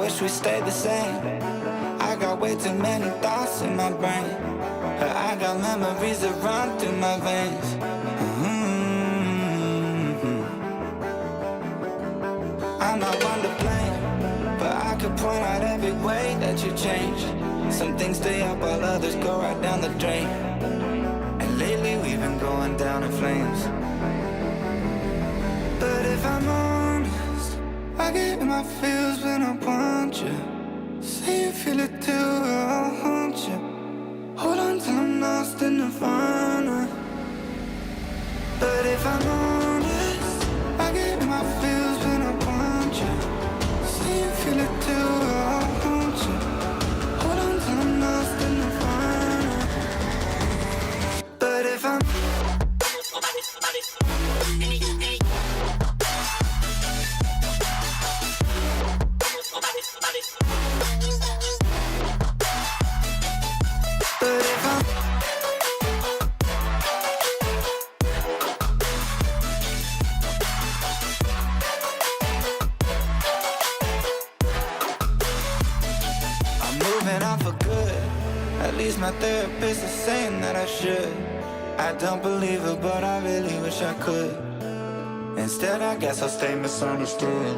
wish we stayed the same. I got way too many thoughts in my brain, but I got memories that run through my veins. I'm not one to blame, but I could point out every way that you changed. Some things stay up while others go right down the drain. And lately we've been going down in flames. But if I'm honest, I get in my feels when I want you. Say you feel it too, I'll haunt you. Hold on till I'm lost in nirvana. But if I'm honest, I get in my feels when I want you. Say you feel it too, I'll haunt you. Hold on till I'm lost in nirvana. But if I'm my therapist is saying that I should. I don't believe it, but I really wish I could. Instead, I guess I'll stay misunderstood.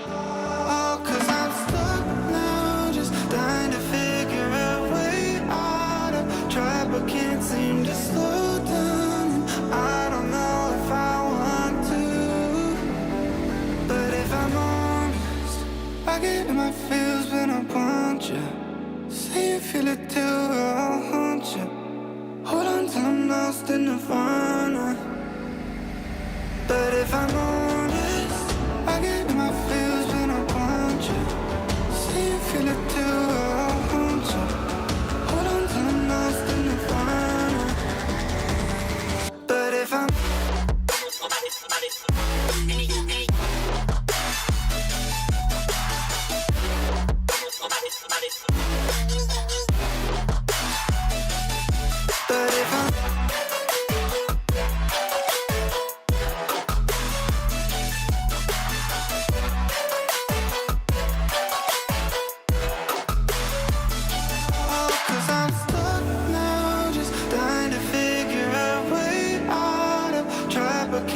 Oh, 'cause I'm stuck now, just trying to figure a way out. I've tried but can't seem to slow down. I don't know if I want to. But if I'm honest, I get in my feels when I want you. Say you feel it too, I'll haunt you. Hold on till I'm lost in nirvana. But if I'm honest, I get in my feels when I want you. Say you feel it too, I'll haunt you. Hold on till I'm lost in nirvana. But if I'm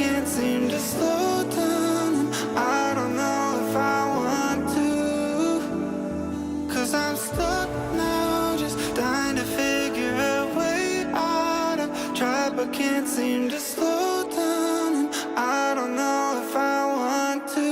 can't seem to slow down, and I don't know if I want to.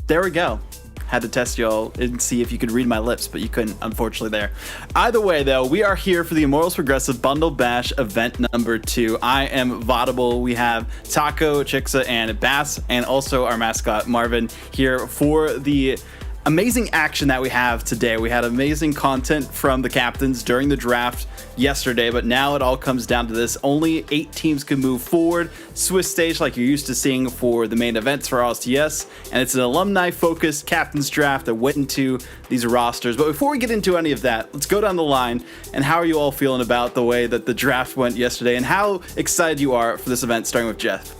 There we go. Had to test y'all and see if you could read my lips, but you couldn't, unfortunately, there. Either way, though, we are here for the Immortals Progressive Bundle Bash event number 2. I am Vodable. We have Taco, Chixa, and Bass, and also our mascot, Marvin, here for the amazing action that we have today. We had amazing content from the captains during the draft yesterday, but now it all comes down to this. Only 8 teams can move forward. Swiss stage like you're used to seeing for the main events for RLCS, and it's an alumni-focused captains draft that went into these rosters. But before we get into any of that, let's go down the line, and how are you all feeling about the way that the draft went yesterday, and how excited you are for this event, starting with Jeff?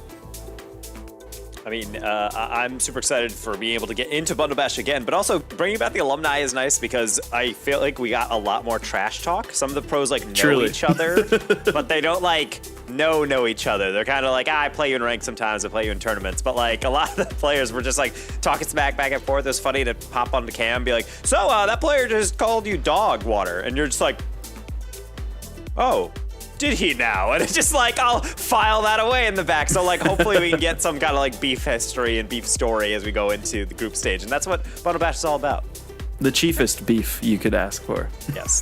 I mean, I'm super excited for being able to get into Bundle Bash again, but also bringing back the alumni is nice because I feel like we got a lot more trash talk. Some of the pros like know each other, but they don't like know each other. They're kind of like, I play you in rank sometimes, I play you in tournaments, but like a lot of the players were just like talking smack back and forth. It was funny to pop onto cam and be like, so that player just called you dog water, and you're just like, oh. Did he now? And it's just like, I'll file that away in the back. So like, hopefully we can get some kind of like beef history and beef story as we go into the group stage. And that's what Bundle Bash is all about. The chiefest beef you could ask for. Yes.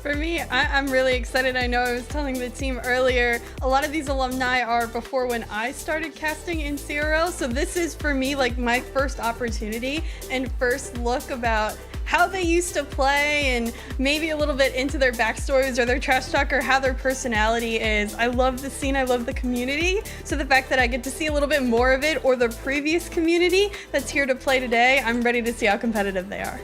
For me, I'm really excited. I know I was telling the team earlier, a lot of these alumni are before when I started casting in CRL. So this is for me like my first opportunity and first look about how they used to play and maybe a little bit into their backstories or their trash talk or how their personality is. I love the scene, I love the community. So the fact that I get to see a little bit more of it or the previous community that's here to play today, I'm ready to see how competitive they are.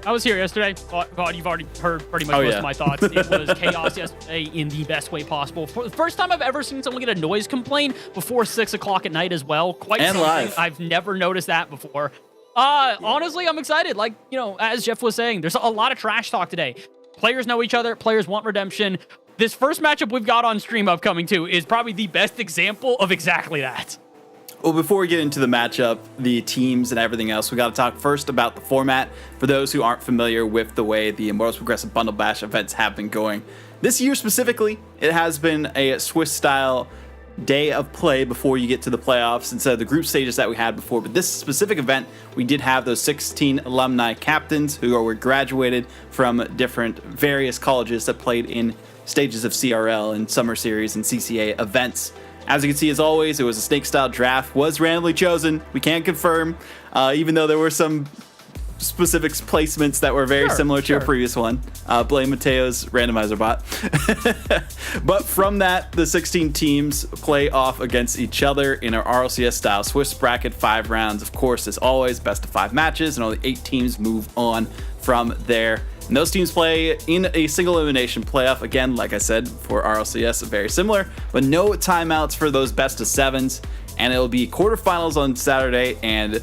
I was here yesterday. God, you've already heard pretty much most of my thoughts. It was chaos yesterday in the best way possible. For the first time I've ever seen someone get a noise complaint before 6 o'clock at night as well. Quite and something. Live. I've never noticed that before. Honestly, I'm excited. Like, you know, as Jeff was saying, there's a lot of trash talk today. Players know each other. Players want redemption. This first matchup we've got on stream upcoming too is probably the best example of exactly that. Well, before we get into the matchup, the teams and everything else, we got to talk first about the format for those who aren't familiar with the way the Immortals Progressive Bundle Bash events have been going. This year specifically, it has been a Swiss-style day of play before you get to the playoffs instead of the group stages that we had before. But this specific event, we did have those 16 alumni captains who were graduated from different various colleges that played in stages of CRL and Summer Series and CCA events. As you can see, as always, it was a snake-style draft, was randomly chosen. We can't confirm, even though there were some specific placements that were very similar to your previous one. Blame Mateo's randomizer bot. But from that, the 16 teams play off against each other in our RLCS style Swiss bracket, 5 rounds. Of course, as always, best of 5 matches, and only 8 teams move on from there. And those teams play in a single elimination playoff. Again, like I said, for RLCS, very similar, but no timeouts for those best of 7s. And it'll be quarterfinals on Saturday and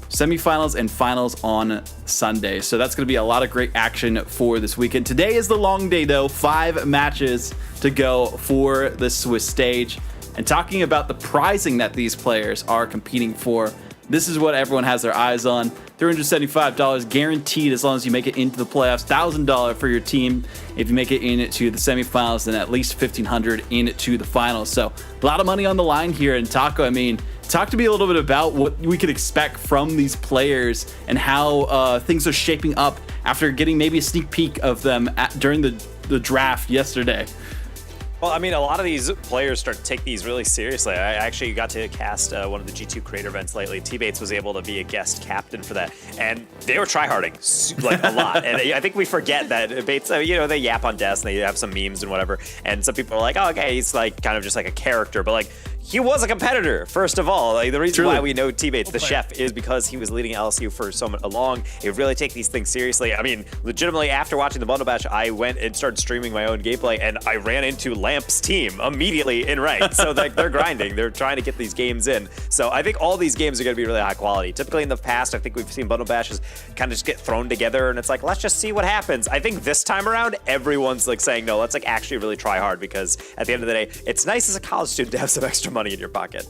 semifinals and finals on Sunday. So that's going to be a lot of great action for this weekend. Today is the long day, though. 5 matches to go for the Swiss stage. And talking about the pricing that these players are competing for, this is what everyone has their eyes on. $375 guaranteed as long as you make it into the playoffs. $1,000 for your team if you make it into the semifinals, and at least $1,500 into the finals. So a lot of money on the line here. And Taco, I mean, talk to me a little bit about what we could expect from these players and how things are shaping up after getting maybe a sneak peek of them during the draft yesterday. Well, I mean, a lot of these players start to take these really seriously. I actually got to cast one of the G2 creator events lately. T-Bates was able to be a guest captain for that, and they were tryharding like a lot. And I think we forget that Bates, they yap on desks, and they have some memes and whatever. And some people are like, "Oh, okay, he's like kind of just like a character," but like, he was a competitor, first of all. Like, the reason why we know T-Bates, the chef, is because he was leading LSU for so long. He would really take these things seriously. I mean, legitimately, after watching the Bundle Bash, I went and started streaming my own gameplay, and I ran into Lamp's team immediately in rank. So they're grinding. They're trying to get these games in. So I think all these games are going to be really high quality. Typically in the past, I think we've seen Bundle Bashes kind of just get thrown together, and it's like, let's just see what happens. I think this time around, everyone's like saying, no, let's like actually really try hard, because at the end of the day, it's nice as a college student to have some extra money in your pocket.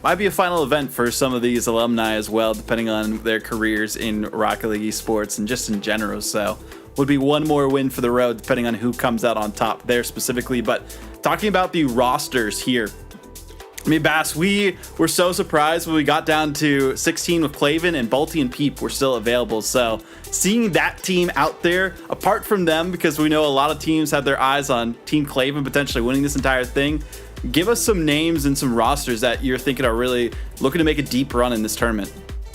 Might be a final event for some of these alumni as well, depending on their careers in Rocket League esports and just in general. So would be one more win for the road, depending on who comes out on top there specifically. But talking about the rosters here, I mean, Bass, we were so surprised when we got down to 16 with Claven, and Balti and Peep were still available. So seeing that team out there, apart from them, because we know a lot of teams have their eyes on Team Claven potentially winning this entire thing, give us some names and some rosters that you're thinking are really looking to make a deep run in this tournament.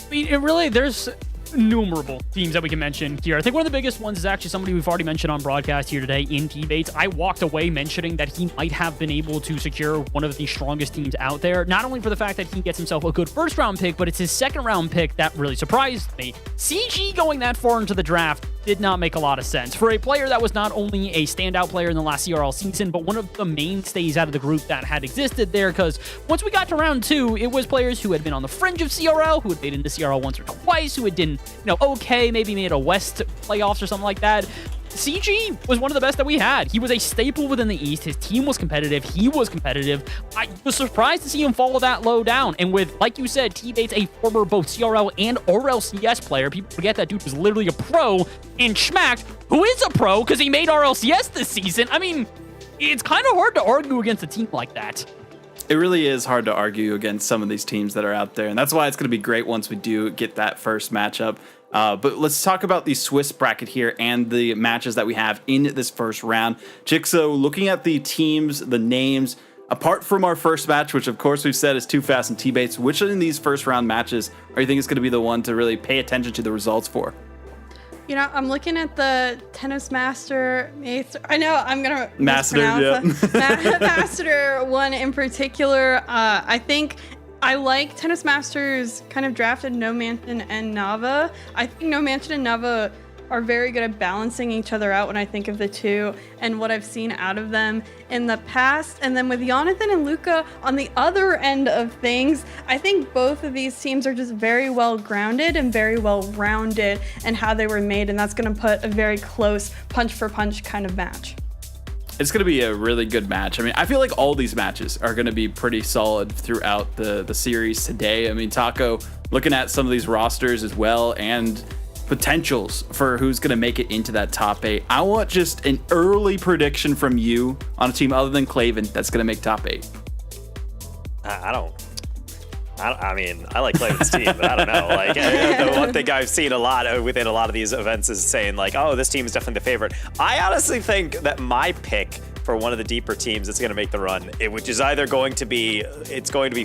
I mean, there's innumerable teams that we can mention here. I think one of the biggest ones is actually somebody we've already mentioned on broadcast here today in T-Bates. I walked away mentioning that he might have been able to secure one of the strongest teams out there, not only for the fact that he gets himself a good first round pick, but it's his second round pick that really surprised me. CG going that far into the draft did not make a lot of sense for a player that was not only a standout player in the last CRL season, but one of the mainstays out of the group that had existed there, because once we got to round 2, it was players who had been on the fringe of CRL, who had made it into CRL once or twice, who had done, okay, maybe made a West playoffs or something like that. CG was one of the best that we had. He was a staple within the East. His team was competitive. He was competitive. I was surprised to see him fall that low down. And with, like you said, T-Bates, a former both CRL and RLCS player, people forget that dude was literally a pro, and Schmack, who is a pro because he made RLCS this season. I mean, it's kind of hard to argue against a team like that. It really is hard to argue against some of these teams that are out there, and that's why it's going to be great once we do get that first matchup. But let's talk about the Swiss bracket here and the matches that we have in this first round. Jigsaw, looking at the teams, the names, apart from our first match, which of course we've said is Too Fast and T-Bates, which in these first round matches are you think is going to be the one to really pay attention to the results for? I'm looking at the Tennis Master. I know I'm going to mispronounce Master one in particular. I think I like Tennis Masters kind of drafted No Mansion and Nava. I think No Mansion and Nava are very good at balancing each other out when I think of the two and what I've seen out of them in the past. And then with Jonathan and Luca on the other end of things, I think both of these teams are just very well grounded and very well rounded in how they were made. And that's going to put a very close punch for punch kind of match. It's going to be a really good match. I mean, I feel like all these matches are going to be pretty solid throughout the series today. I mean, Taco, looking at some of these rosters as well and potentials for who's going to make it into that top 8. I want just an early prediction from you on a team other than Claven that's going to make top 8. I mean, I like Claven's team, but I don't know. Like, the one thing I've seen a lot within a lot of these events is saying like, oh, this team is definitely the favorite. I honestly think that my pick for one of the deeper teams that's going to make the run, which is either going to be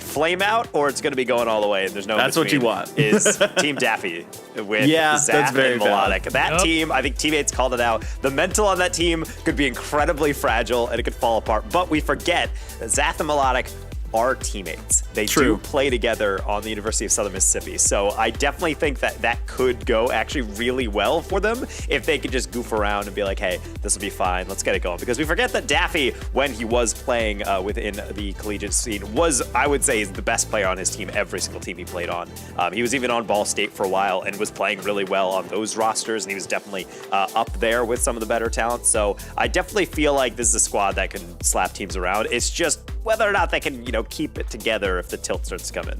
flame out or it's going to be going all the way. And there's no. That's what you want. Is Team Daffy with Zath that's very and Melodic. valid. That team, I think teammates called it out. The mental on that team could be incredibly fragile and it could fall apart. But we forget that Zath and Melodic are teammates. They do play together on the University of Southern Mississippi. So I definitely think that could go actually really well for them if they could just goof around and be like, hey, this will be fine. Let's get it going. Because we forget that Daffy, when he was playing within the collegiate scene, was, I would say, the best player on his team, every single team he played on. He was even on Ball State for a while and was playing really well on those rosters. And he was definitely up there with some of the better talent. So I definitely feel like this is a squad that can slap teams around. It's just whether or not they can, keep it together if the tilt starts to come in.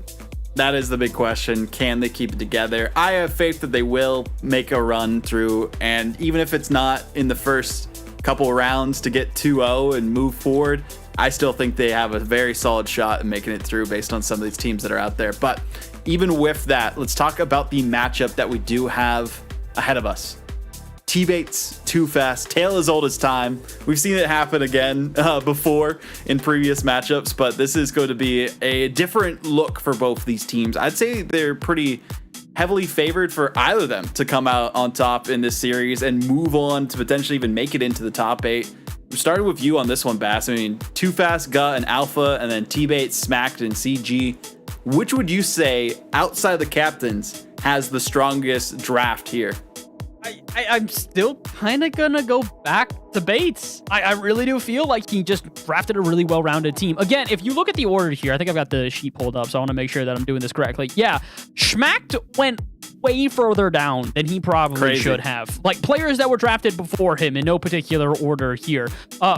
That is the big question. Can they keep it together? I have faith that they will make a run through, and even if it's not in the first couple rounds to get 2-0 and move forward, I still think they have a very solid shot at making it through based on some of these teams that are out there. But even with that, let's talk about the matchup that we do have ahead of us. T-Bates, Too Fast, tale as old as time. We've seen it happen again before in previous matchups, but this is going to be a different look for both these teams. I'd say they're pretty heavily favored for either of them to come out on top in this series and move on to potentially even make it into the top 8. We started with you on this one, Bass. I mean, Too Fast, Gut, and Alpha, and then T-Bates, Smacked, and CG. Which would you say, outside of the captains, has the strongest draft here? I'm still kind of gonna go back to Bates. I really do feel like he just drafted a really well-rounded team. Again, if you look at the order here, I think I've got the sheet pulled up, so I want to make sure that I'm doing this correctly. Yeah, Schmacked went way further down than he probably should have. Like, players that were drafted before him in no particular order here.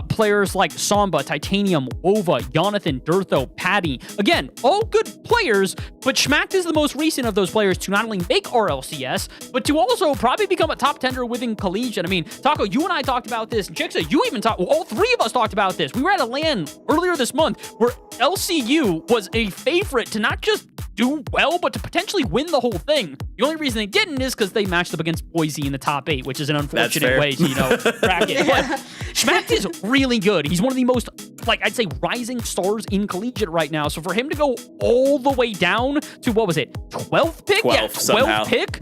Players like Samba, Titanium, Wova, Jonathan, Durtho, Patty. Again, all good players, but Schmacked is the most recent of those players to not only make RLCS, but to also probably become a top tender within collegiate. I mean, Taco, you and I talked about this. Jixa, you even talked, all three of us talked about this. We were at a LAN earlier this month where LCU was a favorite to not just do well, but to potentially win the whole thing. The only reason they didn't is because they matched up against Boise in the top 8, which is an unfortunate way to, crack it. But Schmacked is really good. He's one of the most, I'd say, rising stars in collegiate right now. So for him to go all the way down to, 12th pick? 12th pick?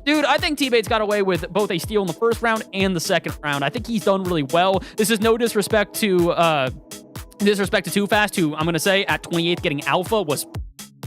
Dude, I think T-Bates got away with both a steal in the first round and the second round. I think he's done really well. This is no disrespect to Too Fast, who I'm going to say at 28th getting Alpha was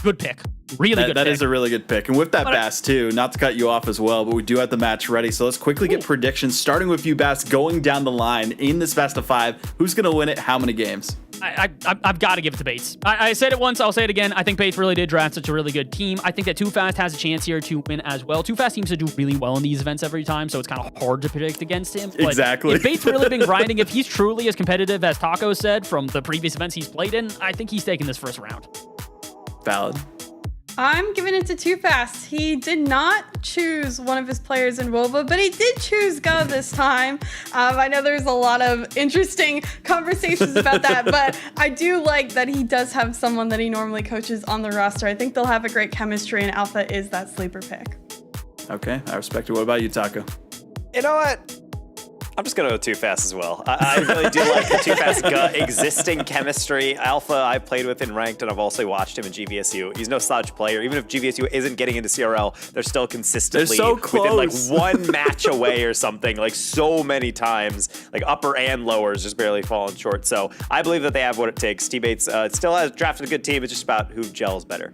good pick. Really good pick. That is a really good pick. And with that, Bass, too, not to cut you off as well, but we do have the match ready. So let's quickly get predictions, starting with you, Bass, going down the line in this best of 5. Who's going to win it? How many games? I've got to give it to Bates. I said it once, I'll say it again. I think Bates really did draft such a really good team. I think that Too Fast has a chance here to win as well. Too Fast seems to do really well in these events every time, so it's kind of hard to predict against him. But exactly. If Bates really been grinding, if he's truly as competitive as Taco said from the previous events he's played in, I think he's taking this first round. Valid. I'm giving it to Too Fast. He did not choose one of his players in WOBA, but he did choose Go this time. I know there's a lot of interesting conversations about that, but I do like that he does have someone that he normally coaches on the roster. I think they'll have a great chemistry, and Alpha is that sleeper pick. Okay, I respect it. What about you, Taco? You know what? I'm just going to go Too Fast as well. I really do like the Too Fast Gut existing chemistry. Alpha, I played with in Ranked, and I've also watched him in GVSU. He's no slouch player. Even if GVSU isn't getting into CRL, they're still consistently so close. within one match away or something, so many times, upper and lowers just barely falling short. So I believe that they have what it takes. T-Bates still has drafted a good team. It's just about who gels better.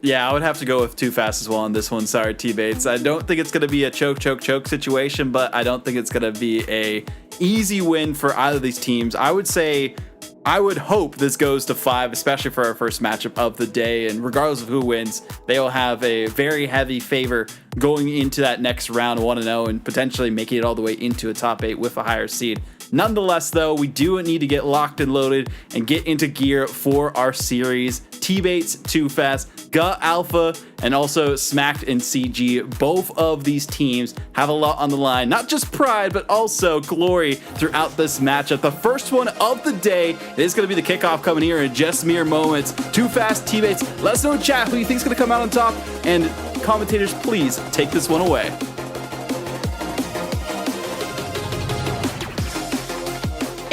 Yeah, I would have to go with Too Fast as well on this one. Sorry, T-Bates. I don't think it's going to be a choke situation, but I don't think it's going to be a easy win for either of these teams. I would hope this goes to 5, especially for our first matchup of the day. And regardless of who wins, they will have a very heavy favor going into that next round 1-0 and potentially making it all the way into a top 8 with a higher seed. Nonetheless, though, we do need to get locked and loaded and get into gear for our series. T-Bates, Too Fast, Gut Alpha, and also Smacked and CG. Both of these teams have a lot on the line. Not just pride, but also glory throughout this matchup. The first one of the day is going to be the kickoff coming here in just mere moments. Too Fast, T-Bates, let us know in chat who you think is going to come out on top. And commentators, please take this one away.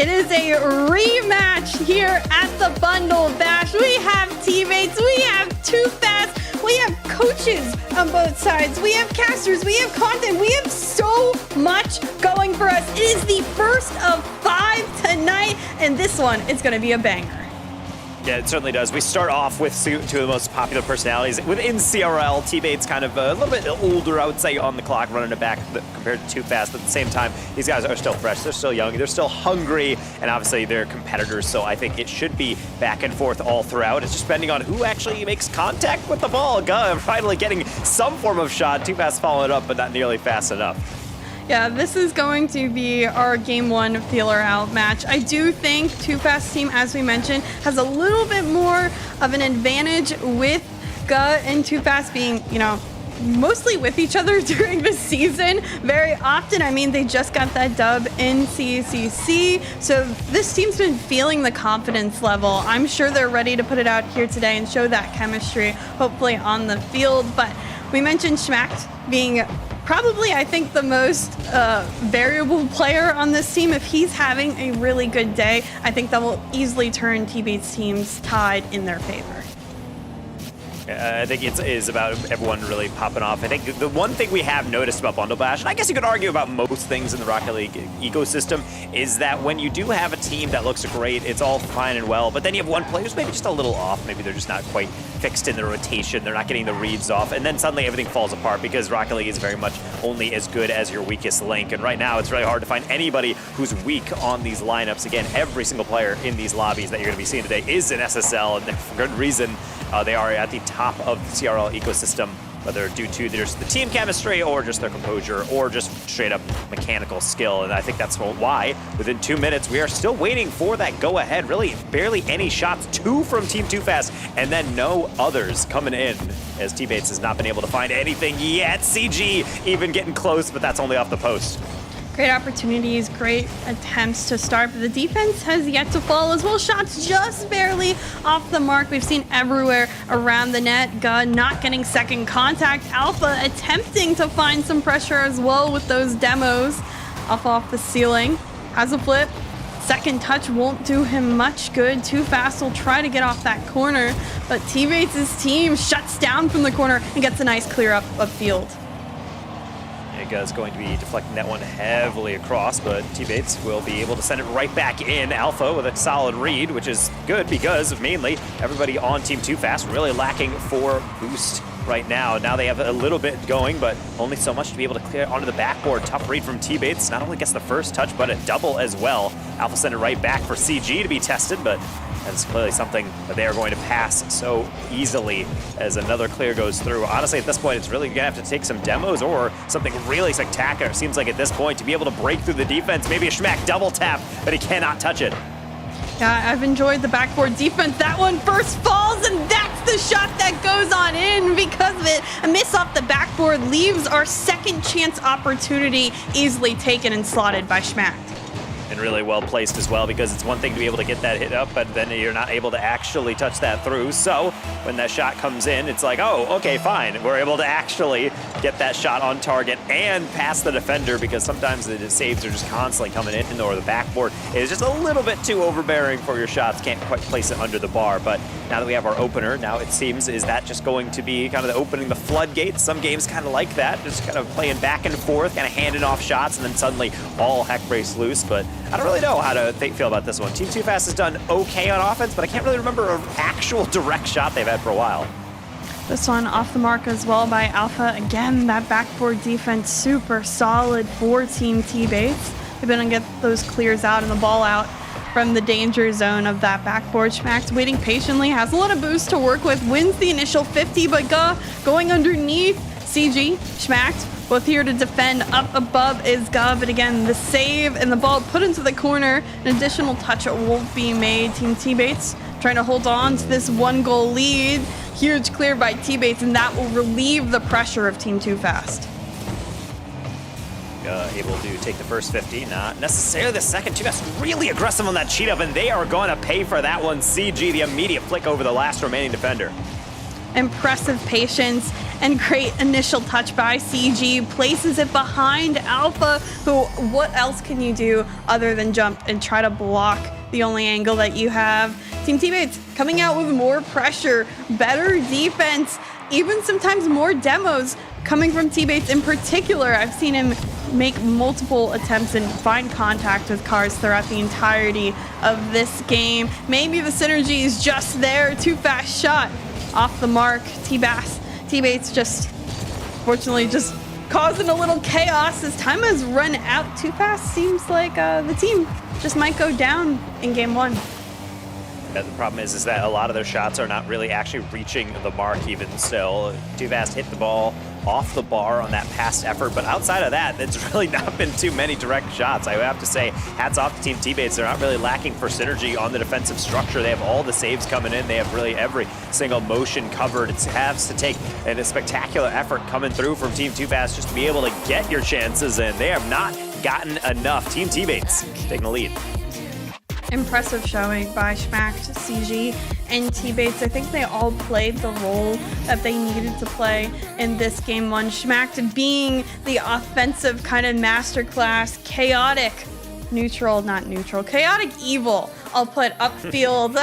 It is a rematch here at the Bundle Bash. We have teammates, we have Too Fast, we have coaches on both sides, we have casters, we have content, we have so much going for us. It is the first of 5 tonight, and this one is going to be a banger. Yeah, it certainly does. We start off with two of the most popular personalities within CRL. Teammates kind of a little bit older, I would say, on the clock, running it back compared to Too Fast. But at the same time, these guys are still fresh. They're still young. They're still hungry. And obviously, they're competitors. So I think it should be back and forth all throughout. It's just depending on who actually makes contact with the ball. Finally getting some form of shot. Too Fast following it up, but not nearly fast enough. Yeah, this is going to be our game one feeler out match. I do think Too Fast team, as we mentioned, has a little bit more of an advantage with Guh and Too Fast being, mostly with each other during the season very often. I mean, they just got that dub in CCC, so this team's been feeling the confidence level. I'm sure they're ready to put it out here today and show that chemistry, hopefully on the field. But we mentioned Schmacked being probably, I think, the most variable player on this team. If he's having a really good day, I think that will easily turn T-Bates team's tide in their favor. I think it is about everyone really popping off. I think the one thing we have noticed about Bundle Bash, and I guess you could argue about most things in the Rocket League ecosystem, is that when you do have a team that looks great, it's all fine and well, but then you have one player who's maybe just a little off. Maybe they're just not quite fixed in the rotation. They're not getting the reads off, and then suddenly everything falls apart because Rocket League is very much only as good as your weakest link. And right now, it's really hard to find anybody who's weak on these lineups. Again, every single player in these lobbies that you're going to be seeing today is an SSL, and for good reason. They are at the top of the CRL ecosystem, whether due to just the team chemistry or just their composure or just straight up mechanical skill. And I think that's why within 2 minutes, we are still waiting for that go ahead. Really barely any shots, 2 from Team Too Fast, and then no others coming in as T-Bates has not been able to find anything yet. CG even getting close, but that's only off the post. Great opportunities, great attempts to start, but the defense has yet to fall as well. Shots just barely off the mark. We've seen everywhere around the net. Guh not getting second contact. Alpha attempting to find some pressure as well with those demos. Alpha off the ceiling. Has a flip. Second touch won't do him much good. Too Fast will try to get off that corner, but T-Bates' team shuts down from the corner and gets a nice clear up of field. Is going to be deflecting that one heavily across, but T-Bates will be able to send it right back in. Alpha with a solid read, which is good because of mainly everybody on Team Too Fast really lacking for boost right now. Now they have a little bit going, but only so much to be able to clear onto the backboard. Tough read from T-Bates. Not only gets the first touch, but a double as well. Alpha sent it right back for CG to be tested, but that's clearly something that they are going to pass so easily as another clear goes through. Honestly, at this point, it's really going to have to take some demos or something really spectacular. It seems like at this point, to be able to break through the defense, maybe a Schmack double tap, but he cannot touch it. Yeah, I've enjoyed the backboard defense. That one first falls, and that's the shot that goes on in because of it. A miss off the backboard leaves our second chance opportunity easily taken and slotted by Schmack. And really well placed as well, because it's one thing to be able to get that hit up, but then you're not able to actually touch that through. So when that shot comes in, it's like, oh, okay, fine. We're able to actually get that shot on target and pass the defender, because sometimes the saves are just constantly coming in, or the backboard is just a little bit too overbearing for your shots. Can't quite place it under the bar. But now that we have our opener, now it seems, is that just going to be kind of the opening the floodgates? Some games kind of like that, just kind of playing back and forth, kind of handing off shots, and then suddenly all heck breaks loose. But I don't really know how to feel about this one. Team Too Fast has done okay on offense, but I can't really remember an actual direct shot they've had for a while. This one off the mark as well by Alpha. Again, that backboard defense super solid for Team T-Bates. They've been able to get those clears out and the ball out from the danger zone of that backboard. Schmack's waiting patiently, has a lot of boost to work with, wins the initial 50, but Guh going underneath CG, Schmack's both here to defend. Up above is Guh, but again, the save and the ball put into the corner. An additional touch won't be made. Team T-Bates trying to hold on to this 1-goal lead. Huge clear by T-Bates, and that will relieve the pressure of Team Too Fast. Able to take the first 50, not necessarily the second. Too Fast really aggressive on that cheat up, and they are going to pay for that one. CG, the immediate flick over the last remaining defender. Impressive patience and great initial touch by CG. Places it behind Alpha, who, what else can you do other than jump and try to block the only angle that you have? Team Teammates coming out with more pressure, better defense, even sometimes more demos coming from teammates in particular. I've seen him make multiple attempts and find contact with cars throughout the entirety of this game. Maybe the synergy is just there. Too fast shot off the mark. Teammates just, fortunately, just causing a little chaos as time has run out. Too fast seems like the team just might go down in game one. The problem is that a lot of their shots are not really actually reaching the mark even still. Too Fast hit the ball off the bar on that past effort, but outside of that, it's really not been too many direct shots. I would have to say, hats off to Team Teammates. They're not really lacking for synergy on the defensive structure. They have all the saves coming in. They have really every single motion covered. It has to take a spectacular effort coming through from Team Too Fast just to be able to get your chances in. They have not gotten enough. Team Teammates taking the lead. Impressive showing by Schmacked, CG, and T-Bates. I think they all played the role that they needed to play in this game one. Schmacked being the offensive kind of masterclass, chaotic chaotic evil. I'll put upfield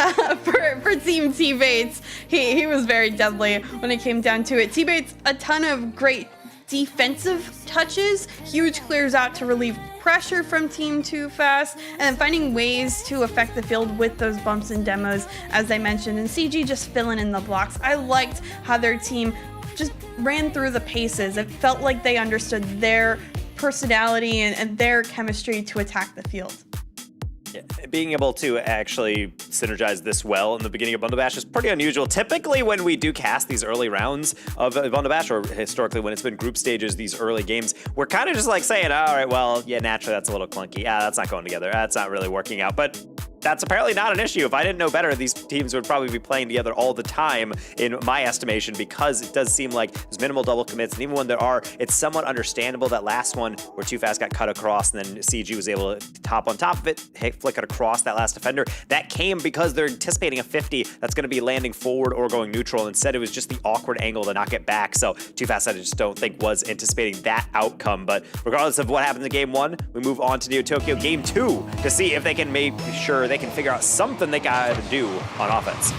for Team T-Bates. He was very deadly when it came down to it. T-Bates, a ton of great defensive touches, huge clears out to relieve pressure from Team Too Fast, and then finding ways to affect the field with those bumps and demos, as I mentioned, and CG just filling in the blocks. I liked how their team just ran through the paces. It felt like they understood their personality and their chemistry to attack the field. Being able to actually synergize this well in the beginning of Bundle Bash is pretty unusual. Typically, when we do cast these early rounds of Bundle Bash, or historically when it's been group stages, these early games, we're kind of just like saying, all right, well, yeah, naturally that's a little clunky. Yeah, that's not going together. That's not really working out. But that's apparently not an issue. If I didn't know better, these teams would probably be playing together all the time, in my estimation, because it does seem like there's minimal double commits, and even when there are, it's somewhat understandable. That last one where Too Fast got cut across, and then CG was able to top on top of it, flick it across that last defender. That came because they're anticipating a 50 that's going to be landing forward or going neutral. Instead, it was just the awkward angle to knock it back. So Too Fast, I just don't think was anticipating that outcome. But regardless of what happens in game one, we move on to Neo Tokyo game two to see if they can make sure they can figure out something they gotta do on offense.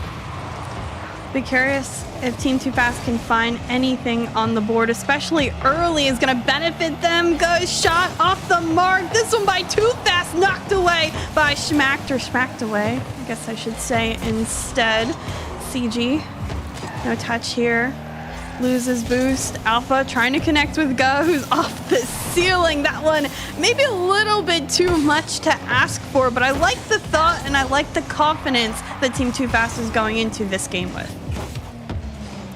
Be curious if Team Too Fast can find anything on the board, especially early, is gonna benefit them. Goes shot off the mark. This one by Too Fast, knocked away by Schmacked, or smacked away, I guess I should say instead. CG, no touch here. Loses boost. Alpha trying to connect with Go, who's off the ceiling. That one maybe a little bit too much to ask for, but I like the thought and I like the confidence that Team Too Fast is going into this game with.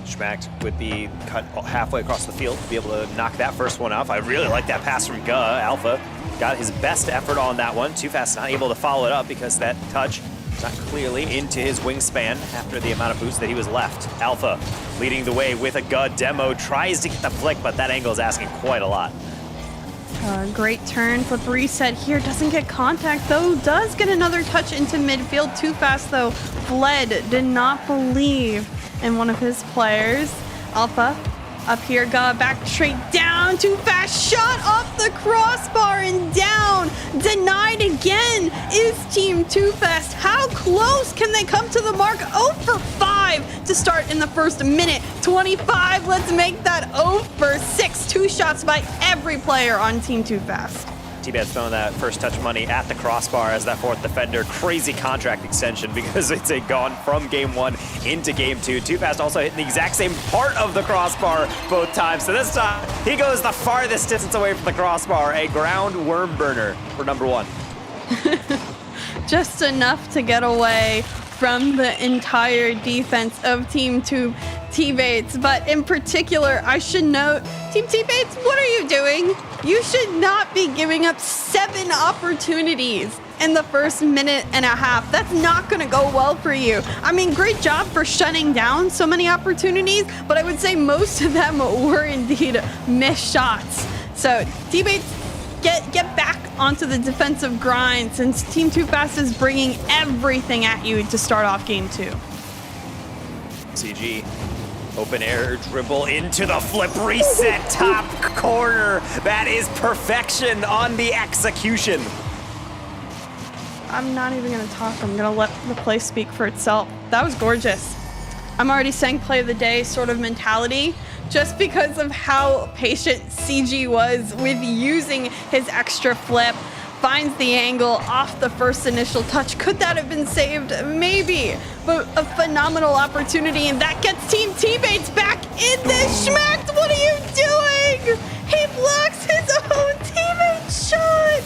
Schmacked would be cut halfway across the field to be able to knock that first one off. I really like that pass from Ga. Alpha got his best effort on that one. Too Fast not able to follow it up because that touch not clearly into his wingspan after the amount of boost that he was left. Alpha leading the way with a Gud demo, tries to get the flick, but that angle is asking quite a lot. Great turn, flip reset here, doesn't get contact though, does get another touch into midfield. Too Fast though, fled, did not believe in one of his players. Alpha up here, got back straight down. Too Fast shot off the crossbar and down. Denied again is Team Too Fast. How close can they come to the mark? 0 for 5 to start in the first minute. 25, let's make that 0 for 6. 2 shots by every player on Team Too Fast. T-Bat's throwing that first touch money at the crossbar as that fourth defender. Crazy contract extension because it's gone from game one into game two. Too Fast also hitting the exact same part of the crossbar both times. So this time, he goes the farthest distance away from the crossbar. A ground worm burner for number one. Just enough to get away from the entire defense of Team T-Bates. But in particular, I should note, Team T-Bates, what are you doing? You should not be giving up 7 opportunities in the first minute and a half. That's not going to go well for you. I mean, great job for shutting down so many opportunities, but I would say most of them were indeed missed shots. So T-Bates, get back onto the defensive grind since Team Too Fast is bringing everything at you to start off game two. CG Open air dribble into the flip reset top corner. That is perfection on the execution. I'm not even gonna talk. I'm gonna let the play speak for itself. That was gorgeous. I'm already saying play of the day sort of mentality just because of how patient CG was with using his extra flip. Finds the angle off the first initial touch. Could that have been saved? Maybe, but a phenomenal opportunity, and that gets Team Teammates back in this. Schmacked, what are you doing? He blocks his own teammate shot.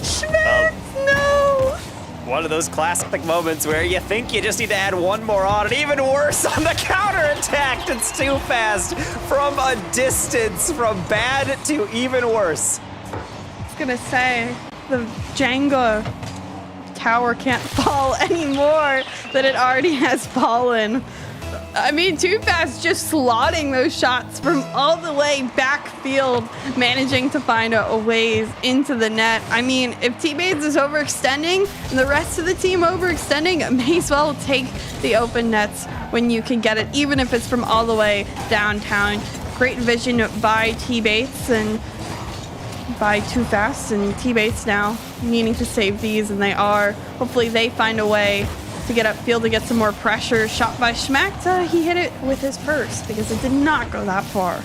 Schmacked, no. One of those classic moments where you think you just need to add one more on, and even worse on the counterattack. It's too fast from a distance, from bad to even worse. I was gonna say, the Jenga tower can't fall any more than it already has fallen. I mean, Too Fast just slotting those shots from all the way backfield, managing to find a ways into the net. I mean, if Teammates is overextending and the rest of the team overextending, may as well take the open nets when you can get it, even if it's from all the way downtown. Great vision by T-Bates and by Too Fast, and T-Bates now needing to save these, and they are. Hopefully they find a way to get upfield to get some more pressure. Shot by Schmacked, he hit it with his purse because it did not go that far.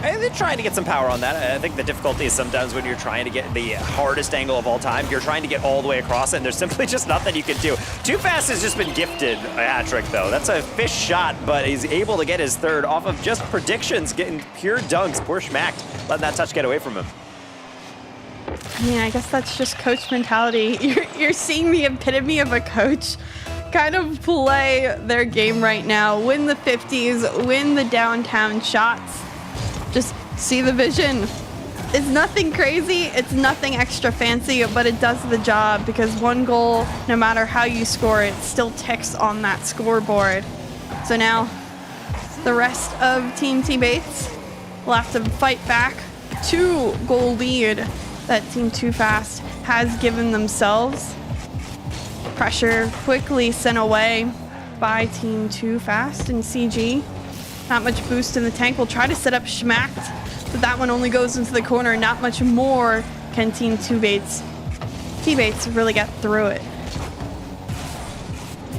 They're trying to get some power on that. I think the difficulty is sometimes when you're trying to get the hardest angle of all time, you're trying to get all the way across it, and there's simply just nothing you can do. Too Fast has just been gifted a hat trick, though. That's a fish shot, but he's able to get his third off of just predictions, getting pure dunks. Poor Schmacked, letting that touch get away from him. I mean, I guess that's just coach mentality. You're seeing the epitome of a coach kind of play their game right now. Win the 50s, win the downtown shots. Just see the vision. It's nothing crazy, it's nothing extra fancy, but it does the job because one goal, no matter how you score it, still ticks on that scoreboard. So now, the rest of Team T-Bates will have to fight back. 2-goal lead that Team Too Fast has given themselves. Pressure quickly sent away by Team Too Fast and CG. Not much boost in the tank. We'll try to set up Schmacked, but that one only goes into the corner. Not much more can Team T-Bates really get through it.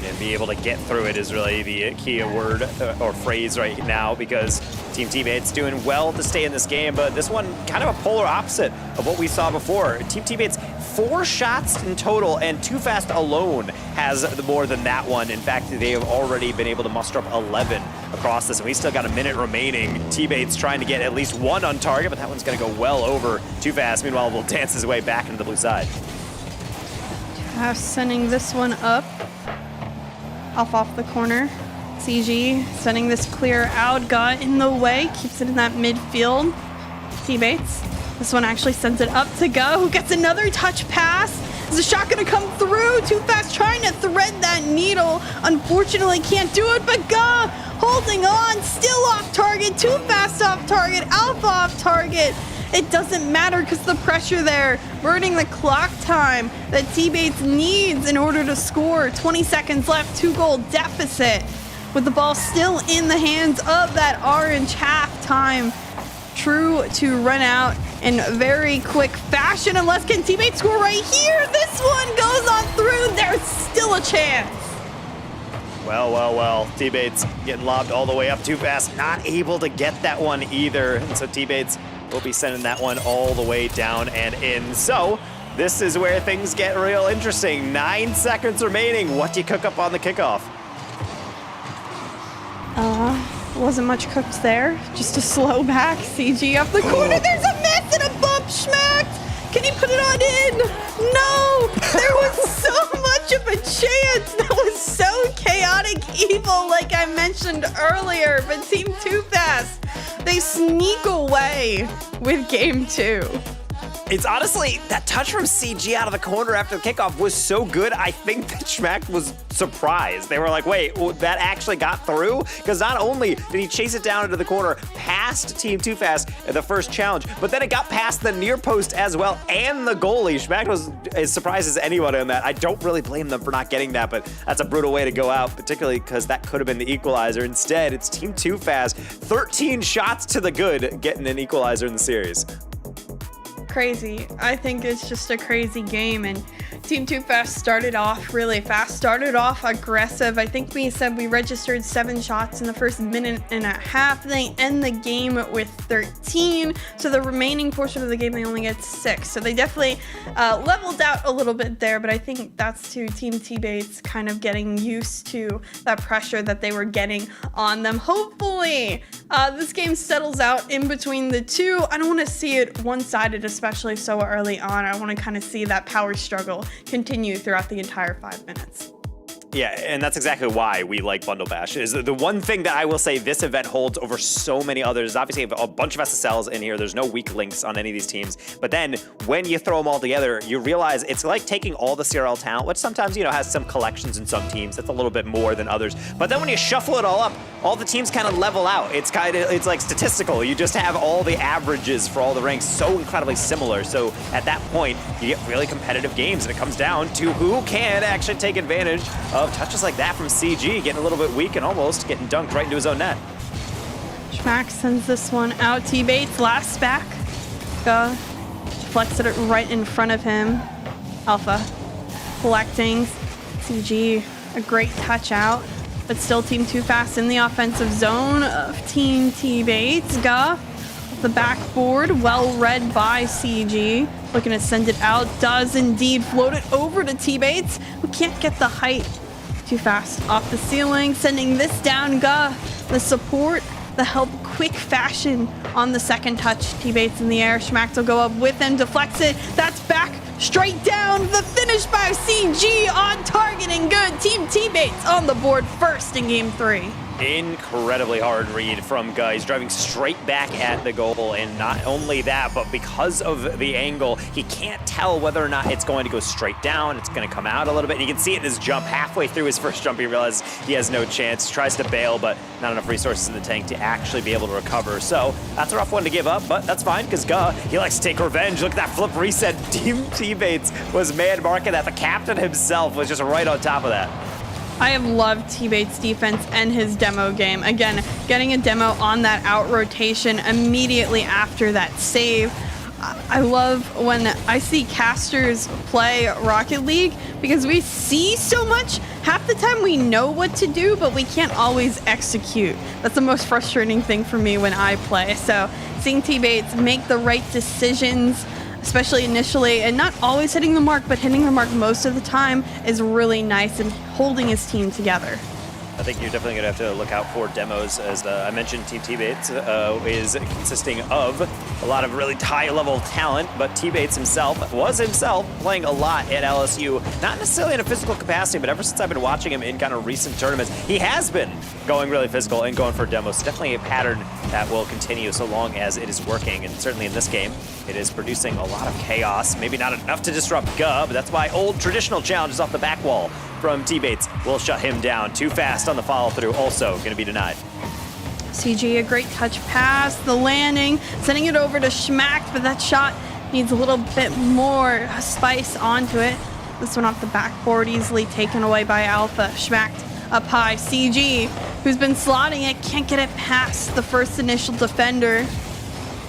And be able to get through it is really the key word or phrase right now, because Team Teammates doing well to stay in this game, but this one kind of a polar opposite of what we saw before. Team Teammates 4 shots in total, and Too Fast alone has more than that one. In fact, they have already been able to muster up 11 across this, and we still got a minute remaining. Teammates trying to get at least one on target, but that one's going to go well over Too Fast. Meanwhile, will dance his way back into the blue side. Sending this one up. Off the corner. CG sending this clear out, got in the way, keeps it in that midfield. T-Bates. This one actually sends it up to Go, who gets another touch pass. Is the shot gonna come through? Too Fast trying to thread that needle. Unfortunately can't do it, but Go holding on, still off target. Too Fast off target, Alpha off target. It doesn't matter because the pressure there, burning the clock time that T-Bates needs in order to score. 20 seconds left, 2-goal deficit. With the ball still in the hands of that orange halftime. True to run out in very quick fashion, unless can T-Bates score right here? This one goes on through, there's still a chance. Well. T-Bates getting lobbed all the way up Too Fast, not able to get that one either. And so T-Bates will be sending that one all the way down and in. So this is where things get real interesting. 9 seconds remaining. What do you cook up on the kickoff? Wasn't much cooked there. Just a slow back. CG up the corner. There's a miss and a bump. Schmacked. Can he put it on in? No. There was so much of a chance. That was so chaotic evil, like I mentioned earlier. But Team Too Fast, they sneak away with game 2. It's honestly, that touch from CG out of the corner after the kickoff was so good, I think that Schmack was surprised. They were like, wait, that actually got through? Because not only did he chase it down into the corner past Team Too Fast, the first challenge, but then it got past the near post as well and the goalie. Schmack was as surprised as anyone on that. I don't really blame them for not getting that, but that's a brutal way to go out, particularly because that could have been the equalizer. Instead, it's Team Too Fast, 13 shots to the good, getting an equalizer in the series. Crazy. I think it's just a crazy game, and Team Too Fast started off really fast, started off aggressive. I think we said we registered 7 shots in the first minute and a half. They end the game with 13, so the remaining portion of the game they only get 6. So they definitely leveled out a little bit there, but I think that's to Team T-Bates kind of getting used to that pressure that they were getting on them. Hopefully this game settles out in between the two. I don't want to see it one-sided, especially so early on. I want to kind of see that power struggle continue throughout the entire 5 minutes. Yeah, and that's exactly why we like Bundle Bash. Is the one thing that I will say this event holds over so many others. Obviously, a bunch of SSLs in here. There's no weak links on any of these teams. But then when you throw them all together, you realize it's like taking all the CRL talent, which sometimes, you know, has some collections in some teams. That's a little bit more than others. But then when you shuffle it all up, all the teams kind of level out. It's like statistical. You just have all the averages for all the ranks so incredibly similar. So at that point, you get really competitive games, and it comes down to who can actually take advantage of touches like that from CG, getting a little bit weak and almost getting dunked right into his own net. Schmack sends this one out. T-Bates last back. Deflects it right in front of him. Alpha collecting. CG, a great touch out, but still Team Too Fast in the offensive zone of Team T-Bates. The backboard, well read by CG. Looking to send it out, does indeed float it over to T-Bates, who can't get the height. Too Fast off the ceiling, sending this down. The support, the help, quick fashion on the second touch. T-Bates in the air, Schmack will go up with him, deflects it. That's back, straight down. The finish by CG on target and good. Team T-Bates on the board first in game 3. Incredibly hard read from Guy. He's driving straight back at the goal, and not only that, but because of the angle, he can't tell whether or not it's going to go straight down, it's going to come out a little bit. And you can see it in his jump. Halfway through his first jump, he realizes he has no chance. He tries to bail, but not enough resources in the tank to actually be able to recover. So that's a rough one to give up, but that's fine, because he likes to take revenge. Look at that flip reset. Team T-Bates was man marking that. The captain himself was just right on top of that. I have loved T-Bates' defense and his demo game. Again, getting a demo on that out rotation immediately after that save. I love when I see casters play Rocket League because we see so much. Half the time we know what to do, but we can't always execute. That's the most frustrating thing for me when I play. So seeing T-Bates make the right decisions, especially initially, and not always hitting the mark, but hitting the mark most of the time, is really nice and holding his team together. I think you're definitely going to have to look out for demos. As I mentioned, Team T-Bates is consisting of a lot of really high-level talent, but T-Bates was himself playing a lot at LSU, not necessarily in a physical capacity, but ever since I've been watching him in kind of recent tournaments, he has been going really physical and going for demos. It's definitely a pattern that will continue so long as it is working, and certainly in this game, it is producing a lot of chaos. Maybe not enough to disrupt Guh, but that's why old traditional challenges off the back wall from T-Bates will shut him down. Too fast on the follow-through, also going to be denied. CG, a great touch pass, the landing, sending it over to Schmack, but that shot needs a little bit more spice onto it. This one off the backboard, easily taken away by Alpha. Schmack up high, CG, who's been slotting it, can't get it past the first initial defender.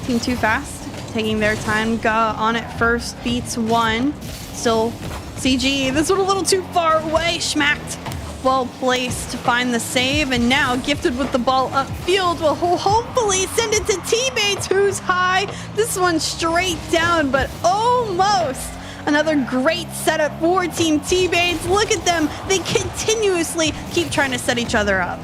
Team Too Fast, taking their time. Guh on it first, beats one. Still CG, this one a little too far away. Schmacked, well placed to find the save, and now gifted with the ball upfield will hopefully send it to T-Bates, who's high. This one straight down, but almost. Another great setup for Team T-Bates. Look at them. They continuously keep trying to set each other up.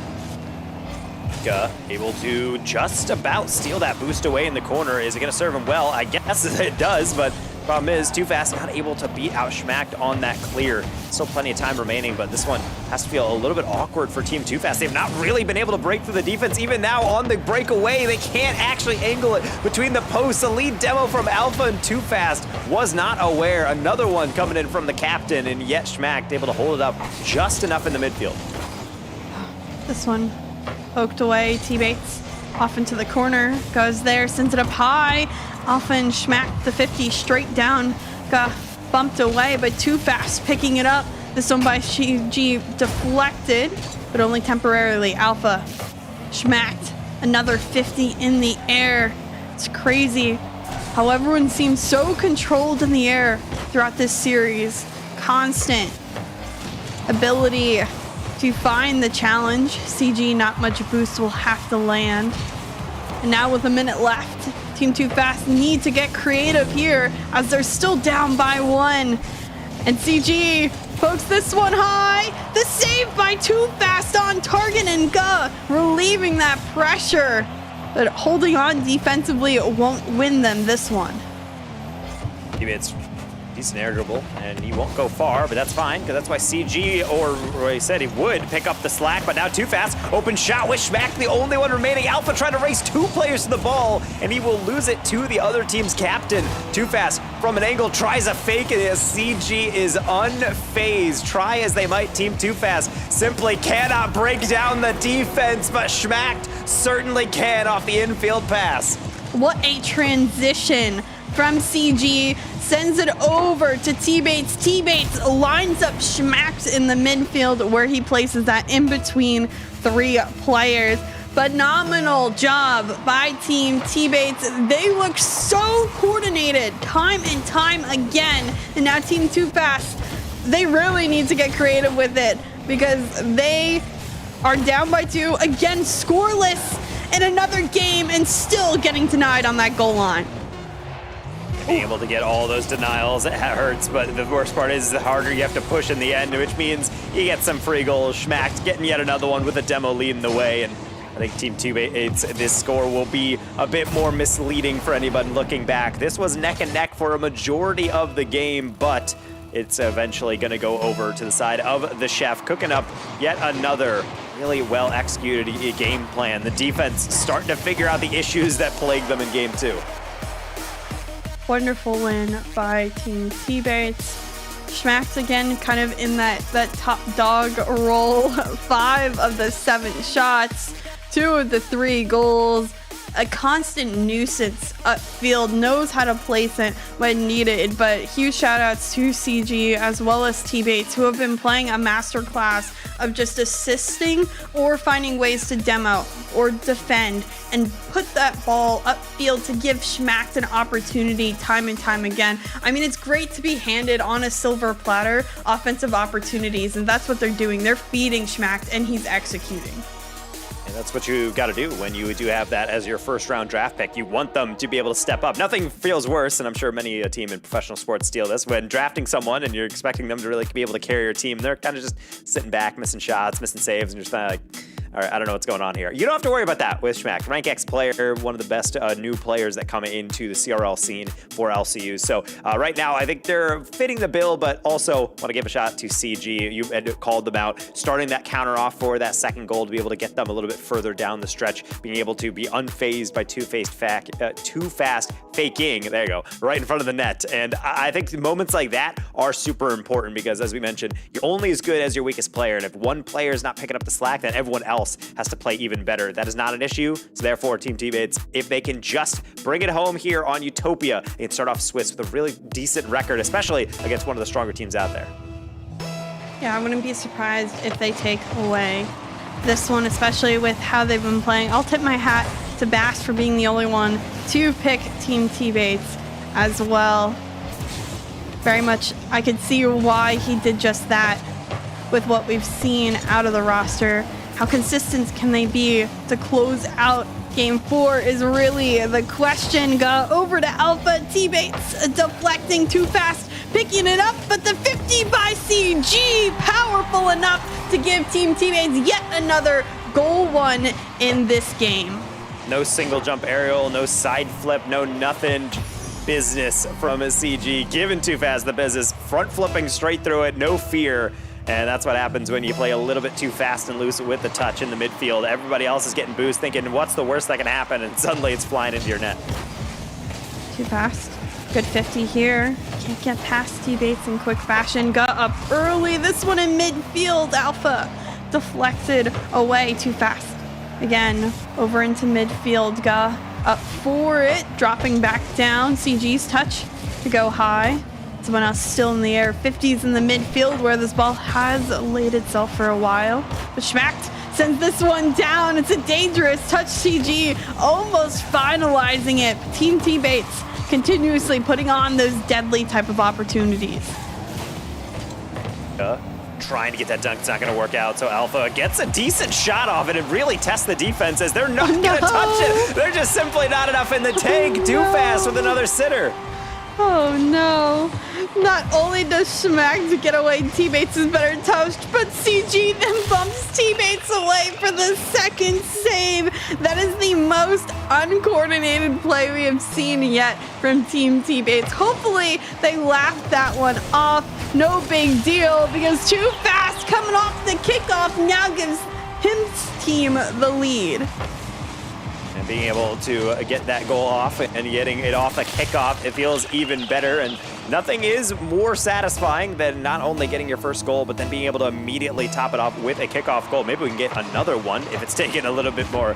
Able to just about steal that boost away in the corner. Is it going to serve him well? I guess it does, but problem is Too Fast not able to beat out Schmacked on that clear. Still plenty of time remaining, but this one has to feel a little bit awkward for Team Too Fast. They've not really been able to break through the defense. Even now on the breakaway, they can't actually angle it between the posts. The lead demo from Alpha and Too Fast was not aware. Another one coming in from the captain, and yet Schmacked able to hold it up just enough in the midfield. This one poked away. T-Bates Off into the corner, goes there, sends it up high. Alpha and Schmack the 50 straight down, got bumped away, but Too Fast picking it up. This one by CG deflected, but only temporarily. Alpha Schmacked another 50 in the air. It's crazy how everyone seems so controlled in the air throughout this series. Constant ability to find the challenge. CG, not much boost, will have to land. And now with a minute left, Team Too Fast need to get creative here as they're still down by 1. And CG pokes this one high. The save by Too Fast on target, and Ga relieving that pressure. But holding on defensively won't win them this one. It's decent air dribble, and he won't go far, but that's fine, because that's why CG, or Roy said he would pick up the slack, but now Too Fast, open shot with Schmack, the only one remaining. Alpha trying to race 2 players to the ball, and he will lose it to the other team's captain. Too Fast, from an angle, tries a fake, and CG is unfazed. Try as they might, Team Too Fast simply cannot break down the defense, but Schmack certainly can off the infield pass. What a transition from CG, sends it over to T-Bates. T-Bates lines up Schmacked in the midfield where he places that in between 3 players. Phenomenal job by Team T-Bates. They look so coordinated time and time again. And now Team Too Fast, they really need to get creative with it because they are down by 2, again scoreless in another game and still getting denied on that goal line. Being able to get all those denials, it hurts, but the worst part is the harder you have to push in the end, which means you get some free goals. Schmacked getting yet another one with a demo leading the way, and I think Team T-Bates, this score will be a bit more misleading for anybody looking back. This was neck and neck for a majority of the game, but it's eventually going to go over to the side of the Chef, cooking up yet another really well-executed game plan. The defense starting to figure out the issues that plagued them in Game 2. Wonderful win by Team T-Bates. Schmacked again kind of in that top dog role. 5 of the 7 shots, 2 of the 3 goals. A constant nuisance upfield, knows how to place it when needed, but huge shout outs to CG as well as T-Bates, who have been playing a masterclass of just assisting or finding ways to demo or defend and put that ball upfield to give Schmacked an opportunity time and time again. I mean, it's great to be handed on a silver platter offensive opportunities, and that's what they're doing. They're feeding Schmacked, and he's executing. And that's what you got to do when you do have that as your first round draft pick. You want them to be able to step up. Nothing feels worse, and I'm sure many a team in professional sports steal this, when drafting someone and you're expecting them to really be able to carry your team. They're kind of just sitting back, missing shots, missing saves, and you're just kind of like, all right, I don't know what's going on here. You don't have to worry about that with Schmack. Rank X player, one of the best new players that come into the CRL scene for LCU. So right now, I think they're fitting the bill, but also want to give a shout out to CG. You had called them out, starting that counter off for that second goal to be able to get them a little bit further down the stretch, being able to be unfazed by Too Fast faking, there you go, right in front of the net. And I think moments like that are super important because, as we mentioned, you're only as good as your weakest player. And if one player is not picking up the slack, then everyone else has to play even better. That is not an issue. So therefore, Team T-Bates, if they can just bring it home here on Utopia, they can start off Swiss with a really decent record, especially against one of the stronger teams out there. Yeah, I wouldn't be surprised if they take away this one, especially with how they've been playing. I'll tip my hat to Bass for being the only one to pick Team T-Bates as well. Very much, I could see why he did just that with what we've seen out of the roster. How consistent can they be to close out Game 4 is really the question. Go over to Alpha. T-Bates deflecting Too Fast, picking it up, but the 50 by CG, powerful enough to give Team T-Bates yet another goal one in this game. No single jump aerial, no side flip, no nothing. Business from a CG, giving Too Fast the business, front flipping straight through it, no fear. And that's what happens when you play a little bit too fast and loose with the touch in the midfield. Everybody else is getting boost, thinking, what's the worst that can happen? And suddenly it's flying into your net. Too Fast. Good 50 here. Can't get past T-Bates in quick fashion. Got up early. This one in midfield. Alpha deflected away. Too Fast. Again, over into midfield. Ga up for it, dropping back down. CG's touch to go high. Someone else still in the air. 50's in the midfield where this ball has laid itself for a while. But Schmacked sends this one down. It's a dangerous touch. CG almost finalizing it. Team T-Bates continuously putting on those deadly type of opportunities. Trying to get that dunk, it's not going to work out. So Alpha gets a decent shot off it and really tests the defense as they're not going to touch it. They're just simply not enough in the tank. Too fast with another sitter. Oh no. Not only does Schmack get away, T-Bates is better touched, but CG then bumps T-Bates away for the second save. That is the most uncoordinated play we have seen yet from Team T-Bates. Hopefully they laughed that one off. No big deal because Too Fast coming off the kickoff now gives his team the lead. And being able to get that goal off and getting it off a kickoff, it feels even better. And nothing is more satisfying than not only getting your first goal, but then being able to immediately top it off with a kickoff goal. Maybe we can get another one if it's taken a little bit more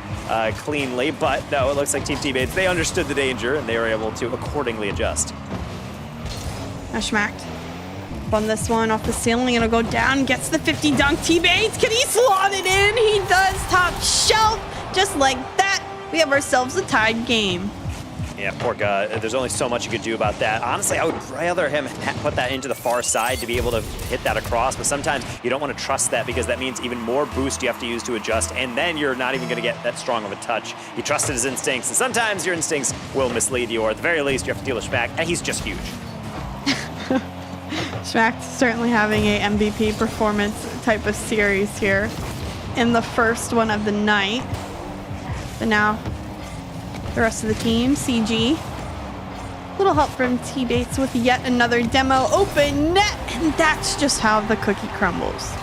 cleanly. But no, it looks like Team T-Bates, they understood the danger and they were able to accordingly adjust. Schmacked on this one off the ceiling. It'll go down, gets the 50 dunk. T-Bates, can he slot it in? He does, top shelf, just like that. We have ourselves a tied game. Yeah, poor guy. There's only so much you could do about that. Honestly, I would rather him put that into the far side to be able to hit that across, but sometimes you don't want to trust that because that means even more boost you have to use to adjust, and then you're not even going to get that strong of a touch. He trusted his instincts, and sometimes your instincts will mislead you, or at the very least, you have to deal with Schmack, and he's just huge. Schmack certainly having a MVP performance type of series here in the first one of the night. But now, the rest of the team, CG. Little help from T-Bates with yet another demo open net, and that's just how the cookie crumbles.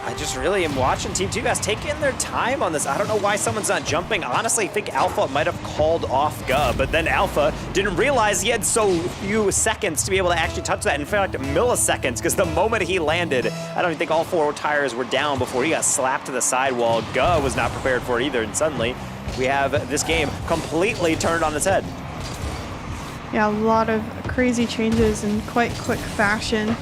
I just really am watching Team 2 guys taking their time on this. I don't know why someone's not jumping. Honestly, I think Alpha might have called off Gub, but then Alpha didn't realize he had so few seconds to be able to actually touch that. In fact, milliseconds, because the moment he landed, I don't even think all four tires were down before he got slapped to the sidewall. Gub was not prepared for it either, and suddenly we have this game completely turned on its head. Yeah, a lot of crazy changes in quite quick fashion.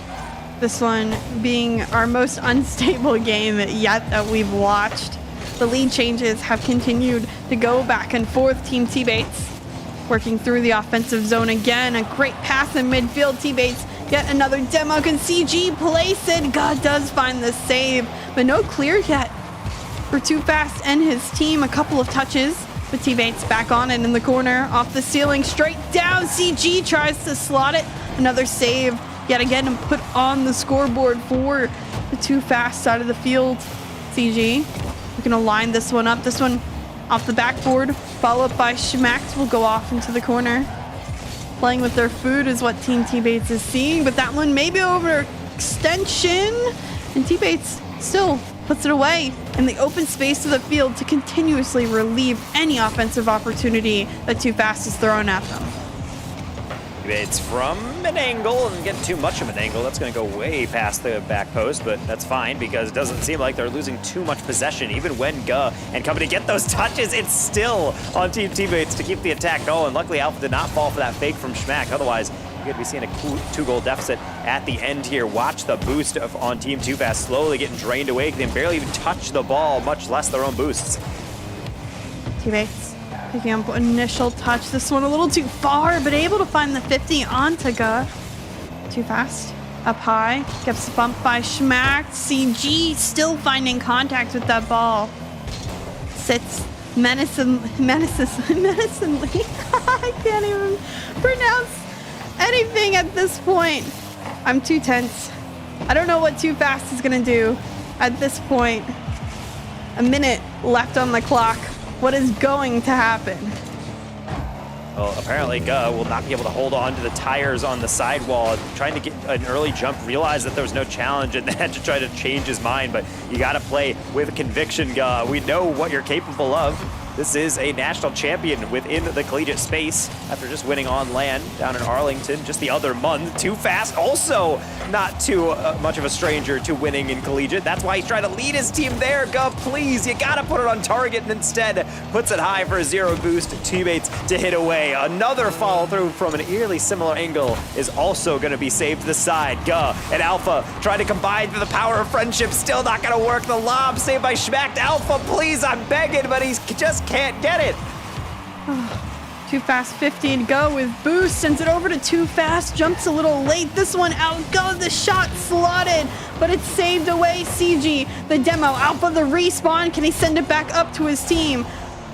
This one being our most unstable game yet that we've watched. The lead changes have continued to go back and forth. Team T-Bates working through the offensive zone again. A great pass in midfield. T-Bates yet another demo. Can CG place it? God does find the save, but no clear yet for Too Fast and his team. A couple of touches, but T-Bates back on it in the corner. Off the ceiling, straight down. CG tries to slot it. Another save yet again and put on the scoreboard for the Too Fast side of the field. CG looking to line this one up. This one off the backboard, followed by Schmacked will go off into the corner. Playing with their food is what Team T-Bates is seeing, but that one maybe over extension, and T-Bates still puts it away in the open space of the field to continuously relieve any offensive opportunity that Too Fast is throwing at them. It's from an angle, and getting too much of an angle, that's going to go way past the back post, but that's fine because it doesn't seem like they're losing too much possession. Even when Guh and company get those touches, it's still on Team T-Bates to keep the attack going. Luckily, Alpha did not fall for that fake from Schmack. Otherwise, you're going to be seeing a 2-goal deficit at the end here. Watch the boost on Team Too Fast slowly getting drained away. They can barely even touch the ball, much less their own boosts. T-Bates picking up initial touch. This one a little too far, but able to find the 50 onto Guh. Too Fast. Up high. Gets bumped by Schmack. CG still finding contact with that ball. Sits menacingly. I can't even pronounce anything at this point. I'm too tense. I don't know what Too Fast is going to do at this point. A minute left on the clock. What is going to happen? Well, apparently Guh will not be able to hold on to the tires on the sidewall. Trying to get an early jump, realized that there was no challenge and had to try to change his mind, but you got to play with conviction, Guh. We know what you're capable of. This is a national champion within the collegiate space after just winning on land down in Arlington just the other month. Too Fast, also not too much of a stranger to winning in collegiate. That's why he's trying to lead his team there. Gov, please, you gotta put it on target, and instead puts it high for a 0 boost. Teammates to hit away. Another follow through from an eerily similar angle is also gonna be saved to the side. Guh and Alpha trying to combine for the power of friendship. Still not gonna work. The lob saved by Schmacked. Alpha, please, I'm begging, but he just can't get it. Too Fast 50 to go with boost, sends it over to Too Fast, jumps a little late. This one out goes, the shot slotted, but it's saved away. CG, the demo, Alpha the respawn. Can he send it back up to his team?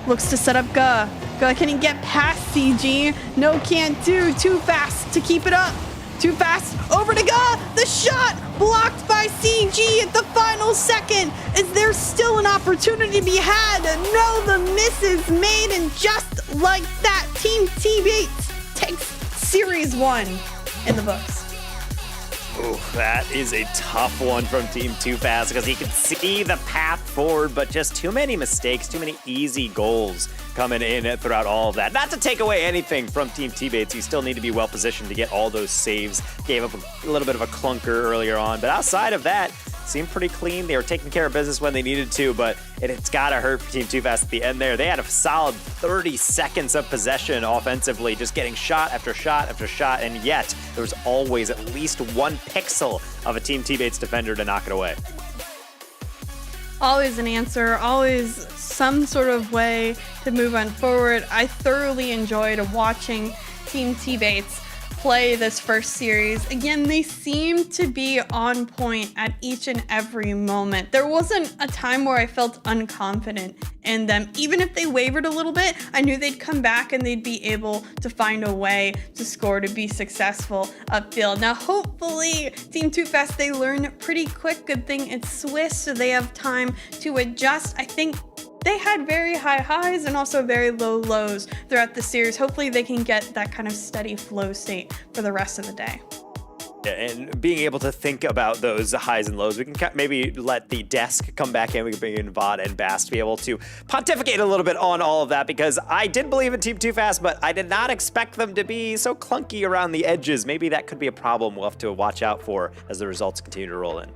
Looks to set up Guh. Guh, can he get past CG? No, can't do. Too Fast to keep it up. Too Fast, over to Guh. The shot blocked by CG at the final second. Is there still an opportunity to be had? No, the miss is made, and just like that, Team T-Bates takes Series 1 in the books. Ooh, that is a tough one from Team Too Fast because he can see the path forward, but just too many mistakes, too many easy goals coming in throughout all of that. Not to take away anything from Team T-Bates, you still need to be well positioned to get all those saves. Gave up a little bit of a clunker earlier on, but outside of that, seemed pretty clean. They were taking care of business when they needed to, but it's gotta hurt for Team Too Fast at the end there. They had a solid 30 seconds of possession offensively, just getting shot after shot after shot, and yet there was always at least one pixel of a Team T-Bates defender to knock it away. Always an answer, always some sort of way to move on forward. I thoroughly enjoyed watching Team T-Bates play this first series. Again, they seem to be on point at each and every moment. There wasn't a time where I felt unconfident in them. Even if they wavered a little bit, I knew they'd come back and they'd be able to find a way to score, to be successful upfield. Now, hopefully, Team Too Fast, they learn pretty quick. Good thing it's Swiss, so they have time to adjust. I think they had very high highs and also very low lows throughout the series. Hopefully they can get that kind of steady flow state for the rest of the day. Yeah, and being able to think about those highs and lows, we can maybe let the desk come back in. We can bring in Vod and Bass to be able to pontificate a little bit on all of that, because I did believe in Team Too Fast, but I did not expect them to be so clunky around the edges. Maybe that could be a problem we'll have to watch out for as the results continue to roll in.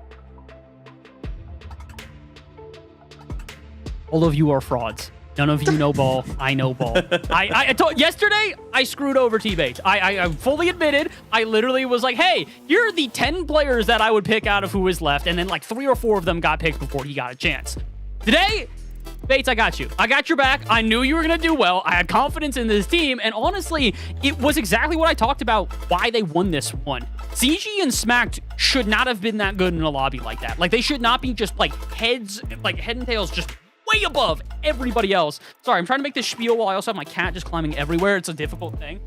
All of you are frauds. None of you know ball. I know ball. I told yesterday I screwed over T-Bates. I fully admitted. I literally was like, hey, here are the 10 players that I would pick out of who was left, and then like 3 or 4 of them got picked before he got a chance. Today, Bates, I got you. I got your back. I knew you were going to do well. I had confidence in this team, and honestly, it was exactly what I talked about why they won this one. CG and Smacked should not have been that good in a lobby like that. Like, they should not be just like head and tails just way above everybody else. Sorry, I'm trying to make this spiel while I also have my cat just climbing everywhere. It's a difficult thing.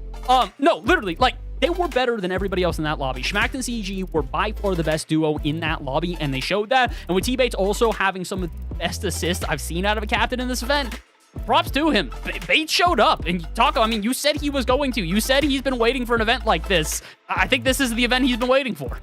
No, literally, like, they were better than everybody else in that lobby. Schmacked and CG were by far the best duo in that lobby, and they showed that. And with T-Bates also having some of the best assists I've seen out of a captain in this event, props to him. Bates showed up. And Taco, I mean, you said he was going to. You said he's been waiting for an event like this. I think this is the event he's been waiting for.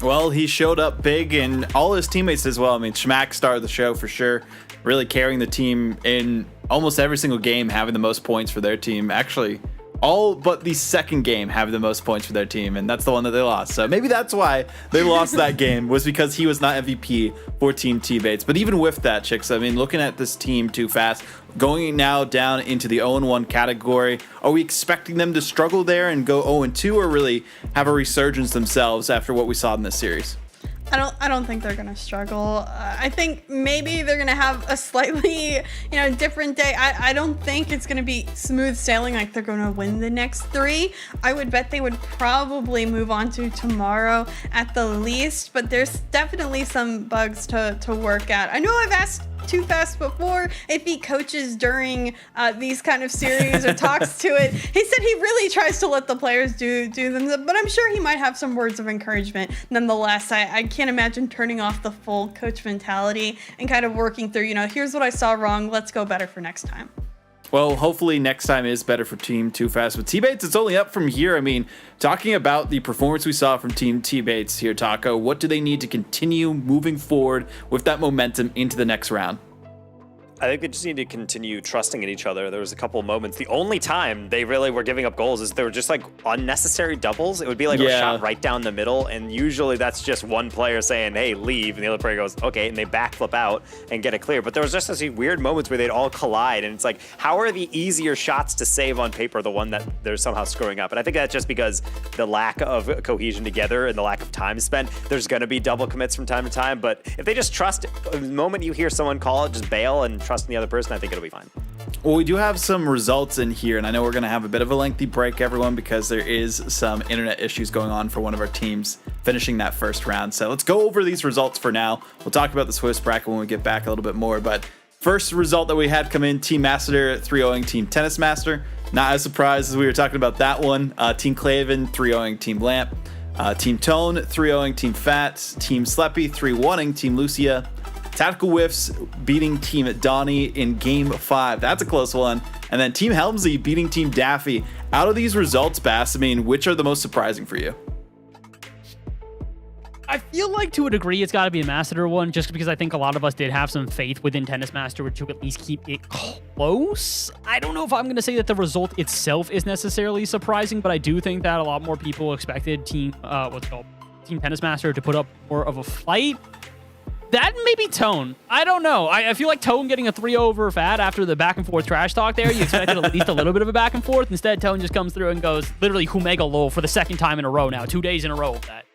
Well, he showed up big, and all his teammates as well. I mean, Schmack started the show for sure, really carrying the team in almost every single game, having the most points for their team. Actually, all but the second game having the most points for their team, and that's the one that they lost. So maybe that's why they lost that game, was because he was not MVP for Team T-Bates. But even with that, Chicks, I mean, looking at this team Too Fast, going now down into the 0-1 category, are we expecting them to struggle there and go 0-2, or really have a resurgence themselves after what we saw in this series? I don't think they're gonna struggle. I think maybe they're gonna have a slightly, different day. I don't think it's gonna be smooth sailing, like they're gonna win the next 3. I would bet they would probably move on to tomorrow at the least, but there's definitely some bugs to work at. I know I've asked Too Fast before if he coaches during these kind of series or talks to it. He said he really tries to let the players do them, but I'm sure he might have some words of encouragement. Nonetheless, I can't imagine turning off the full coach mentality and kind of working through, here's what I saw wrong, let's go better for next time. Well, hopefully next time is better for Team Too Fast. With T-Bates, it's only up from here. I mean, talking about the performance we saw from Team T-Bates here, Taco, what do they need to continue moving forward with that momentum into the next round? I think they just need to continue trusting in each other. There was a couple of moments. The only time they really were giving up goals is they were just like unnecessary doubles. It would be like a shot right down the middle, and usually that's just one player saying, hey, leave, and the other player goes, okay, and they backflip out and get it clear. But there was just these weird moments where they'd all collide, and it's like, how are the easier shots to save on paper the one that they're somehow screwing up? And I think that's just because the lack of cohesion together and the lack of time spent. There's going to be double commits from time to time, but if they just trust, the moment you hear someone call it, just bail and trust in the other person, I think it'll be fine. Well, we do have some results in here, and I know we're going to have a bit of a lengthy break, everyone, because there is some internet issues going on for one of our teams finishing that first round. So let's go over these results for now. We'll talk about the Swiss bracket when we get back a little bit more, but first result that we had come in, Team Masseter 3-0ing Team Tennis Master. Not as surprised as we were talking about that one. Team Claven 3-0ing Team Lamp. Team Tone 3-0ing Team Fat. Team Sleppy 3-1ing Team Lucia. Tactical Whiffs beating Team Donnie in Game 5. That's a close one. And then Team Helmsley beating Team Daffy. Out of these results, Bass, I mean, which are the most surprising for you? I feel like to a degree it's got to be a Masseter one, just because I think a lot of us did have some faith within Tennis Master to at least keep it close. I don't know if I'm going to say that the result itself is necessarily surprising, but I do think that a lot more people expected Team Tennis Master to put up more of a fight. That may be Tone. I don't know. I feel like Tone getting a 3-0 over Fat after the back and forth trash talk there. You expected at least a little bit of a back and forth. Instead, Tone just comes through and goes literally Humega low for the second time in a row now. 2 days in a row with that.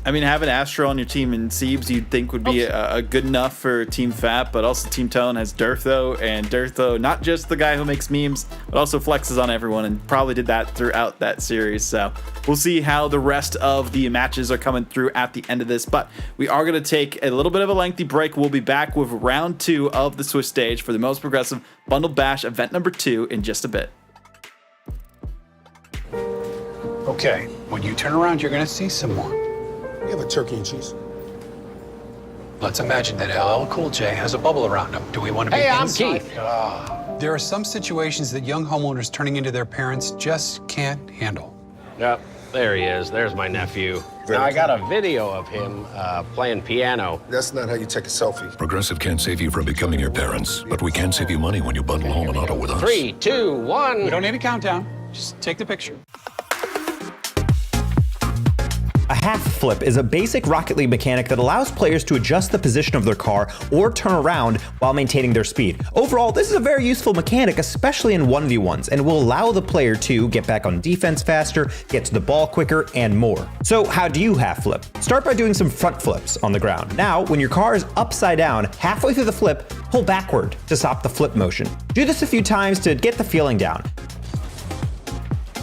I mean, having Astro on your team and Siebes, you'd think would be a good enough for Team Fat, but also Team Tone has Dirtho, and Dirtho, not just the guy who makes memes, but also flexes on everyone, and probably did that throughout that series. So we'll see how the rest of the matches are coming through at the end of this, but we are going to take a little bit of a lengthy break. We'll be back with round 2 of the Swiss stage for the most progressive Bundle Bash event number 2 in just a bit. Okay, when you turn around, you're going to see some more. We have a turkey and cheese. Let's imagine that LL Cool J has a bubble around him. Do we want to be inside? Keith. There are some situations that young homeowners turning into their parents just can't handle. Yep, there he is. There's my nephew. Now, I got a video of him playing piano. That's not how you take a selfie. Progressive can't save you from becoming your parents, but we can save you money when you bundle home and auto with us. 3, 2, 1. We don't need a countdown. Just take the picture. A half flip is a basic Rocket League mechanic that allows players to adjust the position of their car or turn around while maintaining their speed. Overall, this is a very useful mechanic, especially in 1v1s, and will allow the player to get back on defense faster, get to the ball quicker, and more. So how do you half flip? Start by doing some front flips on the ground. Now, when your car is upside down, halfway through the flip, pull backward to stop the flip motion. Do this a few times to get the feeling down.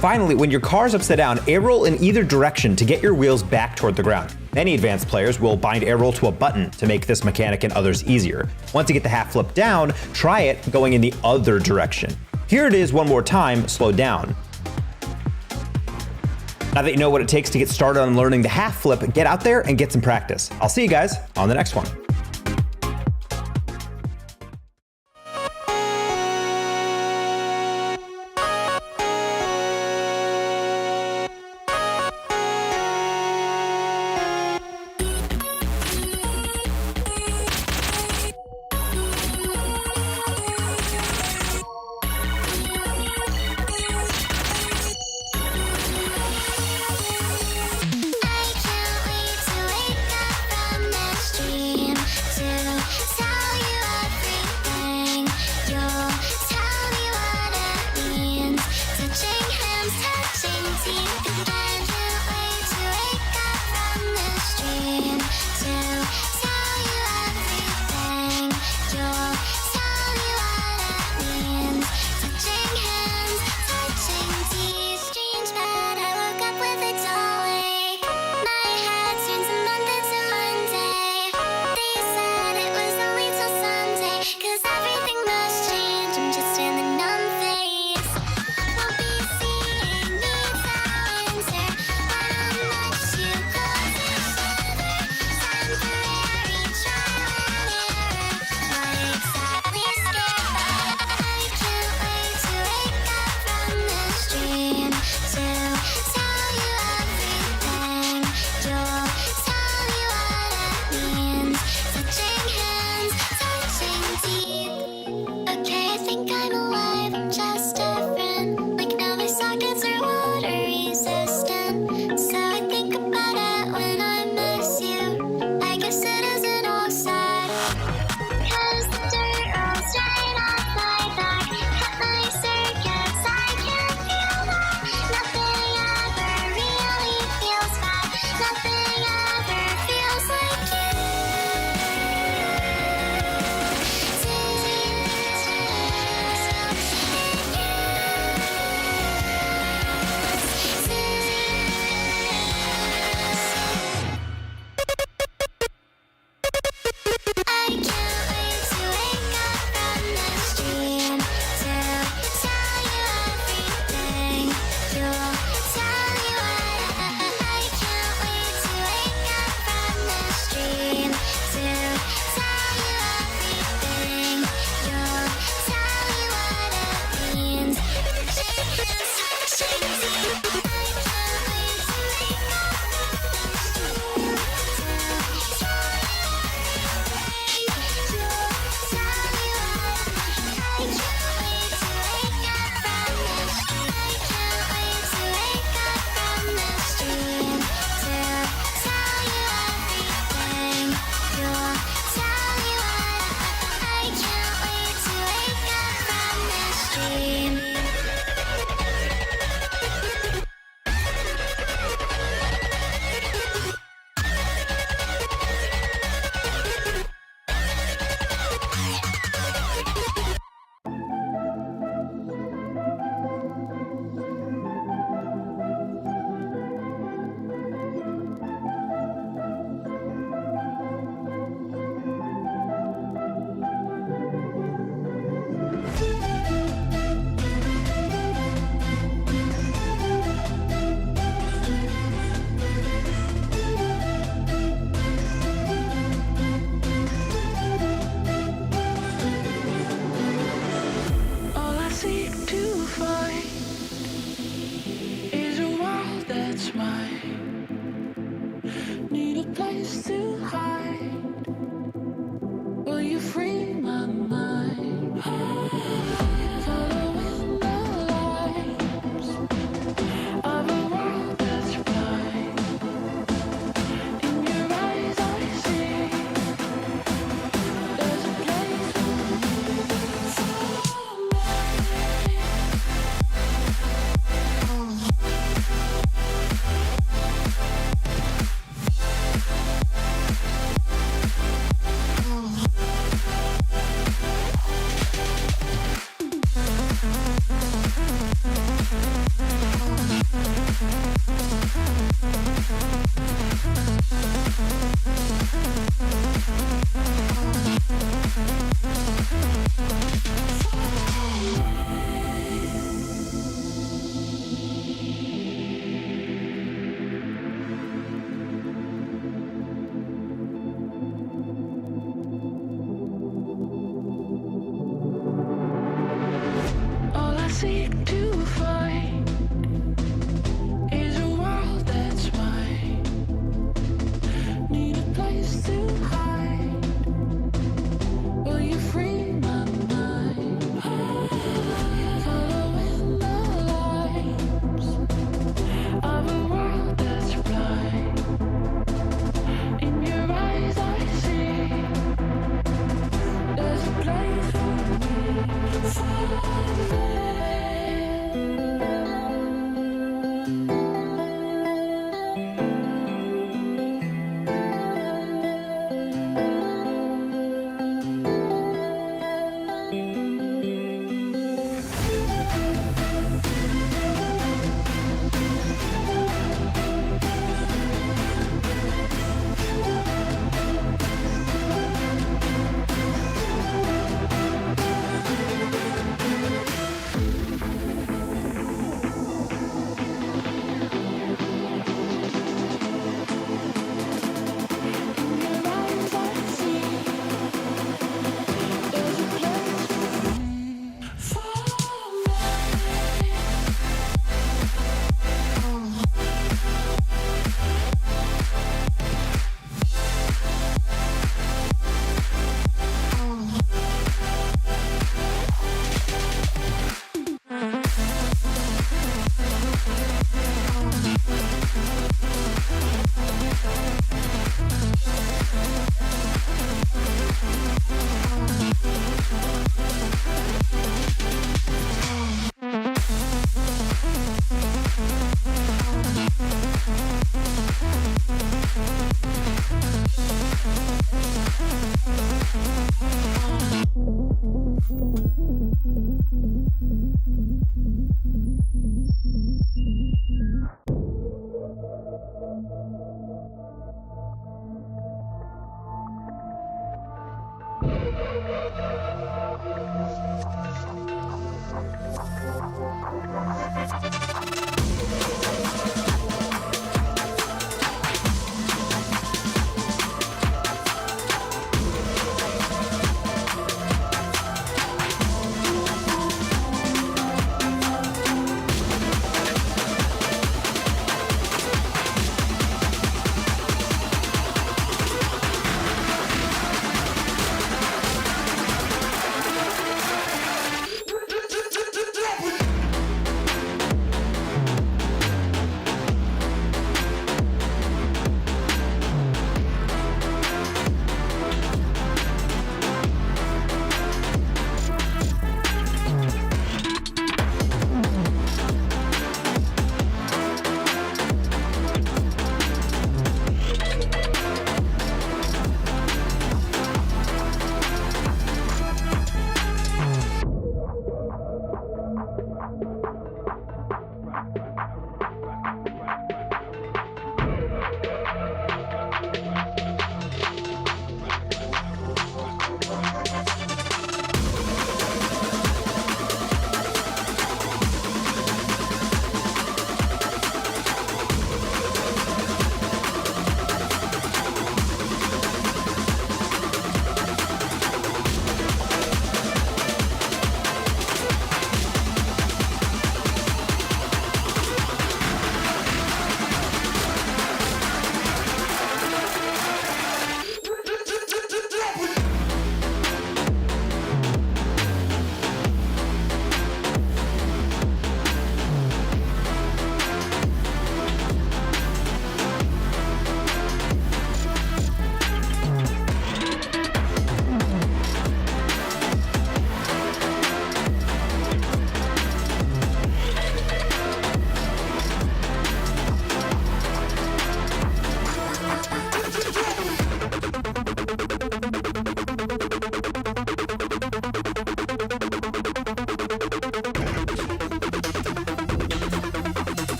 Finally, when your car's upside down, air roll in either direction to get your wheels back toward the ground. Many advanced players will bind air roll to a button to make this mechanic and others easier. Once you get the half flip down, try it going in the other direction. Here it is one more time, slowed down. Now that you know what it takes to get started on learning the half flip, get out there and get some practice. I'll see you guys on the next one. I can't wait to wake up from this dream.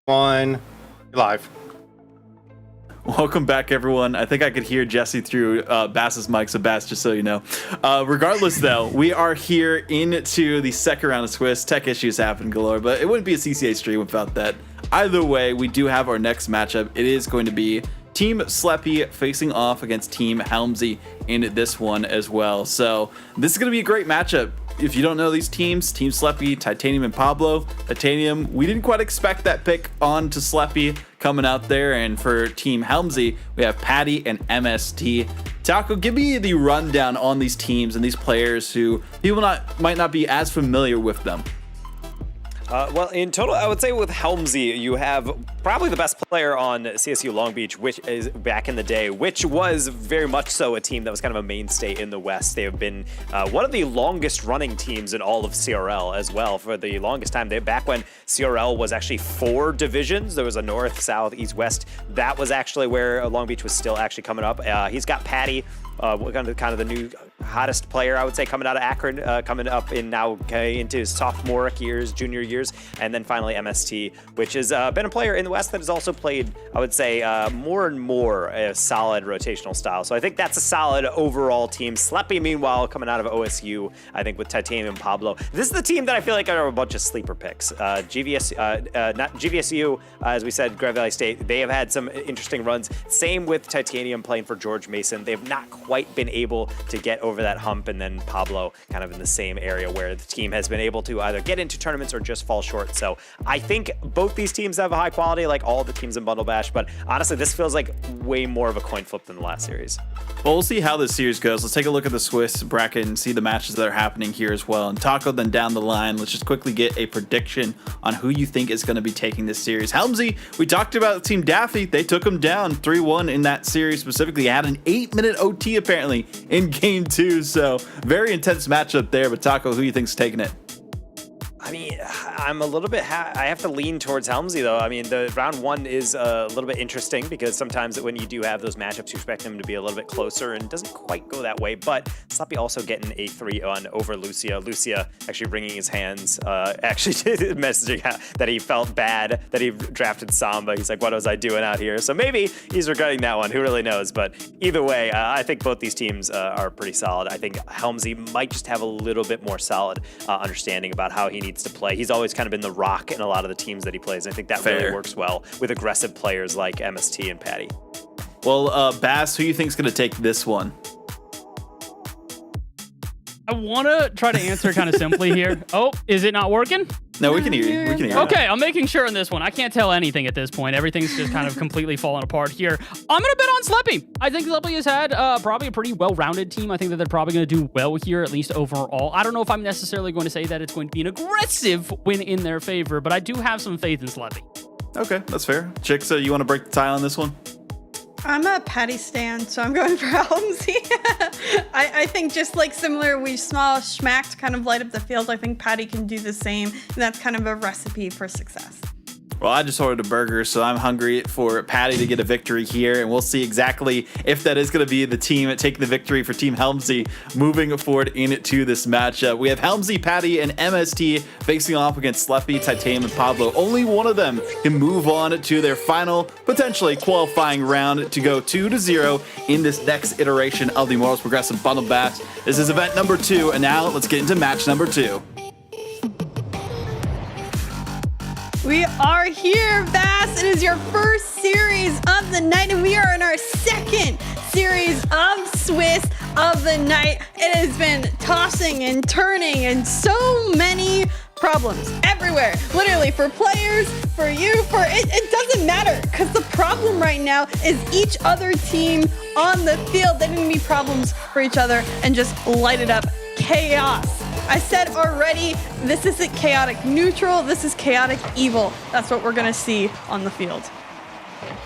One, live. Welcome back, everyone. I think I could hear Jesse through Bass's mic, so Bass, just so you know. Regardless, though, we are here into the second round of Swiss. Tech issues happen galore, but it wouldn't be a CCA stream without that. Either way, we do have our next matchup. It is going to be Team Sleppy facing off against Team Helmsy in this one as well. So this is going to be a great matchup. If you don't know these teams, Team Sleppy, Titanium, and Pablo. Titanium, we didn't quite expect that pick on to Sleppy coming out there. And for Team Helmsy, we have Patty and MST. Taco, give me the rundown on these teams and these players who people might not be as familiar with them. Well, in total, I would say with Helmsy, you have probably the best player on CSU Long Beach, which is back in the day, which was very much so a team that was kind of a mainstay in the West. They have been one of the longest running teams in all of CRL as well for the longest time. Back when CRL was actually 4 divisions, there was a North, South, East, West. That was actually where Long Beach was still actually coming up. He's got Patty, kind of the new hottest player, I would say, coming out of Akron, coming up in now into his sophomoric years, junior years, and then finally MST, which has been a player in the West that has also played, I would say, more and more a solid rotational style. So I think that's a solid overall team. Sleppy, meanwhile, coming out of OSU, I think with Titanium and Pablo. This is the team that I feel like are a bunch of sleeper picks. GVSU, as we said, Grand Valley State, they have had some interesting runs. Same with Titanium playing for George Mason. They've not quite been able to get over that hump, and then Pablo kind of in the same area where the team has been able to either get into tournaments or just fall short. So I think both these teams have a high quality, like all the teams in Bundle Bash, but honestly, this feels like way more of a coin flip than the last series. Well, we'll see how this series goes. Let's take a look at the Swiss bracket and see the matches that are happening here as well. And Taco, then down the line, let's just quickly get a prediction on who you think is going to be taking this series. Helmsy, we talked about Team Daffy. They took them down 3-1 in that series specifically. Had an 8-minute OT apparently in game 2. So very intense matchup there. But Taco, who you think's taking it? I mean, I'm a little bit, I have to lean towards Helmsy though. I mean, the round 1 is a little bit interesting because sometimes when you do have those matchups, you expect them to be a little bit closer and it doesn't quite go that way. But Sleppy also getting a 3-1 over Lucia. Lucia actually wringing his hands, actually messaging that he felt bad that he drafted Samba. He's like, what was I doing out here? So maybe he's regretting that one. Who really knows? But either way, I think both these teams are pretty solid. I think Helmsy might just have a little bit more solid understanding about how he needs to play. He's always kind of been the rock in a lot of the teams that he plays. And I think that really works well with aggressive players like MST and Patty. Well, Bass, who you think is going to take this one? I want to try to answer kind of simply here. Oh, is it not working? No, we can hear you. We can hear you. Okay, I'm making sure on this one. I can't tell anything at this point. Everything's just kind of completely falling apart here. I'm going to bet on Sleppy. I think Sleppy has had probably a pretty well-rounded team. I think that they're probably going to do well here, at least overall. I don't know if I'm necessarily going to say that it's going to be an aggressive win in their favor, but I do have some faith in Sleppy. Okay, that's fair. Chick, so you want to break the tie on this one? I'm a Patty stan, so I'm going for Helmsy. I think just like similar, we small schmacked kind of light up the field. I think Patty can do the same, and that's kind of a recipe for success. Well, I just ordered a burger, so I'm hungry for Patty to get a victory here, and we'll see exactly if that is going to be the team taking the victory for Team Helmsy moving forward into this matchup. We have Helmsy, Patty, and MST facing off against Sleppy, Titanium, and Pablo. Only one of them can move on to their final, potentially qualifying round to go 2-0 in this next iteration of the Immortals Progressive Bundle Bash. This is event number 2, and now let's get into match number 2. We are here, Bass. It is your first series of the night, and we are in our second series of Swiss of the night. It has been tossing and turning and so many problems everywhere. Literally, for players, for you, it doesn't matter, because the problem right now is each other team on the field. They didn't be problems for each other and just light it up chaos. I said already, this isn't chaotic neutral, this is chaotic evil. That's what we're gonna see on the field.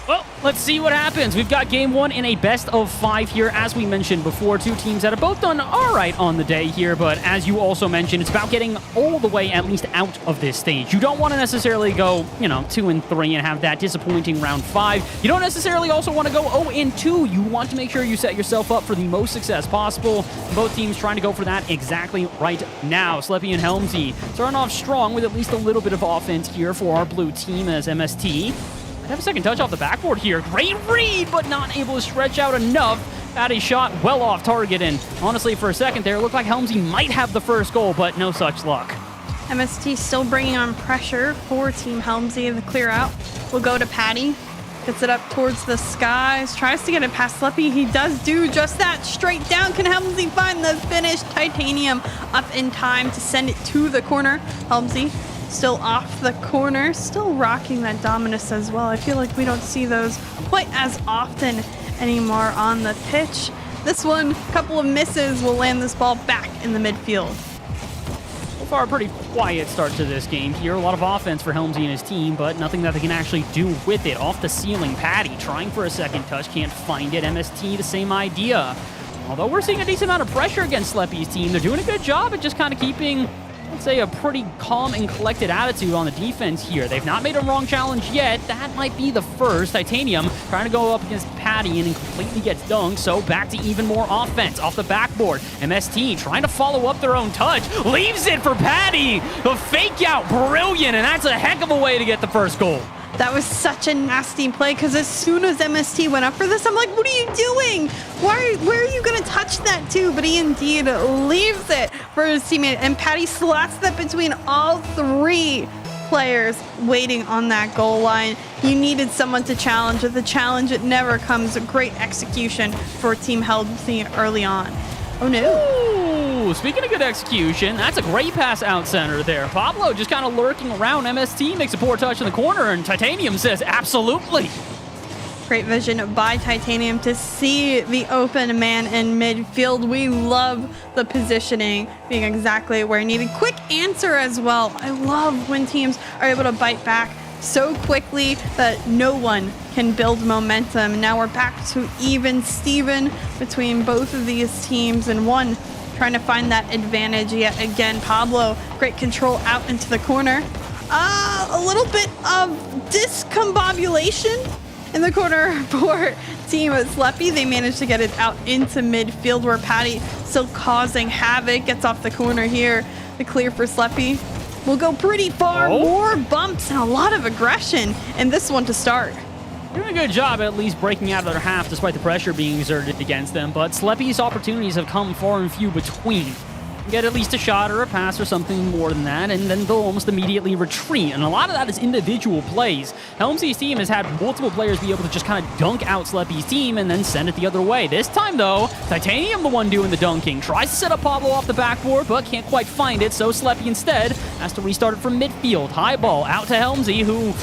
Well, let's see what happens. We've got game one in a best of 5 here. As we mentioned before, two teams that have both done all right on the day here, but as you also mentioned, it's about getting all the way at least out of this stage. You don't want to necessarily go, 2-3 and have that disappointing round 5. You don't necessarily also want to go 0-2. You want to make sure you set yourself up for the most success possible. Both teams trying to go for that exactly right now. Sleppy and Helmsy starting off strong with at least a little bit of offense here for our blue team as MST. Have a second touch off the backboard here. Great read, but not able to stretch out enough. Had a shot well off target, and honestly, for a second there, it looked like Helmsy might have the first goal, but no such luck. MST still bringing on pressure for Team Helmsy. The clear out will go to Patty. Gets it up towards the skies. Tries to get it past Sleppy. He does do just that. Straight down. Can Helmsy find the finish? Titanium up in time to send it to the corner. Helmsy still off the corner, still rocking that dominus as well. I feel like we don't see those quite as often anymore on the pitch. This one, a couple of misses will land this ball back in the midfield. So far, a pretty quiet start to this game here. A lot of offense for Helmsy and his team, but nothing that they can actually do with it. Off the ceiling, Patty trying for a second touch, can't find it. MST, the same idea. Although we're seeing a decent amount of pressure against Sleppy's team, they're doing a good job at just kind of keeping, let's say, a pretty calm and collected attitude on the defense here. They've not made a wrong challenge yet. That might be the first. Titanium trying to go up against Patty and completely gets dunked, so back to even more offense off the backboard. MST trying to follow up their own touch. Leaves it for Patty. The fake out, brilliant, and that's a heck of a way to get the first goal. That was such a nasty play because as soon as MST went up for this, I'm like, what are you doing? Where are you going to touch that to? But he indeed leaves it for his teammate. And Patty slots that between all three players waiting on that goal line. You needed someone to challenge it. The challenge, it never comes. A great execution for Team Helmsy early on. Oh, no. Ooh, speaking of good execution, that's a great pass out center there. Pablo just kind of lurking around. MST makes a poor touch in the corner, and Titanium says, absolutely. Great vision by Titanium to see the open man in midfield. We love the positioning being exactly where needed. Quick answer as well. I love when teams are able to bite back so quickly that no one can build momentum. Now we're back to even Steven between both of these teams, and one trying to find that advantage yet again. Pablo, great control out into the corner. A little bit of discombobulation in the corner for Team Sleppy. They managed to get it out into midfield where Patty still causing havoc. Gets off the corner here. The clear for Sleppy will go pretty far. More bumps and a lot of aggression in this one to start. Doing a good job at least breaking out of their half despite the pressure being exerted against them, but Sleppy's opportunities have come far and few between. Get at least a shot or a pass or something more than that, and then they'll almost immediately retreat. And a lot of that is individual plays. Helmsy's team has had multiple players be able to just kind of dunk out Sleppy's team and then send it the other way. This time, though, Titanium the one doing the dunking. Tries to set up Pablo off the backboard, but can't quite find it, so Sleppy instead has to restart it from midfield. High ball out to Helmsy, who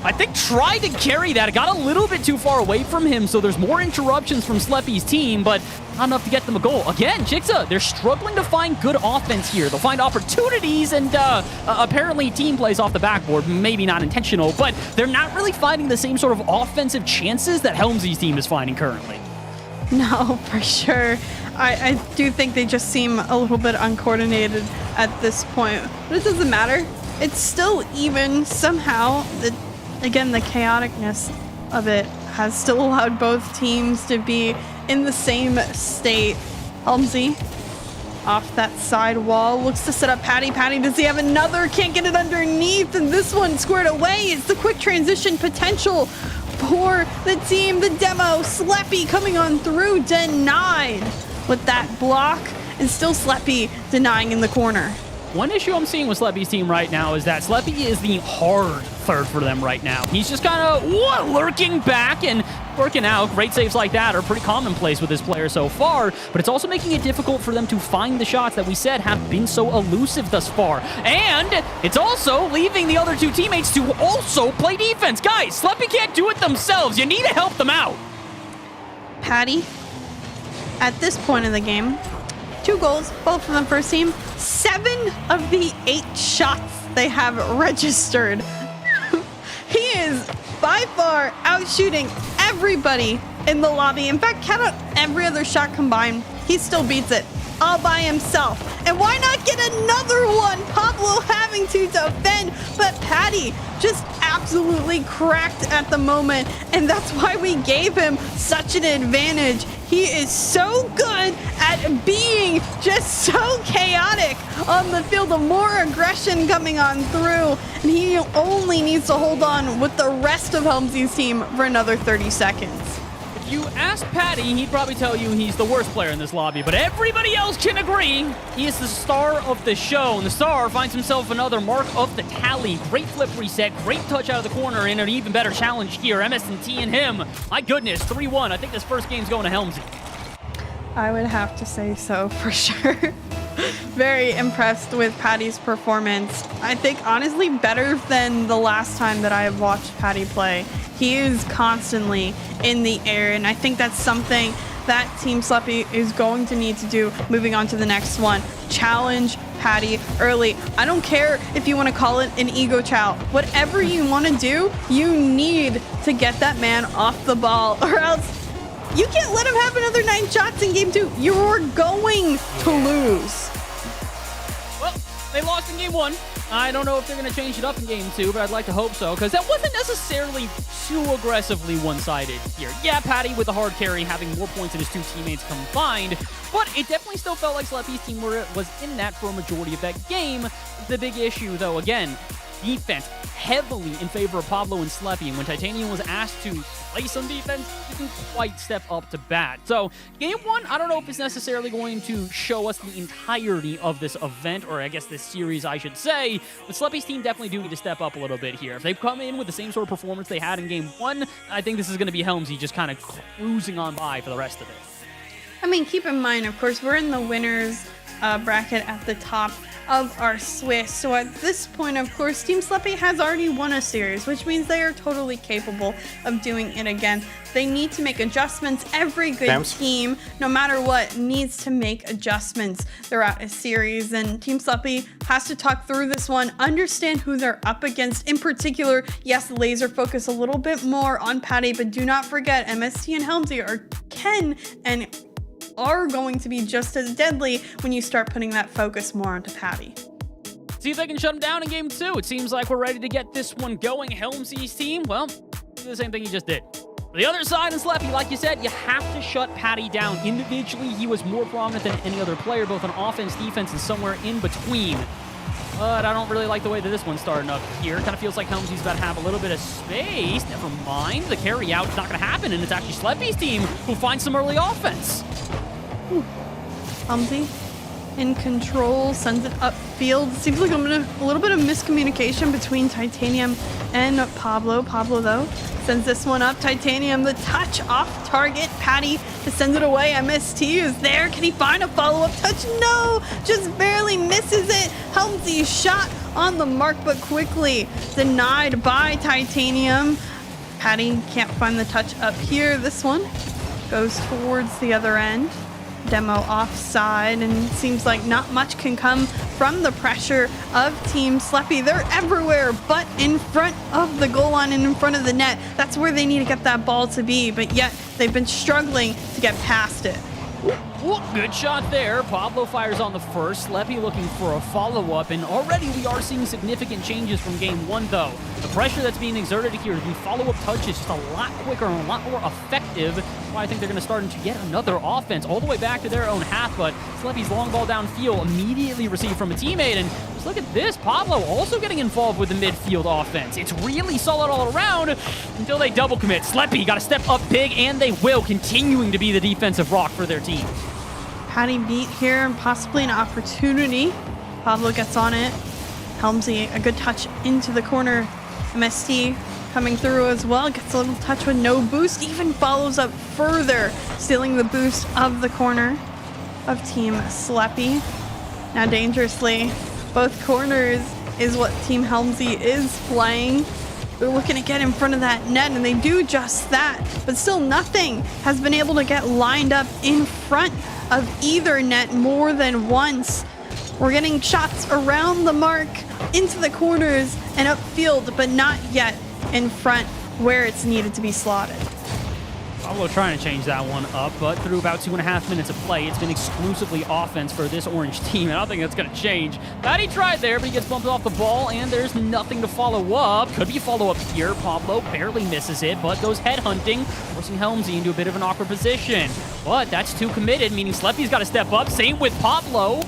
I think tried to carry that. It got a little bit too far away from him, so there's more interruptions from Sleppy's team, but not enough to get them a goal. Again, Jigsaw, they're struggling to find good offense here. They'll find opportunities, and apparently team plays off the backboard. Maybe not intentional, but they're not really finding the same sort of offensive chances that Helmsy's team is finding currently. No, for sure. I do think they just seem a little bit uncoordinated at this point. But it doesn't matter. It's still even somehow. Again, the chaoticness of it has still allowed both teams to be in the same state. Helmsy off that side wall, looks to set up Patty. Patty, does he have another? Can't get it underneath, and this one squared away. It's the quick transition potential for the team. The demo, Sleppy coming on through, denied with that block, and still Sleppy denying in the corner. One issue I'm seeing with Sleppy's team right now is that Sleppy is the hard third for them right now. He's just kind of lurking back and working out. Great saves like that are pretty commonplace with this player so far, but it's also making it difficult for them to find the shots that we said have been so elusive thus far. And it's also leaving the other two teammates to also play defense. Guys, Sleppy can't do it themselves. You need to help them out. Patty, at this point in the game, 2 goals, both from the first team. 7 of the 8 shots they have registered. He is by far out shooting everybody in the lobby. In fact, count out every other shot combined, he still beats it all by himself. And why not get another one? Pablo having to defend, but Patty just absolutely cracked at the moment, and that's why we gave him such an advantage. He is so good at being just so chaotic on the field, of more aggression coming on through, and he only needs to hold on with the rest of Helmsy's team for another 30 seconds. If you ask Patty, he'd probably tell you he's the worst player in this lobby, but everybody else can agree he is the star of the show, and the star finds himself another mark of the tally. Great flip reset, great touch out of the corner, and an even better challenge here. MS&T and him, my goodness, 3-1. I think this first game's going to Helmsy. I would have to say so, for sure. Very impressed with Patty's performance. I think, honestly, better than the last time that I have watched Patty play. He is constantly in the air, and I think that's something that Team Sleppy is going to need to do moving on to the next one. Challenge Patty early. I don't care if you want to call it an ego chow. Whatever you want to do, you need to get that man off the ball, or else you can't let him have another 9 shots in game 2. You're going to lose. Well, they lost in game 1. I don't know if they're going to change it up in game 2, but I'd like to hope so, because that wasn't necessarily too aggressively one-sided here. Yeah, Patty with the hard carry having more points than his 2 teammates combined, but it definitely still felt like Sleppy's team was in that for a majority of that game. The big issue, though, again, defense heavily in favor of Pablo and Sleppy, and when Titanium was asked to play some defense, he didn't quite step up to bat. So game 1, I don't know if it's necessarily going to show us the entirety of this event, or I guess this series, I should say, but Sleppy's team definitely do need to step up a little bit here. If they come in with the same sort of performance they had in game 1, I think this is going to be Helmsy just kind of cruising on by for the rest of it. I mean, keep in mind, of course, we're in the winners bracket at the top of our Swiss. So at this point, of course, Team Sleppy has already won a series, which means they are totally capable of doing it again. They need to make adjustments. Every good team, no matter what, needs to make adjustments throughout a series. And Team Sleppy has to talk through this one, understand who they're up against. In particular, yes, laser focus a little bit more on Patty, but do not forget MST and Helmsy are going to be just as deadly when you start putting that focus more onto Patty. See if they can shut him down in game 2. It seems like we're ready to get this one going. Helmsy's team, well, do the same thing he just did. For the other side, and Sleppy, like you said, you have to shut Patty down. Individually, he was more prominent than any other player, both on offense, defense, and somewhere in between. But I don't really like the way that this one's starting up here. Kind of feels like Helmsy's about to have a little bit of space. Never mind, the carry out is not going to happen, and it's actually Sleppy's team who finds some early offense. Helmsy in control, sends it upfield. Seems like a little bit of miscommunication between Titanium and Pablo. Pablo, though, sends this one up. Titanium, the touch off target. Patty to send it away. MST is there. Can he find a follow-up touch? No, just barely misses it. Helmsy's shot on the mark, but quickly denied by Titanium. Patty can't find the touch up here. This one goes towards the other end. Demo offside, and it seems like not much can come from the pressure of Team Sleppy. They're everywhere but in front of the goal line and in front of the net. That's where they need to get that ball to be, but yet they've been struggling to get past it. Ooh, good shot there. Pablo fires on the first. Sleppy looking for a follow-up, and already we are seeing significant changes from game 1, though. The pressure that's being exerted here, the follow-up touch is just a lot quicker and a lot more effective. That's why I think they're going to start into yet another offense all the way back to their own half, but Sleppy's long ball downfield immediately received from a teammate, and just look at this. Pablo also getting involved with the midfield offense. It's really solid all around until they double commit. Sleppy got to step up big, and they will, continuing to be the defensive rock for their team. Patty beat here, and possibly an opportunity. Pablo gets on it. Helmsy, a good touch into the corner. MST coming through as well. Gets a little touch with no boost. Even follows up further, stealing the boost of the corner of Team Sleppy. Now dangerously, both corners is what Team Helmsy is playing. They're looking to get in front of that net, and they do just that. But still, nothing has been able to get lined up in front of either net more than once. We're getting shots around the mark, into the corners, and upfield, but not yet in front where it's needed to be slotted. Carball trying to change that one up, but through about 2.5 minutes of play, it's been exclusively offense for this orange team. I don't think that's going to change. Patty tried there, but he gets bumped off the ball, and there's nothing to follow up. Could be follow-up here. Pablo barely misses it, but goes headhunting, forcing Helmsy into a bit of an awkward position. But that's too committed, meaning Sleppy's got to step up. Same with Pablo.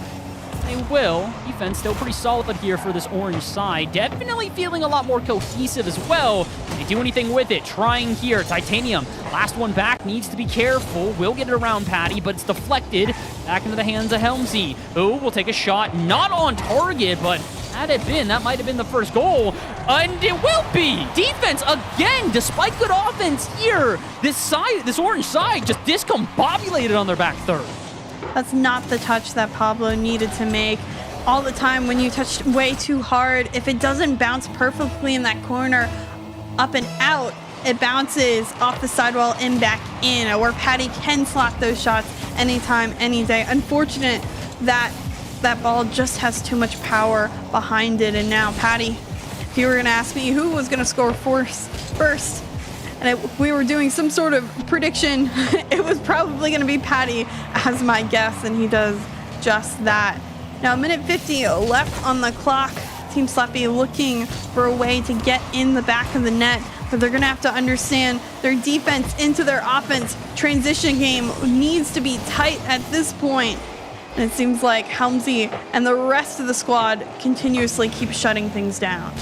They will. Defense still pretty solid here for this orange side. Definitely feeling a lot more cohesive as well. Can they do anything with it? Trying here. Titanium. Last one back. Needs to be careful. Will get it around Patty, but it's deflected. Back into the hands of Helmsy, who will take a shot. Not on target, but had it been, that might have been the first goal. And it will be. Defense again, despite good offense here. This orange side just discombobulated on their back third. That's not the touch that Pablo needed to make. All the time when you touch way too hard, if it doesn't bounce perfectly in that corner, up and out, it bounces off the sidewall and back in, where Patty can slot those shots anytime, any day. Unfortunate that that ball just has too much power behind it. And now Patty, if you were going to ask me who was going to score first, and we were doing some sort of prediction, it was probably going to be Patty as my guess, and he does just that. Now, minute 50 left on the clock. Team Sleppy looking for a way to get in the back of the net, but they're going to have to understand their defense into their offense. Transition game needs to be tight at this point. And it seems like Helmsy and the rest of the squad continuously keep shutting things down.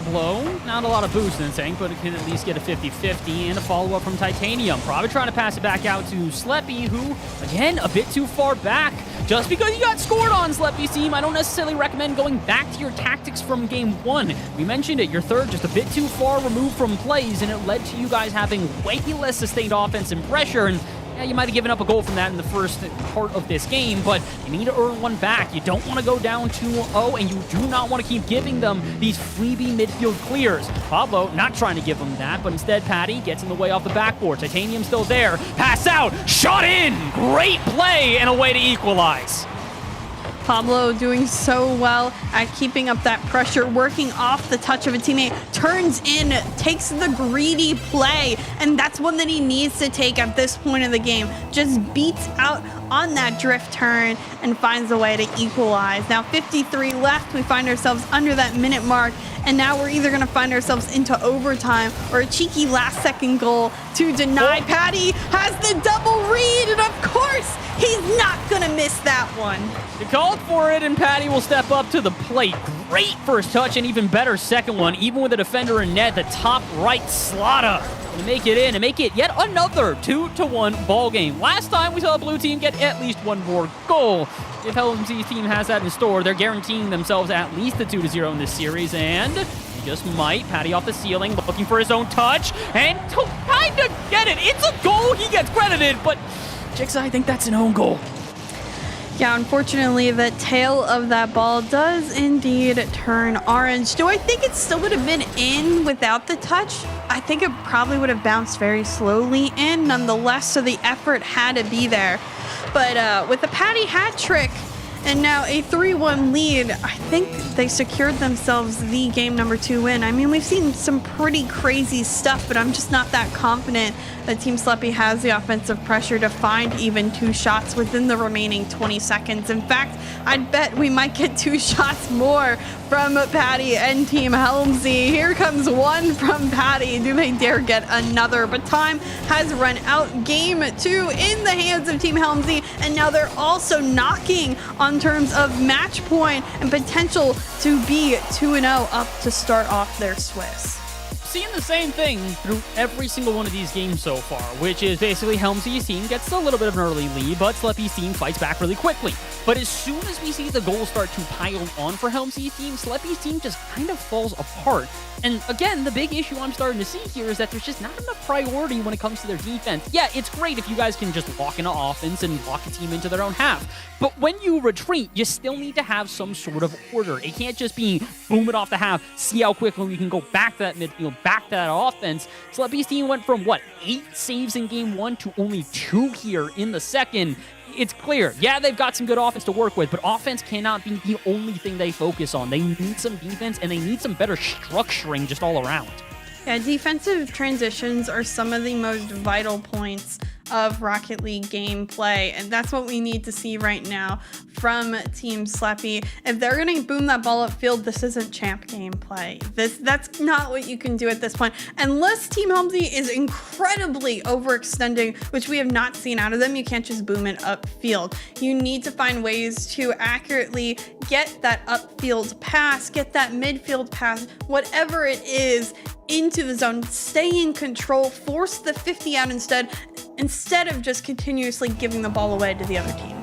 Blow, not a lot of boost in sync, but it can at least get a 50-50 and a follow-up from Titanium. Probably trying to pass it back out to Sleppy, who, again, a bit too far back. Just because you got scored on, Sleppy's team, I don't necessarily recommend going back to your tactics from game one. We mentioned it, your third just a bit too far removed from plays, and it led to you guys having way less sustained offense and pressure, and yeah, you might have given up a goal from that in the first part of this game, but you need to earn one back. You don't want to go down 2-0, and you do not want to keep giving them these freebie midfield clears. Pablo not trying to give them that, but instead Patty gets in the way off the backboard. Titanium still there. Pass out. Shot in. Great play and a way to equalize. Pablo doing so well at keeping up that pressure, working off the touch of a teammate, turns in, takes the greedy play, and that's one that he needs to take at this point of the game. Just beats out on that drift turn and finds a way to equalize. Now 53 left, we find ourselves under that minute mark, and now we're either going to find ourselves into overtime or a cheeky last second goal to deny. Patty has the double read, and of course he's not going to miss that one. You called for it, and Patty will step up to the plate. Great first touch and even better second one, even with a defender in net, the top right slotter. To make it in and make it yet another 2-1 ball game. Last time we saw the blue team get at least one more goal. If Helmsy's team has that in store, they're guaranteeing themselves at least a 2-0 in this series, and he just might. Patty off the ceiling, looking for his own touch, and to kind of get it. It's a goal, he gets credited, but Jigsaw, I think that's an own goal. Yeah, unfortunately, the tail of that ball does indeed turn orange. Do I think it still would have been in without the touch? I think it probably would have bounced very slowly in nonetheless, so the effort had to be there. But with the Patty hat trick and now a 3-1 lead, I think they secured themselves the game number 2 win. I mean, we've seen some pretty crazy stuff, but I'm just not that confident that Team Sleppy has the offensive pressure to find even 2 shots within the remaining 20 seconds. In fact, I'd bet we might get 2 shots more from Patty and Team Helmsy. Here comes one from Patty. Do they dare get another? But time has run out. Game 2 in the hands of Team Helmsy, and now they're also knocking on terms of match point and potential to be 2-0 up to start off their Swiss. Seeing the same thing through every single one of these games so far, which is basically Helmsy's team gets a little bit of an early lead, but Sleppy's team fights back really quickly. But as soon as we see the goals start to pile on for Helmsy's team, Sleppy's team just kind of falls apart. And again, the big issue I'm starting to see here is that there's just not enough priority when it comes to their defense. Yeah, it's great if you guys can just lock into offense and lock a team into their own half. But when you retreat, you still need to have some sort of order. It can't just be boom it off the half, see how quickly we can go back to that midfield back to that offense. Sleppy's team went from, 8 saves in game 1 to only 2 here in the second. It's clear, yeah, they've got some good offense to work with, but offense cannot be the only thing they focus on. They need some defense, and they need some better structuring just all around. Yeah, defensive transitions are some of the most vital points of Rocket League gameplay, and that's what we need to see right now from Team Sleppy. If they're gonna boom that ball upfield, this isn't champ gameplay. That's not what you can do at this point, unless Team Helmsy is incredibly overextending, which we have not seen out of them. You can't just boom it upfield. You need to find ways to accurately get that upfield pass, get that midfield pass, whatever it is, into the zone, stay in control, force the 50 out instead of just continuously giving the ball away to the other team.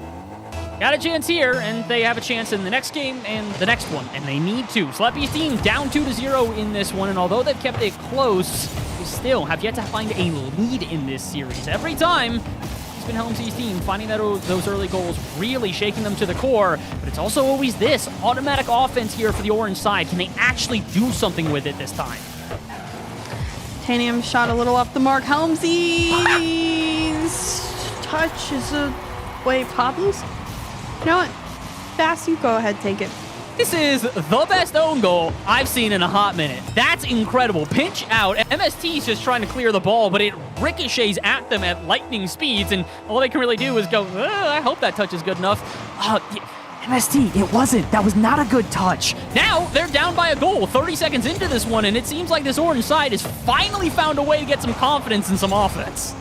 Got a chance here, and they have a chance in the next game and the next one, and they need to. Sleppy's team down 2-0 in this one, and although they've kept it close, they still have yet to find a lead in this series. Every time, it's been Helmsy's team finding those early goals, really shaking them to the core, but it's also always this automatic offense here for the orange side. Can they actually do something with it this time? Titanium shot a little off the mark. Helmsy's touch is Pablo's? You know what? Bass, you go ahead, take it. This is the best own goal I've seen in a hot minute. That's incredible. Pinch out. MST is just trying to clear the ball, but it ricochets at them at lightning speeds, and all they can really do is go, I hope that touch is good enough. MST, it wasn't. That was not a good touch. Now, they're down by a goal 30 seconds into this one, and it seems like this orange side has finally found a way to get some confidence and some offense.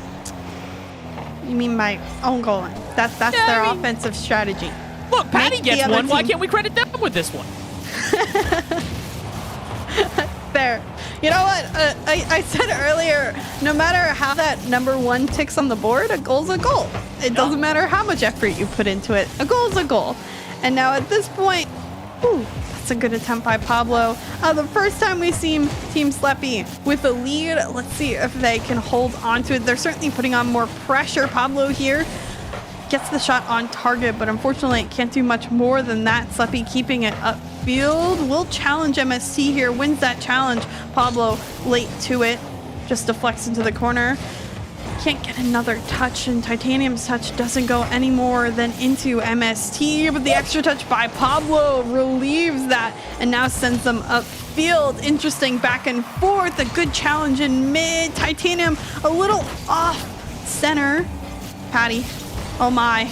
You mean by own goal? That's their offensive strategy. Look, Patty gets one. Why can't we credit them with this one? Fair. You know what? I said earlier, no matter how that number 1 ticks on the board, a goal's a goal. It doesn't matter how much effort you put into it. A goal's a goal. And now at this point, that's a good attempt by Pablo. The first time we've seen Team Sleppy with a lead, let's see if they can hold on to it. They're certainly putting on more pressure. Pablo here gets the shot on target, but unfortunately it can't do much more than that. Sleppy keeping it upfield. Will challenge MST here, wins that challenge. Pablo late to it, just deflects into the corner. Can't get another touch, and Titanium's touch doesn't go any more than into MST, but the extra touch by Pablo relieves that and now sends them upfield. Interesting back and forth, a good challenge in mid. Titanium a little off center. Patty, oh my,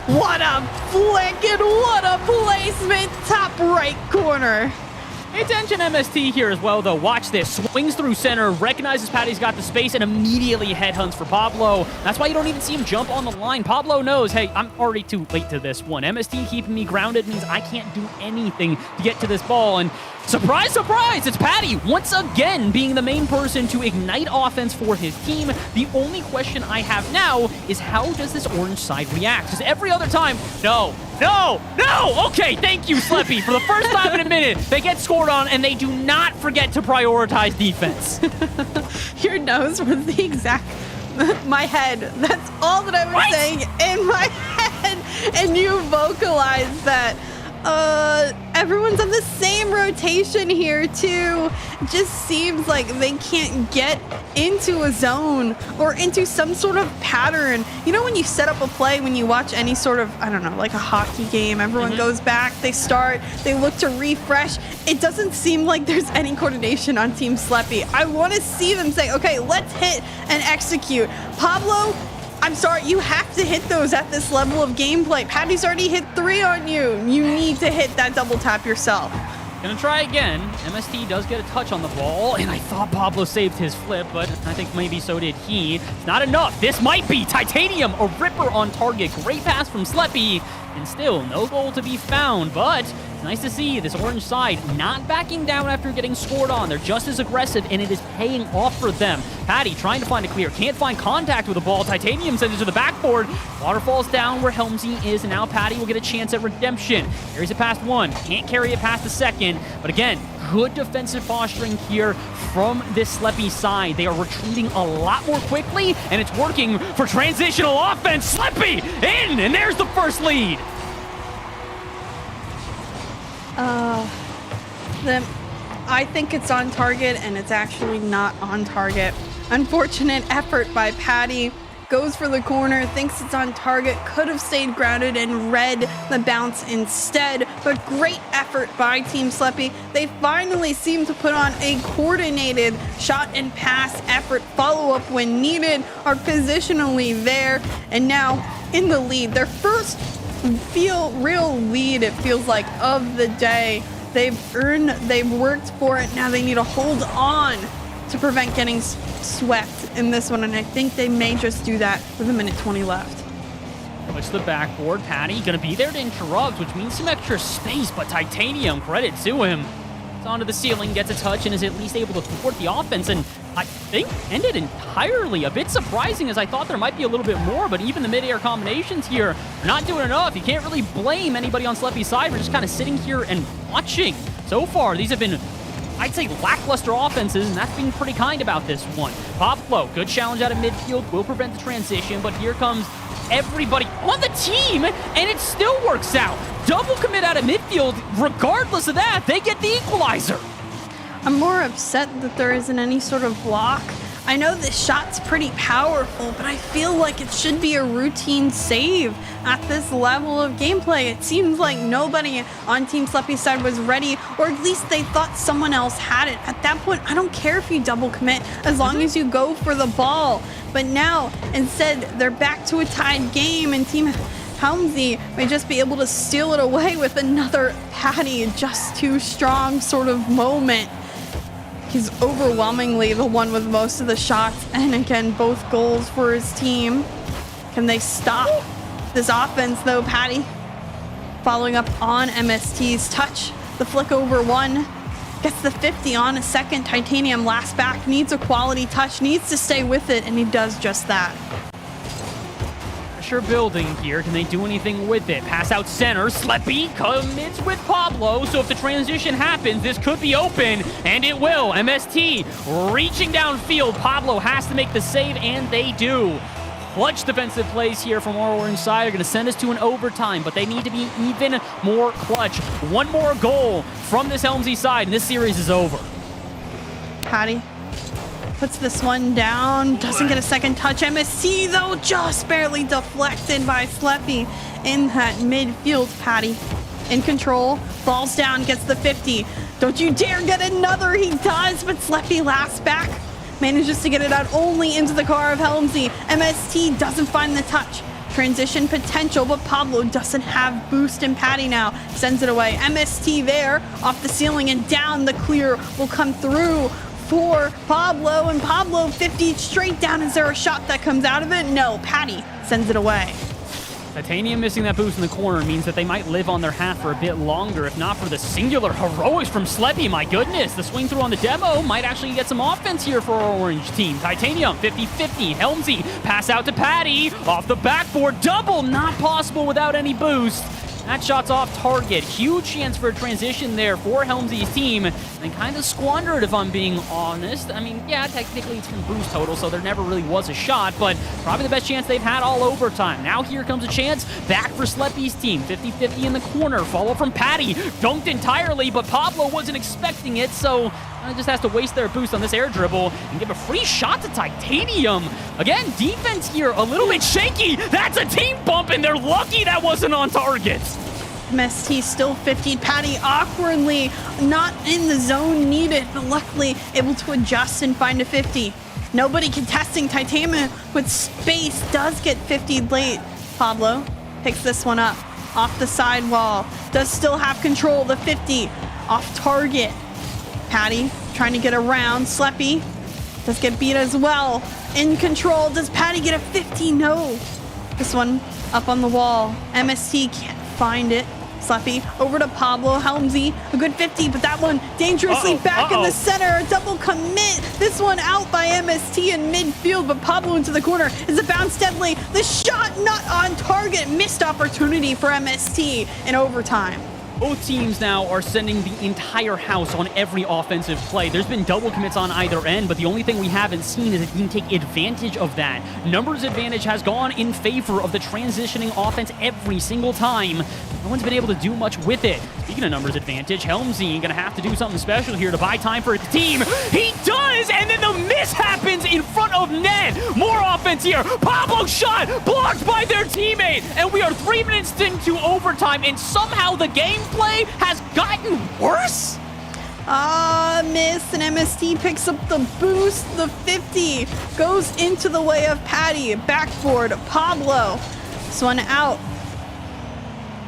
what a flick and what a placement, top right corner. Pay attention MST here as well, though. Watch this. Swings through center, recognizes Patty's got the space, and immediately headhunts for Pablo. That's why you don't even see him jump on the line. Pablo knows, hey, I'm already too late to this one. MST keeping me grounded means I can't do anything to get to this ball. And surprise, surprise, it's Patty once again being the main person to ignite offense for his team. The only question I have now is how does this orange side react? Because every other time, no. Okay, thank you, Sleppy. For the first time in a minute, they get scored on, and they do not forget to prioritize defense. Your nose was the exact... my head. That's all that I was saying in my head, and you vocalized that. Everyone's on the same rotation here too. It just seems like they can't get into a zone or into some sort of pattern. You know when you set up a play, when you watch any sort of, I don't know, like a hockey game, everyone goes back, they start, they look to refresh. It doesn't seem like there's any coordination on Team Sleppy. I want to see them say, okay, let's hit and execute. Pablo, I'm sorry, you have to hit those at this level of gameplay. Patty's already hit 3 on you. You need to hit that double tap yourself. Gonna try again. MST does get a touch on the ball, and I thought Pablo saved his flip, but I think maybe so did he. It's not enough. This might be Titanium, a ripper on target. Great pass from Sleppy, and still no goal to be found, but it's nice to see this orange side not backing down after getting scored on. They're just as aggressive, and it is paying off for them. Patty trying to find a clear, can't find contact with the ball. Titanium sends it to the backboard. Water falls down where Helmsy is, and now Patty will get a chance at redemption. Carries it past 1, can't carry it past the 2nd, but again, good defensive posturing here from this Sleppy side. They are retreating a lot more quickly, and it's working for transitional offense. Sleppy in, and there's the first lead. I think it's on target, and it's actually not on target. Unfortunate effort by Patty. Goes for the corner, thinks it's on target, could have stayed grounded and read the bounce instead, but great effort by Team Sleppy. They finally seem to put on a coordinated shot and pass effort, follow-up when needed, are positionally there, and now in the lead. Their first real lead, it feels like, of the day. They've worked for it, now they need to hold on to prevent getting swept in this one, and I think they may just do that with 1:20 left. Push the backboard. Patty gonna be there to interrupt, which means some extra space, but Titanium, credit to him. It's onto the ceiling, gets a touch, and is at least able to thwart the offense, and I think ended entirely. A bit surprising, as I thought there might be a little bit more, but even the mid-air combinations here are not doing enough. You can't really blame anybody on Sleppy's side. We're just kind of sitting here and watching. So far, these have been, I'd say, lackluster offenses, and that's being pretty kind about this one. Pablo, good challenge out of midfield, will prevent the transition, but here comes everybody on the team, and it still works out. Double commit out of midfield. Regardless of that, they get the equalizer. I'm more upset that there isn't any sort of block. I know this shot's pretty powerful, but I feel like it should be a routine save at this level of gameplay. It seems like nobody on Team Sleppy's side was ready, or at least they thought someone else had it. At that point, I don't care if you double commit as long as you go for the ball. But now, instead, they're back to a tied game, and Team Helmsy may just be able to steal it away with another Patty just too strong sort of moment. He's overwhelmingly the one with most of the shots, and again, both goals for his team. Can they stop this offense though? Patty following up on MST's touch. The flick over one, gets the 50 on a second. Titanium last back, needs a quality touch, needs to stay with it, and he does just that. Pressure building here. Can they do anything with it? Pass out center. Sleppy commits with Pablo. So if the transition happens, this could be open, and it will. MST reaching downfield. Pablo has to make the save, and they do. Clutch defensive plays here from our orange side are going to send us to an overtime, but they need to be even more clutch. One more goal from this Helmsy side, and this series is over. Patty puts this one down, doesn't get a second touch. MST, though, just barely deflected by Sleppy in that midfield. Patty in control, falls down, gets the 50. Don't you dare get another, he does, but Sleppy last back, manages to get it out only into the car of Helmsy. MST doesn't find the touch. Transition potential, but Pablo doesn't have boost, and Patty now sends it away. MST there, off the ceiling and down, the clear will come through for Pablo, and Pablo 50 straight down. Is there a shot that comes out of it? No, Patty sends it away. Titanium missing that boost in the corner means that they might live on their half for a bit longer, if not for the singular heroics from Sleppy. My goodness, the swing through on the demo might actually get some offense here for our orange team. Titanium 50-50, Helmsy pass out to Patty, off the backboard, double, not possible without any boost. That shot's off target. Huge chance for a transition there for Helmsy's team, and kind of squandered, if I'm being honest. I mean, yeah, technically it's from boost total, so there never really was a shot, but probably the best chance they've had all overtime. Now here comes a chance back for Sleppy's team. 50-50 in the corner. Follow from Patty. Dunked entirely, but Pablo wasn't expecting it, so just has to waste their boost on this air dribble and give a free shot to Titanium. Again, defense here a little bit shaky. That's a team bump, and they're lucky that wasn't on target. MST still 50. Patty awkwardly not in the zone needed, but luckily able to adjust and find a 50. Nobody contesting. Titanium with space does get 50 late. Pablo picks this one up off the sidewall. Does still have control. The 50 off target. Patty trying to get around. Sleppy does get beat as well. In control. Does Patty get a 50? No. This one up on the wall. MST can't find it. Sleppy over to Pablo. Helmsy, a good 50, but that one dangerously back in the center. Double commit. This one out by MST in midfield, but Pablo into the corner. Is it bounced deadly? The shot not on target. Missed opportunity for MST in overtime. Both teams now are sending the entire house on every offensive play. There's been double commits on either end, but the only thing we haven't seen is a team take advantage of that. Numbers advantage has gone in favor of the transitioning offense every single time. no one's been able to do much with it. Speaking of numbers advantage, Helmsy gonna have to do something special here to buy time for his team. He does, and then the miss happens in front of net. More offense here. Pablo shot blocked by their teammate, and we are 3 minutes into overtime, and somehow the gameplay has gotten worse. Miss, and MST picks up the boost. The 50 goes into the way of Patty. Backboard, Pablo. This one out.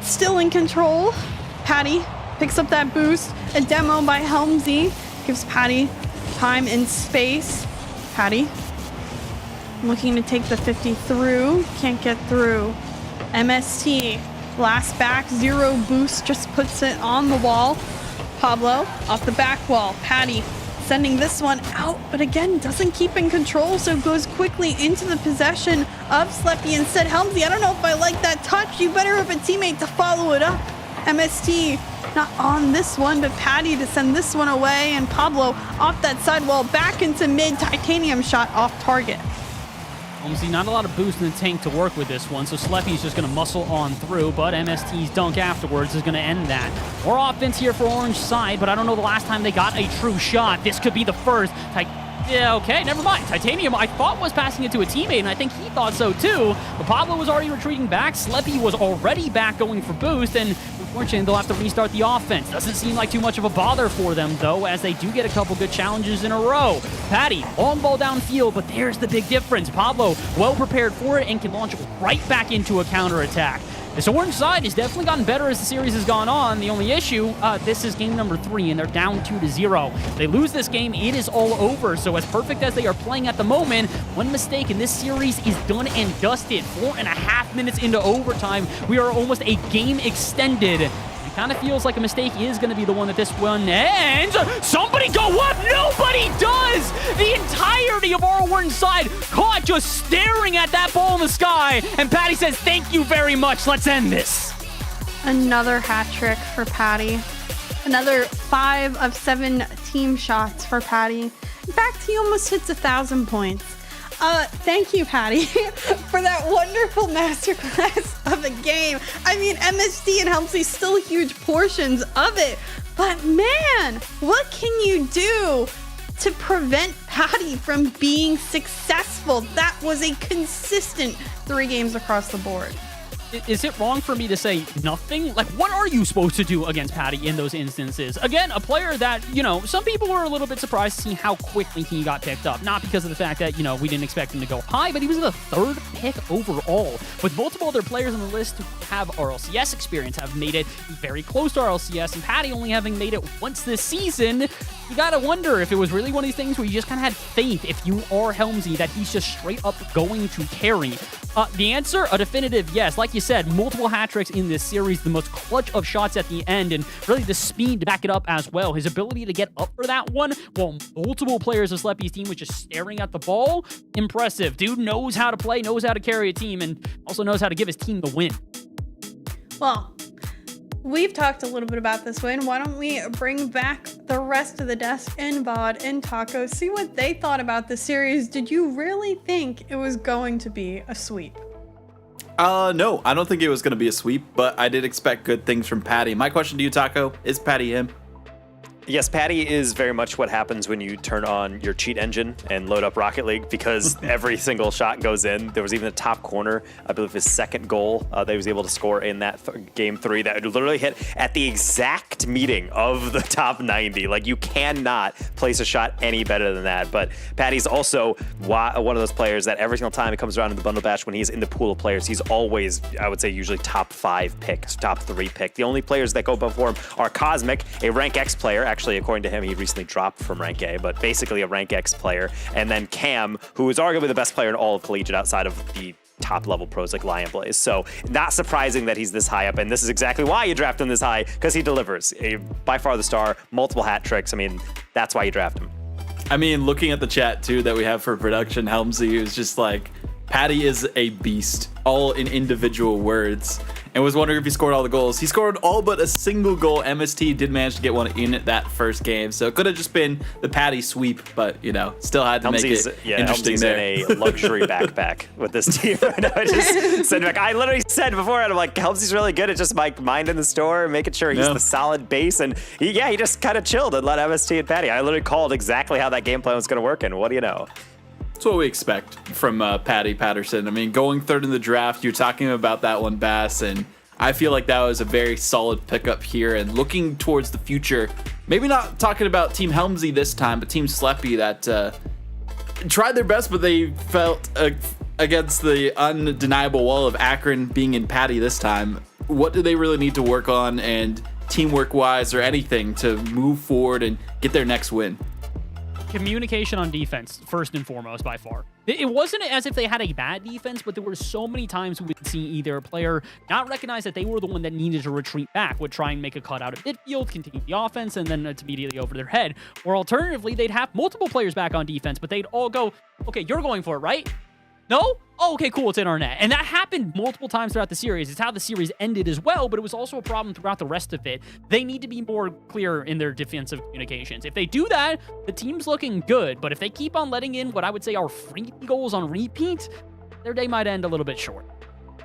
Still in control. Patty picks up that boost. A demo by Helmsy gives Patty time and space. Patty looking to take the 50 through. Can't get through. MST, last back, 0 boost, just puts it on the wall. Pablo off the back wall. Patty sending this one out, but again, doesn't keep in control, so goes quickly into the possession of Sleppy. Instead, Helmsy, I don't know if I like that touch. You better have a teammate to follow it up. MST not on this one, but Patty to send this one away, and Pablo off that sidewall back into mid. Titanium shot off target. Helmsy, not a lot of boost in the tank to work with this one, so Sleppy's just going to muscle on through, but MST's dunk afterwards is going to end that. More offense here for Orange side, but I don't know the last time they got a true shot. This could be the first. Yeah, okay, never mind. Titanium, I thought, was passing it to a teammate, and I think he thought so too. But Pablo was already retreating back. Sleppy was already back going for boost, and unfortunately, they'll have to restart the offense. Doesn't seem like too much of a bother for them, though, as they do get a couple good challenges in a row. Patty, long ball downfield, but there's the big difference. Pablo, well prepared for it, and can launch right back into a counterattack. This Orange side has definitely gotten better as the series has gone on. The only issue, this is game number 3, and they're down 2-0. They lose this game, it is all over. So as perfect as they are playing at the moment, one mistake in this series is done and dusted. 4.5 minutes into overtime, we are almost a game extended. It kind of feels like a mistake is going to be the one that this one ends. Somebody go up! Nobody does! The entirety of our Orange side caught just staring at that ball in the sky. And Patty says, thank you very much. Let's end this. Another hat trick for Patty. Another 5 of 7 team shots for Patty. In fact, he almost hits 1,000 points. Thank you, Patty, for that wonderful masterclass of a game. I mean, MSD and Helmsy still huge portions of it, but man, what can you do to prevent Patty from being successful? That was a consistent 3 games across the board. Is it wrong for me to say nothing? Like, what are you supposed to do against Patty in those instances? Again, a player that, you know, some people were a little bit surprised to see how quickly he got picked up. Not because of the fact that, you know, we didn't expect him to go high, but he was the 3rd pick overall. With multiple other players on the list who have RLCS experience, have made it very close to RLCS, and Patty only having made it once this season, you gotta wonder if it was really one of these things where you just kind of had faith, if you are Helmsy, that he's just straight up going to carry. The answer, a definitive yes. Like you said, multiple hat tricks in this series, the most clutch of shots at the end, and really the speed to back it up as well. His ability to get up for that one while multiple players of Sleppy's team was just staring at the ball, impressive. Dude knows how to play, knows how to carry a team, and also knows how to give his team the win. Well, we've talked a little bit about this win. Why don't we bring back the rest of the desk and Vod and Taco, see what they thought about the series. Did you really think it was going to be a sweep? No, I don't think it was going to be a sweep, but I did expect good things from Patty. My question to you, Taco, is Patty him? Yes, Patty is very much what happens when you turn on your cheat engine and load up Rocket League, because every single shot goes in. There was even a top corner, I believe his 2nd goal that he was able to score in that game 3 that literally hit at the exact meeting of the top 90. Like, you cannot place a shot any better than that. But Patty's also one of those players that every single time it comes around in the Bundle Bash, when he's in the pool of players, he's always, I would say, usually top 5 pick, top 3 pick. The only players that go before him are Cosmic, a rank X player. Actually, according to him, he recently dropped from rank A, but basically a rank X player. And then Cam, who is arguably the best player in all of Collegiate outside of the top level pros like Lion Blaze. So not surprising that he's this high up, and this is exactly why you draft him this high, because he delivers. By far the star, multiple hat tricks. I mean, that's why you draft him. I mean, looking at the chat too that we have for production, Helmsy is just like, Patty is a beast, all in individual words. and was wondering if he scored all the goals. He scored all but a single goal. MST did manage to get one in that first game, so it could have just been the Patty sweep, but still had to make it interesting Helmsy's there. in a luxury backpack with this team right now. I just said, I literally said before, I'm like, Helmsy's really good at just like minding the store and making sure he's the solid base, and he just kind of chilled and let MST and Patty. I literally called exactly how that game plan was going to work, and what do you know? That's what we expect from Patty Patterson. I mean, going third in the draft, you're talking about that one, Bass, and I feel like that was a very solid pickup here. And looking towards the future, maybe not talking about Team Helmsy this time, but Team Sleppy that tried their best, but they felt against the undeniable wall of Akron being in Patty this time. What do they really need to work on, and teamwork-wise or anything, to move forward and get their next win? Communication on defense, first and foremost, by far. It wasn't as if they had a bad defense, but there were so many times we would see either a player not recognize that they were the one that needed to retreat back, would try and make a cut out of midfield, continue the offense, and then it's immediately over their head. Or alternatively, they'd have multiple players back on defense, but they'd all go, okay, you're going for it, right? No? Oh, okay, cool, it's in our net. And that happened multiple times throughout the series. It's how the series ended as well, but it was also a problem throughout the rest of it. They need to be more clear in their defensive communications. If they do that, the team's looking good, but if they keep on letting in what I would say are free goals on repeat, their day might end a little bit short.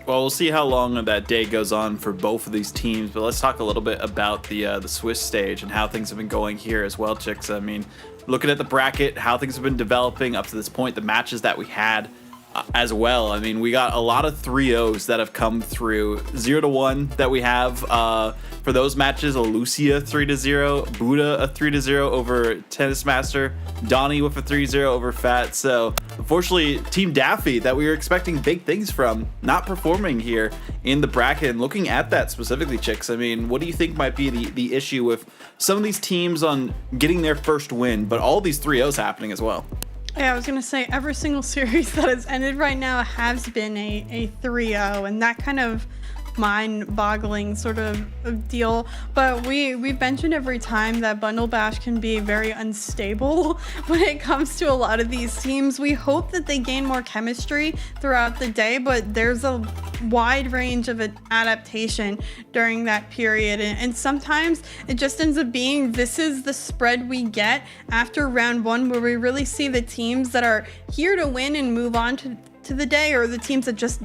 Well, we'll see how long that day goes on for both of these teams, but let's talk a little bit about the Swiss stage and how things have been going here as well, chicks. I mean, looking at the bracket, how things have been developing up to this point, the matches that we had as well. I mean, we got a lot of 3-0s that have come through. 0-1 that we have for those matches. Lucia 3-0, Buddha a 3-0 over Tennis Master, Donnie with a 3-0 over Fat. So unfortunately, Team Daffy, that we were expecting big things from, not performing here in the bracket. And looking at that specifically, chicks, I mean, what do you think might be the issue with some of these teams on getting their first win, but all these 3-0s happening as well? Yeah, I was going to say every single series that has ended right now has been a 3-0, and that kind of mind-boggling sort of deal. But we've mentioned every time that Bundle Bash can be very unstable when it comes to a lot of these teams. We hope that they gain more chemistry throughout the day, but there's a wide range of adaptation during that period, and sometimes it just ends up being this is the spread we get after round one, where we really see the teams that are here to win and move on to the day, or the teams that just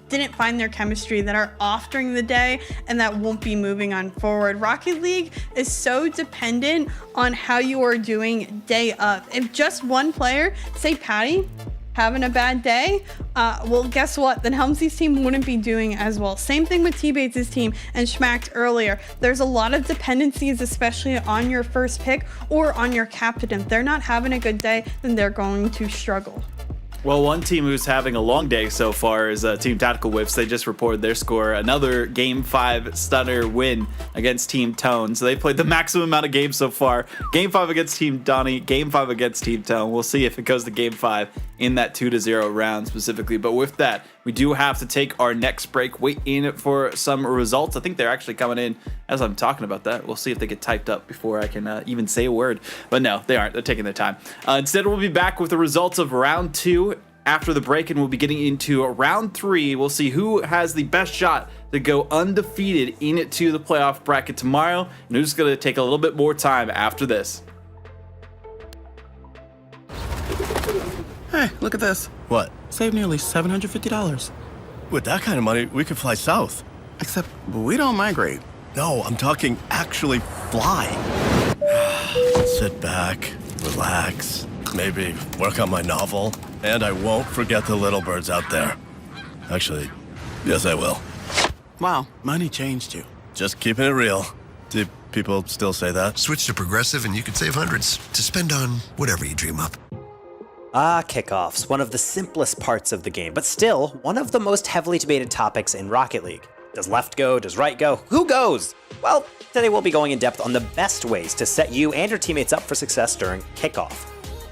didn't find their chemistry, that are off during the day and that won't be moving on forward. Rocket League is so dependent on how you are doing day of. If just one player, say Patty, having a bad day, well, guess what? Then Helmsy's team wouldn't be doing as well. Same thing with T-Bates' team and Schmacked earlier. There's a lot of dependencies, especially on your first pick or on your captain. If they're not having a good day, then they're going to struggle. Well, one team who's having a long day so far is Team Tactical Whips. They just reported their score. Another Game 5 stunner win against Team Tone. So they played the maximum amount of games so far. Game 5 against Team Donnie, Game 5 against Team Tone. We'll see if it goes to Game 5 in that 2-0 round specifically. But with that, we do have to take our next break. Wait in for some results. I think they're actually coming in as I'm talking about that. We'll see if they get typed up before I can even say a word. But no, they aren't. They're taking their time. Instead, we'll be back with the results of round 2 after the break, and we'll be getting into round 3. We'll see who has the best shot to go undefeated into the playoff bracket tomorrow, and who's going to take a little bit more time after this. Hey, look at this. What? Save nearly $750. With that kind of money, we could fly south. Except we don't migrate. No, I'm talking actually fly. Sit back, relax, maybe work on my novel, and I won't forget the little birds out there. Actually, yes, I will. Wow, money changed you. Just keeping it real. Do people still say that? Switch to Progressive and you can save hundreds to spend on whatever you dream up. Kickoffs, one of the simplest parts of the game, but still one of the most heavily debated topics in Rocket League. Does left go? Does right go? Who goes? Well, today we'll be going in depth on the best ways to set you and your teammates up for success during kickoff.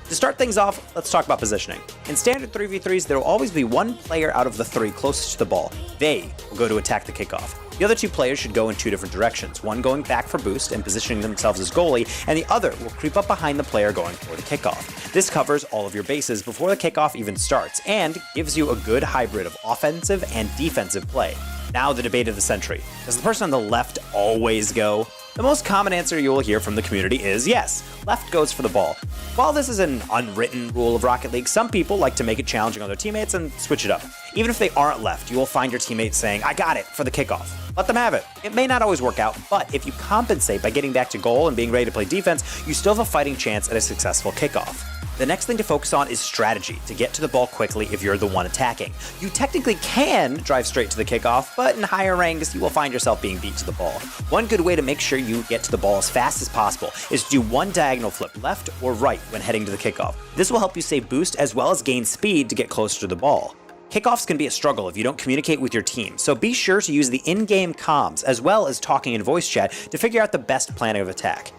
To start things off, let's talk about positioning. In standard 3v3s, there will always be one player out of the 3 closest to the ball. They will go to attack the kickoff. The other 2 players should go in 2 different directions, one going back for boost and positioning themselves as goalie, and the other will creep up behind the player going for the kickoff. This covers all of your bases before the kickoff even starts, and gives you a good hybrid of offensive and defensive play. Now the debate of the century. Does the person on the left always go? The most common answer you will hear from the community is yes, left goes for the ball. While this is an unwritten rule of Rocket League, some people like to make it challenging on their teammates and switch it up. Even if they aren't left, you will find your teammates saying, I got it, for the kickoff. Let them have it. It may not always work out, but if you compensate by getting back to goal and being ready to play defense, you still have a fighting chance at a successful kickoff. The next thing to focus on is strategy, to get to the ball quickly if you're the one attacking. You technically can drive straight to the kickoff, but in higher ranks, you will find yourself being beat to the ball. One good way to make sure you get to the ball as fast as possible is to do one diagonal flip, left or right, when heading to the kickoff. This will help you save boost as well as gain speed to get closer to the ball. Kickoffs can be a struggle if you don't communicate with your team, so be sure to use the in-game comms as well as talking in voice chat to figure out the best plan of attack.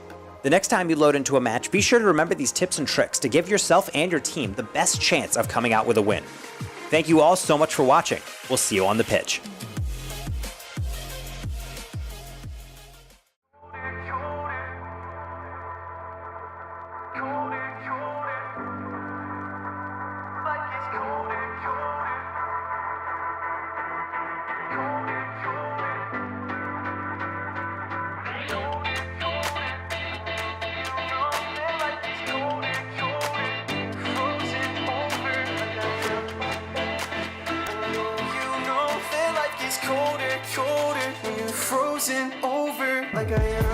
The next time you load into a match, be sure to remember these tips and tricks to give yourself and your team the best chance of coming out with a win. Thank you all so much for watching. We'll see you on the pitch. Colder when you're frozen over like I am.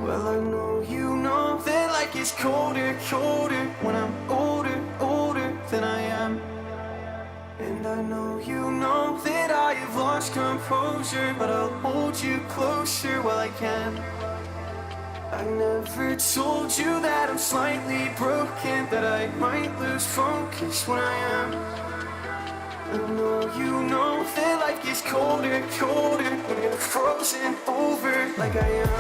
Well, I know you know that like it's colder, colder when I'm older, older than I am. And I know you know that I have lost composure, but I'll hold you closer while I can. I never told you that I'm slightly broken, that I might lose focus when I am. I know you know that life gets colder, colder when you're frozen over like I am.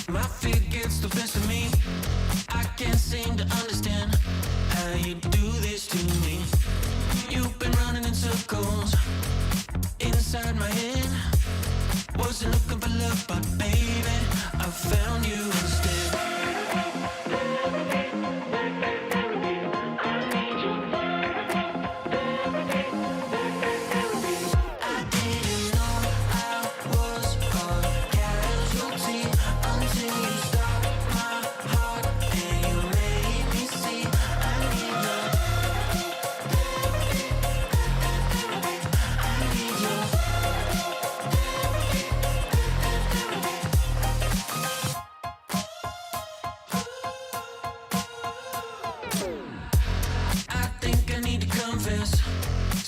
My fear gets the best of me. I can't seem to understand how you do this to me. You've been running in circles inside my head. Wasn't looking for love, but baby, I found you instead.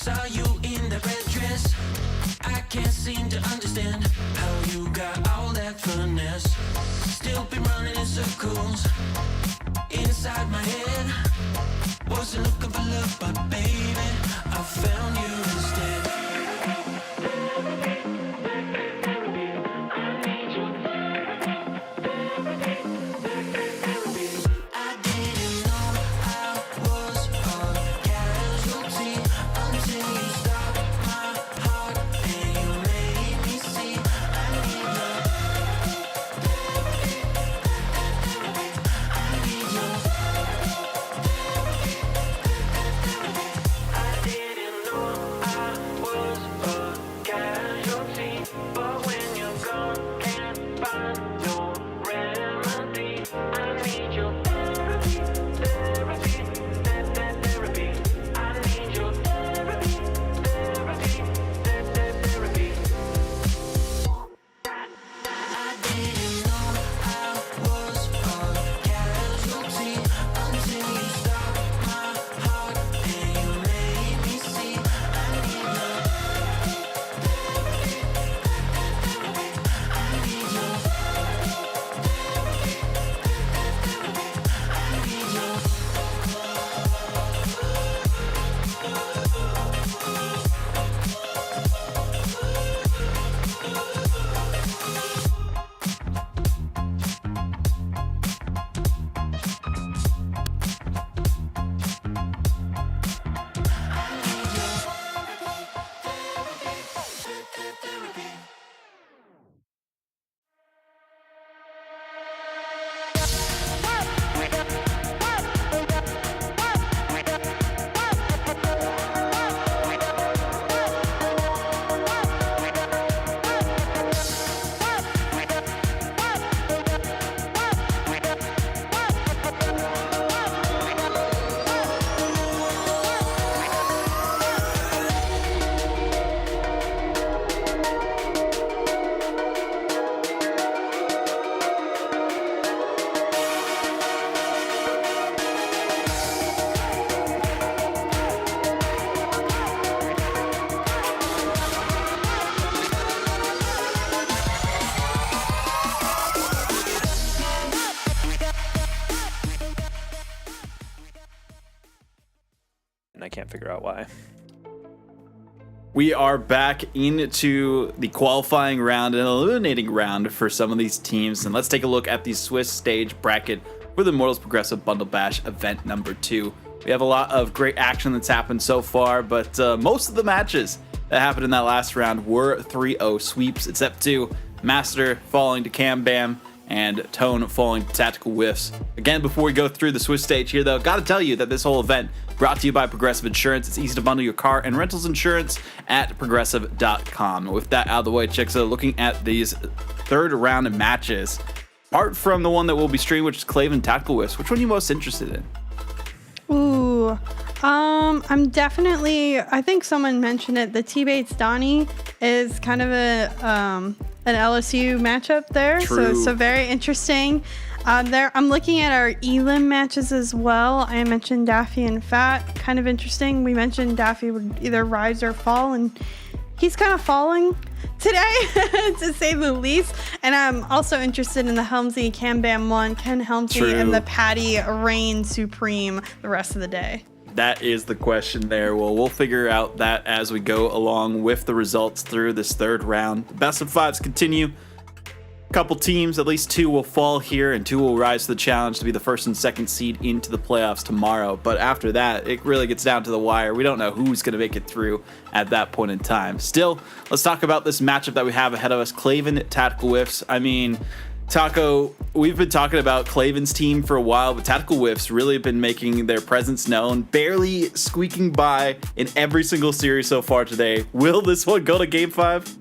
Saw you in the red dress. I can't seem to understand how you got all that finesse. Still been running in circles inside my head. Wasn't looking for love, but baby, I found you instead. And I can't figure out why. We are back into the qualifying round and eliminating round for some of these teams. And let's take a look at the Swiss stage bracket for the Immortals Progressive Bundle Bash event number 2. We have a lot of great action that's happened so far, but most of the matches that happened in that last round were 3-0 sweeps, except 2. Master falling to Cam Bam and Tone falling to Tactical Whiffs. Again, before we go through the Swiss stage here, though, gotta tell you that this whole event brought to you by Progressive Insurance. It's easy to bundle your car and rentals insurance at progressive.com. With that out of the way, chicks, so looking at these third round matches, apart from the one that will be streamed, which is Claven Tactical Whiffs, which one are you most interested in? Ooh, I'm definitely, I think someone mentioned it, the T-Bates Donnie is kind of an LSU matchup there. True. So very interesting. I'm looking at our Elim matches as well. I mentioned Daffy and Fat, kind of interesting. We mentioned Daffy would either rise or fall, and he's kind of falling today, to say the least. And I'm also interested in the Helmsy Cam Bam 1, Ken Helmsy, True. and the Patty reign supreme the rest of the day. That is the question there. Well, we'll figure out that as we go along with the results through this third round. The best of fives continue. A couple teams, at least 2 will fall here and 2 will rise to the challenge to be the first and second seed into the playoffs tomorrow. But after that, it really gets down to the wire. We don't know who's going to make it through at that point in time. Still, let's talk about this matchup that we have ahead of us. Claven Tactical Whiffs. I mean, Taco, we've been talking about Claven's team for a while, but Tactical Whiffs really have been making their presence known, barely squeaking by in every single series so far today. Will this one go to Game 5?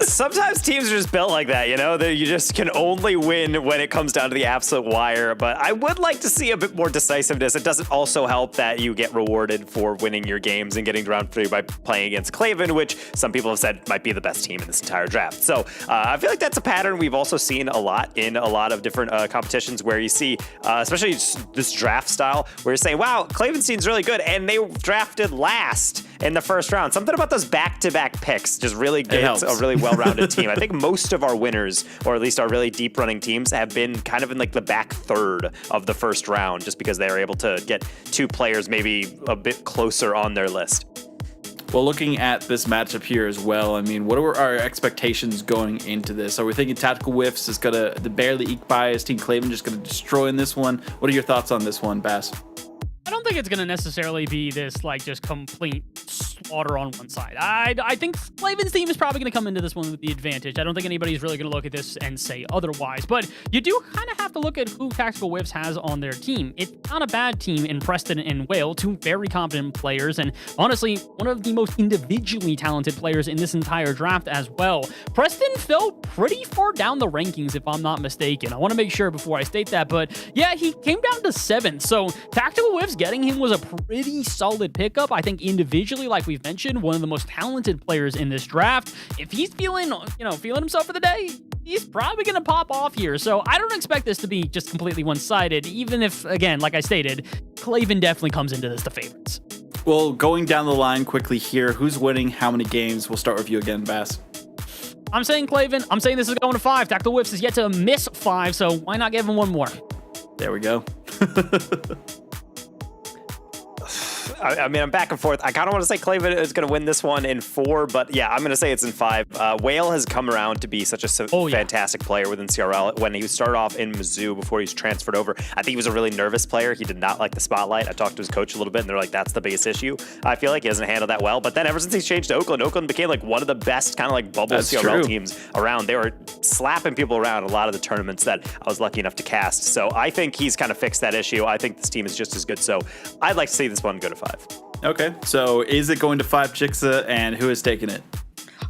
Sometimes teams are just built like that, you know? That you just can only win when it comes down to the absolute wire. But I would like to see a bit more decisiveness. It doesn't also help that you get rewarded for winning your games and getting to round 3 by playing against Claven, which some people have said might be the best team in this entire draft. So I feel like that's a pattern we've also seen a lot in a lot of different competitions where you see, especially this draft style, where you're saying, wow, Claven's team's really good, and they drafted last. in the first round. Something about those back-to-back picks just really gets a really well-rounded team. I think most of our winners, or at least our really deep-running teams, have been kind of in like the back third of the first round, just because they are able to get 2 players maybe a bit closer on their list. Well, looking at this matchup here as well, I mean, what are our expectations going into this? Are we thinking Tactical Whiffs is going to barely eke by? Is Team Klaven just going to destroy in this one? What are your thoughts on this one, Bass? I don't think it's going to necessarily be this like just complete slaughter on one side. I think Klaven's team is probably going to come into this one with the advantage. I don't think anybody's really going to look at this and say otherwise, but you do kind of have to look at who Tactical Whiffs has on their team. It's not a bad team in Preston and Whale, 2 very competent players, and honestly, one of the most individually talented players in this entire draft as well. Preston fell pretty far down the rankings, if I'm not mistaken. I want to make sure before I state that, but yeah, he came down to 7th, so Tactical Whiffs getting him was a pretty solid pickup. I think individually, like we've mentioned, one of the most talented players in this draft. If he's feeling himself for the day, he's probably going to pop off here. So I don't expect this to be just completely one-sided, even if, again, like I stated, Klaven definitely comes into this the favorites. Well, going down the line quickly here, who's winning how many games? We'll start with you again, Bass. I'm saying Klaven. I'm saying this is going to 5. Tactical Whiffs is yet to miss 5, so why not give him one more? There we go. I mean, I'm back and forth. I kind of want to say Klaven is going to win this one in 4, but yeah, I'm going to say it's in 5. Whale has come around to be such a fantastic player within CRL. When he started off in Mizzou before he was transferred over, I think he was a really nervous player. He did not like the spotlight. I talked to his coach a little bit, and they're like, that's the biggest issue. I feel like he hasn't handled that well. But then ever since he's changed to Oakland became like one of the best kind of like bubble CRL teams around. They were slapping people around a lot of the tournaments that I was lucky enough to cast. So I think he's kind of fixed that issue. I think this team is just as good. So I'd like to see this one go to 5. Okay, so is it going to 5, Chixa, and who is taking it?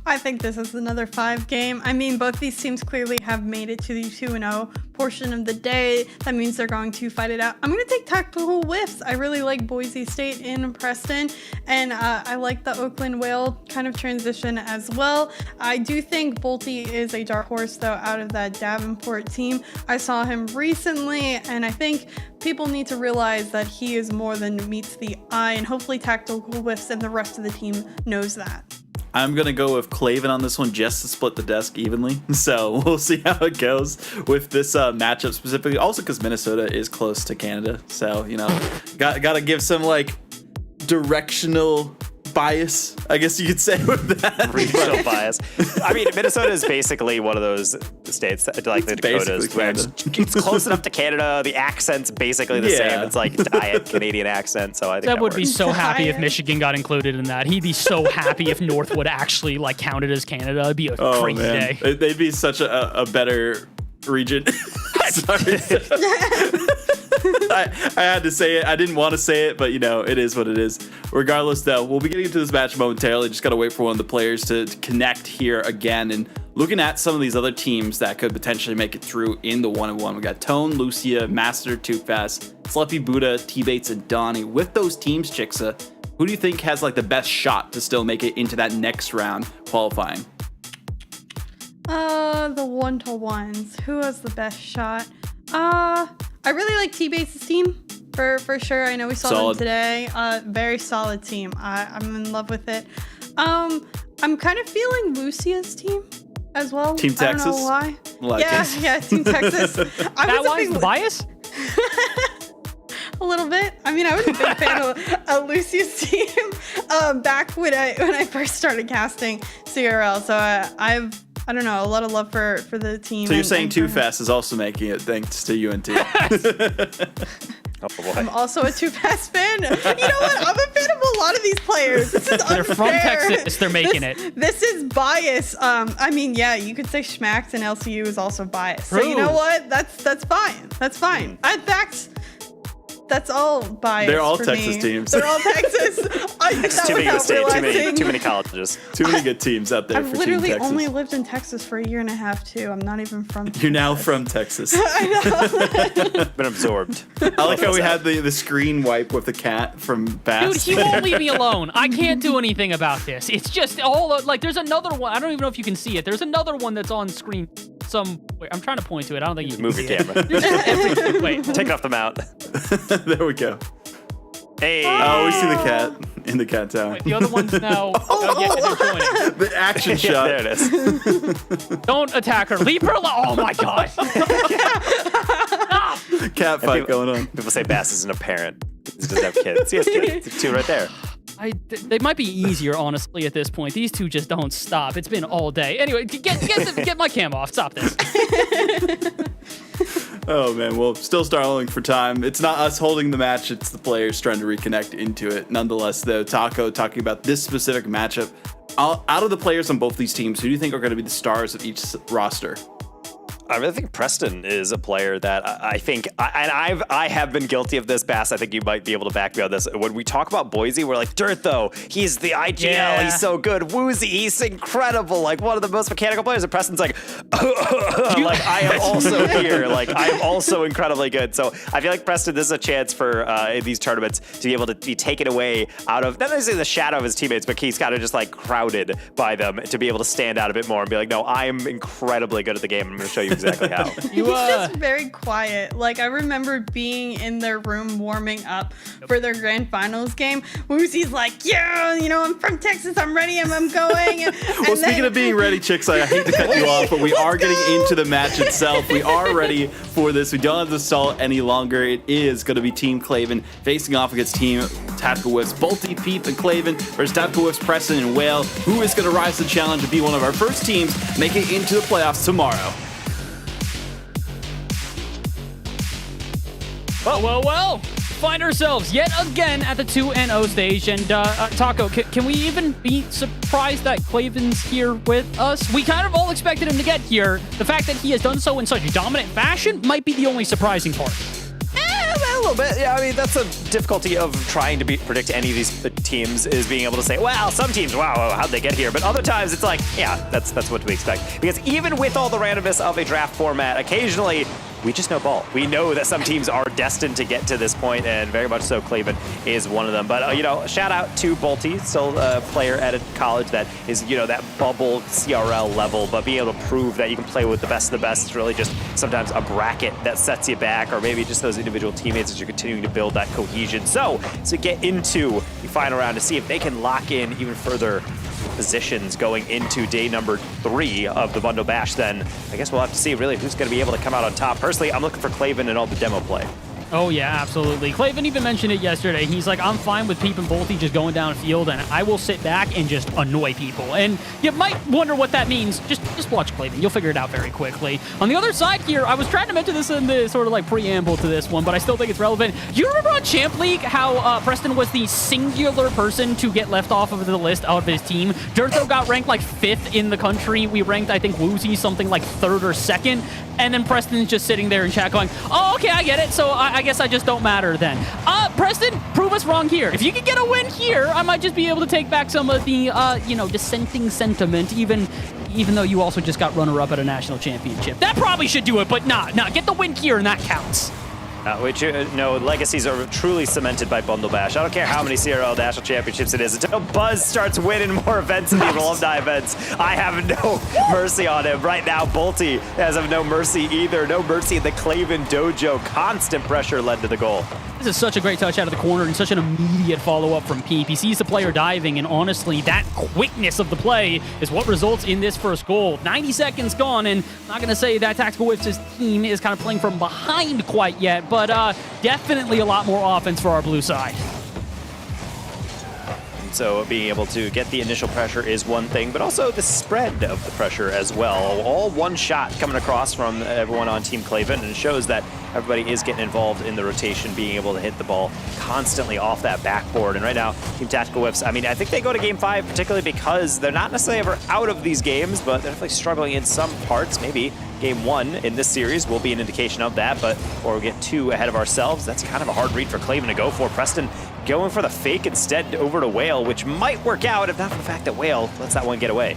I think this is another 5 game. I mean, both these teams clearly have made it to the 2-0 portion of the day. That means they're going to fight it out. I'm going to take Tactical Whiffs. I really like Boise State and Preston, and I like the Oakland Whale kind of transition as well. I do think Bolte is a dark horse, though, out of that Davenport team. I saw him recently, and I think people need to realize that he is more than meets the eye, and hopefully Tactical Whiffs and the rest of the team knows that. I'm going to go with Klaven on this one just to split the desk evenly. So we'll see how it goes with this matchup specifically. Also because Minnesota is close to Canada. So, got to give some like directional bias, I guess you could say, with that. Regional bias. I mean, Minnesota is basically one of those states, like the Dakotas, where it's close enough to Canada. The accent's basically the same. It's like diet Canadian accent. So I think that would be so happy if Michigan got included in that. He'd be so happy if Northwood actually like counted as Canada. It'd be a crazy day. They'd be such a better region. Sorry. I had to say it. I didn't want to say it, but it is what it is. Regardless, though, we'll be getting into this match momentarily. Just got to wait for one of the players to connect here again. And looking at some of these other teams that could potentially make it through in the 1-on-1, we got Tone, Lucia, Master, Too Fast, Sleppy Buddha, T-Bates, and Donnie. With those teams, Chixa, who do you think has like the best shot to still make it into that next round qualifying? The 1-to-1s. Who has the best shot? I really like T-Base's team for sure. I know we saw them today. Very solid team. I'm in love with it. I'm kind of feeling Lucia's team as well. Team Texas. I don't know why. Yeah, Team Texas. That was the bias? A little bit. I mean, I was a big fan of Lucia's team back when I first started casting CRL. So I don't know, a lot of love for the team. So you're saying Too Fast is also making it thanks to UNT. Oh, boy. I'm also a Too Fast fan. You know what? I'm a fan of a lot of these players. This is unfair. They're from Texas. They're making it. This is bias. I mean, yeah, you could say Schmacked and LCU is also biased. So you know what? That's fine. That's fine. In fact, that's all biased. They're all for Texas me. teams. They're all Texas. It's too big of a state. Too many colleges. Too many good teams out there. I've for literally Team Texas. only lived in Texas for a year and a half too. I'm not even from Texas. You're now from Texas. I know. Been absorbed. I like how we had the screen wipe with the cat from Bass. Dude, he won't leave me alone. I can't do anything about this. It's just all like there's another one. I don't even know if you can see it. There's another one that's on screen. Wait, I'm trying to point to it. I don't think you can move see your camera. Wait, take it off the mount. There we go. Hey. Oh, we see the cat in the cat tower. Wait, the other one's now. Yeah, they're joining. The action shot. There it is. Don't attack her. Leave her alone. Oh my god. Cat fight going on. People say Bass isn't a parent. He doesn't have kids. He has kids. 2 right there. They might be easier, honestly, at this point. These two just don't stop. It's been all day. Anyway, get my cam off. Stop this. Oh man, well, still stalling for time. It's not us holding the match, it's the players trying to reconnect into it. Nonetheless, though, Taco talking about this specific matchup. Out of the players on both these teams, who do you think are going to be the stars of each roster? I really think Preston is a player that I think, and I have been guilty of this, Bass. I think you might be able to back me on this. When we talk about Boise, we're like, Dirt, though, he's the IGL. Yeah. He's so good. Woozy, he's incredible. Like, one of the most mechanical players. And Preston's like, like, I am also here. Like, I am also incredibly good. So I feel like Preston, this is a chance for in these tournaments to be able to be taken away out of, not necessarily the shadow of his teammates, but he's kind of just like crowded by them to be able to stand out a bit more and be like, no, I am incredibly good at the game. I'm going to show you exactly how. He's just very quiet. Like, I remember being in their room warming up for their grand finals game. Woozy's like, yeah, you know, I'm from Texas. I'm ready. I'm going. Well, speaking of being ready, Chicks, I hate to cut you off, but we are getting into the match itself. We are ready for this. We don't have to stall any longer. It is going to be Team Claven facing off against Team Tactical Whiffs. Bolty, Peep, and Claven versus Tactical Whiffs, Preston, and Whale. Who is going to rise to the challenge and be one of our first teams making it into the playoffs tomorrow? Well. Find ourselves yet again at the 2-0 stage. And Taco, can we even be surprised that Claven's here with us? We kind of all expected him to get here. The fact that he has done so in such dominant fashion might be the only surprising part. A little bit. Yeah, I mean, that's a difficulty of trying to predict any of these teams, is being able to say, well, some teams, wow, how'd they get here? But other times it's like, yeah, that's what we expect. Because even with all the randomness of a draft format, occasionally we just know ball. We know that some teams are destined to get to this point, and very much so Claven is one of them. But, you know, shout out to Bolty, still a player at a college that is, you know, that bubble CRL level, but being able to prove that you can play with the best of the best is really just sometimes a bracket that sets you back, or maybe just those individual teammates as you're continuing to build that cohesion. So get into the final round to see if they can lock in even further positions going into day number 3 of the Bundle Bash, then I guess we'll have to see really who's going to be able to come out on top. Personally, I'm looking for Claven and all the demo play. Oh, yeah, absolutely. Claven even mentioned it yesterday. He's like, I'm fine with Peep and Bolty just going downfield, and I will sit back and just annoy people. And you might wonder what that means. Just watch Claven. You'll figure it out very quickly. On the other side here, I was trying to mention this in the sort of like preamble to this one, but I still think it's relevant. You remember on Champ League how Preston was the singular person to get left off of the list of his team? Dirtho got ranked like 5th in the country. We ranked, I think, Woozy something like 3rd or 2nd. And then Preston's just sitting there in chat going, oh, okay, I get it. So I guess I just don't matter then. Preston, prove us wrong here. If you can get a win here, I might just be able to take back some of the, dissenting sentiment, even though you also just got runner-up at a national championship. That probably should do it, but nah, get the win here and that counts. Which, legacies are truly cemented by Bundle Bash. I don't care how many CRL National Championships it is. Until Buzz starts winning more events in these alumni events, I have no mercy on him. Right now, Bolty has no mercy either. No mercy in the Claven Dojo. Constant pressure led to the goal. This is such a great touch out of the corner and such an immediate follow-up from Peep. He sees the player diving, and honestly, that quickness of the play is what results in this first goal. 90 seconds gone, and I'm not going to say that Tactical Whiffs' team is kind of playing from behind quite yet, but definitely a lot more offense for our blue side. So being able to get the initial pressure is one thing, but also the spread of the pressure as well. All one shot coming across from everyone on Team Claven, and it shows that everybody is getting involved in the rotation, being able to hit the ball constantly off that backboard. And right now, Team Tactical Whiffs, I mean, I think they go to Game 5 particularly because they're not necessarily ever out of these games, but they're definitely struggling in some parts. Maybe Game 1 in this series will be an indication of that, but before we get too ahead of ourselves, that's kind of a hard read for Claven to go for. Preston going for the fake instead over to Whale, which might work out if not for the fact that Whale lets that one get away.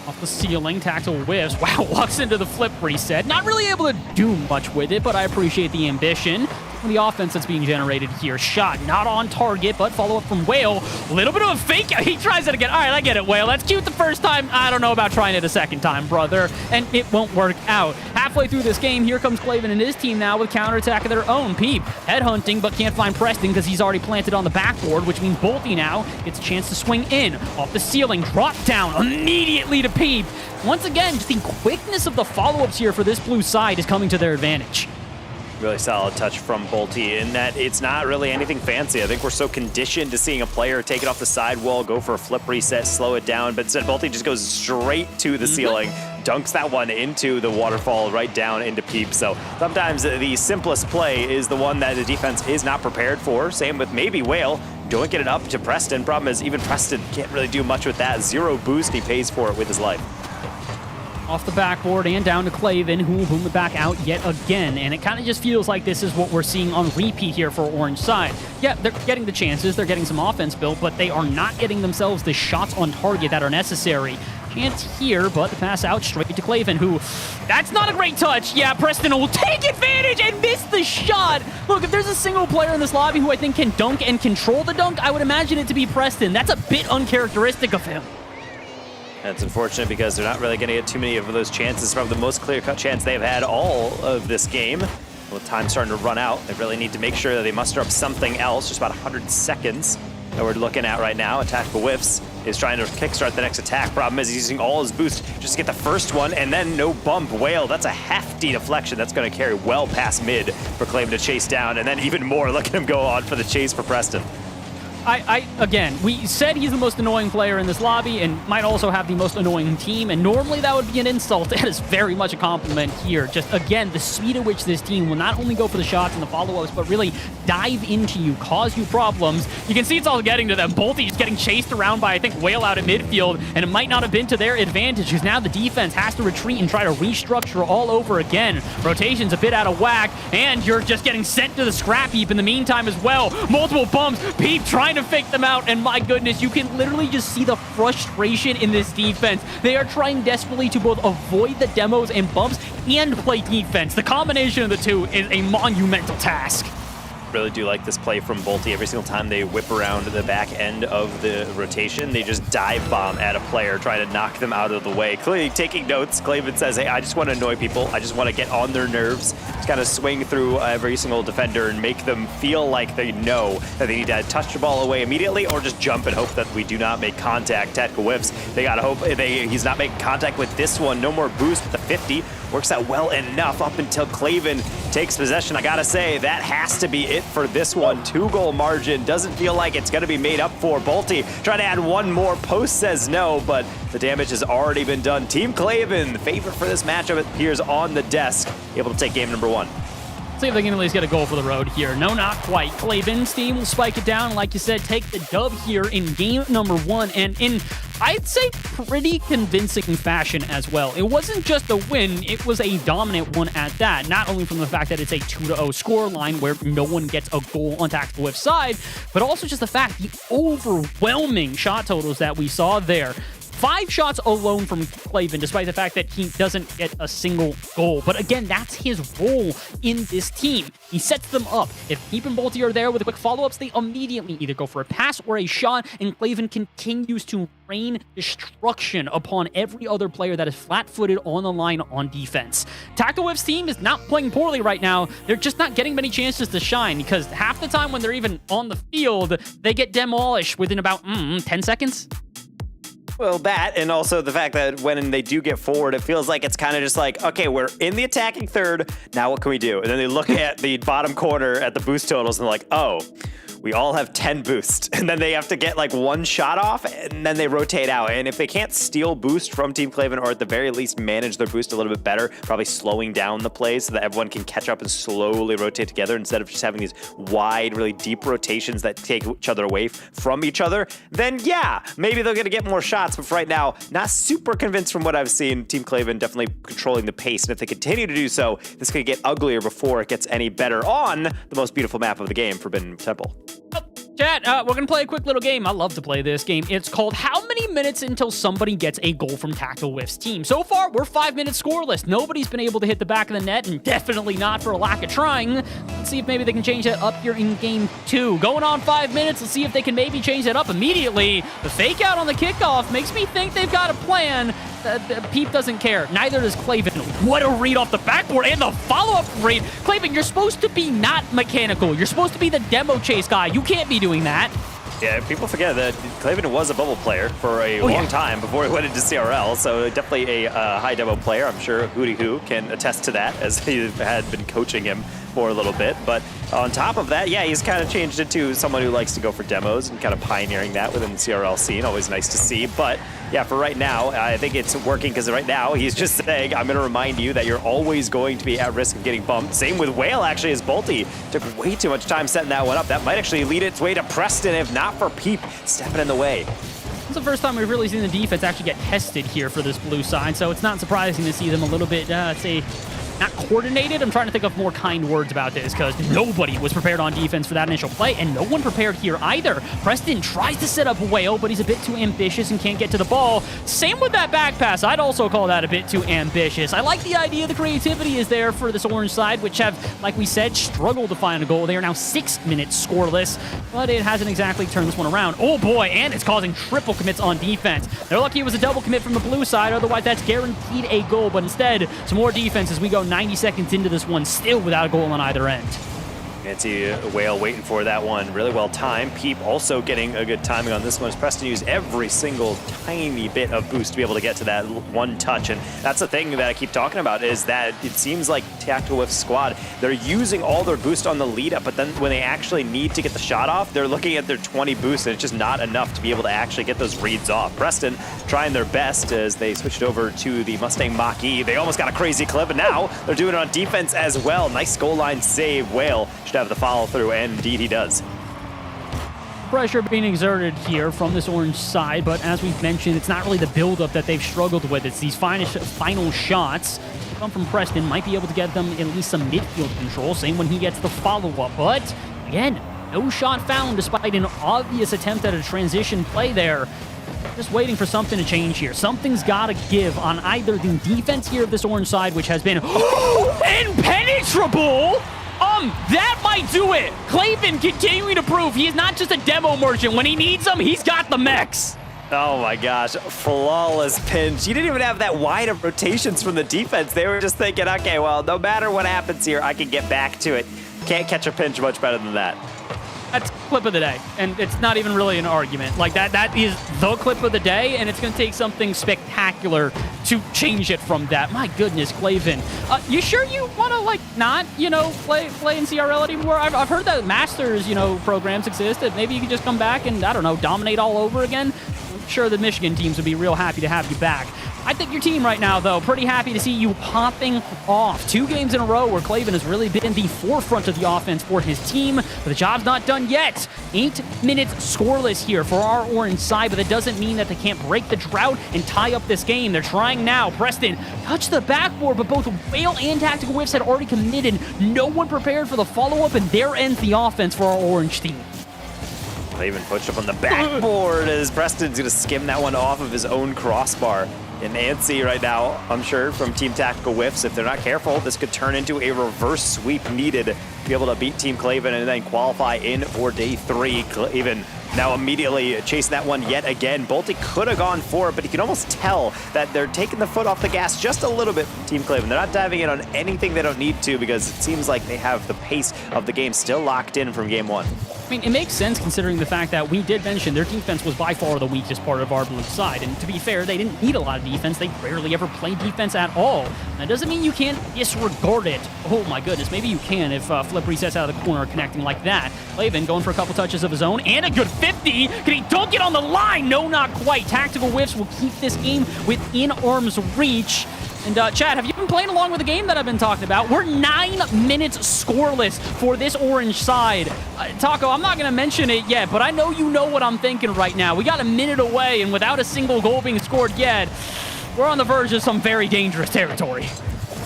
Off the ceiling, Tactical Whiffs. Wow, walks into the flip reset. Not really able to do much with it, but I appreciate the ambition. from the offense that's being generated here. Shot not on target, but follow-up from Whale. A little bit of a fake. He tries it again. All right, I get it, Whale. That's cute the first time. I don't know about trying it a second time, brother. And it won't work out. Halfway through this game, here comes Klaven and his team now with counterattack of their own. Peep headhunting, but can't find Preston because he's already planted on the backboard, which means Bolty now gets a chance to swing in. Off the ceiling, drop down immediately to Peep. Once again, just the quickness of the follow-ups here for this blue side is coming to their advantage. Really solid touch from Bolty in that it's not really anything fancy. I think we're so conditioned to seeing a player take it off the sidewall, go for a flip reset, slow it down, but instead Bolty just goes straight to the ceiling, dunks that one into the waterfall right down into Peep. So sometimes the simplest play is the one that the defense is not prepared for. Same with maybe Whale. Don't get it up to Preston. Problem is even Preston can't really do much with that. Zero boost, he pays for it with his life. Off the backboard and down to Klaven, who will boom it back out yet again. And it kind of just feels like this is what we're seeing on repeat here for Orange side. Yeah, they're getting the chances, they're getting some offense built, but they are not getting themselves the shots on target that are necessary. Chance here, but the pass out straight to Klaven, who, that's not a great touch. Yeah, Preston will take advantage and miss the shot. Look, if there's a single player in this lobby who I think can dunk and control the dunk, I would imagine it to be Preston. That's a bit uncharacteristic of him. That's unfortunate because they're not really going to get too many of those chances. It's probably the most clear-cut chance they've had all of this game. With time starting to run out, they really need to make sure that they muster up something else. Just about 100 seconds that we're looking at right now. Tactical Whiffs is trying to kickstart the next attack. Problem is he's using all his boost just to get the first one, and then no bump. Whale, that's a hefty deflection. That's going to carry well past mid for Klaven to chase down, and then even more. Look at him go on for the chase for Preston. Again, we said he's the most annoying player in this lobby and might also have the most annoying team, and normally that would be an insult. That is very much a compliment here. Just, again, the speed at which this team will not only go for the shots and the follow-ups, but really dive into you, cause you problems. You can see it's all getting to them. Bolty just getting chased around by, I think, Whale out at midfield, and it might not have been to their advantage because now the defense has to retreat and try to restructure all over again. Rotation's a bit out of whack, and you're just getting sent to the scrap heap in the meantime as well. Multiple bumps. Peep trying to fake them out, and my goodness, you can literally just see the frustration in this defense. They are trying desperately to both avoid the demos and bumps and play defense. The combination of the two is a monumental task. Really do like this play from Bolty. Every single time they whip around the back end of the rotation, they just dive bomb at a player, trying to knock them out of the way. Clearly taking notes. Klaven says, hey, I just want to annoy people. I just want to get on their nerves. Just kind of swing through every single defender and make them feel like they know that they need to touch the ball away immediately or just jump and hope that we do not make contact. Tactical Whiffs, they got to hope he's not making contact with this one. No more boost with the 50. Works out well enough up until Klaven takes possession. I gotta say, that has to be it for this one. 2-goal margin. Doesn't feel like it's gonna be made up for. Bolty trying to add one more. Post says no, but the damage has already been done. Team Klaven, the favorite for this matchup, appears on the desk, able to take game number 1. See if they can at least get a goal for the road here. No, not quite. Klaven's team will spike it down, like you said, take the dub here in game number 1, and in, I'd say, pretty convincing fashion as well. It wasn't just a win, it was a dominant one at that. Not only from the fact that it's a 2-0 score line where no one gets a goal on Tactical Whiff's side, but also just the fact, the overwhelming shot totals that we saw there. 5 shots alone from Klaven, despite the fact that he doesn't get a single goal. But again, that's his role in this team. He sets them up. If Peep and Bolty are there with the quick follow-ups, they immediately either go for a pass or a shot, and Klaven continues to rain destruction upon every other player that is flat-footed on the line on defense. Tactical Whiff's team is not playing poorly right now. They're just not getting many chances to shine because half the time when they're even on the field, they get demolished within about 10 seconds. Well, that, and also the fact that when they do get forward, it feels like it's kind of just like, okay, we're in the attacking third, now what can we do? And then they look at the bottom corner at the boost totals and they're like, oh, we all have 10 boosts. And then they have to get like one shot off, and then they rotate out. And if they can't steal boost from Team Klaven, or at the very least manage their boost a little bit better, probably slowing down the plays so that everyone can catch up and slowly rotate together instead of just having these wide, really deep rotations that take each other away from each other, then yeah, maybe they're gonna get more shots. But for right now, not super convinced from what I've seen. Team Klaven definitely controlling the pace. And if they continue to do so, this could get uglier before it gets any better on the most beautiful map of the game, Forbidden Temple. Chat, we're going to play a quick little game. I love to play this game. It's called How many minutes until somebody gets a goal from Tactical Whiff's team? So far, we're 5 minutes scoreless. Nobody's been able to hit the back of the net, and definitely not for a lack of trying. Let's see if maybe they can change that up here in game 2. Going on 5 minutes, let's see if they can maybe change that up immediately. The fake out on the kickoff makes me think they've got a plan. Peep doesn't care. Neither does Klaven. What a read off the backboard and the follow-up read. Klaven, you're supposed to be not mechanical. You're supposed to be the demo chase guy. You can't be doing that. Yeah, people forget that Klaven was a bubble player for a long time before he went into CRL, so definitely a high demo player. I'm sure Hootie Hoo can attest to that, as he had been coaching him for a little bit. But on top of that, yeah, he's kind of changed it to someone who likes to go for demos and kind of pioneering that within the CRL scene. Always nice to see. But yeah, for right now, I think it's working because right now he's just saying, I'm going to remind you that you're always going to be at risk of getting bumped. Same with Whale, actually, as Bolty took way too much time setting that one up. That might actually lead its way to Preston, if not for Peep stepping in the way. It's the first time we've really seen the defense actually get tested here for this blue side, so it's not surprising to see them a little bit, say, not coordinated. I'm trying to think of more kind words about this because nobody was prepared on defense for that initial play, and no one prepared here either. Preston tries to set up Whale, but he's a bit too ambitious and can't get to the ball. Same with that back pass. I'd also call that a bit too ambitious. I like the idea the creativity is there for this orange side, which have, like we said, struggled to find a goal. They are now 6 minutes scoreless, but it hasn't exactly turned this one around. Oh boy, and it's causing triple commits on defense. They're lucky it was a double commit from the blue side, otherwise that's guaranteed a goal, but instead, some more defense as we go 90 seconds into this one, still without a goal on either end. Nancy Whale waiting for that one. Really well timed. Peep also getting a good timing on this one as Preston used every single tiny bit of boost to be able to get to that one touch. And that's the thing that I keep talking about is that it seems like Tactical Whiff's squad, they're using all their boost on the lead up, but then when they actually need to get the shot off, they're looking at their 20 boosts and it's just not enough to be able to actually get those reads off. Preston trying their best as they switched over to the Mustang Mach-E. They almost got a crazy clip, and now they're doing it on defense as well. Nice goal line save. Whale should have the follow through, and indeed he does. Pressure being exerted here from this orange side, but as we've mentioned, it's not really the buildup that they've struggled with. It's these final shots. Come from Preston, might be able to get them at least some midfield control. Same when he gets the follow-up, but again, no shot found despite an obvious attempt at a transition play there. Just waiting for something to change here. Something's got to give on either the defense here of this orange side, which has been impenetrable. That might do it. Klaven continuing to prove he is not just a demo merchant. When he needs them, he's got the mechs. Oh my gosh, flawless pinch. You didn't even have that wide of rotations from the defense. They were just thinking, okay, well, no matter what happens here, I can get back to it. Can't catch a pinch much better than that. That's clip of the day, and it's not even really an argument. Like, that is the clip of the day, and it's going to take something spectacular to change it from that. My goodness, Klaven. You sure you want to, like, not, play in CRL anymore? I've heard that Masters, programs exist, that maybe you could just come back and, I don't know, dominate all over again. I'm sure the Michigan teams would be real happy to have you back. I think your team right now, though, pretty happy to see you popping off. 2 games in a row where Klaven has really been the forefront of the offense for his team, but the job's not done yet. 8 minutes scoreless here for our orange side, but that doesn't mean that they can't break the drought and tie up this game. They're trying now. Preston touched the backboard, but both Whale and Tactical Whiffs had already committed. No one prepared for the follow-up, and there ends the offense for our orange team. Klaven pushed up on the backboard as Preston's going to skim that one off of his own crossbar. And Nancy right now, I'm sure, from Team Tactical Whiffs, if they're not careful, this could turn into a reverse sweep needed to be able to beat Team Klaven and then qualify in for day 3. Klaven now immediately chasing that one yet again. Bolty could have gone for it, but you can almost tell that they're taking the foot off the gas just a little bit from Team Klaven. They're not diving in on anything they don't need to because it seems like they have the pace of the game still locked in from game 1. I mean, it makes sense considering the fact that we did mention their defense was by far the weakest part of our blue side. And to be fair, they didn't need a lot of defense. They rarely ever played defense at all. That doesn't mean you can't disregard it. Oh my goodness, maybe you can if Flip resets out of the corner connecting like that. Klaven going for a couple touches of his own and a good 50. Can he dunk it on the line? No, not quite. Tactical Whiffs will keep this game within arm's reach. And Chad, have you been playing along with the game that I've been talking about? We're 9 minutes scoreless for this orange side. Taco, I'm not going to mention it yet, but I know you know what I'm thinking right now. We got a minute away, and without a single goal being scored yet, we're on the verge of some very dangerous territory.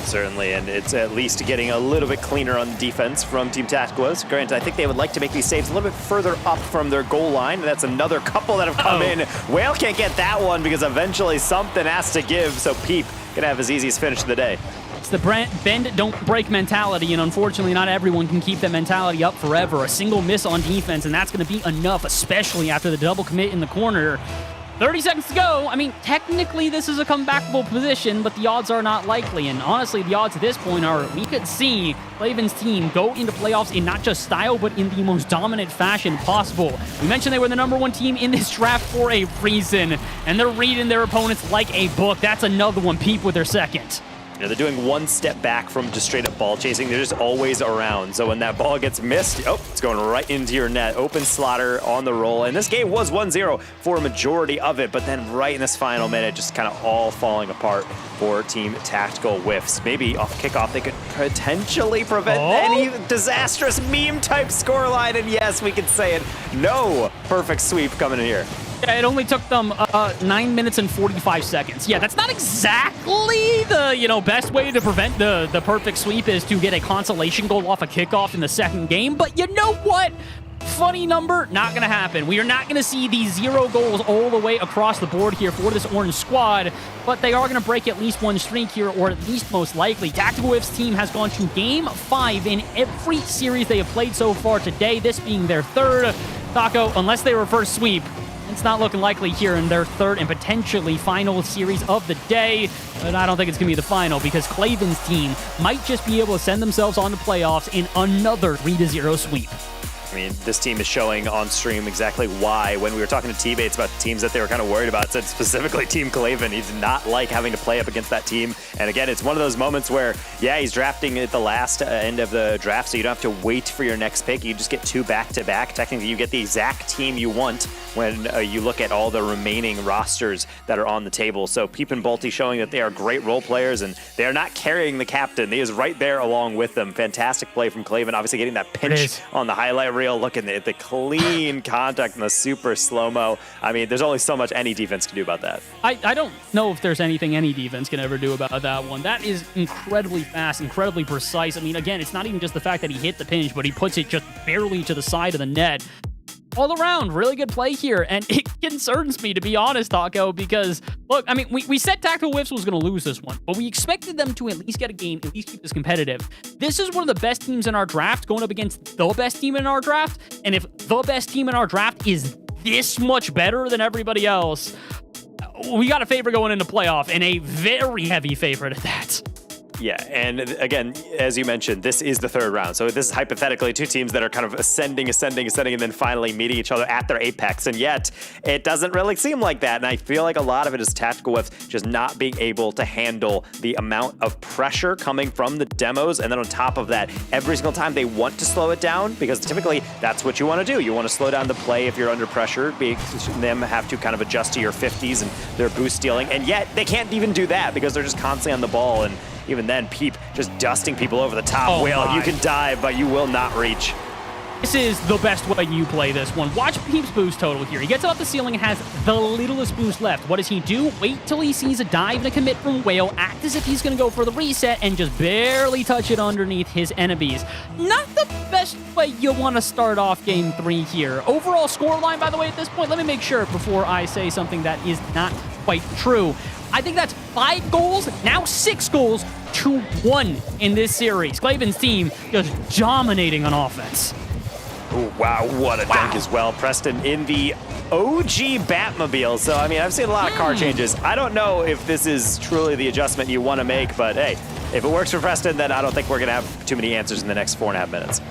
Certainly, and it's at least getting a little bit cleaner on the defense from Team Tactical. Granted, I think they would like to make these saves a little bit further up from their goal line. That's another couple that have come in. Whale can't get that one because eventually something has to give, so Peep gonna have his easiest finish of the day. It's the bend, don't break mentality, and unfortunately not everyone can keep that mentality up forever. A single miss on defense, and that's going to be enough, especially after the double commit in the corner. 30 seconds to go. I mean, technically this is a comebackable position, but the odds are not likely. And honestly, the odds at this point are we could see Klaven's team go into playoffs in not just style, but in the most dominant fashion possible. We mentioned they were the #1 team in this draft for a reason, and they're reading their opponents like a book. That's another one. Peep with their second. They're doing one step back from just straight up ball chasing. They're just always around. So when that ball gets missed, it's going right into your net. Open Slaughter on the roll. And this game was 1-0 for a majority of it, but then right in this final minute, just kind of all falling apart for Team Tactical. Whiffs. Maybe off kickoff, they could potentially prevent any disastrous meme-type scoreline. And yes, we can say it. No perfect sweep coming in here. Yeah, it only took them 9 minutes and 45 seconds. Yeah, that's not exactly the best way to prevent the perfect sweep is to get a consolation goal off a kickoff in the second game. But you know what? Funny number, not going to happen. We are not going to see these 0 goals all the way across the board here for this orange squad, but they are going to break at least one streak here, or at least most likely. Tactical Whiff's team has gone to Game 5 in every series they have played so far today, this being their third. Taco, unless they reverse sweep, it's not looking likely here in their third and potentially final series of the day, but I don't think it's going to be the final because Klaven's team might just be able to send themselves on to playoffs in another 3-0 sweep. I mean, this team is showing on stream exactly why. When we were talking to T-Bates about the teams that they were kind of worried about, said specifically Team Klaven. He did not like having to play up against that team. And again, it's one of those moments where, yeah, he's drafting at the last end of the draft, so you don't have to wait for your next pick. You just get 2 back-to-back. Technically, you get the exact team you want when you look at all the remaining rosters that are on the table. So Peep and Bolty showing that they are great role players, and they are not carrying the captain. He is right there along with them. Fantastic play from Klaven, obviously getting that pinch on the highlight reel. Look at the clean contact and the super slow-mo. I mean, there's only so much any defense can do about that. I don't know if there's anything any defense can ever do about that one. That is incredibly fast, incredibly precise. I mean, again, it's not even just the fact that he hit the pinch, but he puts it just barely to the side of the net. All around, really good play here, and it concerns me, to be honest, Taco, because, look, I mean, we said Tactical Whiffs was going to lose this one, but we expected them to at least get a game, at least keep this competitive. This is one of the best teams in our draft going up against the best team in our draft, and if the best team in our draft is this much better than everybody else, we got a favorite going into playoff, and a very heavy favorite at that. Yeah, and again, as you mentioned, this is the third round. So this is hypothetically 2 teams that are kind of ascending, and then finally meeting each other at their apex. And yet, it doesn't really seem like that. And I feel like a lot of it is Tactical Whiff just not being able to handle the amount of pressure coming from the demos. And then on top of that, every single time they want to slow it down, because typically that's what you want to do. You want to slow down the play if you're under pressure, them have to kind of adjust to your 50s and their boost stealing. And yet, they can't even do that because they're just constantly on the ball. And even then, Peep just dusting people over the top. Whale, you can dive, but you will not reach. This is the best way you play this one. Watch Peep's boost total here. He gets it up the ceiling and has the littlest boost left. What does he do? Wait till he sees a dive and a commit from Whale, act as if he's going to go for the reset, and just barely touch it underneath his enemies. Not the best way you want to start off Game 3 here. Overall scoreline, by the way, at this point, let me make sure before I say something that is not quite true. I think that's 5 goals, now 6 goals to 1 in this series. Klaven's team just dominating on offense. Oh, wow, what a dunk as well. Preston in the OG Batmobile. So, I mean, I've seen a lot of car changes. I don't know if this is truly the adjustment you want to make, but hey, if it works for Preston, then I don't think we're going to have too many answers in the next 4.5 minutes.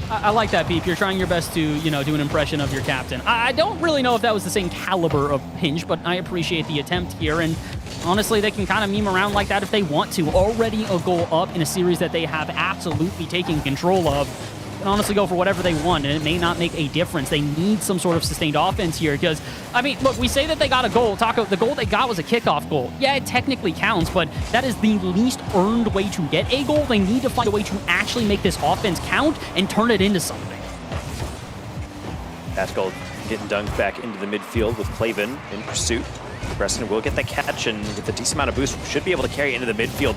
I like that, Peep. You're trying your best to, do an impression of your captain. I don't really know if that was the same caliber of pinch, but I appreciate the attempt here. And honestly, they can kind of meme around like that if they want to. Already a goal up in a series that they have absolutely taken control of. Can honestly go for whatever they want, and it may not make a difference. They need some sort of sustained offense here because, I mean, look, we say that they got a goal. Taco, the goal they got was a kickoff goal. Yeah, it technically counts, but that is the least earned way to get a goal. They need to find a way to actually make this offense count and turn it into something. Tactical getting dunked back into the midfield with Klaven in pursuit. Preston will get the catch, and with a decent amount of boost, should be able to carry it into the midfield.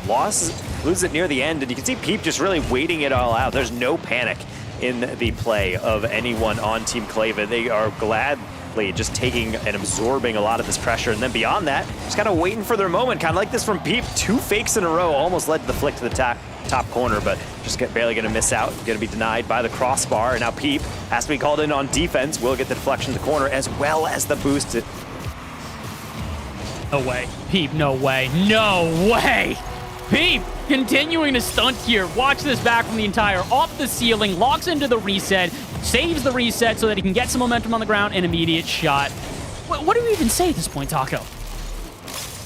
Loses it near the end, and you can see Peep just really waiting it all out. There's no panic in the play of anyone on Team Claven. They are gladly just taking and absorbing a lot of this pressure, and then beyond that, just kind of waiting for their moment, kind of like this from Peep. 2 fakes in a row, almost led to the flick to the top corner, but just barely going to miss out, going to be denied by the crossbar, and now Peep has to be called in on defense, will get the deflection to the corner, as well as the boost. No way. Peep, no way. No way! Peep continuing to stunt here. Watch this back from the entire off the ceiling, locks into the reset, saves the reset so that he can get some momentum on the ground and immediate shot. What do we even say at this point, Taco?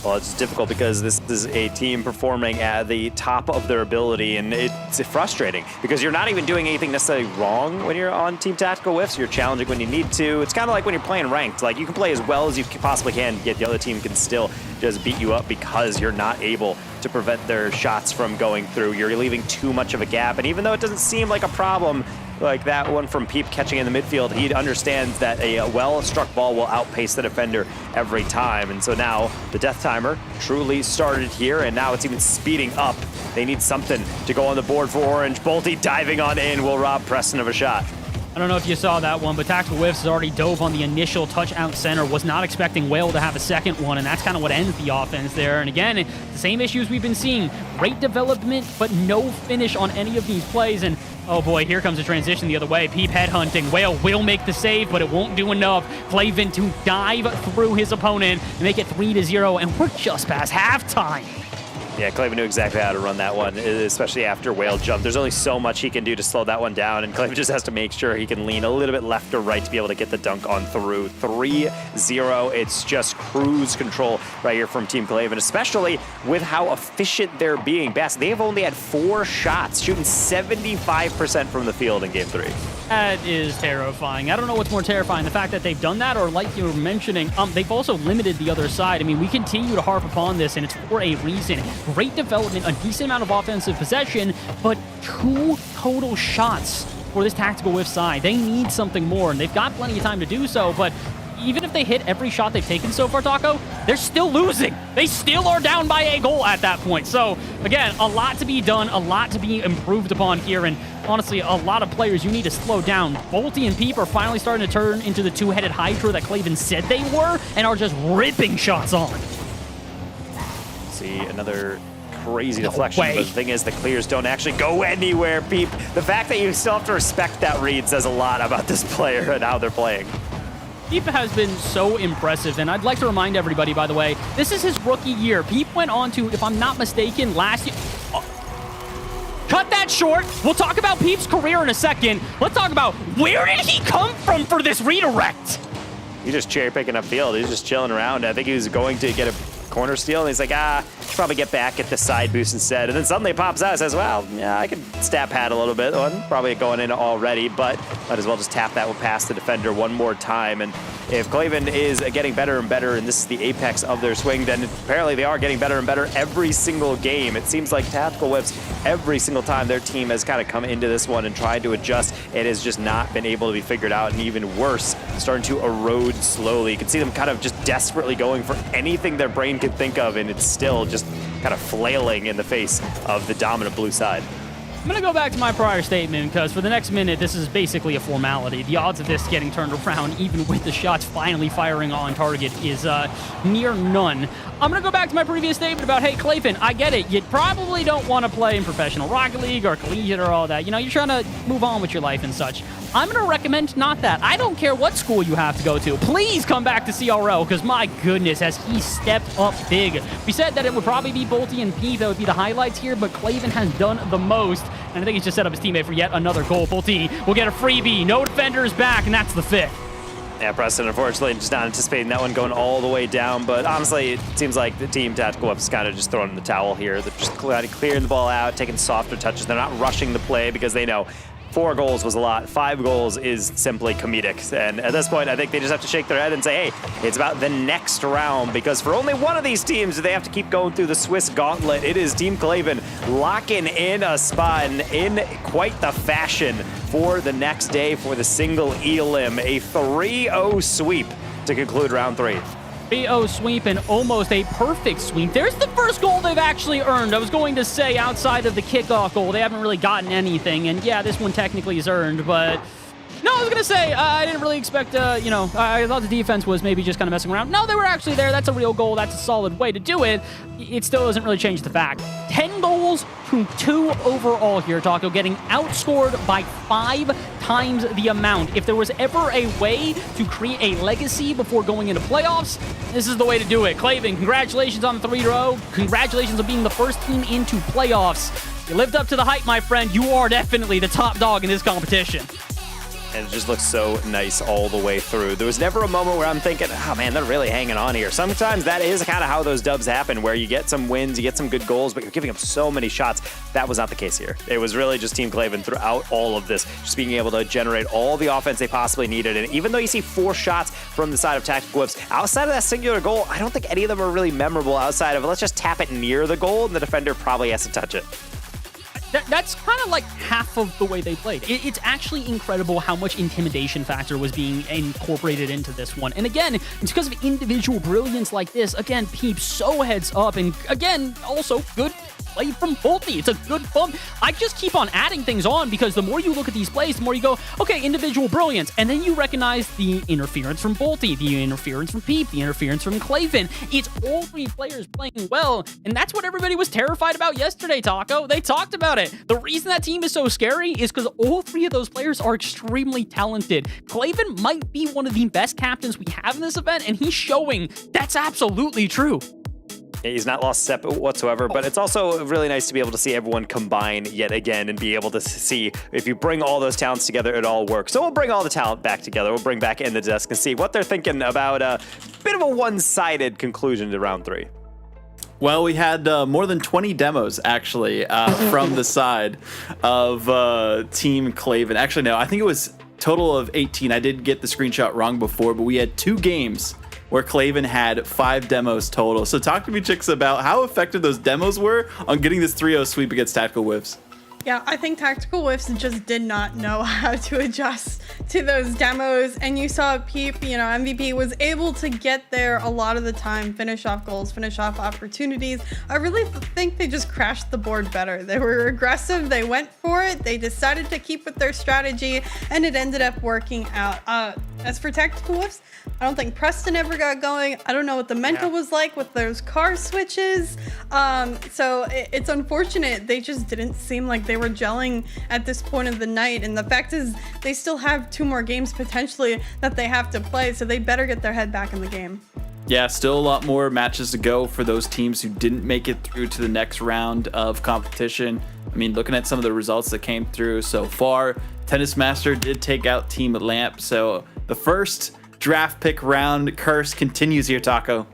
Well, it's difficult because this is a team performing at the top of their ability, and it's frustrating because you're not even doing anything necessarily wrong when you're on Team Tactical Whiffs. You're challenging when you need to. It's kind of like when you're playing ranked. Like, you can play as well as you possibly can, yet the other team can still just beat you up because you're not able to prevent their shots from going through. You're leaving too much of a gap, and even though it doesn't seem like a problem, like that one from Peep catching in the midfield, he understands that a well-struck ball will outpace the defender every time. And so now the death timer truly started here, and now it's even speeding up. They need something to go on the board for Orange. Bolty diving on in will rob Preston of a shot. I don't know if you saw that one, but Tactical Whiffs has already dove on the initial touch out center, was not expecting Whale to have a second one, and that's kind of what ends the offense there. And again, the same issues we've been seeing. Great development, but no finish on any of these plays. And oh boy, here comes a transition the other way. Peep headhunting. Whale will make the save, but it won't do enough. Claven to dive through his opponent and make it 3-0, and we're just past halftime. Yeah, Claven knew exactly how to run that one, especially after Whale jump. There's only so much he can do to slow that one down, and Claven just has to make sure he can lean a little bit left or right to be able to get the dunk on through. 3-0, it's just cruise control right here from Team Claven, especially with how efficient they're being. Bass, they've only had 4 shots, shooting 75% from the field in Game 3. That is terrifying. I don't know what's more terrifying, the fact that they've done that, or like you were mentioning, they've also limited the other side. I mean, we continue to harp upon this, and it's for a reason. Great development, a decent amount of offensive possession, but 2 total shots for this Tactical Whiff side. They need something more, and they've got plenty of time to do so, but even if they hit every shot they've taken so far, Taco, they're still losing. They still are down by a goal at that point. So, again, a lot to be done, a lot to be improved upon here, and honestly, a lot of players you need to slow down. Bolty and Peep are finally starting to turn into the 2-headed Hydra that Claven said they were, and are just ripping shots on. See another crazy deflection, but the thing is the clears don't actually go anywhere, Peep. The fact that you still have to respect that read says a lot about this player and how they're playing. Peep has been so impressive, and I'd like to remind everybody, by the way, this is his rookie year. Peep went on to, if I'm not mistaken, last year... Cut that short. We'll talk about Peep's career in a second. Let's talk about where did he come from for this redirect? He's just cherry picking up field. He's just chilling around. I think he was going to get a corner steal, and he's like, should probably get back at the side boost instead. And then suddenly it pops out and says, well, yeah, I could stat pad a little bit. One probably going in already, but might as well just tap that one past the defender one more time. And if Claven is getting better and better, and this is the apex of their swing, then apparently they are getting better and better every single game. It seems like Tactical Whiffs, every single time their team has kind of come into this one and tried to adjust, it has just not been able to be figured out, and even worse, starting to erode slowly. You can see them kind of just desperately going for anything their brain could think of, and it's still just kind of flailing in the face of the dominant blue side. I'm going to go back to my prior statement, because for the next minute, this is basically a formality. The odds of this getting turned around, even with the shots finally firing on target, is near none. I'm going to go back to my previous statement about, hey, Claven, I get it. You probably don't want to play in professional Rocket League or collegiate or all that. You know, you're trying to move on with your life and such. I'm going to recommend not that. I don't care what school you have to go to. Please come back to CRL, because my goodness, has he stepped up big. We said that it would probably be Bolty and P that would be the highlights here, but Claven has done the most. And I think he's just set up his teammate for yet another goal. Bolty will get a freebie. No defenders back, and that's the 5th. Yeah, Preston, unfortunately, just not anticipating that one going all the way down. But honestly, it seems like the team Tactical Whiffs is kind of just throwing in the towel here. They're just clearing the ball out, taking softer touches. They're not rushing the play because they know 4 goals was a lot. 5 goals is simply comedic. And at this point, I think they just have to shake their head and say, hey, it's about the next round, because for only one of these teams do they have to keep going through the Swiss gauntlet. It is Team Claven locking in a spot, and in quite the fashion for the next day for the single elim. A 3-0 sweep to conclude round 3. 3-0 sweep and almost a perfect sweep. There's the first goal they've actually earned. I was going to say outside of the kickoff goal, they haven't really gotten anything. And yeah, this one technically is earned, but no, I was going to say, I didn't really expect, I thought the defense was maybe just kind of messing around. No, they were actually there. That's a real goal. That's a solid way to do it. It still doesn't really change the fact. 10 goals to 2 overall here, Taco, getting outscored by 5 times the amount. If there was ever a way to create a legacy before going into playoffs, this is the way to do it. Klaven, congratulations on the 3-0. Congratulations on being the first team into playoffs. You lived up to the hype, my friend. You are definitely the top dog in this competition. And it just looks so nice all the way through. There was never a moment where I'm thinking, oh man, they're really hanging on here. Sometimes that is kind of how those dubs happen, where you get some wins, you get some good goals, but you're giving up so many shots. That was not the case here. It was really just Team Klaven throughout all of this, just being able to generate all the offense they possibly needed. And even though you see 4 shots from the side of Tactical Whips, outside of that singular goal, I don't think any of them are really memorable outside of, let's just tap it near the goal, and the defender probably has to touch it. That's kind of like half of the way they played. It's actually incredible how much intimidation factor was being incorporated into this one. And again, it's because of individual brilliance like this. Again, Peep so heads up, and again, also good play from Bolty. It's a good bump. I just keep on adding things on because the more you look at these plays, the more you go, okay, individual brilliance. And then you recognize the interference from Bolty, the interference from Peep, the interference from Klaven. It's all 3 players playing well. And that's what everybody was terrified about yesterday, Taco. They talked about it. The reason that team is so scary is because all 3 of those players are extremely talented. Klaven might be one of the best captains we have in this event, and he's showing that's absolutely true. He's not lost step whatsoever, but it's also really nice to be able to see everyone combine yet again and be able to see if you bring all those talents together, it all works. So we'll bring all the talent back together. We'll bring back In the Desk and see what they're thinking about a bit of a one-sided conclusion to round 3. Well, we had more than 20 demos, actually, from the side of Team Klaven. Actually, no, I think it was total of 18. I did get the screenshot wrong before, but we had 2 games where Klaven had 5 demos total. So talk to me, Chicks, about how effective those demos were on getting this 3-0 sweep against Tactical Whiffs. Yeah, I think Tactical Whiffs just did not know how to adjust to those demos. And you saw Peep, MVP was able to get there a lot of the time, finish off goals, finish off opportunities. I really think they just crashed the board better. They were aggressive, they went for it, they decided to keep with their strategy, and it ended up working out. As for Tactical Whiffs, I don't think Preston ever got going. I don't know what the mental was like with those car switches. So it's unfortunate. They just didn't seem like they were gelling at this point of the night. And the fact is, they still have 2 more games potentially that they have to play. So they better get their head back in the game. Yeah, still a lot more matches to go for those teams who didn't make it through to the next round of competition. I mean, looking at some of the results that came through so far, Tennis Master did take out Team Lamp. So the first draft pick round curse continues here, Taco.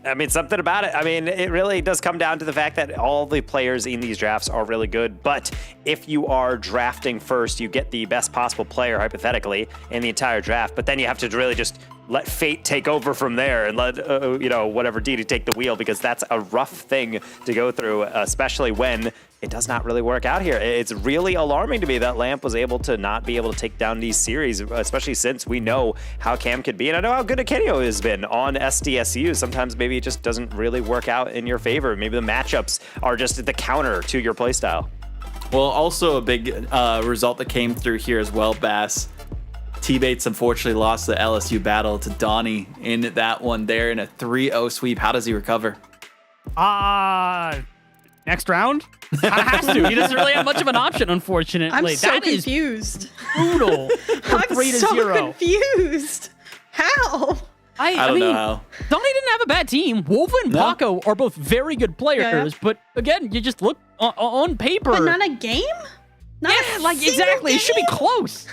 I mean, something about it. I mean, it really does come down to the fact that all the players in these drafts are really good. But if you are drafting first, you get the best possible player, hypothetically, in the entire draft. But then you have to really just let fate take over from there and let, whatever deity take the wheel, because that's a rough thing to go through, especially when it does not really work out here. It's really alarming to me that Lamp was able to not be able to take down these series, especially since we know how Cam could be. And I know how good Akenio has been on SDSU. Sometimes maybe it just doesn't really work out in your favor. Maybe the matchups are just the counter to your playstyle. Well, also a big result that came through here as well, Bass. T-Bates unfortunately lost the LSU battle to Donnie in that one there in a 3-0 sweep. How does he recover? Next round? Has to. He doesn't really have much of an option, unfortunately. I'm so confused. Brutal. I'm so confused. How? I don't know how. Donnie didn't have a bad team. Wolf and Paco are both very good players, but again, you just look on paper. But not a game? Exactly. It should be close.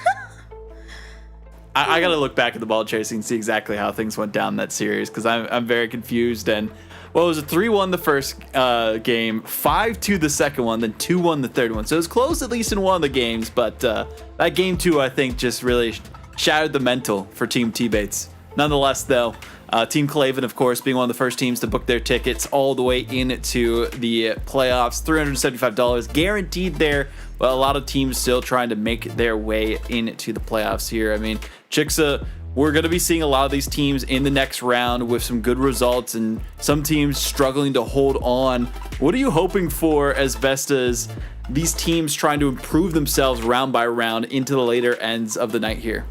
I got to look back at the ball chasing and see exactly how things went down in that series, because I'm very confused. And well, it was a 3-1 the first game, 5-2 the second one, then 2-1 the third one. So it was close at least in one of the games, but that game 2, I think, just really shattered the mental for Team T-Bates. Nonetheless, though, Team Klaven, of course, being one of the first teams to book their tickets all the way into the playoffs, $375 guaranteed there. But a lot of teams still trying to make their way into the playoffs here. I mean, Chicksa, we're going to be seeing a lot of these teams in the next round with some good results and some teams struggling to hold on. What are you hoping for as best as these teams trying to improve themselves round by round into the later ends of the night here?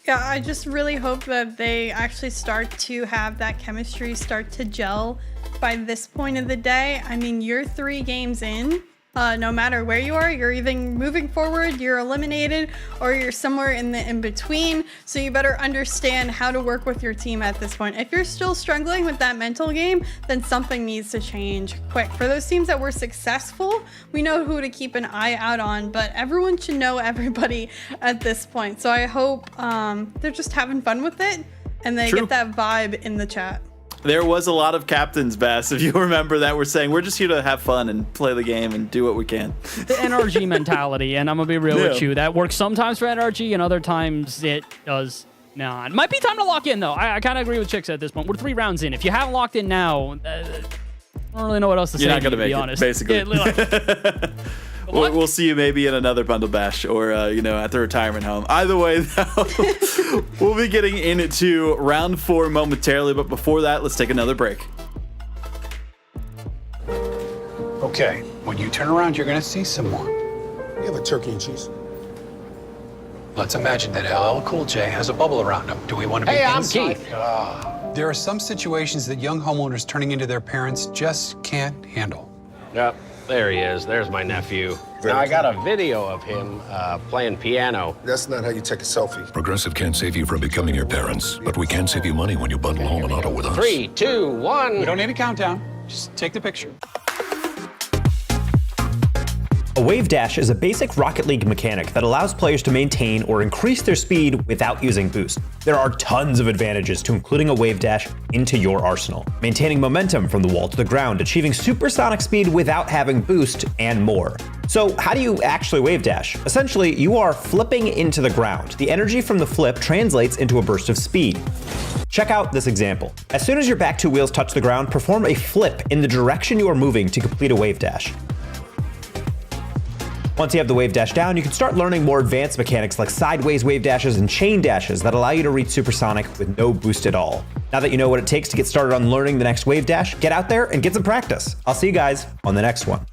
Yeah, I just really hope that they actually start to have that chemistry start to gel by this point of the day. I mean, you're 3 games in. No matter where you are, you're either moving forward, you're eliminated, or you're somewhere in the in-between. So you better understand how to work with your team at this point. If you're still struggling with that mental game, then something needs to change quick. For those teams that were successful, we know who to keep an eye out on, but everyone should know everybody at this point. So I hope they're just having fun with it and they get that vibe in the chat. There was a lot of captains, Bass, if you remember, that were saying, we're just here to have fun and play the game and do what we can. The NRG mentality, and I'm going to be real with you. That works sometimes for NRG, and other times it does not. Might be time to lock in, though. I kind of agree with Chicks at this point. We're 3 rounds in. If you haven't locked in now, I don't really know what else to say. You're not going to to make be honest. it, basically. We'll see you maybe in another Bundle Bash or, at the retirement home. Either way, though, we'll be getting into round 4 momentarily. But before that, let's take another break. Okay, when you turn around, you're going to see some more. You have a turkey and cheese? Let's imagine that LL Cool J has a bubble around him. Do we want to be inside? There are some situations that young homeowners turning into their parents just can't handle. Yep, there he is. There's my nephew. Now, I got a video of him playing piano. That's not how you take a selfie. Progressive can't save you from becoming your parents, but we can save you money when you bundle home and auto with us. 3, 2, 1. We don't need a countdown. Just take the picture. A wave dash is a basic Rocket League mechanic that allows players to maintain or increase their speed without using boost. There are tons of advantages to including a wave dash into your arsenal. Maintaining momentum from the wall to the ground, achieving supersonic speed without having boost, and more. So how do you actually wave dash? Essentially, you are flipping into the ground. The energy from the flip translates into a burst of speed. Check out this example. As soon as your back 2 wheels touch the ground, perform a flip in the direction you are moving to complete a wave dash. Once you have the wave dash down, you can start learning more advanced mechanics like sideways wave dashes and chain dashes that allow you to reach supersonic with no boost at all. Now that you know what it takes to get started on learning the next wave dash, get out there and get some practice. I'll see you guys on the next one.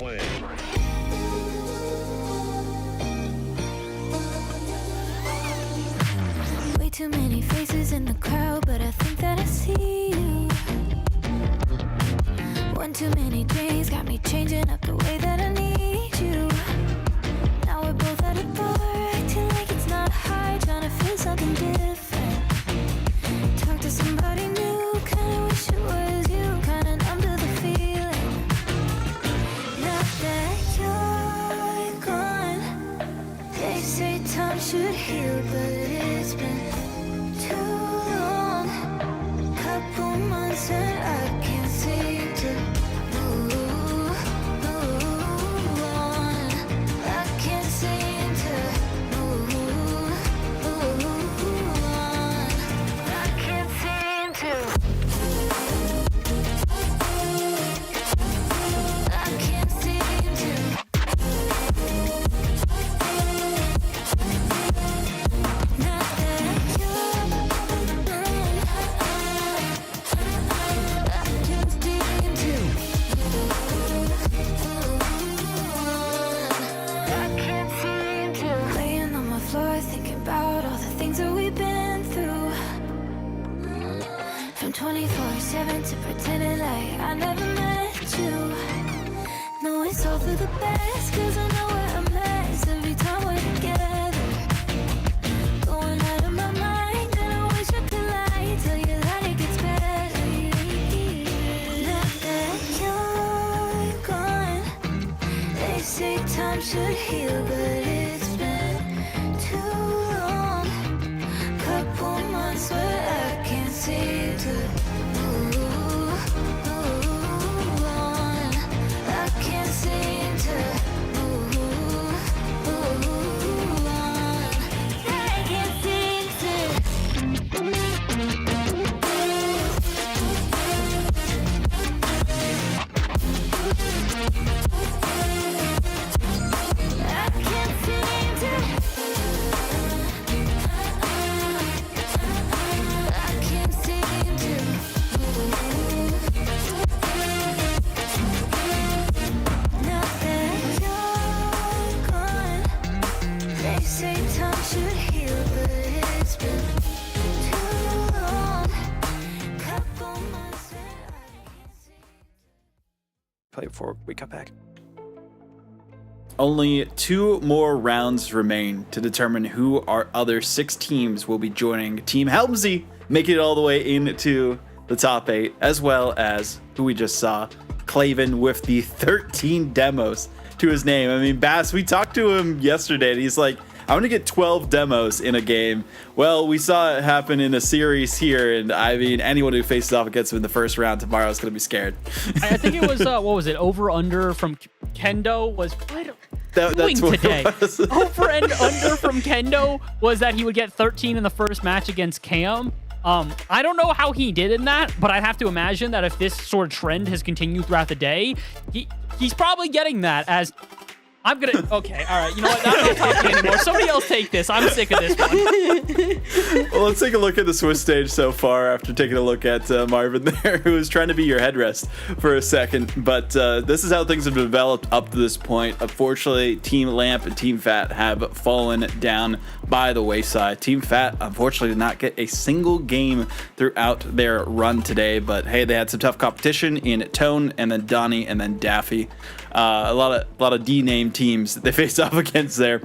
playing. Way too many faces in the crowd, but I think that I see you. One too many days got me changing up the way that I need you. Now we're both at a bar, acting like it's not hard, trying to feel something different. Talk to somebody new, kinda wish it was you, kinda numb to the feeling. Now that you're gone, they say time should heal, but it's been too long. Couple months and I can't seem to move on. I can't seem to move on. I can't seem to. I can't seem to. Now that you're gone, I can't seem to. I can't seem to. Laying on my floor, thinking about all the things that we've been through. From 24/7 to pretending like I never met you. No, it's all for the best, cause I know we're a mess every time we're together. Going out of my mind, and I wish I could lie, tell you that it gets better. Now that you're gone, they say time should heal, but it's been too long. Couple months where I can't seem to move on. I can't seem to move on. I can't seem to. I can't seem to. I can't seem to. Now that you're gone, they say time should heal, but it's been too long. Couple months and I can't see. Play before we cut back. Only 2 more rounds remain to determine who our other 6 teams will be joining Team Helmsy, making it all the way into the top 8, as well as who we just saw, Claven, with the 13 demos to his name. I mean, Bass, we talked to him yesterday, and he's like, I'm going to get 12 demos in a game. Well, we saw it happen in a series here, and I mean, anyone who faces off against him in the first round tomorrow is going to be scared. I think it was, what was it, over-under from Kendo was... That's what today. it was. Over and under from Kendo was that he would get 13 in the first match against Cam. I don't know how he did in that, but I'd have to imagine that if this sort of trend has continued throughout the day, he's probably getting that as... I'm gonna... Okay, all right. You know what? I'm not talking anymore. Somebody else take this. I'm sick of this one. Well, let's take a look at the Swiss stage so far after taking a look at Marvin there, who was trying to be your headrest for a second. But this is how things have developed up to this point. Unfortunately, Team Lamp and Team Fat have fallen down by the wayside. Team Fat, unfortunately, did not get a single game throughout their run today. But hey, they had some tough competition in Tone and then Donnie and then Daffy. A lot of D-named teams that they faced off against there.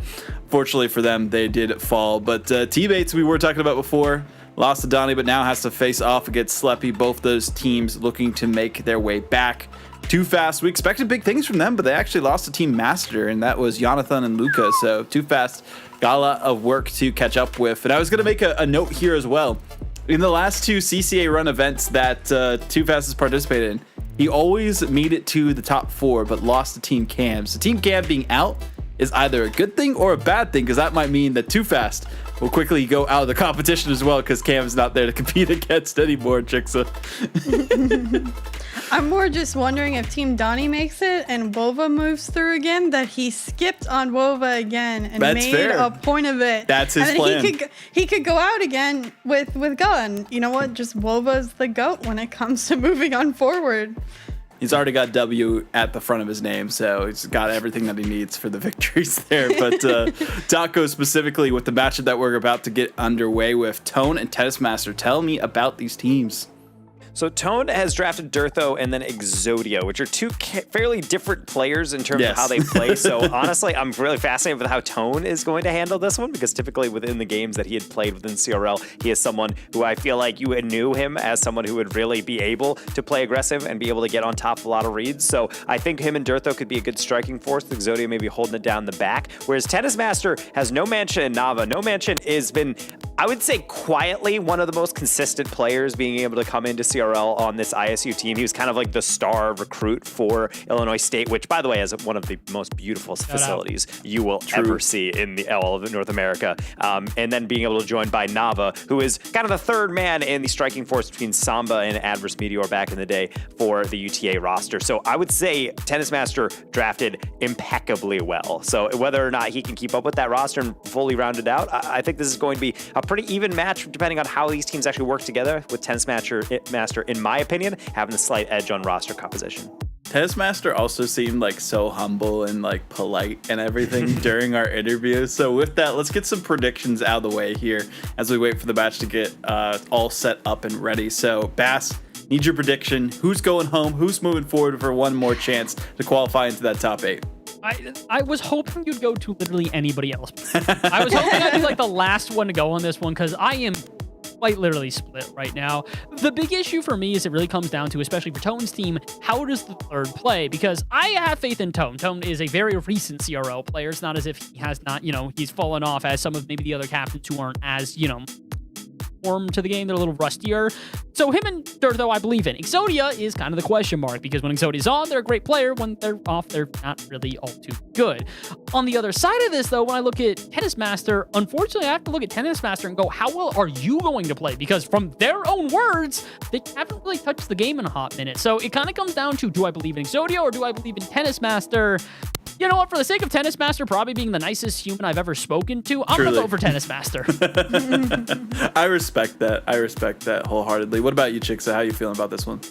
Fortunately for them, they did fall. But T-Bates, we were talking about before, lost to Donnie, but now has to face off against Sleppy. Both those teams looking to make their way back. Too Fast, we expected big things from them, but they actually lost to Team Master, and that was Jonathan and Luca. So Too Fast got a lot of work to catch up with. And I was going to make a note here as well. In the last 2 CCA run events that Too Fast has participated in, he always made it to the top 4, but lost to Team Cam. So Team Cam being out is either a good thing or a bad thing, because that might mean that Too Fast will quickly go out of the competition as well, because Cam's not there to compete against anymore, Chixa. I'm more just wondering if Team Donnie makes it and Wova moves through again, that he skipped on Wova again and That's made fair. a point of it. That's his and plan. He could go out again with Go. And you know what? Just Wova's the GOAT when it comes to moving on forward. He's already got W at the front of his name, so he's got everything that he needs for the victories there. But Taco, specifically with the matchup that we're about to get underway with, Tone and Tennis Master, tell me about these teams. So Tone has drafted Durtho and then Exodia, which are two fairly different players in terms of how they play. So honestly, I'm really fascinated with how Tone is going to handle this one, because typically within the games that he had played within CRL, he is someone who I feel like you knew him as someone who would really be able to play aggressive and be able to get on top of a lot of reads. So I think him and Durtho could be a good striking force. Exodia maybe holding it down the back, whereas Tennis Master has No Mancha and Nava. No Mancha has been, I would say, quietly one of the most consistent players being able to come into CRL on this ISU team. He was kind of like the star recruit for Illinois State, which, by the way, is one of the most beautiful facilities you will ever see in all of North America. And then being able to join by Nava, who is kind of the third man in the striking force between Samba and Adverse Meteor back in the day for the UTA roster. So I would say Tennis Master drafted impeccably well. So whether or not he can keep up with that roster and fully round it out, I think this is going to be a pretty even match depending on how these teams actually work together, with Tennis Master, in my opinion, having a slight edge on roster composition. Tennis Master also seemed like so humble and like polite and everything during our interview. So with that, let's get some predictions out of the way here as we wait for the match to get all set up and ready. So Bass, need your prediction. Who's going home? Who's moving forward for one more chance to qualify into that top 8? I was hoping you'd go to literally anybody else. I was hoping I'd be like the last one to go on this one, because I am quite literally split right now. The big issue for me is it really comes down to, especially for Tone's team, how does the third play? Because I have faith in Tone. Tone is a very recent CRL player. It's not as if he has not, he's fallen off as some of maybe the other captains who aren't as, form to the game. They're a little rustier. So him and Durtho, I believe in. Exodia is kind of the question mark, because when Exodia's on, they're a great player. When they're off, they're not really all too good. On the other side of this, though, when I look at Tennis Master, unfortunately, I have to look at Tennis Master and go, how well are you going to play? Because from their own words, they haven't really touched the game in a hot minute. So it kind of comes down to, do I believe in Exodia or do I believe in Tennis Master? You know what? For the sake of Tennis Master probably being the nicest human I've ever spoken to, I'm going to vote for Tennis Master. I respect that. I respect that wholeheartedly. What about you, Chicksa? How are you feeling about this one?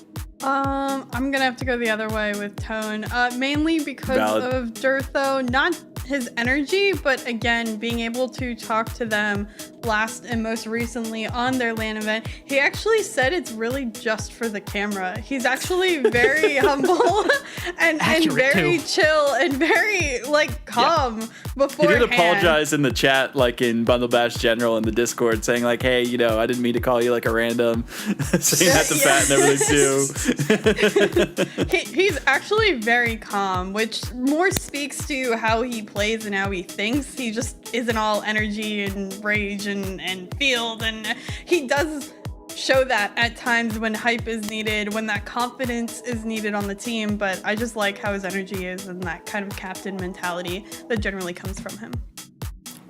I'm gonna have to go the other way with Tone, mainly because of Durtho, not his energy, but again, being able to talk to them last and most recently on their LAN event. He actually said it's really just for the camera. He's actually very humble and very chill and very calm beforehand. He did apologize in the chat, like in Bundle Bash General in the Discord, saying like, hey, I didn't mean to call you like a random, saying that to Fat and everything too. He's actually very calm, which more speaks to how he plays and how he thinks. He just isn't all energy and rage and field, and he does show that at times when hype is needed, when that confidence is needed on the team. But I just like how his energy is and that kind of captain mentality that generally comes from him.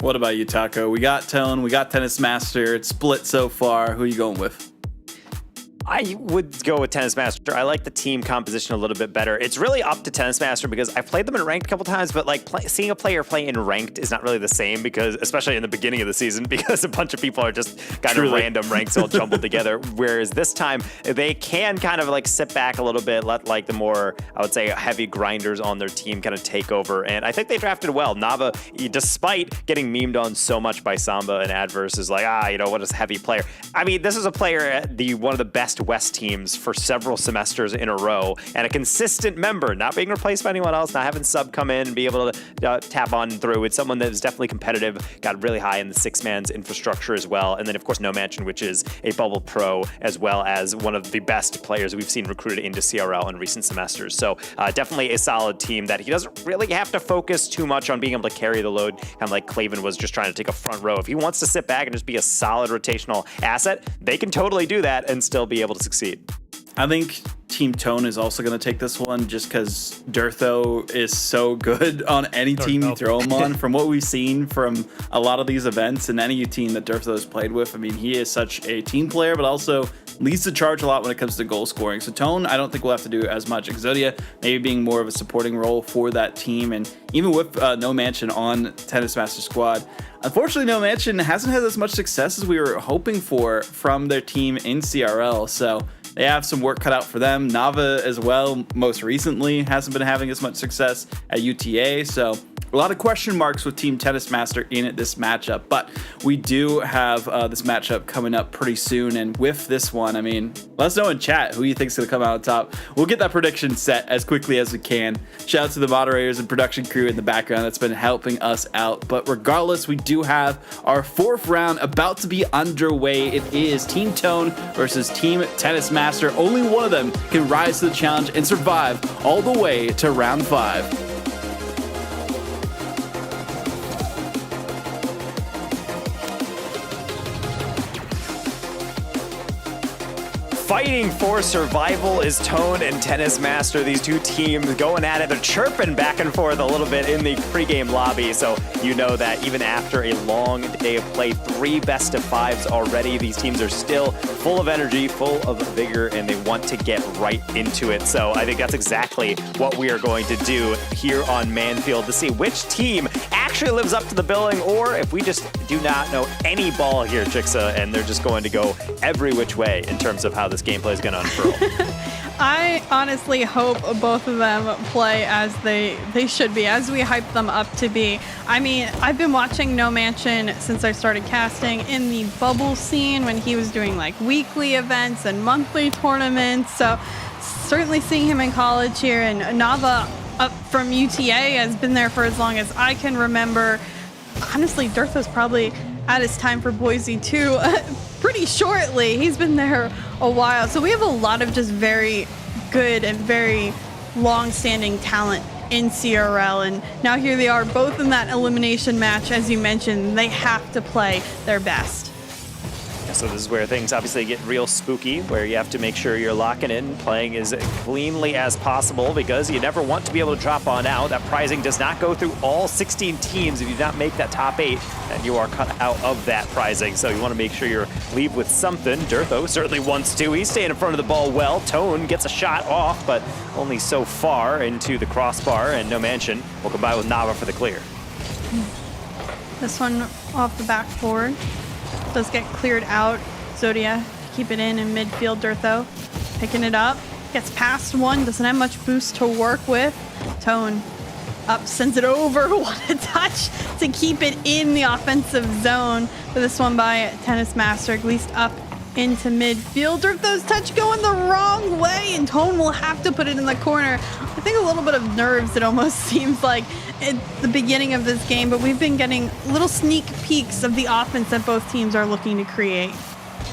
What about you, Taco? We got Tone, we got Tennis Master. It's split so far. Who are you going with? I would go with Tennis Master. I like the team composition a little bit better. It's really up to Tennis Master because I've played them in ranked a couple times, but seeing a player play in ranked is not really the same, because especially in the beginning of the season, because a bunch of people are just kind of random ranks all jumbled together. Whereas this time they can kind of sit back a little bit, let the more, I would say, heavy grinders on their team kind of take over. And I think they drafted well. Nava, despite getting memed on so much by Samba and Adverse, is like, what a heavy player. I mean, this is a player at one of the best West teams for several semesters in a row, and a consistent member, not being replaced by anyone else, not having sub come in and be able to tap on through. It's someone that is definitely competitive, got really high in the 6-man's infrastructure as well. And then, of course, No Mansion, which is a bubble pro, as well as one of the best players we've seen recruited into CRL in recent semesters. So definitely a solid team that he doesn't really have to focus too much on being able to carry the load, kind of like Claven was just trying to take a front row. If he wants to sit back and just be a solid rotational asset, they can totally do that and still be able to succeed. I think Team Tone is also going to take this one just because Durtho is so good on any team you throw him on. From what we've seen from a lot of these events and any team that Durtho has played with, I mean, he is such a team player, but also leads the charge a lot when it comes to goal scoring. So Tone, I don't think we'll have to do as much. Exodia maybe being more of a supporting role for that team. And even with No Mansion on Tennis Master squad, unfortunately, No Mansion hasn't had as much success as we were hoping for from their team in CRL. So they have some work cut out for them. Nava as well, most recently, hasn't been having as much success at UTA, so a lot of question marks with Team Tennis Master in this matchup, but we do have this matchup coming up pretty soon, and with this one, I mean, let us know in chat who you think's going to come out on top. We'll get that prediction set as quickly as we can. Shout out to the moderators and production crew in the background that's been helping us out, but regardless, we do have our 4th round about to be underway. It is Team Tone versus Team Tennis Master. Only one of them can rise to the challenge and survive all the way to round 5. Fighting for survival is Tone and Tennis Master. These two teams going at it. They're chirping back and forth a little bit in the pregame lobby. So you know that even after a long day of play, 3 best of 5s already, these teams are still full of energy, full of vigor, and they want to get right into it. So I think that's exactly what we are going to do here on Manfield to see which team actually lives up to the billing, or if we just do not know any ball here, Chixa, and they're just going to go every which way in terms of how this gameplay is going to unfurl. I honestly hope both of them play as they should be, as we hype them up to be. I mean, I've been watching No Mansion since I started casting in the bubble scene when he was doing like weekly events and monthly tournaments. So certainly seeing him in college here, and Nava up from UTA has been there for as long as I can remember. Honestly, Dirtho's probably at his time for Boise too. Pretty shortly. He's been there a while. So we have a lot of just very good and very long-standing talent in CRL. And now here they are, both in that elimination match. As you mentioned, they have to play their best. So this is where things obviously get real spooky, where you have to make sure you're locking in, playing as cleanly as possible, because you never want to be able to drop on out. That prizing does not go through all 16 teams. If you do not make that top 8, and you are cut out of that prizing. So you want to make sure you leave with something. Dirtho certainly wants to. He's staying in front of the ball well. Tone gets a shot off, but only so far into the crossbar, and No Mansion will combine with Nava for the clear. This one off the backboard. Does get cleared out. Zodia keep it in midfield. Dirtho picking it up. Gets past one. Doesn't have much boost to work with. Tone up, sends it over. What a touch to keep it in the offensive zone. For this one by Tennis Master. At least up into midfield. Dirtho's touch going the wrong way, and Tone will have to put it in the corner. I think a little bit of nerves, it almost seems like, at the beginning of this game, but we've been getting little sneak peeks of the offense that both teams are looking to create.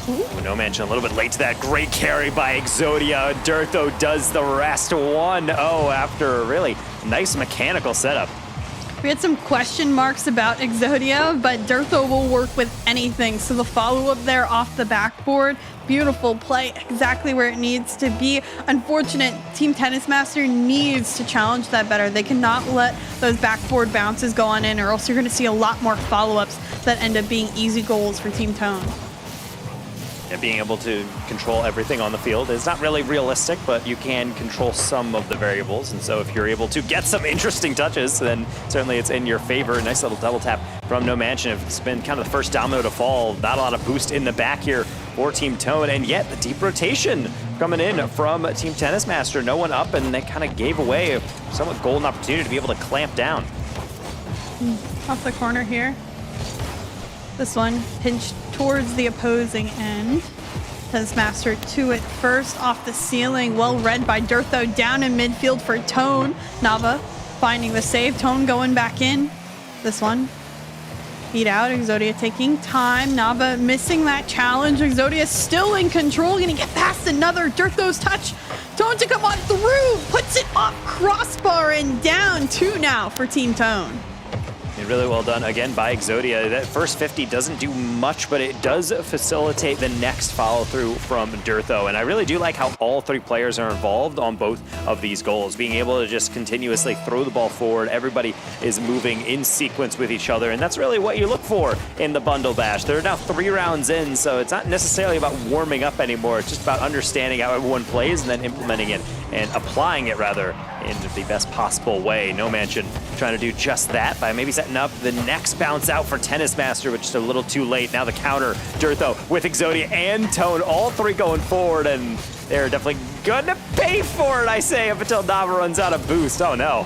Ooh, No Mansion a little bit late to that. Great carry by Exodia. Dirtho does the rest. 1-0 after a really nice mechanical setup. We had some question marks about Exodia, but Dirtho will work with anything. So the follow-up there off the backboard, beautiful play, exactly where it needs to be. Unfortunate, Team Tennis Master needs to challenge that better. They cannot let those backboard bounces go on in, or else you're going to see a lot more follow-ups that end up being easy goals for Team Tone. And being able to control everything on the field is not really realistic, but you can control some of the variables. And so if you're able to get some interesting touches, then certainly it's in your favor. Nice little double tap from No Mansion. It's been kind of the first domino to fall. Not a lot of boost in the back here for Team Tone. And yet the deep rotation coming in from Team Tennis Master. No one up, and they kind of gave away a somewhat golden opportunity to be able to clamp down. Off the corner here. This one pinched towards the opposing end. Tennis Master to it first off the ceiling. Well read by Dirtho down in midfield for Tone. Nava finding the save. Tone going back in. This one beat out. Exodia taking time. Nava missing that challenge. Exodia still in control. Gonna get past another. Dirtho's touch. Tone to come on through. Puts it off crossbar and down 2 now for Team Tone. Really well done again by Exodia. That first 50 doesn't do much, but it does facilitate the next follow through from Dirtho. And I really do like how all 3 players are involved on both of these goals. Being able to just continuously throw the ball forward. Everybody is moving in sequence with each other. And that's really what you look for in the Bundle Bash. They're now 3 rounds in, so it's not necessarily about warming up anymore. It's just about understanding how everyone plays and then implementing it and applying it rather in the best possible way. No Mansion trying to do just that by maybe setting up the next bounce out for Tennis Master, which is a little too late. Now the counter, Dirtho with Exodia and Tone, all 3 going forward, and They're definitely gonna pay for it, I say, up until Nava runs out of boost. Oh no.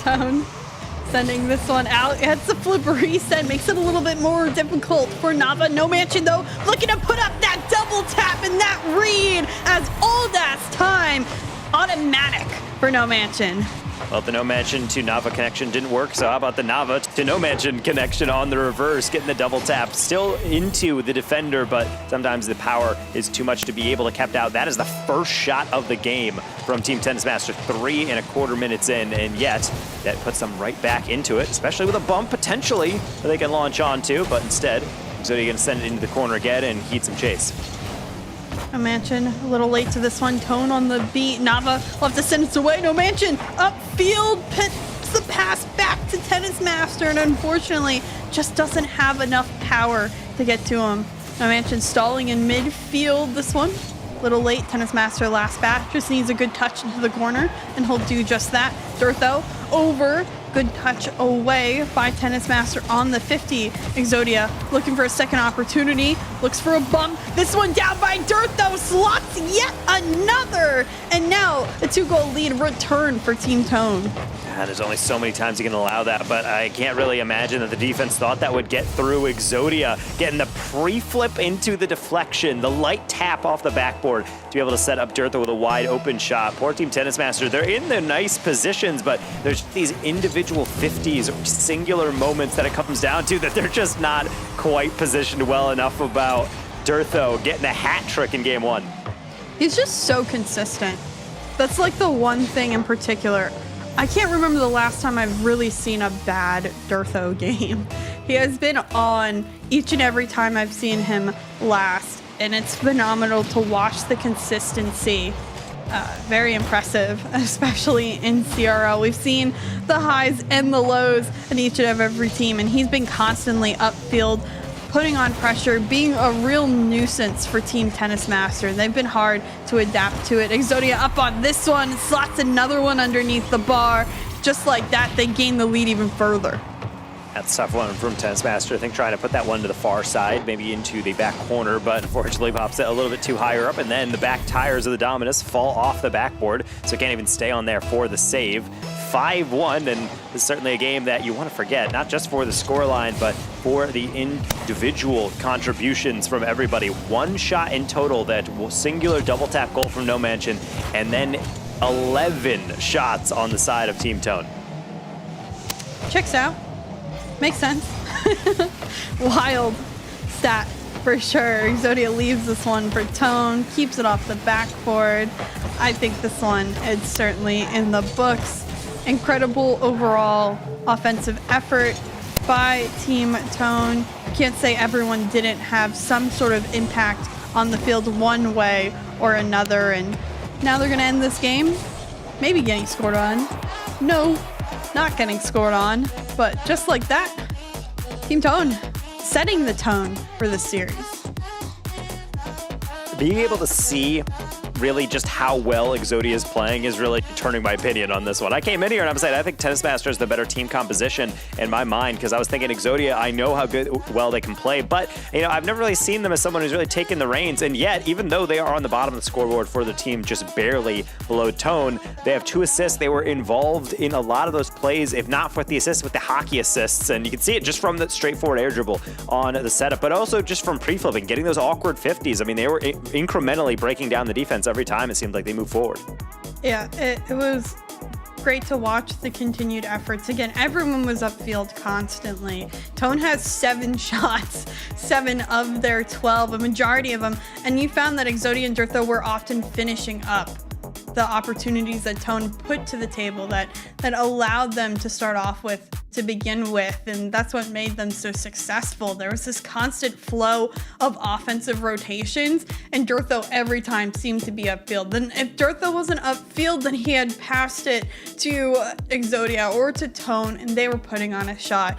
Tone sending this one out. It's a flip reset, makes it a little bit more difficult for Nava. No Mansion, though, looking to put up that double tap and that read as old ass time. Automatic for No Mansion. Well, the No Mansion to Nava connection didn't work, so how about the Nava to No Mansion connection on the reverse, getting the double tap still into the defender, but sometimes the power is too much to be able to kept out. That is the first shot of the game from Team Tennis Master, 3.25 minutes in, and yet that puts them right back into it, especially with a bump potentially that they can launch onto, but instead, Exodia gonna send it into the corner again and heat some chase. No Mansion a little late to this one. Tone on the beat. Nava will have to send it away. No Mansion upfield, pits the pass back to Tennis Master, and unfortunately just doesn't have enough power to get to him. No Mansion stalling in midfield. This one a little late. Tennis Master last bat just needs a good touch into the corner, and he'll do just that. Dirtho over. Good touch away by Tennis Master on the 50. Exodia looking for a second opportunity. Looks for a bump. This one down by Dirtho. Slots yet another. And now a 2-goal lead return for Team Tone. There's only so many times you can allow that, but I can't really imagine that the defense thought that would get through. Exodia getting the pre-flip into the deflection, the light tap off the backboard to be able to set up Dirtho with a wide open shot. Poor Team Tennis Master, they're in the nice positions, but there's these individual 50s or singular moments that it comes down to that they're just not quite positioned well enough about. Dirtho getting a hat trick in game 1. He's just so consistent. That's like the one thing in particular. I can't remember the last time I've really seen a bad Dirtho game. He has been on each and every time I've seen him last, and it's phenomenal to watch the consistency. Very impressive, especially in CRL. We've seen the highs and the lows in each and every team, and he's been constantly upfield, putting on pressure, being a real nuisance for Team Tennis Master. They've been hard to adapt to it. Exodia up on this one, slots another one underneath the bar. Just like that, they gain the lead even further. That's a tough one from Tennis Master. I think trying to put that one to the far side, maybe into the back corner, but unfortunately pops it a little bit too higher up, and then the back tires of the Dominus fall off the backboard, so can't even stay on there for the save. 5-1, and this is certainly a game that you want to forget, not just for the scoreline, but for the individual contributions from everybody. One shot in total, that singular double tap goal from No Mansion, and then 11 shots on the side of Team Tone. Checks out. Makes sense. Wild stat for sure. Exodia leaves this one for Tone, keeps it off the backboard. I think this one is certainly in the books. Incredible overall offensive effort by Team Tone. Can't say everyone didn't have some sort of impact on the field one way or another, and now they're gonna end this game maybe getting scored on. No, not getting scored on, but just like that, Team Tone setting the tone for this series. Being able to see really just how well Exodia is playing is really turning my opinion on this one. I came in here and I'm saying I think Tennis Master is the better team composition in my mind, because I was thinking Exodia, I know how well they can play, but I've never really seen them as someone who's really taken the reins, and yet even though they are on the bottom of the scoreboard for the team, just barely below Tone, they have 2 assists. They were involved in a lot of those plays, if not for the assists, with the hockey assists, and you can see it just from the straightforward air dribble on the setup, but also just from pre-flipping, getting those awkward 50s. I mean, they were incrementally breaking down the defense every time it seemed like they moved forward. Yeah, it was great to watch the continued efforts. Again, everyone was upfield constantly. Tone has 7 shots, 7 of their 12, a majority of them, and you found that Exodia and Dirtho were often finishing up the opportunities that Tone put to the table that allowed them to start off with to begin with, and that's what made them so successful. There was this constant flow of offensive rotations, and Dirtho every time seemed to be upfield. Then if Dirtho wasn't upfield, then he had passed it to Exodia or to Tone, and they were putting on a shot.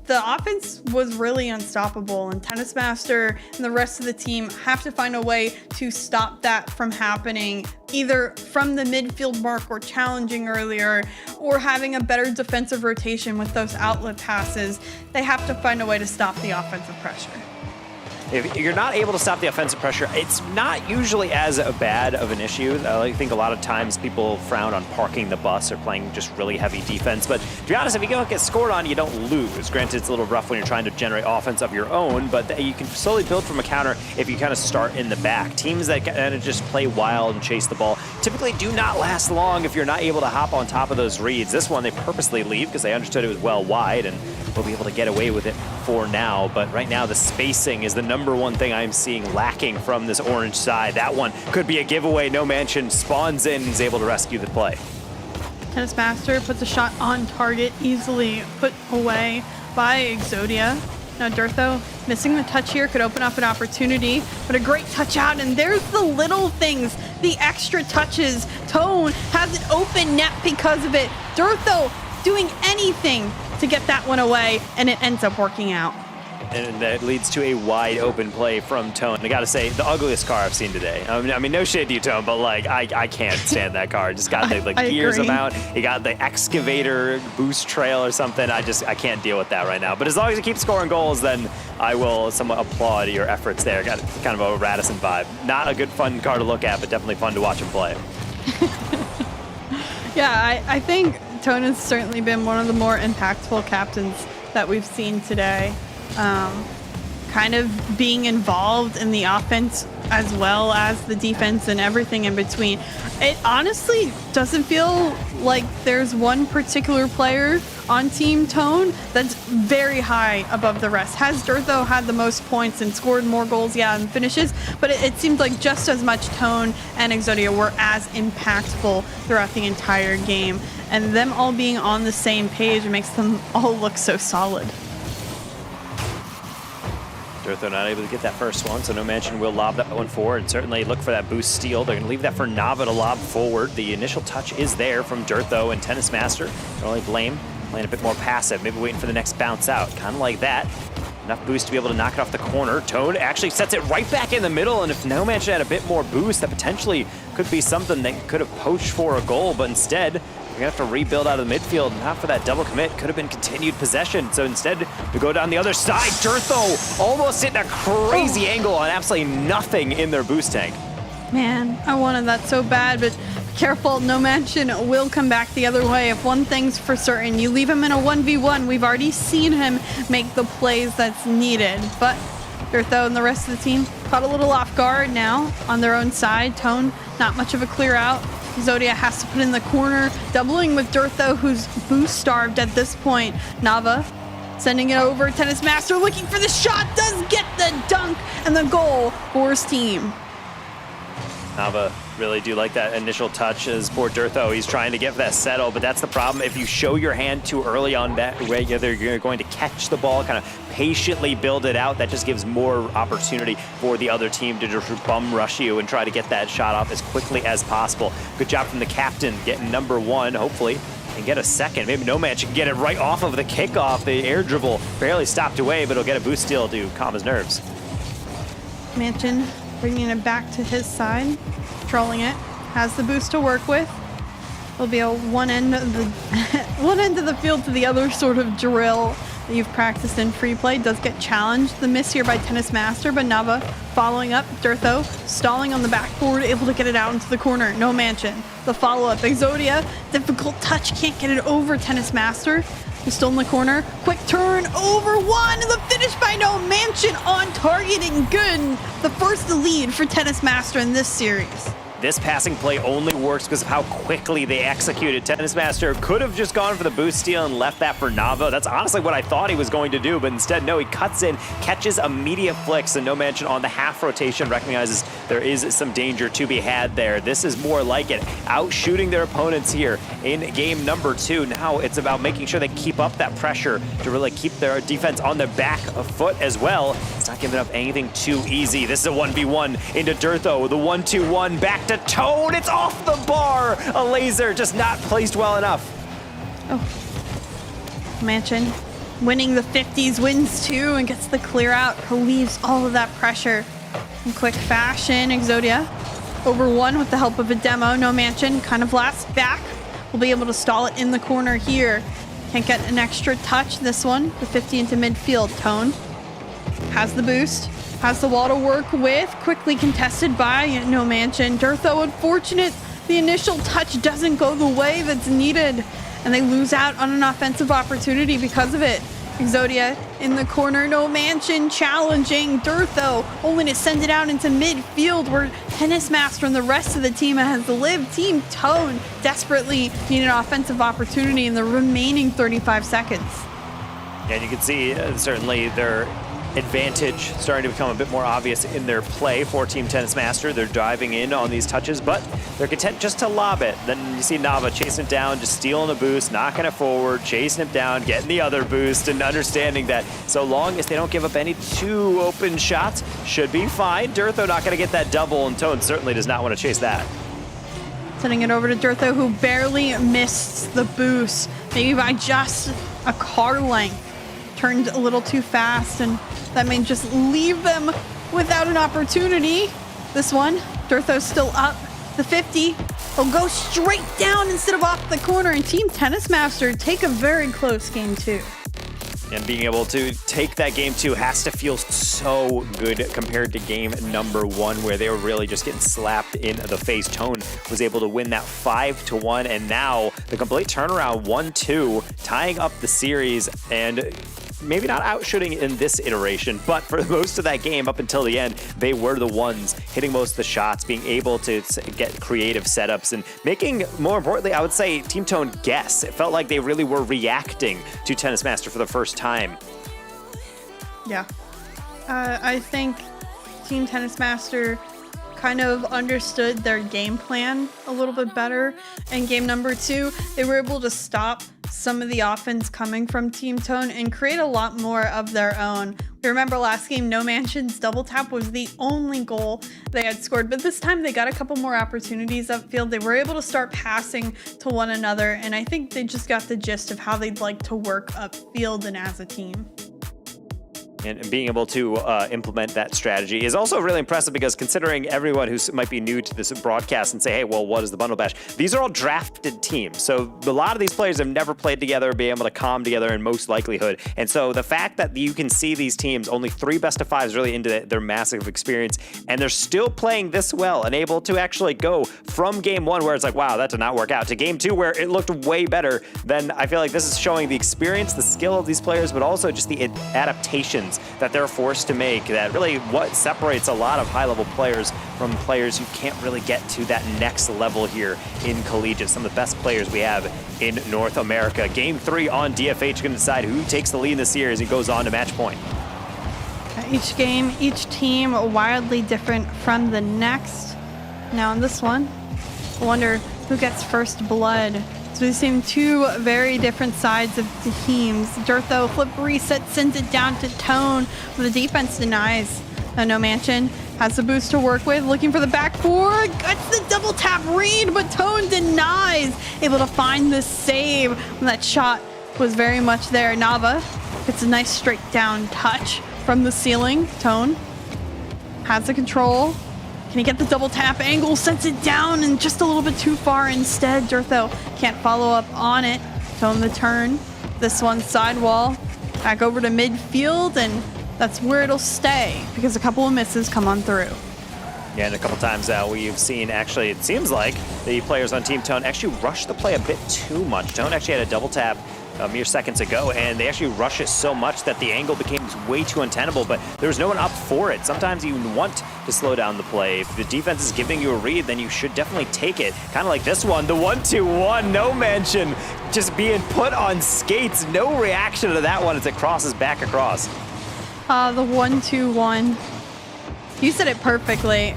The offense was really unstoppable, and Tennis Master and the rest of the team have to find a way to stop that from happening, either from the midfield mark or challenging earlier, or having a better defensive rotation with those outlet passes. They have to find a way to stop the offensive pressure. if you're not able to stop the offensive pressure, it's not usually as bad of an issue. I think a lot of times people frown on parking the bus or playing just really heavy defense. But to be honest, if you don't get scored on, you don't lose. Granted, it's a little rough when you're trying to generate offense of your own, but you can slowly build from a counter if you kind of start in the back. Teams that kind of just play wild and chase the ball typically do not last long if you're not able to hop on top of those reads. This one, they purposely leave because they understood it was well wide and will be able to get away with it for now. But right now, the spacing is the number one thing I'm seeing lacking from this orange side. That one could be a giveaway. No Mansion spawns in and is able to rescue the play. Tennis Master puts a shot on target, easily put away by Exodia. Now Durtho missing the touch here could open up an opportunity, but a great touch out, and there's the little things, the extra touches. Tone has an open net because of it. Durtho doing anything to get that one away, and it ends up working out. And that leads to a wide open play from Tone. I gotta say, the ugliest car I've seen today. I mean, no shade to you, Tone, but like, I can't stand that car. Just got the gears amount. You got the excavator boost trail or something. I can't deal with that right now. But as long as you keep scoring goals, then I will somewhat applaud your efforts there. Got kind of a Radisson vibe. Not a good fun car to look at, but definitely fun to watch him play. Yeah, I think Tone has certainly been one of the more impactful captains that we've seen today. Kind of being involved in the offense as well as the defense and everything in between. It honestly doesn't feel like there's one particular player on Team Tone that's very high above the rest. Has Durtho had the most points and scored more goals, yeah, and finishes, but it seems like just as much Tone and Exodia were as impactful throughout the entire game. And them all being on the same page makes them all look so solid. Durtho not able to get that first one, so No Mansion will lob that one forward and certainly look for that boost steal. They're going to leave that for Nava to lob forward. The initial touch is there from Durtho and Tennis Master. Only Blame playing a bit more passive, maybe waiting for the next bounce out. Kind of like that. Enough boost to be able to knock it off the corner. Tone actually sets it right back in the middle, and if No Mansion had a bit more boost, that potentially could be something that could have poached for a goal, but instead, we're gonna have to rebuild out of the midfield, not for that double commit. Could have been continued possession. So instead, we go down the other side. Durtho almost hitting a crazy angle on absolutely nothing in their boost tank. Man, I wanted that so bad, but careful, No Mansion will come back the other way. If one thing's for certain, you leave him in a 1v1. We've already seen him make the plays that's needed, but Durtho and the rest of the team caught a little off guard now on their own side. Tone, not much of a clear out. Zodia has to put in the corner, doubling with Durtho, who's boost starved at this point. Nava sending it over. Tennis Master looking for the shot, does get the dunk and the goal for his team. Nava really do like that initial touch as poor Durtho. He's trying to get that settle, but that's the problem. If you show your hand too early on that way, either you're going to catch the ball, kind of patiently build it out. That just gives more opportunity for the other team to just bum rush you and try to get that shot off as quickly as possible. Good job from the captain getting number one, hopefully, and get a second. Maybe No Mansion can get it right off of the kickoff. The air dribble barely stopped away, but he'll get a boost steal to calm his nerves. Mansion bringing it back to his side, controlling it, has the boost to work with. It'll be a one end of the field to the other sort of drill that you've practiced in free play. Does get challenged. The miss here by Tennis Master, but Nava following up. Durtho stalling on the backboard, able to get it out into the corner. No Mansion. The follow-up. Exodia, difficult touch, can't get it over Tennis Master. He's still in the corner. Quick turn over one. The finish by No Mansion on target and good. The first lead for Tennis Master in this series. This passing play only works because of how quickly they executed. Tennis Master could have just gone for the boost steal and left that for Nava. That's honestly what I thought he was going to do, but instead, no, he cuts in, catches immediate flicks, and No Mansion on the half rotation recognizes there is some danger to be had there. This is more like it. Out shooting their opponents here in game number 2. Now it's about making sure they keep up that pressure to really keep their defense on their back foot as well. It's not giving up anything too easy. This is a 1v1 into Durtho. The 1-2-1 back to Tone. It's off the bar. A laser just not placed well enough. Oh. Mansion winning the 50s, wins 2 and gets the clear out, relieves all of that pressure in quick fashion. Exodia over 1 with the help of a demo. No Mansion kind of last back. We'll be able to stall it in the corner here. Can't get an extra touch this one. The 50 into midfield. Tone has the boost, has the wall to work with, quickly contested by No Mansion. Durtho, unfortunate, the initial touch doesn't go the way that's needed, and they lose out on an offensive opportunity because of it. Exodia in the corner, No Mansion challenging Durtho, only to send it out into midfield where Tennis Master and the rest of the team has lived. Team Tone desperately need an offensive opportunity in the remaining 35 seconds. And you can see certainly their advantage starting to become a bit more obvious in their play for Team Tennis Master. They're diving in on these touches, but they're content just to lob it. Then you see Nava chasing it down, just stealing a boost, knocking it forward, chasing it down, getting the other boost, and understanding that so long as they don't give up any too open shots, should be fine. Durtho not going to get that double, and Tone certainly does not want to chase that. Sending it over to Durtho, who barely missed the boost, maybe by just a car length. Turned a little too fast, and that may just leave them without an opportunity. This one, Durtho's still up. The 50 will go straight down instead of off the corner, and Team Tennis Master take a very close game 2. And being able to take that game 2 has to feel so good compared to game number 1, where they were really just getting slapped in the face. Tone was able to win that 5-1, and now the complete turnaround 1-2, tying up the series, and maybe not out-shooting in this iteration, but for most of that game up until the end, they were the ones hitting most of the shots, being able to get creative setups, and making, more importantly, I would say, Team Tone guess. It felt like they really were reacting to Tennis Master for the first time. Yeah. I think Team Tennis Master kind of understood their game plan a little bit better. In game number 2, they were able to stop some of the offense coming from Team Tone and create a lot more of their own. We remember last game, No Mansion's double tap was the only goal they had scored, but this time they got a couple more opportunities upfield. They were able to start passing to one another, and I think they just got the gist of how they'd like to work upfield and as a team. And being able to implement that strategy is also really impressive, because considering everyone who might be new to this broadcast and say, hey, well, what is the Bundle Bash? These are all drafted teams. So a lot of these players have never played together, be able to calm together in most likelihood. And so the fact that you can see these teams, only 3 best of 5s really into their massive experience, and they're still playing this well and able to actually go from game 1 where it's like, wow, that did not work out, to game 2 where it looked way better, then I feel like this is showing the experience, the skill of these players, but also just the adaptations that they're forced to make. That really what separates a lot of high-level players from players who can't really get to that next level here in collegiate. Some of the best players we have in North America. Game 3 on DFH going to decide who takes the lead in the series and goes on to match point. Each game, each team wildly different from the next. Now in this one, I wonder who gets first blood. So we've seen 2 very different sides of the teams. Durtho flip reset, sends it down to Tone, but the defense denies. No Mansion has the boost to work with, looking for the back 4, gets the double tap read, but Tone denies. Able to find the save when that shot was very much there. Nava gets a nice straight down touch from the ceiling. Tone has the control. Can he get the double tap angle? Sends it down and just a little bit too far instead. Durtho can't follow up on it. Tone the turn. This one sidewall. Back over to midfield, and that's where it'll stay because a couple of misses come on through. Yeah, and a couple times now we've seen, actually, it seems like the players on Team Tone actually rushed the play a bit too much. Tone actually had a double tap mere seconds ago, and they actually rush it so much that the angle became way too untenable, but there was no one up for it. Sometimes you want to slow down the play. If the defense is giving you a read, then you should definitely take it. Kind of like this one, the 1-2-1, No Mansion just being put on skates. No reaction to that one as it crosses back across. The 1-2-1. You said it perfectly.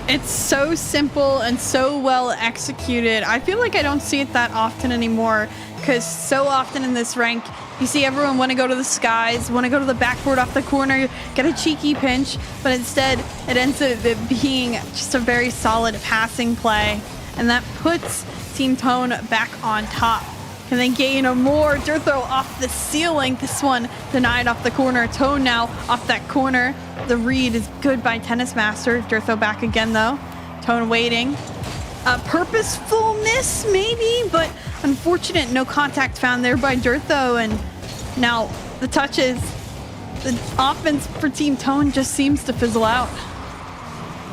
It's so simple and so well executed. I feel like I don't see it that often anymore, because so often in this rank, you see everyone want to go to the skies, want to go to the backboard off the corner, get a cheeky pinch, but instead it ends up being just a very solid passing play, and that puts Team Tone back on top. Can they gain a more? Durtho off the ceiling. This one denied off the corner. Tone now off that corner. The read is good by Tennis Master. Durtho back again though. Tone waiting. Purposeful miss maybe, but unfortunate no contact found there by Durtho. And now the touches the offense for Team Tone just seems to fizzle out.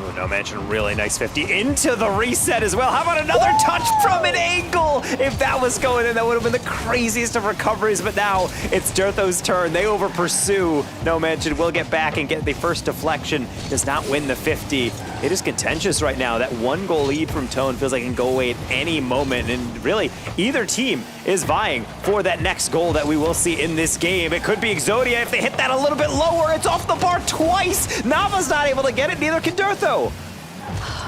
Oh, no mention, really nice 50 into the reset as well. How about another touch from an angle? If that was going in, that would have been the craziest of recoveries, but now it's Durtho's turn. They over pursue. No mention will get back and get the first deflection. Does not win the 50. It is contentious right now. That 1-goal lead from Tone feels like it can go away at any moment, and really either team is vying for that next goal that we will see in this game. It could be Exodia if they hit that a little bit lower. It's off the bar twice. Nava's not able to get it, neither can Durtho.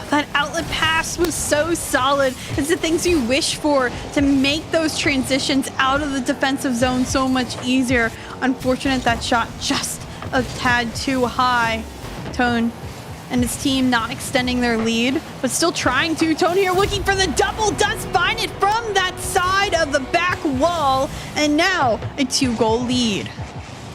That outlet pass was so solid. It's the things you wish for to make those transitions out of the defensive zone so much easier. Unfortunate that shot just a tad too high. Tone and his team not extending their lead, but still trying to. Tone here looking for the double, does find it from that side of the back wall, and now a 2-goal lead.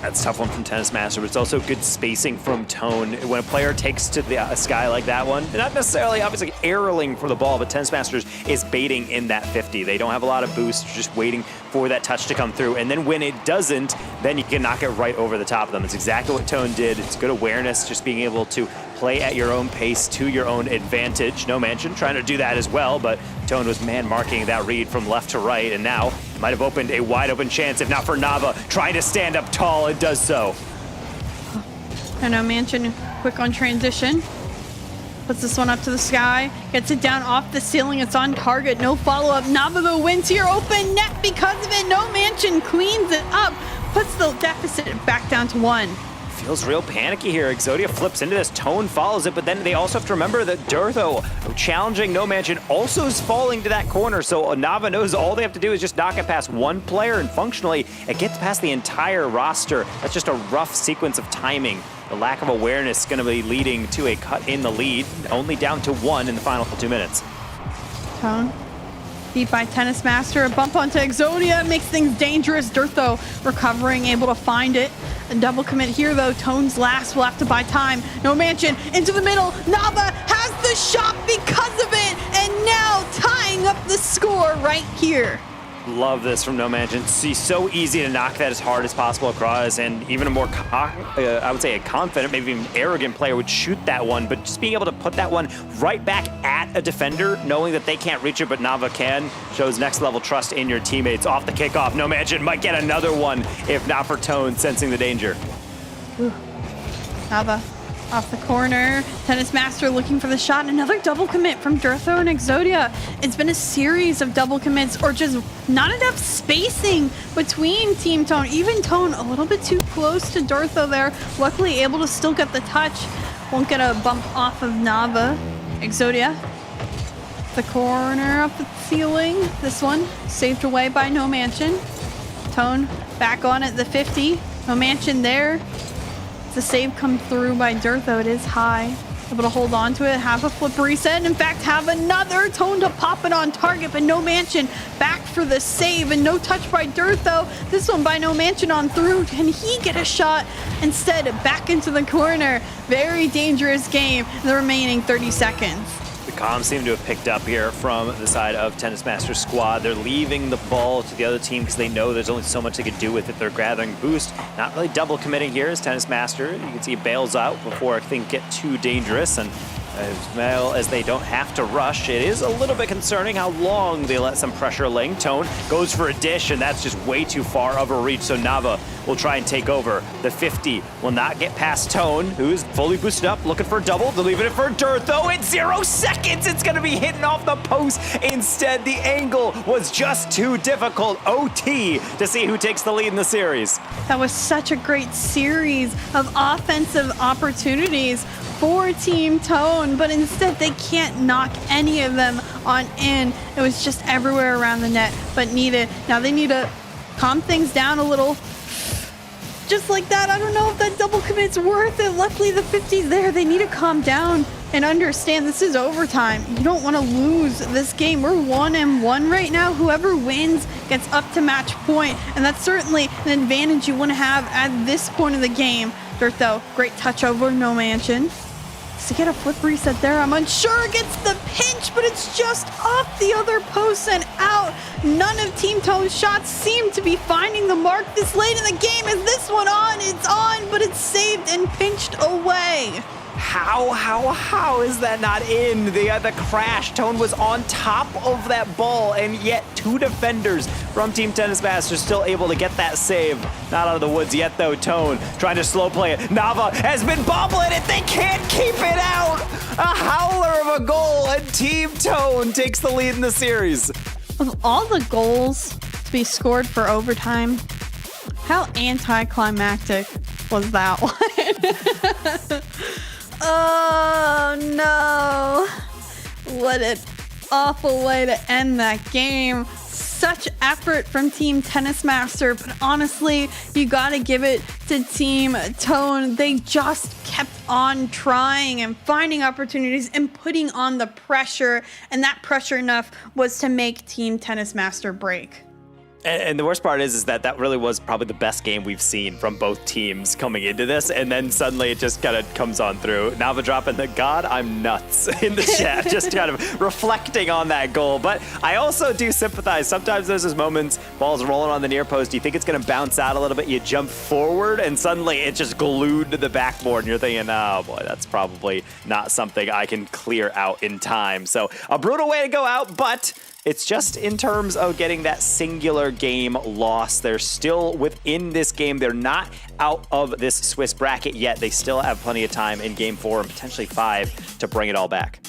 That's a tough one from Tennis Master, but it's also good spacing from Tone. When a player takes to the sky like that one, not necessarily obviously arrowing for the ball, but Tennis Masters is baiting in that 50. They don't have a lot of boost, just waiting for that touch to come through. And then when it doesn't, then you can knock it right over the top of them. It's exactly what Tone did. It's good awareness, just being able to play at your own pace to your own advantage. No mention trying to do that as well, but Tone was man marking that read from left to right, and now might have opened a wide open chance if not for Nava trying to stand up tall. It does so. And No Mansion quick on transition. Puts this one up to the sky, gets it down off the ceiling. It's on target, no follow-up. Nava though wins here, open net because of it. No Mansion cleans it up, puts the deficit back down to 1. Feels real panicky here. Exodia flips into this, Tone follows it, but then they also have to remember that Durtho challenging No Mansion also is falling to that corner, so Nava knows all they have to do is just knock it past one player, and functionally it gets past the entire roster. That's just a rough sequence of timing. The lack of awareness is going to be leading to a cut in the lead, only down to 1 in the final 2 minutes. Tone beat by Tennis Master, a bump onto Exodia makes things dangerous. Durtho recovering, able to find it. A double commit here though. Tone's last will have to buy time. No Mansion into the middle. Nava has the shot because of it, and now tying up the score right here. Love this from No Mansion. It's so easy to knock that as hard as possible across, and even a more, I would say a confident, maybe even arrogant player would shoot that one, but just being able to put that one right back at a defender, knowing that they can't reach it, but Nava can, shows next level trust in your teammates. Off the kickoff, No Mansion might get another one, if not for Tone sensing the danger. Ooh. Nava off the corner. Tennis Master looking for the shot. Another double commit from Durtho and Exodia. It's been a series of double commits, or just not enough spacing between Team Tone. Even Tone a little bit too close to Durtho there. Luckily able to still get the touch. Won't get a bump off of Nava. Exodia. The corner up the ceiling. This one saved away by No Mansion. Tone back on at the 50. No Mansion there. The save come through by Durtho. It is high. Able to hold on to it, have a flip reset, and in fact have another. Tone to pop it on target, but No Mansion back for the save, and no touch by Durtho. This one by No Mansion on through. Can he get a shot? Instead, back into the corner. Very dangerous game in the remaining 30 seconds. The comms seem to have picked up here from the side of Tennis Master's squad. They're leaving the ball to the other team because they know there's only so much they could do with it. They're gathering boost. Not really double committing here as Tennis Master. You can see he bails out before things get too dangerous. And as well as they don't have to rush, it is a little bit concerning how long they let some pressure laying. Tone goes for a dish, and that's just way too far of a reach, so Nava will try and take over. The 50 will not get past Tone, who's fully boosted up, looking for a double. They're leaving it for Durtho in 0 seconds. It's going to be hitting off the post. Instead, the angle was just too difficult. OT to see who takes the lead in the series. That was such a great series of offensive opportunities for Team Tone, but instead they can't knock any of them on in. It was just everywhere around the net, but now they need to calm things down a little. Just like that, I don't know if that double commit's worth it. Luckily the 50's there. They need to calm down and understand this is overtime. You don't want to lose this game. We're 1-1 right now. Whoever wins gets up to match point, and that's certainly an advantage you want to have at this point of the game. Durtho, great touch over No Mansion. To get a flip reset there, I'm unsure. Gets the pinch, but it's just just off the other post and out. None of Team Tone's shots seem to be finding the mark this late in the game. Is this one on? It's on, but it's saved and pinched away. How is that not in? The crash. Tone was on top of that ball, and yet two defenders from Team Tennis Masters still able to get that save. Not out of the woods yet, though. Tone trying to slow play it. Nava has been bobbling it. They can't keep it out. A howler of a goal, and Team Tone takes the lead in the series. Of all the goals to be scored for overtime, how anticlimactic was that one? Oh no, what an awful way to end that game. Such effort from Team Tennis Master, but honestly, you gotta give it to Team Tone. They just kept on trying and finding opportunities and putting on the pressure, and that pressure enough was to make Team Tennis Master break. And the worst part is that that really was probably the best game we've seen from both teams coming into this, and then suddenly it just kind of comes on through. Nava dropping the "God, I'm nuts" in the chat, just kind of reflecting on that goal. But I also do sympathize. Sometimes there's those moments, ball's rolling on the near post, you think it's going to bounce out a little bit, you jump forward, and suddenly it's just glued to the backboard, and you're thinking, oh boy, that's probably not something I can clear out in time. So a brutal way to go out, but it's just in terms of getting that singular game loss. They're still within this game. They're not out of this Swiss bracket yet. They still have plenty of time in game 4 and potentially 5 to bring it all back.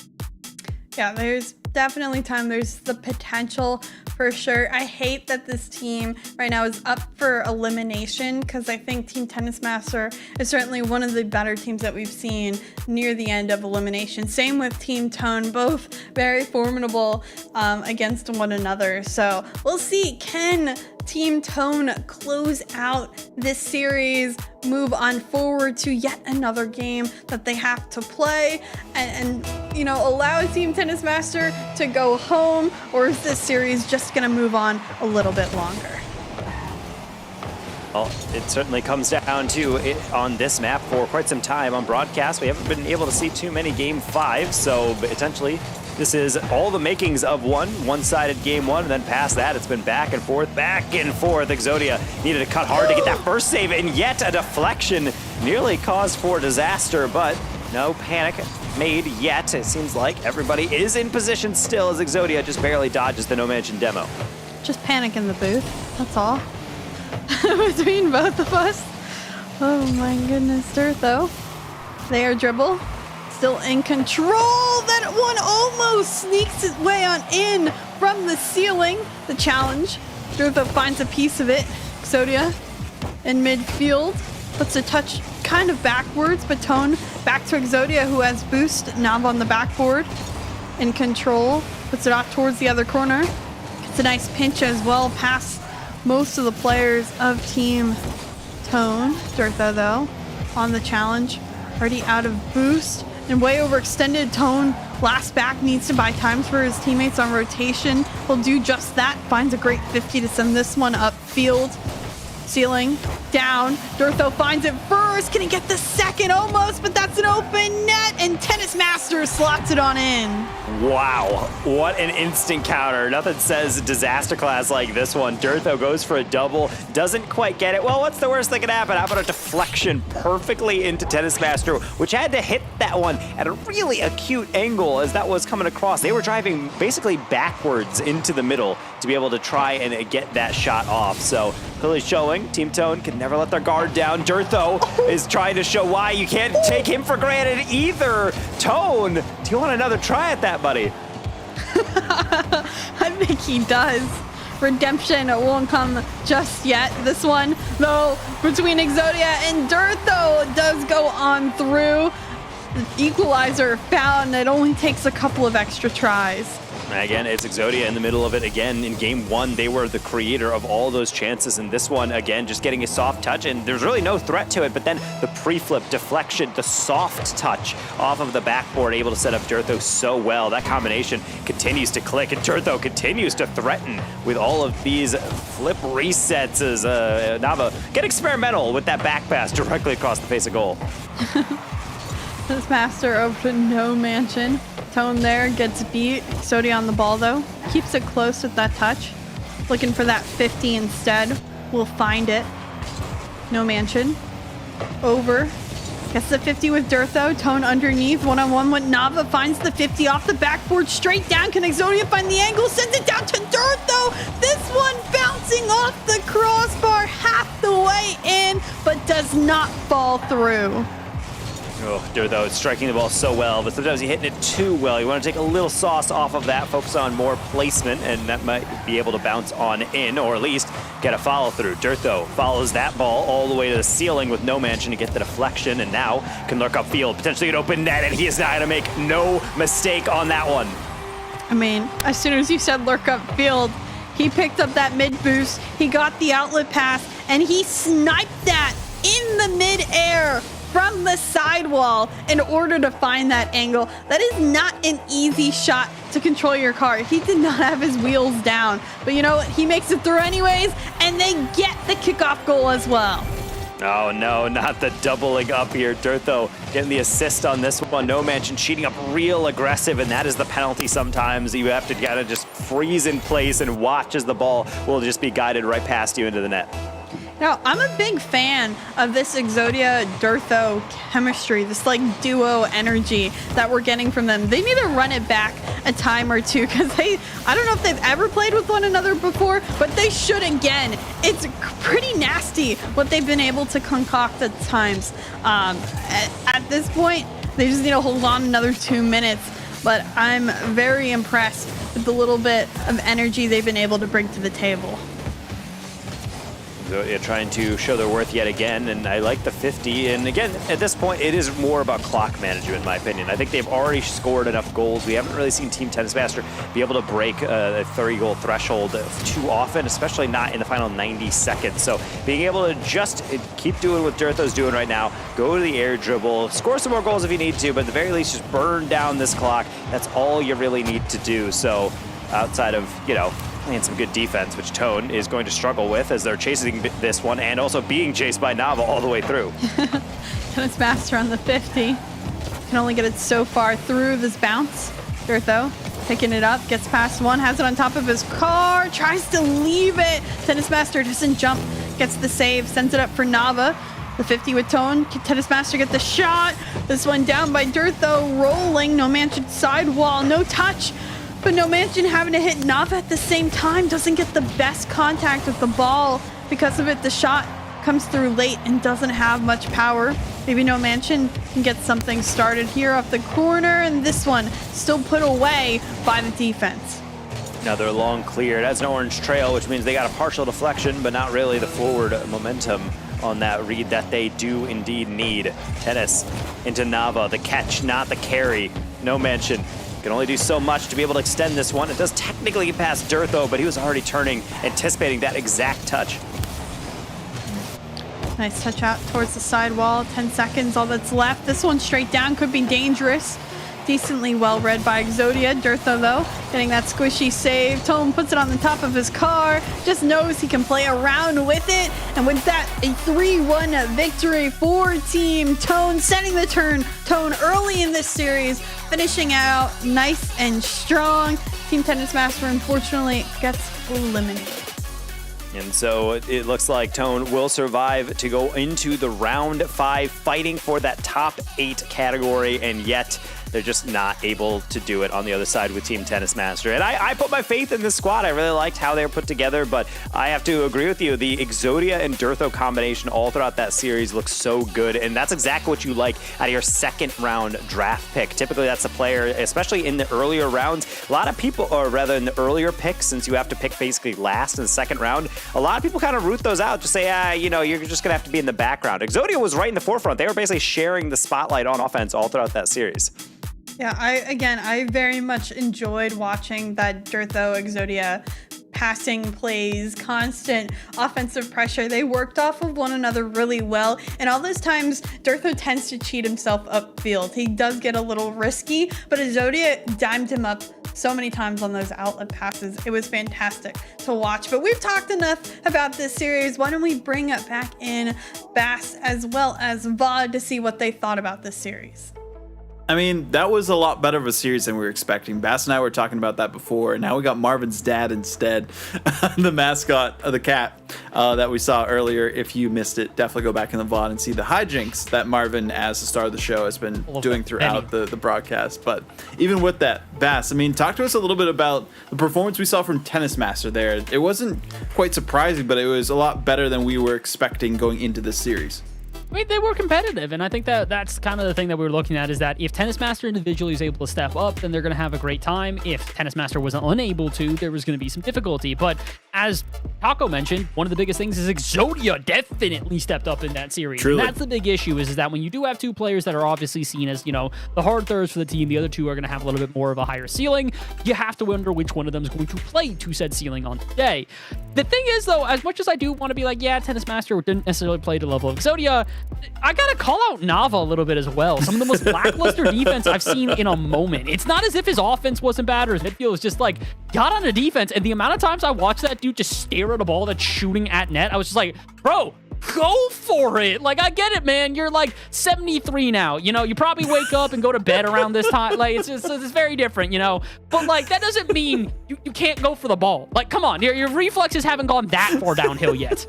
Yeah, there's definitely time. There's the potential for sure. I hate that this team right now is up for elimination because I think Team Tennis Master is certainly one of the better teams that we've seen near the end of elimination. Same with Team Tone, both very formidable against one another. So we'll see, can Team Tone close out this series, move on forward to yet another game that they have to play, and you know, allow Team Tennis Master to go home, or is this series just gonna move on a little bit longer? Well, it certainly comes down to it on this map for quite some time on broadcast. We haven't been able to see too many game 5, so potentially this is all the makings of one-sided game 1, and then past that, it's been back and forth. Exodia needed to cut hard to get that first save, and yet a deflection nearly caused for disaster, but no panic made yet. It seems like everybody is in position still as Exodia just barely dodges the No Mansion demo. Just panic in the booth, that's all. Between both of us. Oh my goodness, Dirtho. There, dribble. Still in control. That one almost sneaks its way on in from the ceiling. The challenge. Dirtho finds a piece of it. Exodia in midfield. Puts a touch kind of backwards, but Tone back to Exodia, who has boost. Nav on the backboard. In control. Puts it off towards the other corner. Gets a nice pinch as well past most of the players of Team Tone. Dirtho, though, on the challenge. Already out of boost. And way overextended. Tone, last back, needs to buy times for his teammates on rotation. Will do just that. Finds a great 50 to send this one upfield. Ceiling, down. Dirtho finds it first. Can he get the second? Almost, but that's an open net. And Tennis Master slots it on in. Wow, what an instant counter. Nothing says disaster class like this one. Dirtho goes for a double, doesn't quite get it. Well, what's the worst that could happen? How about a deflection perfectly into Tennis Master, which had to hit that one at a really acute angle as that was coming across. They were driving basically backwards into the middle to be able to try and get that shot off. So clearly showing Team Tone can never let their guard down. Dirtho is trying to show why you can't take him for granted either. Tone, do you want another try at that, buddy? I think he does. Redemption won't come just yet. This one, though, between Exodia and Dirtho does go on through. The equalizer found. It only takes a couple of extra tries. Again, it's Exodia in the middle of it again. In game 1, they were the creator of all those chances. And this one, again, just getting a soft touch. And there's really no threat to it. But then the pre-flip, deflection, the soft touch off of the backboard, able to set up Dirtho so well. That combination continues to click. And Dirtho continues to threaten with all of these flip resets as Nava get experimental with that back pass directly across the face of goal. This Master over to No Mansion. Tone there gets beat. Exodia on the ball though. Keeps it close with that touch. Looking for that 50 instead. Will find it. No Mansion. Over. Gets the 50 with Dirtho. Tone underneath. One-on-one with Nava. Finds the 50 off the backboard. Straight down. Can Exodia find the angle? Sends it down to Dirtho. This one bouncing off the crossbar half the way in, but does not fall through. Oh, Dirtho striking the ball so well, but sometimes you're hitting it too well. You want to take a little sauce off of that, focus on more placement, and that might be able to bounce on in, or at least get a follow through. Dirtho follows that ball all the way to the ceiling with No Mansion to get the deflection, and now can lurk upfield, potentially an open net, and he is not going to make no mistake on that one. I mean, as soon as you said lurk upfield, he picked up that mid boost, he got the outlet pass, and he sniped that in the mid-air from the sidewall in order to find that angle. That is not an easy shot to control your car. He did not have his wheels down, but you know what? He makes it through anyways, and they get the kickoff goal as well. Oh no, not the doubling up here. Dirtho getting the assist on this one. No Mansion cheating up real aggressive, and that is the penalty sometimes. You have to kind of just freeze in place and watch as the ball will just be guided right past you into the net. Now, I'm a big fan of this Exodia-Dirtho chemistry, this like duo energy that we're getting from them. They need to run it back a time or two because I don't know if they've ever played with one another before, but they should again. It's pretty nasty what they've been able to concoct at times. At this point, they just need to hold on another 2 minutes, but I'm very impressed with the little bit of energy they've been able to bring to the table. Trying to show their worth yet again, and I like the 50. And again, at this point, it is more about clock management, in my opinion. I think they've already scored enough goals. We haven't really seen Team Tennis Master be able to break a 30-goal threshold too often, especially not in the final 90 seconds. So being able to just keep doing what Dirtho's doing right now, go to the air dribble, score some more goals if you need to, but at the very least, just burn down this clock. That's all you really need to do. So outside of, playing some good defense, which Tone is going to struggle with as they're chasing this one and also being chased by Nava all the way through. Tennis Master on the 50. Can only get it so far through this bounce. Dirtho picking it up, gets past one, has it on top of his car, tries to leave it. Tennis Master doesn't jump, gets the save, sends it up for Nava. The 50 with Tone. Can Tennis Master get the shot? This one down by Dirtho, rolling. No Mansion sidewall, no touch. But No Mansion having to hit Nava at the same time, doesn't get the best contact with the ball. Because of it, the shot comes through late and doesn't have much power. Maybe No Mansion can get something started here off the corner, and this one still put away by the defense. Another long clear. It has an orange trail, which means they got a partial deflection, but not really the forward momentum on that read that they do indeed need. Tennis into Nava, the catch, not the carry. No Mansion can only do so much to be able to extend this one. It does technically get past Dirtho, but he was already turning, anticipating that exact touch. Nice touch out towards the sidewall. 10 seconds, all that's left. This one straight down could be dangerous. Decently well read by Exodia. Dirtho, though, getting that squishy save. Tone puts it on the top of his car. Just knows he can play around with it. And with that, a 3-1 victory for Team Tone, setting the tone early in this series, finishing out nice and strong. Team Tennis Master, unfortunately, gets eliminated. And so it looks like Tone will survive to go into the round 5, fighting for that top 8 category, and yet they're just not able to do it on the other side with Team Tennis Master. And I put my faith in this squad. I really liked how they were put together, but I have to agree with you. The Exodia and Dirtho combination all throughout that series looks so good, and that's exactly what you like out of your second round draft pick. Typically, that's a player, especially in the earlier rounds. A lot of people, or rather in the earlier picks, since you have to pick basically last in the second round, a lot of people kind of root those out, just say, you're just going to have to be in the background. Exodia was right in the forefront. They were basically sharing the spotlight on offense all throughout that series. Yeah, I very much enjoyed watching that Dirtho Exodia passing plays, constant offensive pressure. They worked off of one another really well. And all those times, Dirtho tends to cheat himself upfield. He does get a little risky, but Exodia dimed him up so many times on those outlet passes. It was fantastic to watch. But we've talked enough about this series. Why don't we bring it back in Bass as well as VOD to see what they thought about this series? I mean, that was a lot better of a series than we were expecting. Bass and I were talking about that before, and now we got Marvin's dad instead, the mascot of the cat that we saw earlier. If you missed it, definitely go back in the VOD and see the hijinks that Marvin, as the star of the show, has been doing throughout the broadcast. But even with that, Bass, I mean, talk to us a little bit about the performance we saw from Tennis Master there. It wasn't quite surprising, but it was a lot better than we were expecting going into this series. I mean, they were competitive, and I think that's kind of the thing that we were looking at, is that if Tennis Master individually is able to step up, then they're going to have a great time. If Tennis Master was unable to, there was going to be some difficulty. But as Taco mentioned, one of the biggest things is Exodia definitely stepped up in that series. Truly. And that's the big issue, is that when you do have two players that are obviously seen as, the hard throws for the team, the other two are going to have a little bit more of a higher ceiling, you have to wonder which one of them is going to play to said ceiling on the day. The thing is, though, as much as I do want to be like, yeah, Tennis Master didn't necessarily play to the level of Exodia, I gotta call out Nava a little bit as well. Some of the most lackluster defense I've seen in a moment. It's not as if his offense wasn't bad or his midfield was just like, got on a defense, and the amount of times I watched that dude just stare at a ball that's shooting at net, I was just like, bro, go for it. Like, I get it, man. You're like 73 now. You probably wake up and go to bed around this time. Like, it's very different, But, like, that doesn't mean you can't go for the ball. Like, come on. Your reflexes haven't gone that far downhill yet.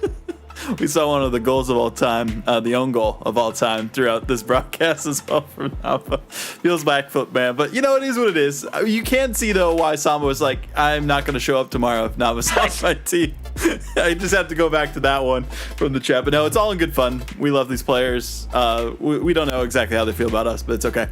We saw one of the goals of all time, the own goal of all time throughout this broadcast as well from Nava. Feels back foot, man. But it is what it is. You can see, though, why Samba was like, I'm not going to show up tomorrow if Nava's off my team. I just have to go back to that one from the chat. But no, it's all in good fun. We love these players. We don't know exactly how they feel about us, but it's okay.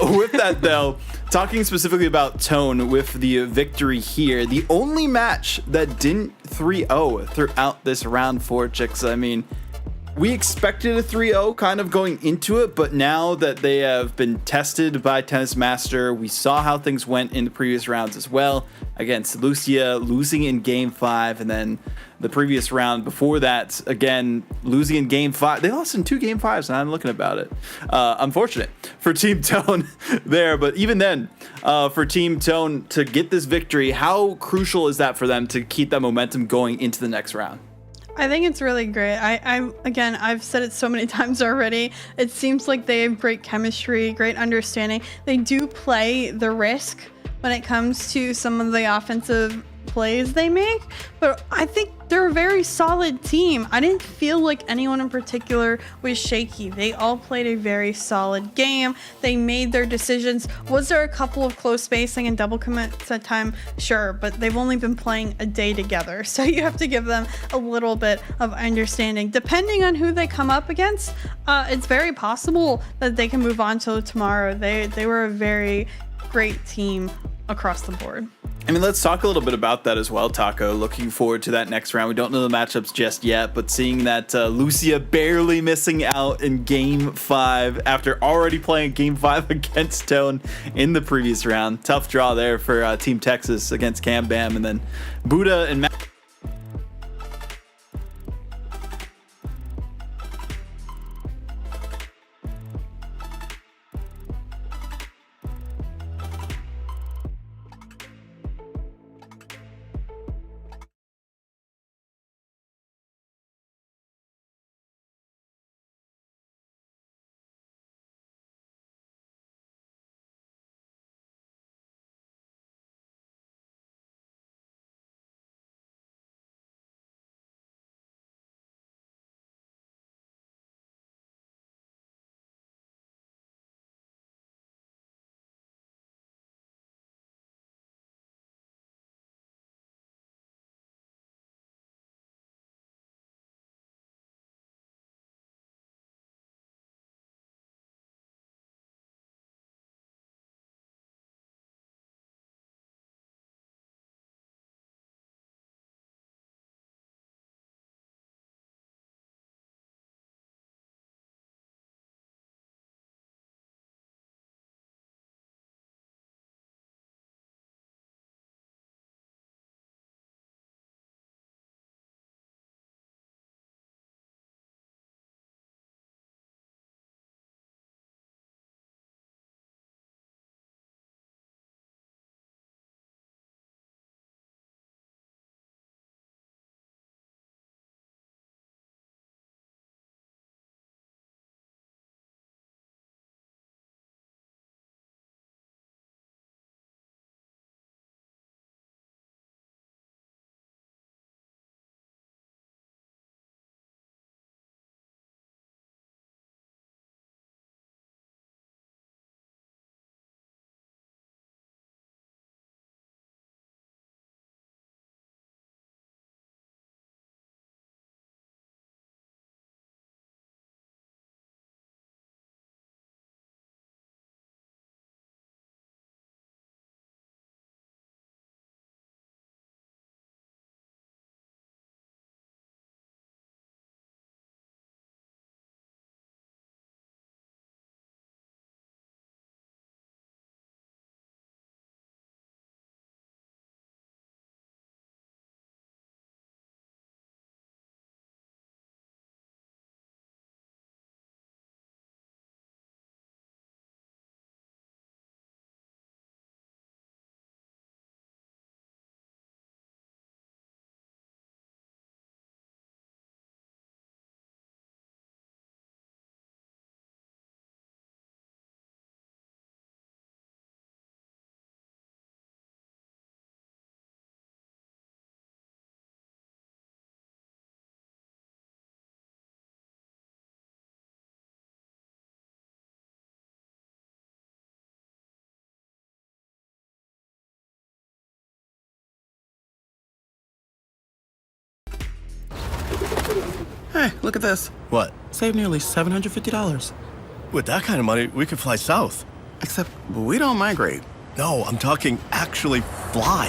With that, though, talking specifically about Tone with the victory here, the only match that didn't 3-0 throughout this round 4, chicks. I mean, we expected a 3-0 kind of going into it, but now that they have been tested by Tennis Master, we saw how things went in the previous rounds as well against Lucia, losing in Game 5, and then the previous round before that, again, losing in Game 5. They lost in 2 Game 5s, and I'm looking about it. Unfortunate for Team Tone there, but even then, for Team Tone to get this victory, how crucial is that for them to keep that momentum going into the next round? I think it's really great. I've said it so many times already. It seems like they have great chemistry, great understanding. They do play the risk when it comes to some of the offensive plays they make, but I think they're a very solid team. I didn't feel like anyone in particular was shaky. They all played a very solid game. They made their decisions. Was there a couple of close spacing and double commits at time? Sure, but they've only been playing a day together, so you have to give them a little bit of understanding. Depending on who they come up against, it's very possible that they can move on till tomorrow. They were a very great team across the board. I mean, let's talk a little bit about that as well, Taco. Looking forward to that next round. We don't know the matchups just yet, but seeing that Lucia barely missing out in Game 5 after already playing Game 5 against Tone in the previous round. Tough draw there for Team Texas against Cam Bam, and then Buddha and Matt Hey, look at this. What? Save nearly $750. With that kind of money, we could fly south. Except we don't migrate. No, I'm talking actually fly.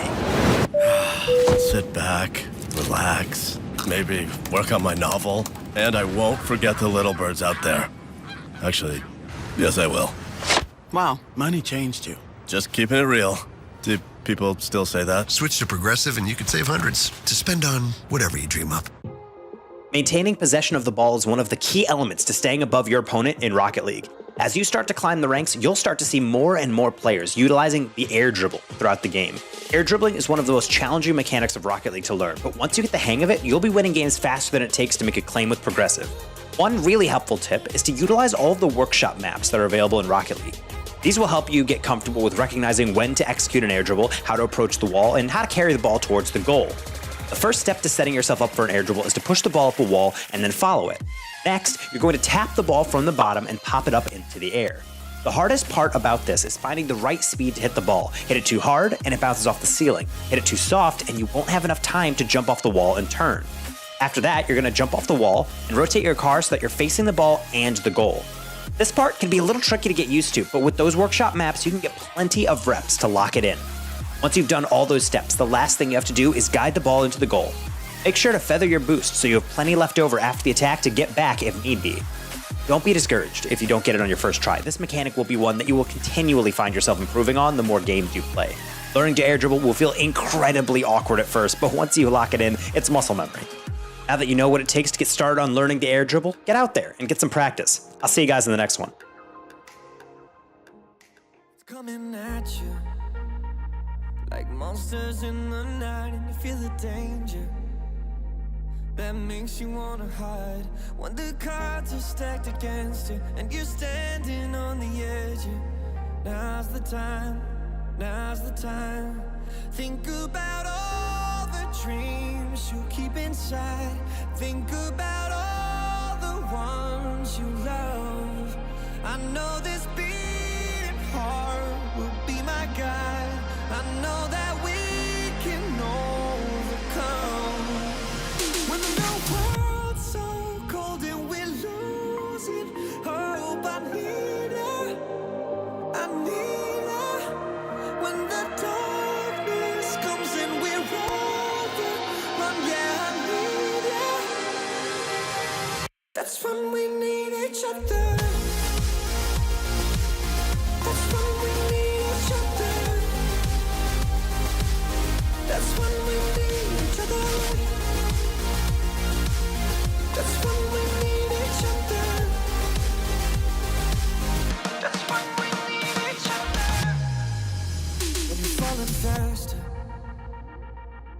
Sit back, relax, maybe work on my novel, and I won't forget the little birds out there. Actually, yes, I will. Wow, money changed you. Just keeping it real. Do people still say that? Switch to Progressive and you could save hundreds to spend on whatever you dream up. Maintaining possession of the ball is one of the key elements to staying above your opponent in Rocket League. As you start to climb the ranks, you'll start to see more and more players utilizing the air dribble throughout the game. Air dribbling is one of the most challenging mechanics of Rocket League to learn, but once you get the hang of it, you'll be winning games faster than it takes to make a claim with Progressive. One really helpful tip is to utilize all of the workshop maps that are available in Rocket League. These will help you get comfortable with recognizing when to execute an air dribble, how to approach the wall, and how to carry the ball towards the goal. The first step to setting yourself up for an air dribble is to push the ball up a wall and then follow it. Next, you're going to tap the ball from the bottom and pop it up into the air. The hardest part about this is finding the right speed to hit the ball. Hit it too hard and it bounces off the ceiling. Hit it too soft and you won't have enough time to jump off the wall and turn. After that, you're going to jump off the wall and rotate your car so that you're facing the ball and the goal. This part can be a little tricky to get used to, but with those workshop maps, you can get plenty of reps to lock it in. Once you've done all those steps, the last thing you have to do is guide the ball into the goal. Make sure to feather your boost so you have plenty left over after the attack to get back if need be. Don't be discouraged if you don't get it on your first try. This mechanic will be one that you will continually find yourself improving on the more games you play. Learning to air dribble will feel incredibly awkward at first, but once you lock it in, it's muscle memory. Now that you know what it takes to get started on learning the air dribble, get out there and get some practice. I'll see you guys in the next one. It's coming at you like monsters in the night, and you feel the danger that makes you wanna hide. When the cards are stacked against you and you're standing on the edge, now's the time, now's the time. Think about all the dreams you keep inside. Think about all the ones you love. I know this beating heart will be my guide. I know that we can overcome. When the world's so cold and we're losing hope, I need her, I need her. When the darkness comes and we're overrun, yeah, I need her. That's when we need each other. That's when we need each other. That's when we need each other. That's when we need each other. That's when we need each other. When you're falling faster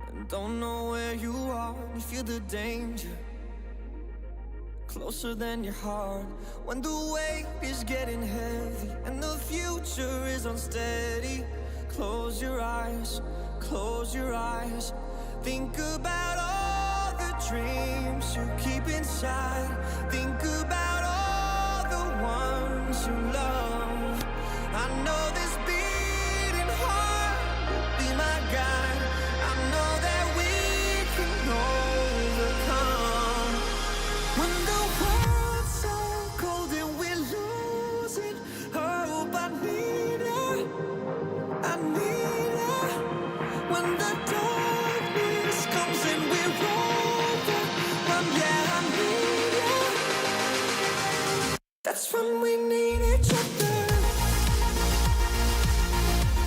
and don't know where you are, you feel the danger closer than your heart. When the weight is getting heavy and the future is unsteady, close your eyes, close your eyes. Think about all the dreams you keep inside. Think about all the ones you love. I know this beating heart will be my guide. I know that we can overcome. When the world's so cold and we're losing hope, I need her, I need her. When the darkness comes and we're overrun, yeah, I need her. That's when we need each other.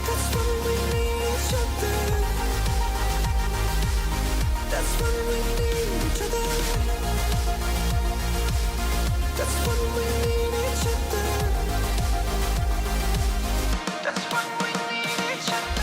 That's when we need each other. That's when we need each other. That's when we need each other. That's when we need each other. That's when we need each other.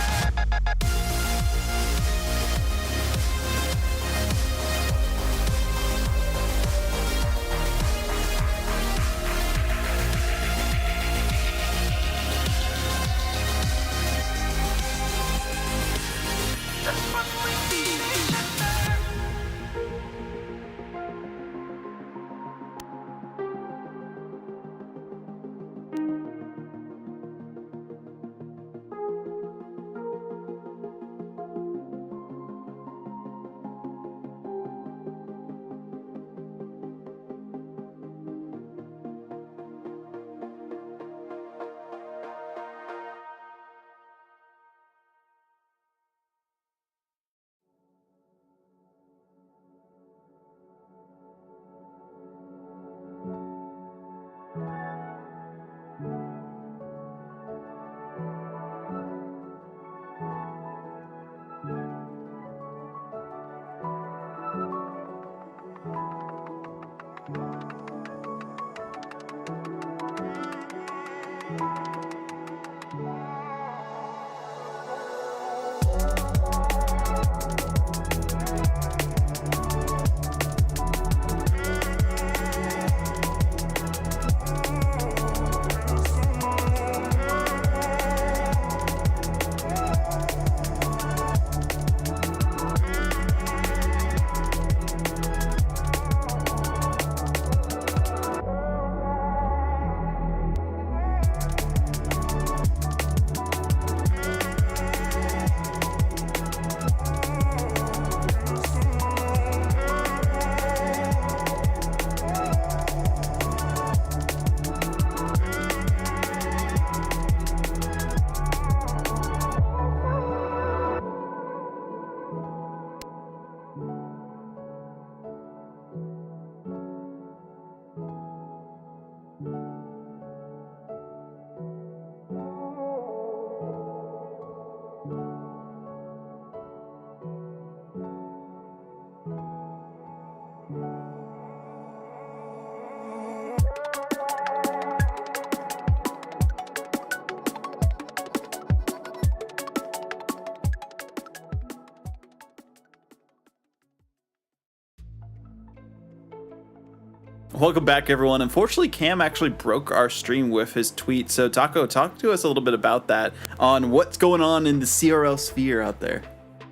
Welcome back, everyone. Unfortunately, Cam actually broke our stream with his tweet. So, Taco, talk to us a little bit about that, on what's going on in the CRL sphere out there.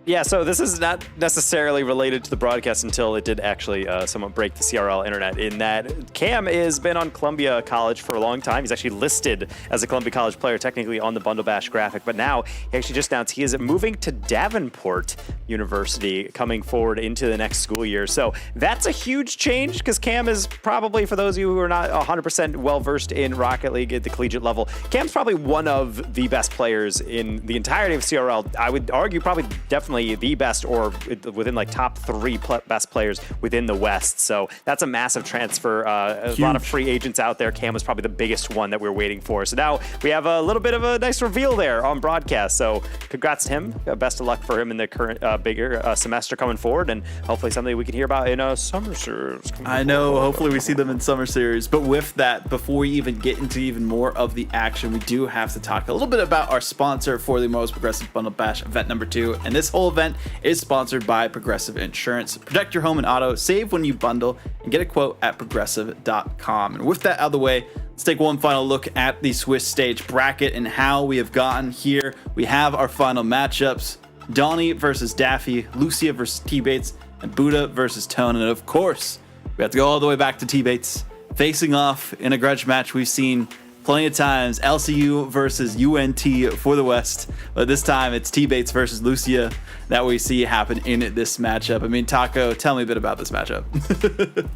Yeah, so this is not necessarily related to the broadcast until it did actually somewhat break the CRL internet, in that Cam has been on Columbia College for a long time. He's actually listed as a Columbia College player technically on the Bundle Bash graphic, but now he actually just announced he is moving to Davenport University coming forward into the next school year. So that's a huge change, because Cam is probably, for those of you who are not 100% well-versed in Rocket League at the collegiate level, Cam's probably one of the best players in the entirety of CRL. I would argue probably definitely the best, or within like top 3 best players within the West. So that's a massive transfer. A lot of free agents out there. Cam was probably the biggest one that we're waiting for. So now we have a little bit of a nice reveal there on broadcast. So congrats to him. Best of luck for him in the current bigger semester coming forward, and hopefully something we can hear about in a summer series. I know. Hopefully we see them in summer series. But with that, before we even get into even more of the action, we do have to talk a little bit about our sponsor for the Most Progressive Bundle Bash event number 2. And this whole event is sponsored by Progressive Insurance. Protect your home and auto, save when you bundle, and get a quote at progressive.com. And with that out of the way, let's take one final look at the Swiss stage bracket and how we have gotten here. We have our final matchups: Donnie versus Daffy, Lucia versus T-Bates, and Buddha versus Tone. And of course, we have to go all the way back to T-Bates facing off in a grudge match we've seen plenty of times. LCU versus UNT for the West, but this time it's T-Bates versus Lucia that we see happen in this matchup. I mean, Taco, tell me a bit about this matchup.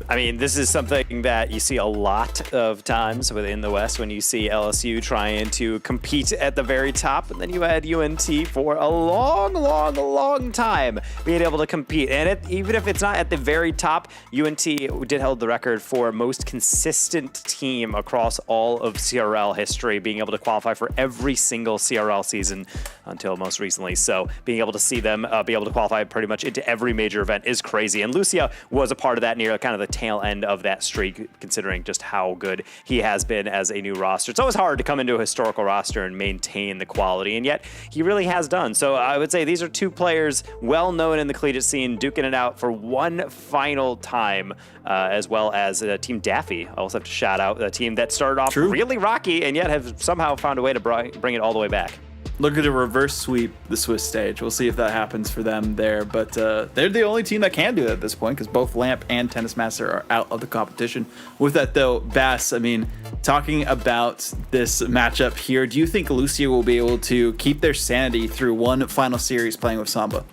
I mean, this is something that you see a lot of times within the West, when you see LSU trying to compete at the very top, and then you had UNT for a long time being able to compete. And even if it's not at the very top, UNT did hold the record for most consistent team across all of CRL history, being able to qualify for every single CRL season until most recently. So being able to see them be able to qualify pretty much into every major event is crazy. And Lucia was a part of that near kind of the tail end of that streak, considering just how good he has been as a new roster. It's always hard to come into a historical roster and maintain the quality, and yet he really has done. So I would say these are two players well known in the collegiate scene, duking it out for one final time, as well as Team Daffy. I also have to shout out a team that started off really rocky and yet have somehow found a way to bring it all the way back. Look at a reverse sweep the Swiss stage. We'll see if that happens for them there. But they're the only team that can do that at this point, because both Lamp and Tennis Master are out of the competition. With that, though, Bass, I mean, talking about this matchup here, do you think Lucia will be able to keep their sanity through one final series playing with Samba?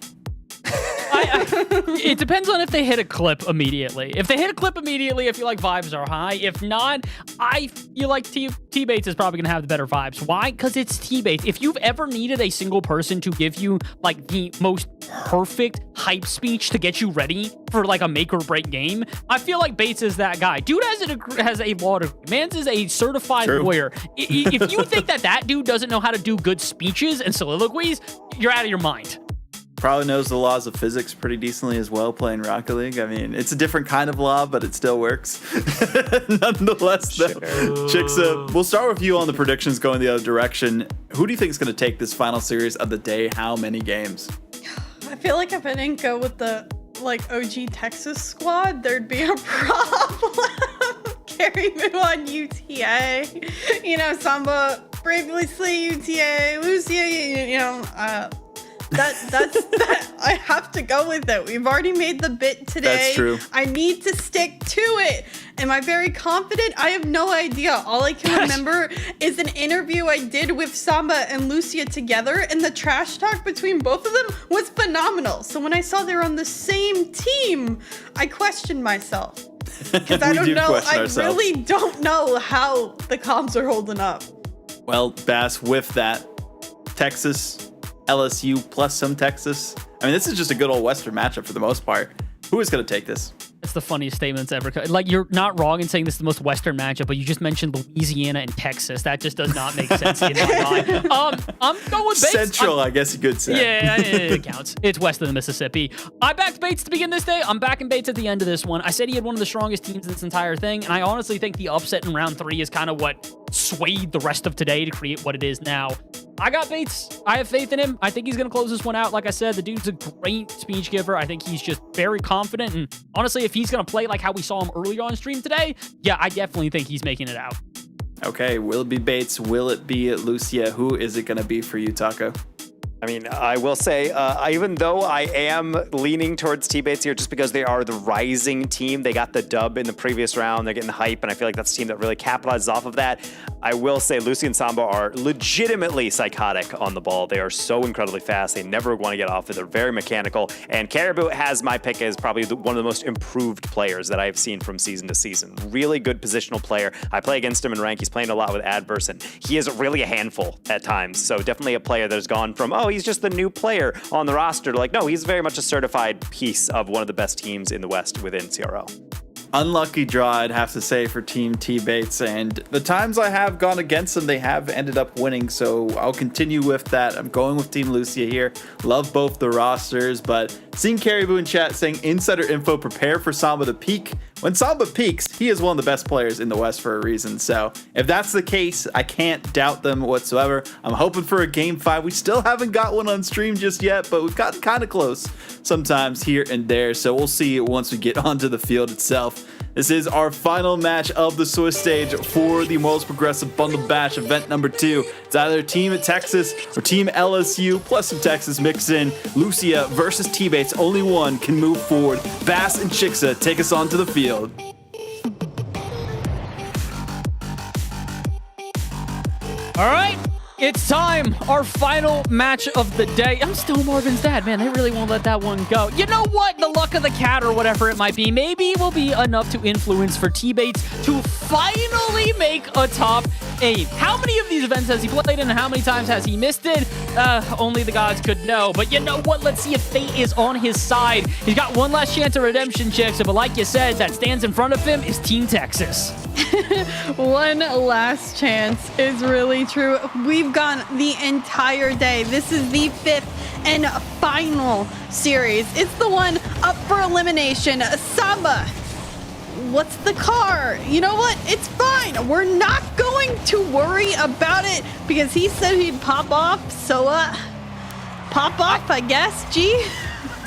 It depends on if they hit a clip immediately. If they hit a clip immediately, I feel like vibes are high. If not, I feel like T-Bates is probably going to have the better vibes. Why? Because it's T-Bates. If you've ever needed a single person to give you like the most perfect hype speech to get you ready for like a make or break game, I feel like Bates is that guy. Dude has a law degree. Mans is a certified lawyer. If you think that dude doesn't know how to do good speeches and soliloquies, you're out of your mind. Probably knows the laws of physics pretty decently as well, playing Rocket League. I mean, it's a different kind of law, but it still works. Nonetheless, though, Chicks, we'll start with you on the predictions going the other direction. Who do you think is going to take this final series of the day? How many games? I feel like if I didn't go with the OG Texas squad, there'd be a problem. Carry Moo on UTA. Samba, previously UTA, Lucia, That's I have to go with it. We've already made the bit today. That's true. I need to stick to it. Am I very confident? I have no idea. All I can remember is an interview I did with Samba and Lucia together, and the trash talk between both of them was phenomenal. So when I saw they were on the same team, I questioned myself. Because I don't know. I really don't know how the comms are holding up. Well, Bass, with that, Texas, LSU plus some Texas. I mean, this is just a good old Western matchup for the most part. Who is going to take this? It's the funniest statements ever. Like, you're not wrong in saying this is the most Western matchup, but you just mentioned Louisiana and Texas. That just does not make sense in my mind. I'm going with Bates. Central, I guess you could say. Yeah, it counts. It's west of the Mississippi. I backed Bates to begin this day. I'm backing Bates at the end of this one. I said he had one of the strongest teams in this entire thing, and I honestly think the upset in round 3 is kind of what swayed the rest of today to create what it is now. I got Bates. I have faith in him. I think he's going to close this one out. Like I said, the dude's a great speech giver. I think he's just very confident. And honestly, if he's going to play like how we saw him earlier on stream today, yeah, I definitely think he's making it out. Okay, will it be Bates? Will it be Lucia? Who is it going to be for you, Taco? I mean, I will say, even though I am leaning towards T-Bates here just because they are the rising team, they got the dub in the previous round, they're getting the hype, and I feel like that's a team that really capitalizes off of that. I will say Lucy and Samba are legitimately psychotic on the ball. They are so incredibly fast. They never want to get off it. They're very mechanical. And Caribou has my pick as probably one of the most improved players that I've seen from season to season. Really good positional player. I play against him in rank. He's playing a lot with Adverse, and he is really a handful at times. So definitely a player that has gone from, oh, he's just the new player on the roster to like, no, he's very much a certified piece of one of the best teams in the West within CRL. Unlucky draw, I'd have to say, for Team T-Bates, and the times I have gone against them, they have ended up winning, so I'll continue with that. I'm going with Team Lucia here. Love both the rosters, but seeing Caribou in chat saying insider info, prepare for Samba to peak. When Samba peaks, he is one of the best players in the West for a reason, so if that's the case, I can't doubt them whatsoever. I'm hoping for a Game 5. We still haven't got one on stream just yet, but we've gotten kind of close sometimes here and there, so we'll see once we get onto the field itself. This is our final match of the Swiss stage for the Most Progressive Bundle Bash event number 2. It's either Team Texas or Team LSU plus some Texas mixed in. Lucia versus T-Bates. Only one can move forward. Bass and Chicksa take us onto the field. All right. It's time, our final match of the day. I'm still Marvin's dad, man. They really won't let that one go. You know what? The luck of the cat or whatever it might be, maybe will be enough to influence for T-Bates to finally make a top 8. How many of these events has he played in and how many times has he missed it? Only the gods could know. But you know what? Let's see if fate is on his side. He's got one last chance at redemption, Chicksa, but like you said, that stands in front of him is Team Texas. One last chance is really true. We've gone the entire day. This is the 5th and final series. It's the one up for elimination. Samba, what's the car? You know what? It's fine. We're not going to worry about it because he said he'd pop off. So, pop off, I guess, G?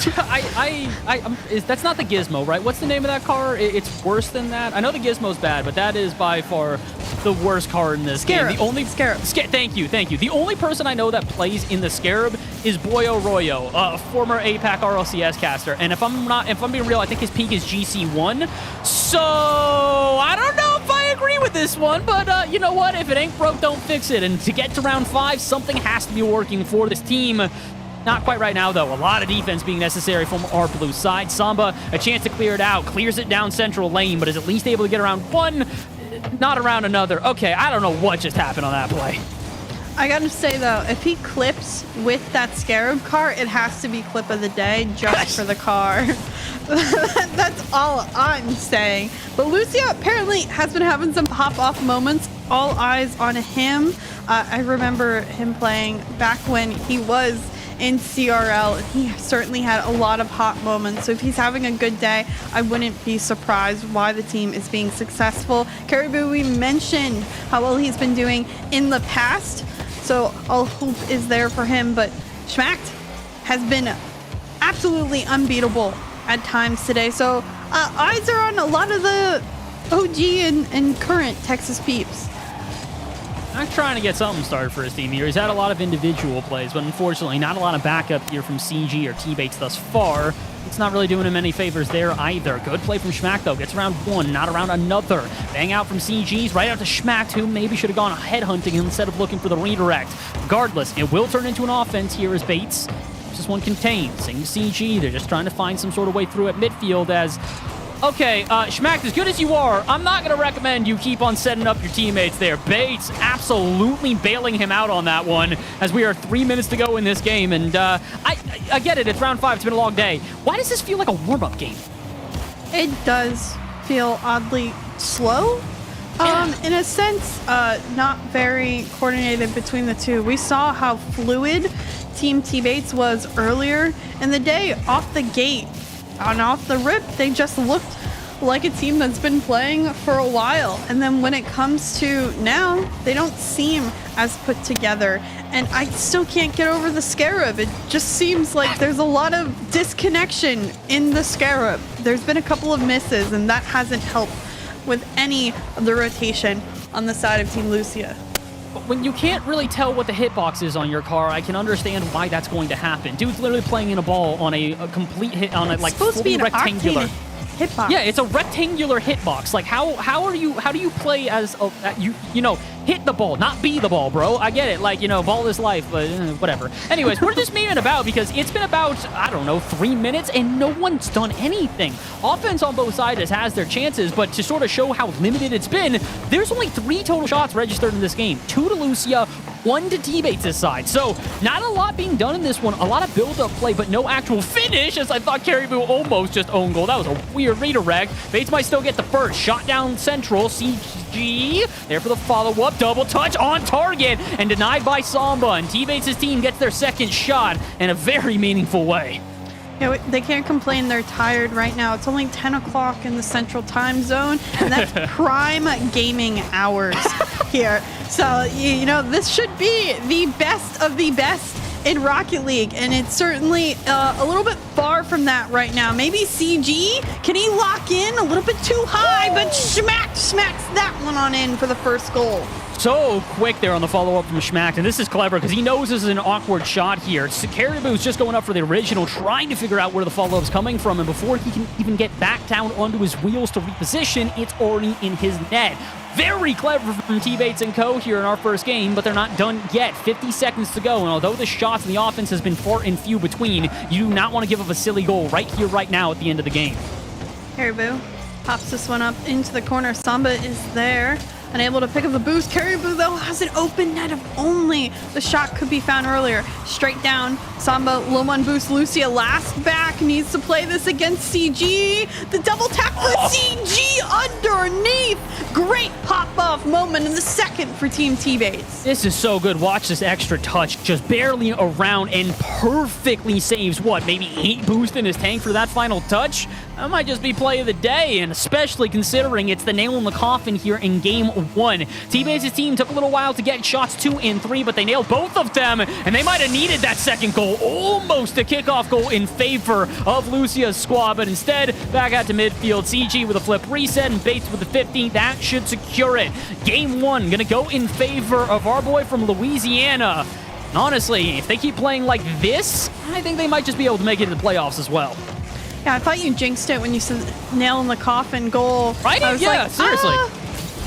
That's not the Gizmo, right? What's the name of that car? It's worse than that. I know the Gizmo's bad, but that is by far the worst car in this game. The only Scarab. Thank you. The only person I know that plays in the Scarab is Boyo Royo, a former APAC RLCS caster. And if I'm being real, I think his peak is GC1. So I don't know if I agree with this one, but you know what? If it ain't broke, don't fix it. And to get to round 5, something has to be working for this team. Not quite right now, though. A lot of defense being necessary from our blue side. Samba, a chance to clear it out. Clears it down central lane, but is at least able to get around one, not around another. Okay, I don't know what just happened on that play. I gotta say, though, if he clips with that Scarab car, it has to be clip of the day just for the car. That's all I'm saying. But Lucia apparently has been having some pop-off moments. All eyes on him. I remember him playing back when he was in CRL. He certainly had a lot of hot moments. So if he's having a good day, I wouldn't be surprised why the team is being successful. Caribou, we mentioned how well he's been doing in the past. So all hope is there for him. But Schmacked has been absolutely unbeatable at times today. So eyes are on a lot of the OG and current Texas peeps. I'm trying to get something started for his team here. He's had a lot of individual plays, but unfortunately not a lot of backup here from CG or T-Bates thus far. It's not really doing him any favors there either. Good play from Schmack, though. Gets around one, not around another. Bang out from CG's, right out to Schmack, who maybe should have gone headhunting instead of looking for the redirect. Regardless, it will turn into an offense here as Bates. This one contained. Same CG. They're just trying to find some sort of way through at midfield as... Okay, Schmack, as good as you are, I'm not going to recommend you keep on setting up your teammates there. Bates absolutely bailing him out on that one as we are 3 minutes to go in this game. And I get it. It's round 5. It's been a long day. Why does this feel like a warm-up game? It does feel oddly slow. In a sense, not very coordinated between the two. We saw how fluid Team T-Bates was earlier in the day. Off the gate and off the rip, they just looked like a team that's been playing for a while. And then when it comes to now, they don't seem as put together. And I still can't get over the Scarab. It just seems like there's a lot of disconnection in the Scarab. There's been a couple of misses, and that hasn't helped with any of the rotation on the side of Team Lucia. When you can't really tell what the hitbox is on your car, I can understand why that's going to happen. Dude's literally playing in a ball on a complete hit on a like fully rectangular hitbox. Yeah, it's a rectangular hitbox. Like how do you play as a you know, hit the ball, not be the ball, bro. I get it. Like, you know, ball is life, but whatever. Anyways, we're just memeing about because it's been about, I don't know, 3 minutes and no one's done anything. Offense on both sides has their chances, but to sort of show how limited it's been, there's only 3 total shots registered in this game. 2 to Lucia, 1 to T-Bates' side. So not a lot being done in this one. A lot of build-up play, but no actual finish, as I thought Caribou almost just owned goal. That was a weird redirect. Bates might still get the first. Shot down central. CG there for the follow-up. Double touch on target and denied by Samba. And T-Bates' team gets their second shot in a very meaningful way. Yeah, they can't complain. They're tired right now. It's only 10 o'clock in the Central Time Zone, and that's prime gaming hours here. So, you know, this should be the best of the best in Rocket League, and it's certainly a little bit far from that right now. Maybe CG, can he lock in a little bit too high, but smacks that one on in for the first goal. So quick there on the follow-up from Schmack, and this is clever because he knows this is an awkward shot here. Caribou's just going up for the original, trying to figure out where the follow-up's coming from, and before he can even get back down onto his wheels to reposition, it's already in his net. Very clever from T-Bates and co here in our first game, but they're not done yet. 50 seconds to go, and although the shots in the offense has been far and few between, you do not want to give up a silly goal right here, right now at the end of the game. Caribou pops this one up into the corner. Samba is there, unable to pick up the boost. Caribou, though, has an open net if only the shot could be found earlier. Straight down, Samba, low on boost. Lucia last back, needs to play this against CG. The double tap for CG underneath. Great pop-off moment in the second for Team T-Bates. This is so good. Watch this extra touch, just barely around and perfectly saves, what, maybe 8 boost in his tank for that final touch? That might just be play of the day, and especially considering it's the nail in the coffin here in game 1. T-Bates' team took a little while to get shots 2 and 3, but they nailed both of them, and they might have needed that second goal, almost a kickoff goal in favor of Lucia's squad, but instead, back out to midfield. CG with a flip reset, and Bates with the 15. That should secure it. Game 1 gonna go in favor of our boy from Louisiana. And honestly, if they keep playing like this, I think they might just be able to make it to the playoffs as well. Yeah, I thought you jinxed it when you said nail in the coffin goal. Right? I was yeah, like, seriously.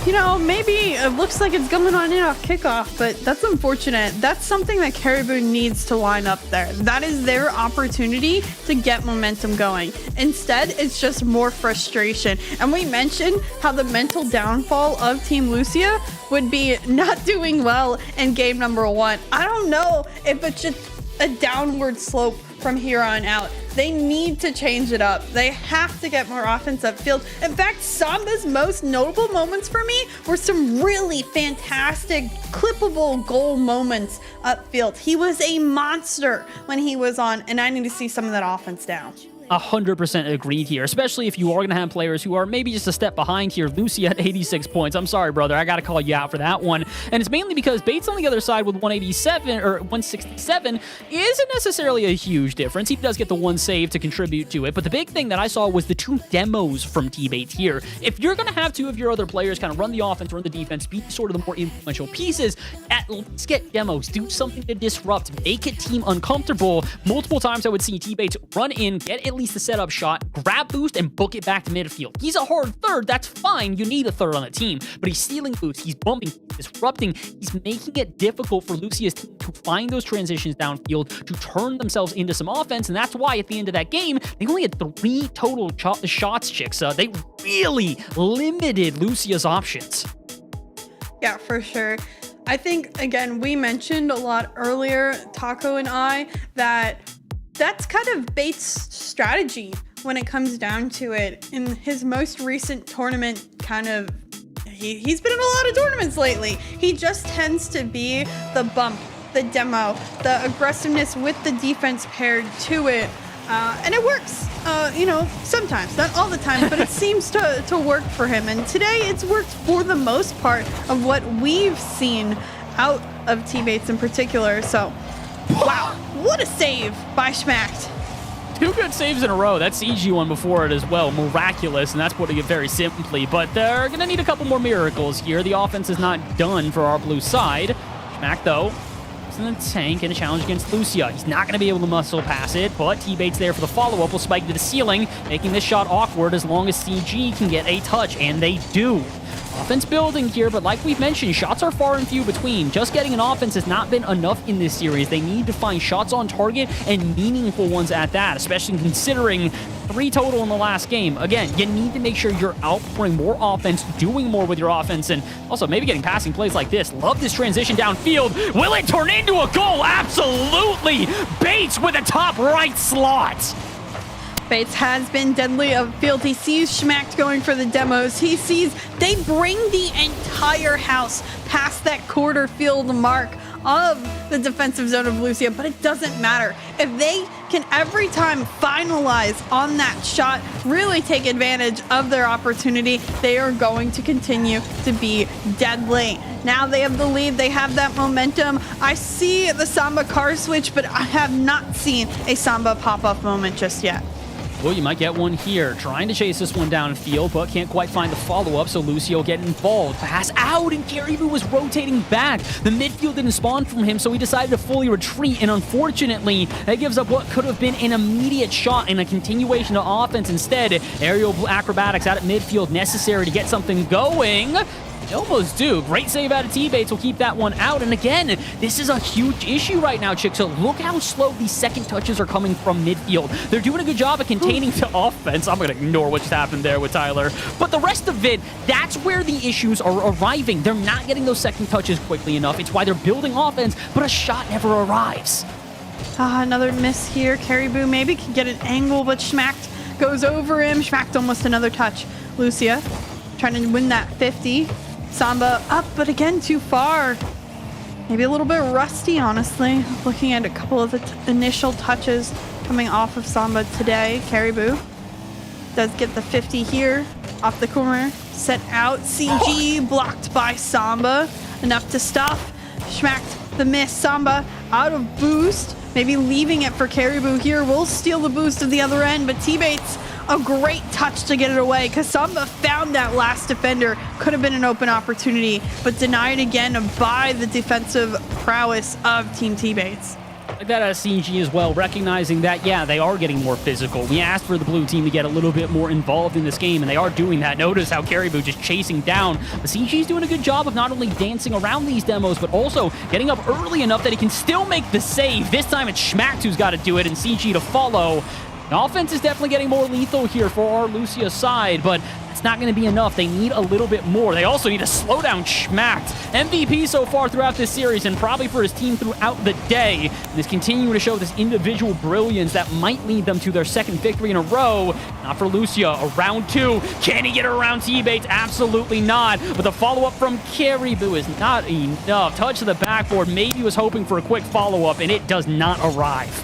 You know, maybe it looks like it's going on in off kickoff, but that's unfortunate. That's something that Caribou needs to line up there. That is their opportunity to get momentum going. Instead, it's just more frustration. And we mentioned how the mental downfall of Team Lucia would be not doing well in game number 1. I don't know if it's just a downward slope from here on out. They need to change it up. They have to get more offense upfield. In fact, Samba's most notable moments for me were some really fantastic, clippable goal moments upfield. He was a monster when he was on, and I need to see some of that offense down. 100% agreed here, especially if you are going to have players who are maybe just a step behind here. Lucy at 86 points. I'm sorry, brother. I got to call you out for that one. And it's mainly because Bates on the other side with 187 or 167 isn't necessarily a huge difference. He does get the one save to contribute to it. But the big thing that I saw was the 2 demos from T-Bates here. If you're going to have 2 of your other players kind of run the offense, run the defense, be sort of the more influential pieces, at least get demos. Do something to disrupt. Make a team uncomfortable. Multiple times I would see T-Bates run in, get at least the setup shot, grab boost, and book it back to midfield. He's a hard third. That's fine. You need a third on the team. But he's stealing boost. He's bumping. He's disrupting. He's making it difficult for Lucia's team to find those transitions downfield, to turn themselves into some offense. And that's why at the end of that game, they only had 3 total shots, chicks. They really limited Lucia's options. Yeah, for sure. I think, again, we mentioned a lot earlier, Taco and I, that's kind of Bates' strategy when it comes down to it. In his most recent tournament, he's been in a lot of tournaments lately. He just tends to be the bump, the demo, the aggressiveness with the defense paired to it. And it works, sometimes, not all the time, but it seems to work for him. And today it's worked for the most part of what we've seen out of teammates in particular. So, wow, what a save by Schmacht. 2 good saves in a row. That CG one before it as well. Miraculous, and that's putting it very simply. But they're going to need a couple more miracles here. The offense is not done for our blue side. Schmacht, though, is in the tank in a challenge against Lucia. He's not going to be able to muscle pass it, but T-Bait's there for the follow-up. Will spike to the ceiling, making this shot awkward as long as CG can get a touch, and they do. Offense building here, but like we've mentioned, shots are far and few between. Just getting an offense has not been enough in this series. They need to find shots on target and meaningful ones at that, especially considering 3 total in the last game. Again, you need to make sure you're outpouring more offense, doing more with your offense, and also maybe getting passing plays like this. Love this transition downfield. Will it turn into a goal? Absolutely! Bates with a top right slot. Bates has been deadly upfield. He sees Schmacht going for the demos. He sees they bring the entire house past that quarter field mark of the defensive zone of Lucia, but it doesn't matter. If they can every time finalize on that shot, really take advantage of their opportunity, they are going to continue to be deadly. Now they have the lead, they have that momentum. I see the Samba car switch, but I have not seen a Samba pop-up moment just yet. Well, you might get one here. Trying to chase this one downfield, but can't quite find the follow-up, so Lucio will get involved. Pass out, and Caribou was rotating back. The midfield didn't spawn from him, so he decided to fully retreat, and unfortunately, that gives up what could have been an immediate shot and a continuation of offense instead. Aerial acrobatics out at midfield necessary to get something going. They almost do. Great save out of T-Bates will keep that one out. And again, this is a huge issue right now, Chicksa. Look how slow these second touches are coming from midfield. They're doing a good job of containing the offense. I'm going to ignore what just happened there with Tyler. But the rest of it, that's where the issues are arriving. They're not getting those second touches quickly enough. It's why they're building offense, but a shot never arrives. Another miss here. Caribou maybe can get an angle, but Schmacht goes over him. Schmacht almost another touch. Lucia trying to win that 50. Samba up, but again, too far. Maybe a little bit rusty, honestly. Looking at a couple of the initial touches coming off of Samba today. Caribou does get the 50 here. Off the corner, set out. CG blocked by Samba. Enough to stop. Schmacht the miss. Samba out of boost. Maybe leaving it for Caribou here. Will steal the boost of the other end, but T-Bates, a great touch to get it away because Samba found that last defender. Could have been an open opportunity, but denied again by the defensive prowess of Team T-Bates. Like that as CG as well, recognizing that, yeah, they are getting more physical. We asked for the blue team to get a little bit more involved in this game, and they are doing that. Notice how Caribou just chasing down. But CG's doing a good job of not only dancing around these demos, but also getting up early enough that he can still make the save. This time it's Schmacht who's got to do it, and CG to follow. The offense is definitely getting more lethal here for our Lucia side, but it's not going to be enough. They need a little bit more. They also need to slow down Schmacht. MVP so far throughout this series and probably for his team throughout the day. And is continuing to show this individual brilliance that might lead them to their second victory in a row. Not for Lucia. A round 2. Can he get it around T-Bates? Absolutely not. But the follow-up from Caribou is not enough. Touch to the backboard. Maybe he was hoping for a quick follow-up, and it does not arrive.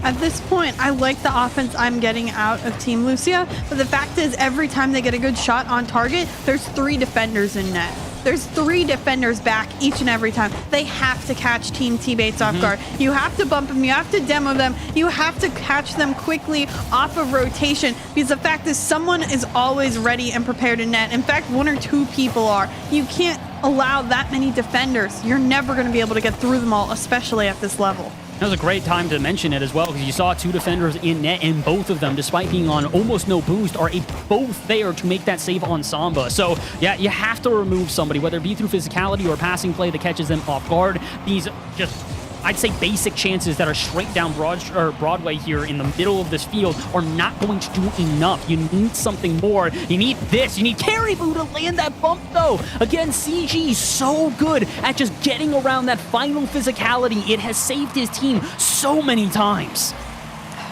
At this point, I like the offense I'm getting out of Team Lucia, but the fact is every time they get a good shot on target, there's 3 defenders in net. There's 3 defenders back each and every time. They have to catch Team T-Bates off guard. You have to bump them, you have to demo them, you have to catch them quickly off of rotation, because the fact is someone is always ready and prepared in net. In fact, 1 or 2 people are. You can't allow that many defenders. You're never going to be able to get through them all, especially at this level. That was a great time to mention it as well, because you saw 2 defenders in net, and both of them, despite being on almost no boost, are both there to make that save on Samba. So, yeah, you have to remove somebody, whether it be through physicality or passing play that catches them off guard. These just, I'd say, basic chances that are straight down Broadway here in the middle of this field are not going to do enough. You need something more. You need this. You need Caribou to land that bump, though. Again, CG so good at just getting around that final physicality. It has saved his team so many times.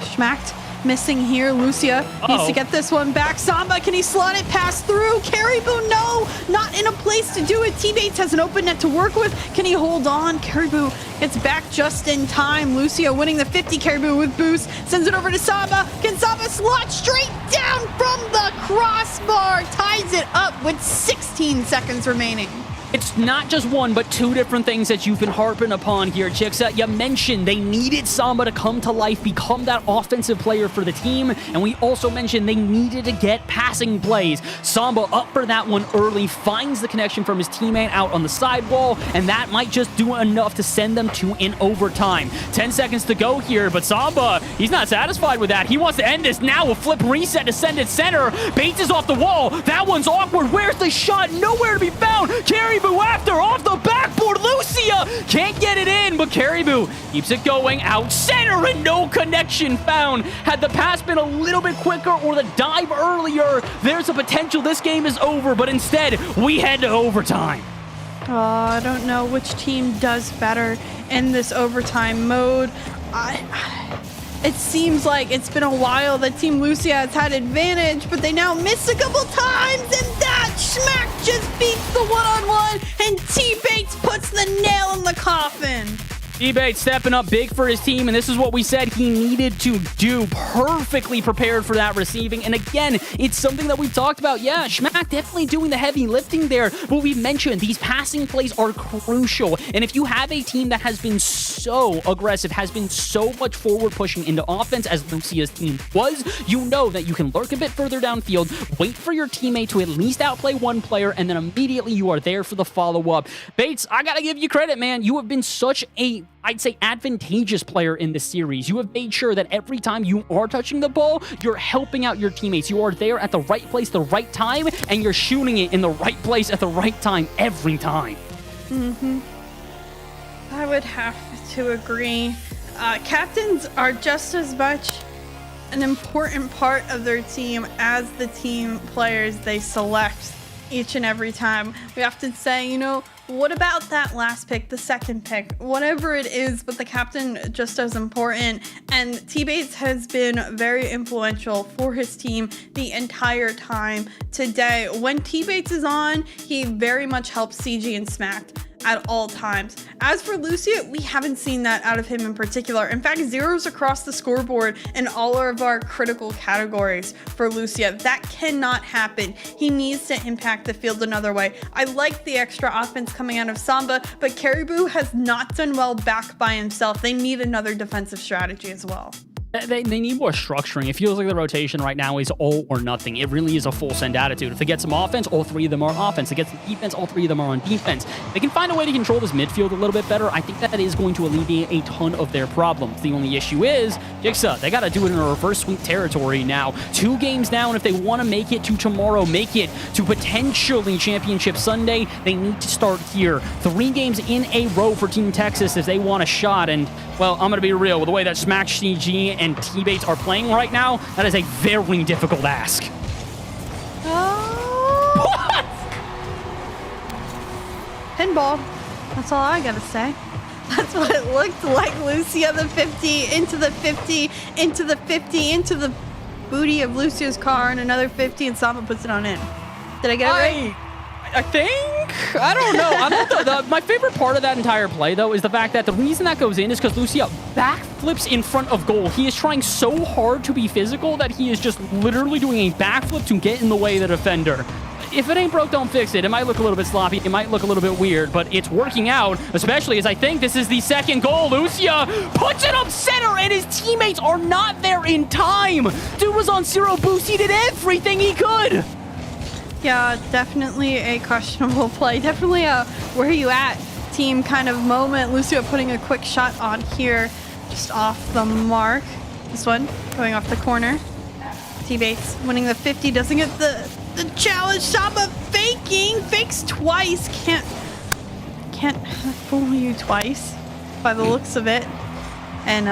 Schmacked. Missing here. Lucia needs to get this one back. Samba, can he slot it pass through? Caribou, no, not in a place to do it. T-Bates has an open net to work with. Can he hold on? Caribou gets back just in time. Lucia winning the 50. Caribou with boost. Sends it over to Samba. Can Samba slot straight down from the crossbar? Ties it up with 16 seconds remaining. It's not just one, but two different things that you've been harping upon here, Jixxa. You mentioned they needed Samba to come to life, become that offensive player for the team, and we also mentioned they needed to get passing plays. Samba up for that one early, finds the connection from his teammate out on the sidewall, and that might just do enough to send them to an overtime. 10 seconds to go here, but Samba, he's not satisfied with that. He wants to end this now. A flip reset to send it center. Bates is off the wall. That one's awkward. Where's the shot? Nowhere to be found. Caribou after, off the backboard. Lucia can't get it in, but Caribou keeps it going out center and no connection found. Had the pass been a little bit quicker or the dive earlier, there's a potential this game is over, but instead we head to overtime. Oh, I don't know which team does better in this overtime mode. It seems like it's been a while that Team Lucia has had advantage, but they now miss a couple times, and that Schmack just beats the one-on-one, and T-Bates puts the nail in the coffin. T-Bates stepping up big for his team, and this is what we said he needed to do. Perfectly prepared for that receiving, and again, it's something that we've talked about. Yeah, Schmack definitely doing the heavy lifting there, but we mentioned these passing plays are crucial, and if you have a team that has been so aggressive, has been so much forward pushing into offense as Lucia's team was, you know that you can lurk a bit further downfield, wait for your teammate to at least outplay one player, and then immediately you are there for the follow-up. Bates, I gotta give you credit, man. You have been such a, I'd say, advantageous player in this series. You have made sure that every time you are touching the ball, you're helping out your teammates. You are there at the right place, the right time, and you're shooting it in the right place at the right time every time. I would have to agree. Captains are just as much an important part of their team as the team players they select each and every time. We often say, you know, what about that last pick, the second pick, whatever it is, but the captain just as important. And T-Bates has been very influential for his team the entire time today. When T-Bates is on, he very much helps CG and Smacked at all times. As for Lucia, we haven't seen that out of him in particular. In fact, zeros across the scoreboard in all of our critical categories for Lucia. That cannot happen. He needs to impact the field another way. I like the extra offense coming out of Samba, but Caribou has not done well back by himself. They need another defensive strategy as well. They need more structuring. It feels like the rotation right now is all or nothing. It really is a full send attitude. If they get some offense, all three of them are offense. If they get some defense, all three of them are on defense. They can find a way to control this midfield a little bit better. I think that is going to alleviate a ton of their problems. The only issue is, Jixxa, they got to do it in a reverse sweep territory now. 2 games down. If they want to make it to tomorrow, make it to potentially Championship Sunday, they need to start here. 3 games in a row for Team Texas if they want a shot. And, well, I'm going to be real. With the way that Smack CG and T-Bates are playing right now, that is a very difficult ask. What? Pinball. That's all I gotta say. That's what it looked like. Lucia the 50, into the 50, into the 50, into the booty of Lucia's car, and another 50, and Samba puts it on in. Did I get it right? I think? I don't know. I thought my favorite part of that entire play, though, is the fact that the reason that goes in is because Lucia backflips in front of goal. He is trying so hard to be physical that he is just literally doing a backflip to get in the way of the defender. If it ain't broke, don't fix it. It might look a little bit sloppy. It might look a little bit weird, but it's working out, especially as I think this is the second goal. Lucia puts it up center, and his teammates are not there in time. Dude was on 0 boost. He did everything he could. Yeah, definitely a questionable play. Definitely a where you at team kind of moment. Lucia putting a quick shot on here, just off the mark. This one going off the corner. T-Bates winning the 50, doesn't get the challenge. Samba fakes twice. Can't fool you twice by the looks of it. And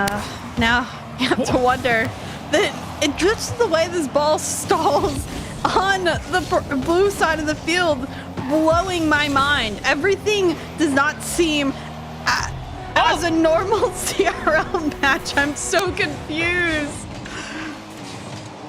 now you have to wonder that it just the way this ball stalls on the blue side of the field, blowing my mind. Everything does not seem calls a normal CRL match. I'm so confused.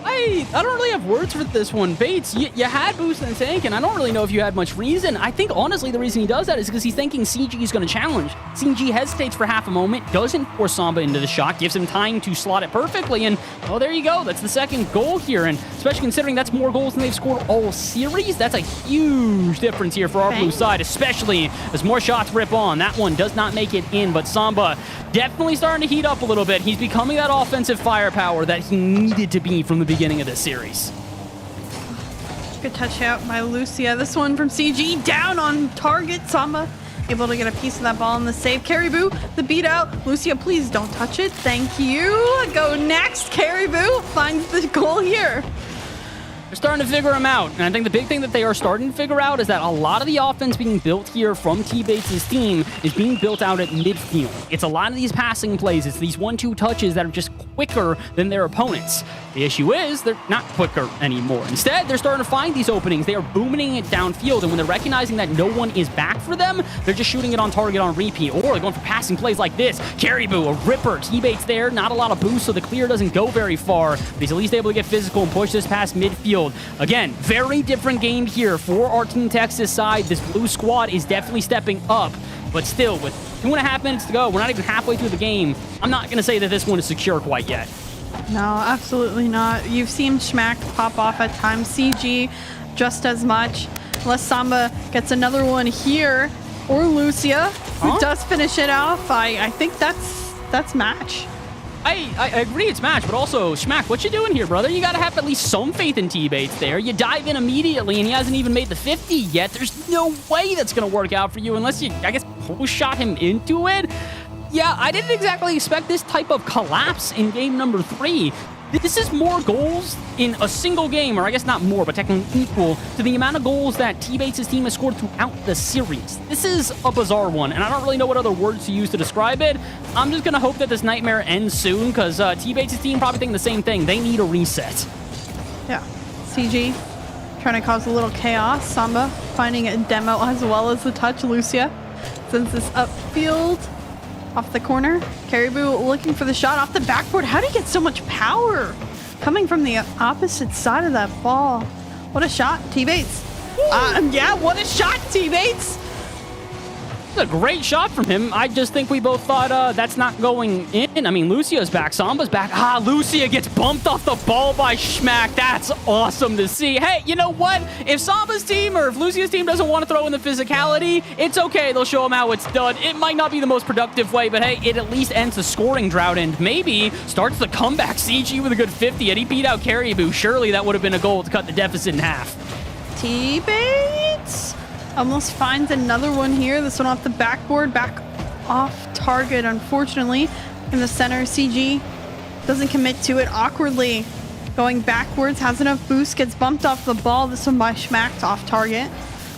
I don't really have words for this one. Bates, you had boost in the tank, and I don't really know if you had much reason. I think, honestly, the reason he does that is because he's thinking CG is going to challenge. CG hesitates for half a moment, doesn't force Samba into the shot, gives him time to slot it perfectly, and, oh, there you go. That's the second goal here, and especially considering that's more goals than they've scored all series, that's a huge difference here for our blue side, especially as more shots rip on. That one does not make it in, but Samba definitely starting to heat up a little bit. He's becoming that offensive firepower that he needed to be from the beginning of this series. Good touch out by Lucia. This one from CG down on target. Samba able to get a piece of that ball in the save. Caribou, the beat out. Lucia, please don't touch it. Thank you. Go next. Caribou finds the goal here. They're starting to figure him out, and I think the big thing that they are starting to figure out is that a lot of the offense being built here from T-Bates' team is being built out at midfield. It's a lot of these passing plays. It's these 1-2 touches that are just quicker than their opponents. The issue is they're not quicker anymore. Instead, they're starting to find these openings. They are booming it downfield, and when they're recognizing that no one is back for them, they're just shooting it on target on repeat, or they're going for passing plays like this. Caribou, a ripper. T-Bates there, not a lot of boost, so the clear doesn't go very far, but he's at least able to get physical and push this past midfield. Again, very different game here for our Team Texas side. This blue squad is definitely stepping up, but still, with 2.5 minutes to go, we're not even halfway through the game. I'm not going to say that this one is secure quite yet. No, absolutely not. You've seen Schmack pop off at times. CG just as much. Unless Samba gets another one here, or Lucia, who does finish it off. I think that's match. I agree it's match, but also, Schmack, what you doing here, brother? You gotta have at least some faith in T-Bates there. You dive in immediately, and he hasn't even made the 50 yet. There's no way that's gonna work out for you unless you, I guess, push-shot him into it. Yeah, I didn't exactly expect this type of collapse in game number 3. This is more goals in a single game, or I guess not more, but technically equal to the amount of goals that T-Bates' team has scored throughout the series. This is a bizarre one, and I don't really know what other words to use to describe it. I'm just going to hope that this nightmare ends soon, because T-Bates' team probably thinking the same thing. They need a reset. Yeah. CG trying to cause a little chaos. Samba finding a demo as well as the touch. Lucia sends this upfield. Off the corner, Caribou looking for the shot off the backboard. How do you get so much power coming from the opposite side of that ball? What a shot, T-Bates. Yeah, what a shot, T-Bates. A great shot from him. I just think we both thought that's not going in. I mean, Lucia's back. Samba's back. Lucia gets bumped off the ball by Schmack. That's awesome to see. Hey, you know what? If Samba's team or if Lucia's team doesn't want to throw in the physicality, it's okay. They'll show him how it's done. It might not be the most productive way, but hey, it at least ends the scoring drought and maybe starts the comeback. CG with a good 50, and he beat out Caribou. Surely that would have been a goal to cut the deficit in half. T-Bates almost finds another one here. This one off the backboard, back off target, unfortunately. In the center, CG doesn't commit to it awkwardly. Going backwards, has enough boost, gets bumped off the ball. This one by Schmack off target.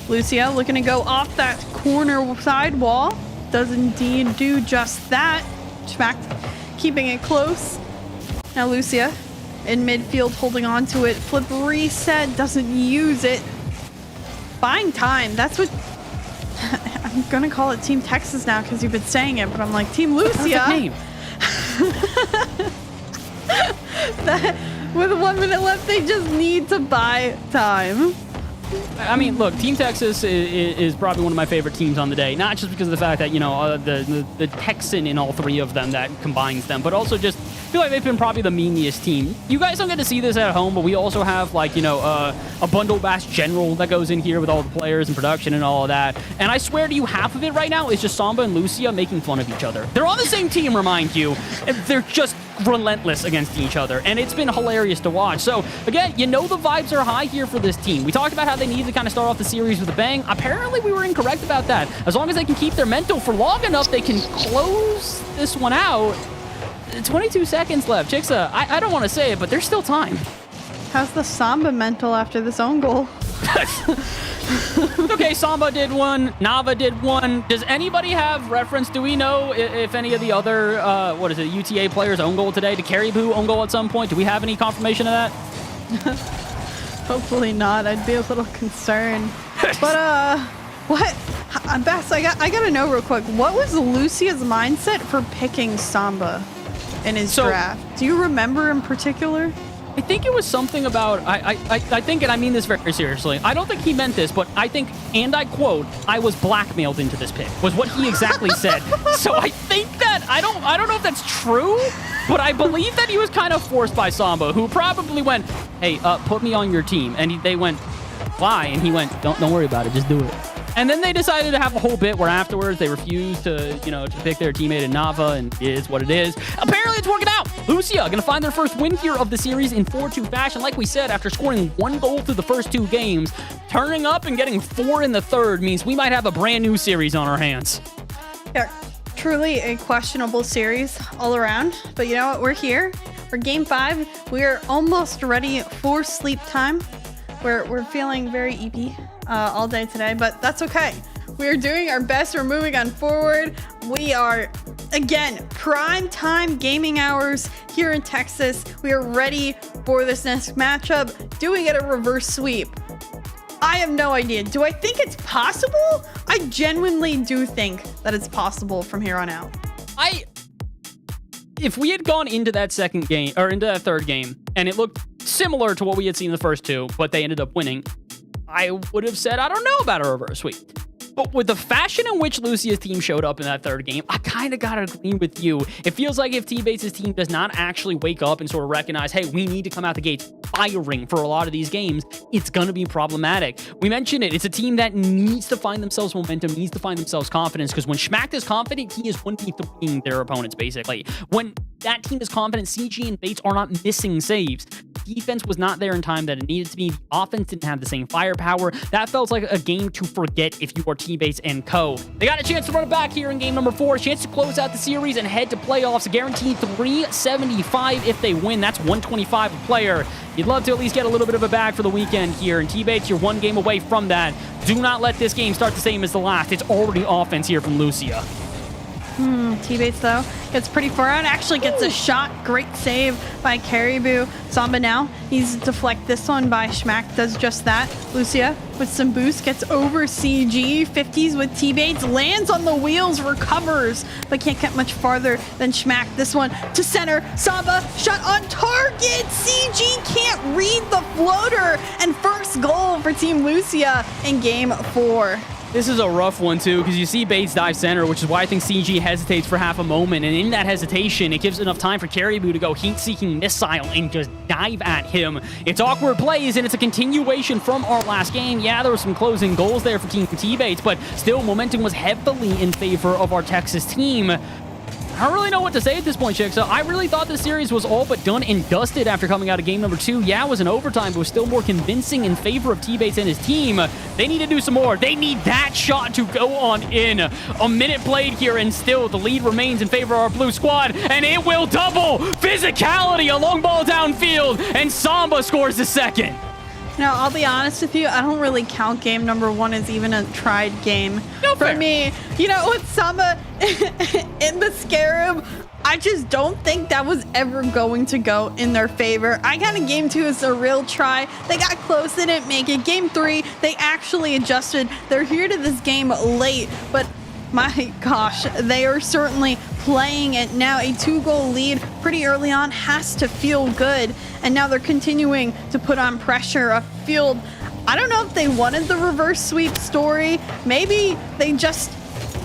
Lucia looking to go off that corner side wall. Does indeed do just that. Schmack keeping it close. Now Lucia in midfield holding on to it. Flip reset, doesn't use it. Buying time. That's what I'm gonna call it Team Texas now because you've been saying it, but I'm like Team Lucia. Name. With 1 minute left, they just need to buy time. I mean, look, Team Texas is probably one of my favorite teams on the day. Not just because of the fact that, you know, the Texan in all three of them that combines them, but also just feel like they've been probably the meaniest team. You guys don't get to see this at home, but we also have, like, you know, a bundle bash general that goes in here with all the players and production and all of that. And I swear to you, half of it right now is just Samba and Lucia making fun of each other. They're on the same team, remind you, and they're just relentless against each other, and it's been hilarious to watch. So again, you know the vibes are high here for this team. We talked about how they need to kind of start off the series with a bang. Apparently we were incorrect about that. As long as they can keep their mental for long enough, they can close this one out. 22 seconds left. Chixa, I don't want to say it, but there's still time. How's the Samba mental after this own goal? Okay, Samba did one. Nava did one. Does anybody have reference? Do we know if any of the other, UTA players own goal today? Did Caribou own goal at some point? Do we have any confirmation of that? Hopefully not. I'd be a little concerned. But What? Bess, I gotta know real quick. What was Lucia's mindset for picking Samba in his draft? Do you remember in particular? I think it was something about, I think, and I mean this very seriously, I don't think he meant this, but I think, and I quote, I was blackmailed into this pick, was what he exactly said. So I think that, I don't know if that's true, but I believe that he was kind of forced by Samba, who probably went, hey, put me on your team. And they went, why? And he went, don't worry about it, just do it. And then they decided to have a whole bit where afterwards they refused to, to pick their teammate in Nava, and it is what it is. Apparently it's working out. Lucia gonna find their first win here of the series in 4-2 fashion. Like we said, after scoring 1 goal through the first 2 games, turning up and getting 4 in the third means we might have a brand new series on our hands. Yeah, truly a questionable series all around. But you know what? We're here. For Game 5. We're almost ready for sleep time. We're feeling very EP all day today, but that's okay. We're doing our best. We're moving on forward. We are, again, prime time gaming hours here in Texas. We are ready for this next matchup. Do we get a reverse sweep? I have no idea. Do I think it's possible? I genuinely do think that it's possible from here on out. If we had gone into that second game, or into that third game, and it looked similar to what we had seen in the first 2, but they ended up winning, I would have said, I don't know about a reverse sweep. But with the fashion in which Lucia's team showed up in that third game, I kind of got to agree with you. It feels like if T-Bates' team does not actually wake up and sort of recognize, hey, we need to come out the gates firing for a lot of these games, it's going to be problematic. We mentioned it. It's a team that needs to find themselves momentum, needs to find themselves confidence, because when Schmack is confident, he is 1v3ing their opponents, basically. When that team is confident, CG and Bates are not missing saves. Defense was not there in time that it needed to be. The offense didn't have the same firepower. That felt like a game to forget if you are T-Bates and co. They got a chance to run it back here in game number 4. A chance to close out the series and head to playoffs. A guaranteed 375 if they win. That's 125 a player. You'd love to at least get a little bit of a bag for the weekend here. And T-Bates, you're 1 game away from that. Do not let this game start the same as the last. It's already offense here from Lucia. T-Bates, though, gets pretty far out. Actually gets a shot. Great save by Caribou. Samba now needs to deflect this one by Schmack. Does just that. Lucia with some boost gets over CG. 50s with T-Bates. Lands on the wheels. Recovers. But can't get much farther than Schmack. This one to center. Samba shot on target. CG can't read the floater. And first goal for Team Lucia in game 4. This is a rough one, too, because you see Bates dive center, which is why I think CG hesitates for half a moment. And in that hesitation, it gives enough time for Caribou to go heat-seeking missile and just dive at him. It's awkward plays, and it's a continuation from our last game. Yeah, there were some closing goals there for Team T-Bates, but still, momentum was heavily in favor of our Texas team. I don't really know what to say at this point, Chick. So I really thought this series was all but done and dusted after coming out of game number 2. Yeah, it was an overtime, but was still more convincing in favor of T-Bates and his team. They need to do some more. They need that shot to go on in. A minute played here, and still the lead remains in favor of our blue squad, and it will double. Physicality, a long ball downfield, and Samba scores the second. Now, I'll be honest with you, I don't really count game number 1 as even a tried game. No, for fair. me. You know, with Samba in the Scarab, I just don't think that was ever going to go in their favor. I got in game 2 as a real try. They got close, they didn't make it. Game 3, they actually adjusted. They're here to this game late, but my gosh, they are certainly playing it now. A 2-goal lead pretty early on has to feel good. And now they're continuing to put on pressure upfield. I don't know if they wanted the reverse sweep story. Maybe they just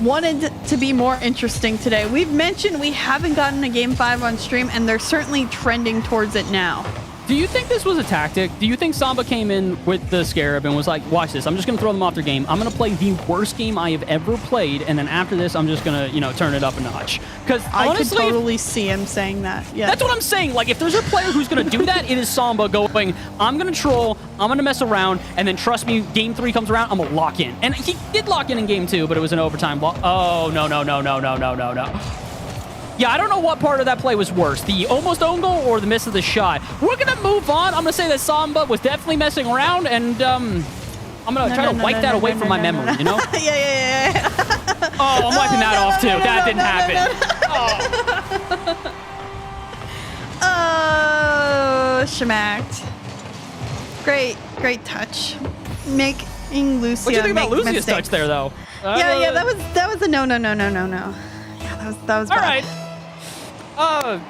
wanted to be more interesting today. We've mentioned we haven't gotten a game 5 on stream, and they're certainly trending towards it now. Do you think this was a tactic? Do you think Samba came in with the Scarab and was like, watch this, I'm just going to throw them off their game. I'm going to play the worst game I have ever played, and then after this, I'm just going to, turn it up a notch? Because I could totally see him saying that. Yeah, that's what I'm saying. Like, if there's a player who's going to do that, it is Samba going, I'm going to troll, I'm going to mess around, and then trust me, game 3 comes around, I'm going to lock in. And he did lock in game 2, but it was an overtime lock. Oh, no. Yeah, I don't know what part of that play was worse, the almost own goal or the miss of the shot. We're going to move on. I'm going to say that Samba was definitely messing around, and I'm going to try to wipe that away from my memory, you know? Yeah. Oh, I'm wiping that off, too. That didn't happen. Oh, schmacked. Great touch. Make Lucia. What do you think about make Lucia's mistakes. touch there, though? Yeah, that was a no. Yeah, that was all bad. right.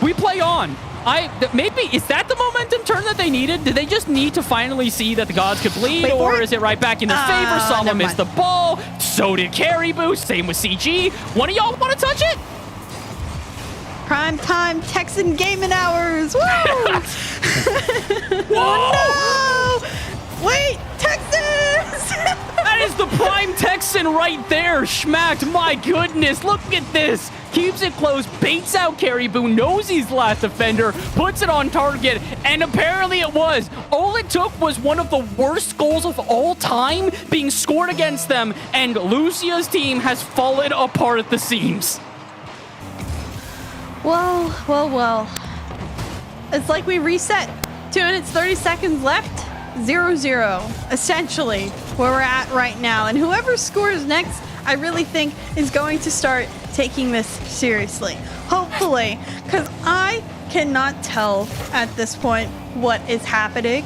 We play on. Maybe is that the momentum turn that they needed? Did they just need to finally see that the gods could bleed, Wait for or it. is it right back in their favor? Samba never missed the mind. ball. So did Caribou. Same with CG. One of y'all want to touch it? Prime time Texan gaming hours. Woo! Whoa! No! Wait, Texas! That is the prime Texan right there. Schmacked. My goodness. Look at this. Keeps it close, baits out Caribou, knows he's the last defender, puts it on target, and apparently it was. All it took was one of the worst goals of all time being scored against them, and Lucia's team has fallen apart at the seams. Well. It's like we reset. 2 minutes, 30 seconds left. 0-0, essentially, where we're at right now. And whoever scores next, I really think is going to start taking this seriously. Hopefully, because I cannot tell at this point what is happening.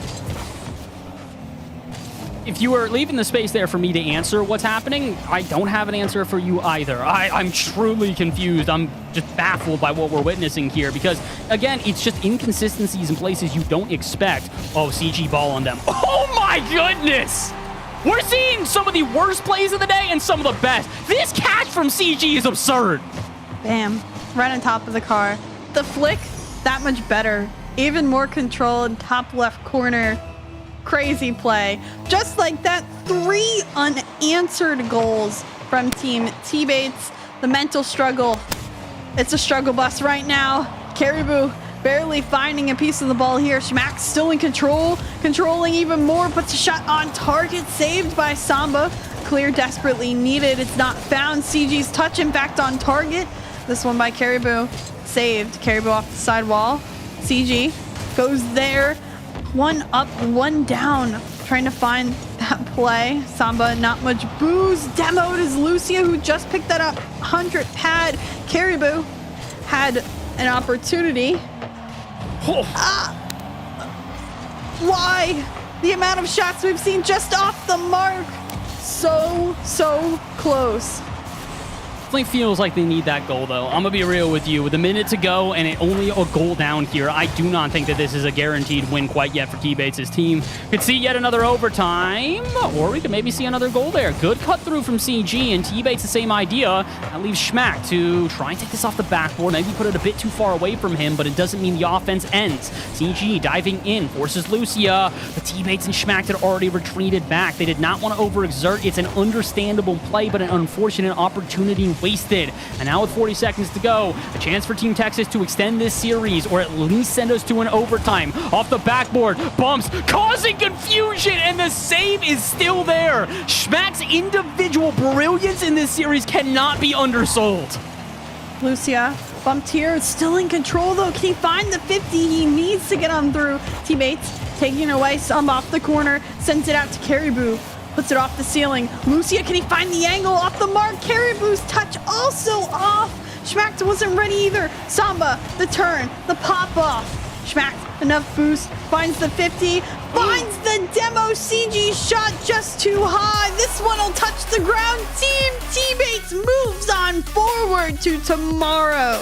If you were leaving the space there for me to answer what's happening, I don't have an answer for you either. I'm truly confused. I'm just baffled by what we're witnessing here because, again, it's just inconsistencies in places you don't expect. Oh, CG ball on them. Oh my goodness! We're seeing some of the worst plays of the day and some of the best. This catch from CG is absurd. Bam, right on top of the car. The flick, that much better. Even more controlled, top left corner. Crazy play. Just like that, 3 unanswered goals from Team T-Bates. The mental struggle. It's a struggle bus right now. Caribou barely finding a piece of the ball here. Schmack still in control. Controlling even more. Puts a shot on target. Saved by Samba. Clear desperately needed. It's not found. CG's touch, in fact, on target. This one by Caribou. Saved. Caribou off the side wall. CG goes there. 1 up, 1 down. Trying to find that play. Samba, not much booze. Demoed is Lucia, who just picked that up. 100 pad. Caribou had an opportunity. Why? The amount of shots we've seen just off the mark. So close. Definitely feels like they need that goal, though. I'm gonna be real with you. With a minute to go and it only a goal down here, I do not think that this is a guaranteed win quite yet for T-Bates' team. Could see yet another overtime, or we could maybe see another goal there. Good cut through from CG, and T-Bates the same idea. That leaves Schmack to try and take this off the backboard, maybe put it a bit too far away from him, but it doesn't mean the offense ends. CG diving in, forces Lucia, but T-Bates and Schmack had already retreated back. They did not want to overexert. It's an understandable play, but an unfortunate opportunity wasted. And now with 40 seconds to go, a chance for Team Texas to extend this series or at least send us to an overtime. Off the backboard, bumps, causing confusion, and the save is still there. Schmack's individual brilliance in this series cannot be undersold. Lucia bumped here, still in control though. Can he find the 50? He needs to get on through. Teammates taking away some off the corner, sends it out to Caribou. Puts it off the ceiling. Lucia, can he find the angle? Off the mark. Caribou's touch also off. Schmack wasn't ready either. Samba, the turn, the pop off. Schmack, enough boost. Finds the 50. Finds the demo. CG shot just too high. This one will touch the ground. Team T-Bates moves on forward to tomorrow.